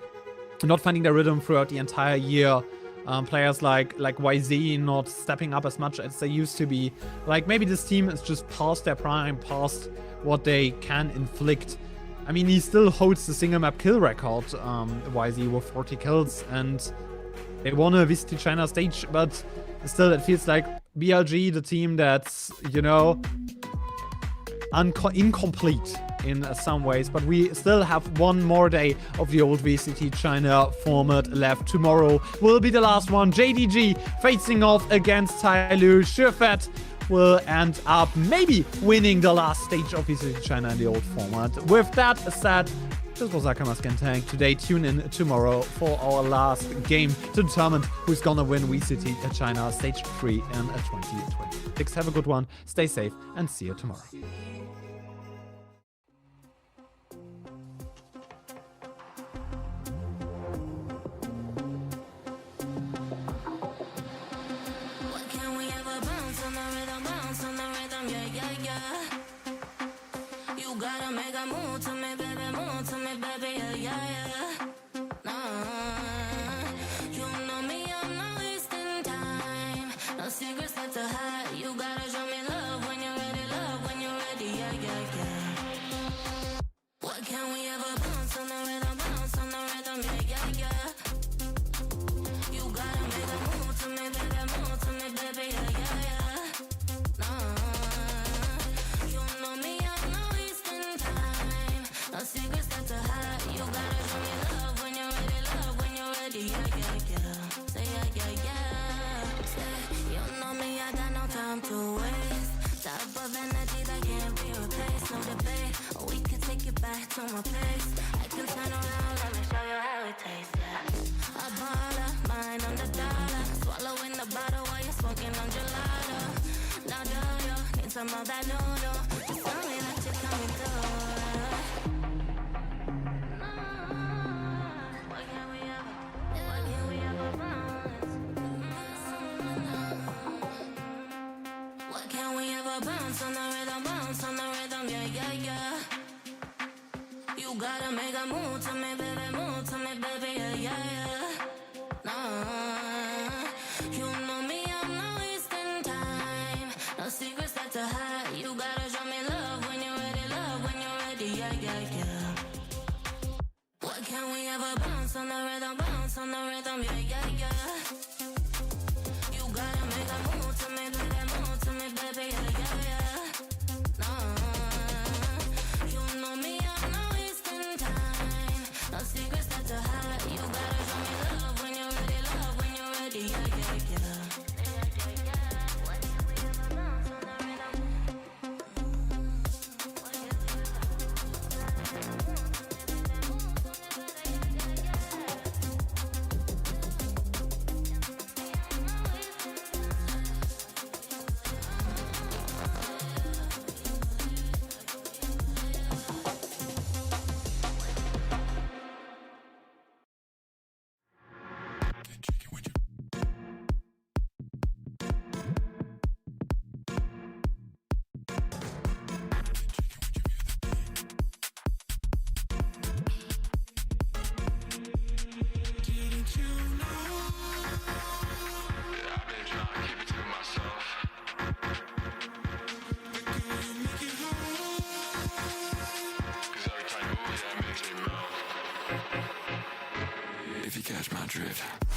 S3: not finding their rhythm throughout the entire year. Players like YZ not stepping up as much as they used to be. Like, maybe this team is just past their prime, past what they can inflict. I mean, he still holds the single map kill record, YZ, with 40 kills. And they won a VCT China stage, but still it feels like BLG, the team that's, you know, incomplete in some ways, but we still have one more day of the old VCT China format left. Tomorrow will be the last one. JDG facing off against TYL. Shurfet will end up maybe winning the last stage of VCT China in the old format. With that said, this was Akamaskentank. Today, tune in tomorrow for our last game to determine who's gonna win VCT China Stage 3 in 2026. Have a good one, stay safe, and see you tomorrow.
S1: Gotta make a move to me, baby, move to me, baby, yeah, yeah, yeah. Nah, you know me, I'm not wasting time. No secrets left to hide. You gotta show me love when you're ready, yeah, yeah, yeah. What can we ever bounce on the rhythm, yeah, yeah, yeah. You gotta make a move to me, baby, yeah, yeah, yeah. Nah, you know me, I'm not wasting time. No secrets left to hide. You gotta show me love when you're ready, yeah, yeah, yeah. Say yeah, yeah, yeah. Say, you know me, I got no time to waste. Type of energy that can't be replaced, no debate. We can take it back to my place. I can turn around, let me show you how it tastes, yeah. A baller, mind on the dollar. Swallowing the bottle while you're smoking on gelato. Now do you need some of that noodle? Just tell me that you're coming through. Bounce on the rhythm, yeah, yeah, yeah. You gotta make a move to me, baby, yeah, yeah, yeah. Nah, you know me, I'm not wasting time. No secrets left to hide. You gotta show me love when you're ready, yeah, yeah, yeah. never bounce on the rhythm, yeah, yeah, yeah. You gotta make a move to me, do that move to me, baby, yeah, yeah, yeah. You know me, I'm not wasting time. No secrets that to hide. You gotta show me love when you're ready, yeah, yeah, yeah.
S2: If you catch my drift.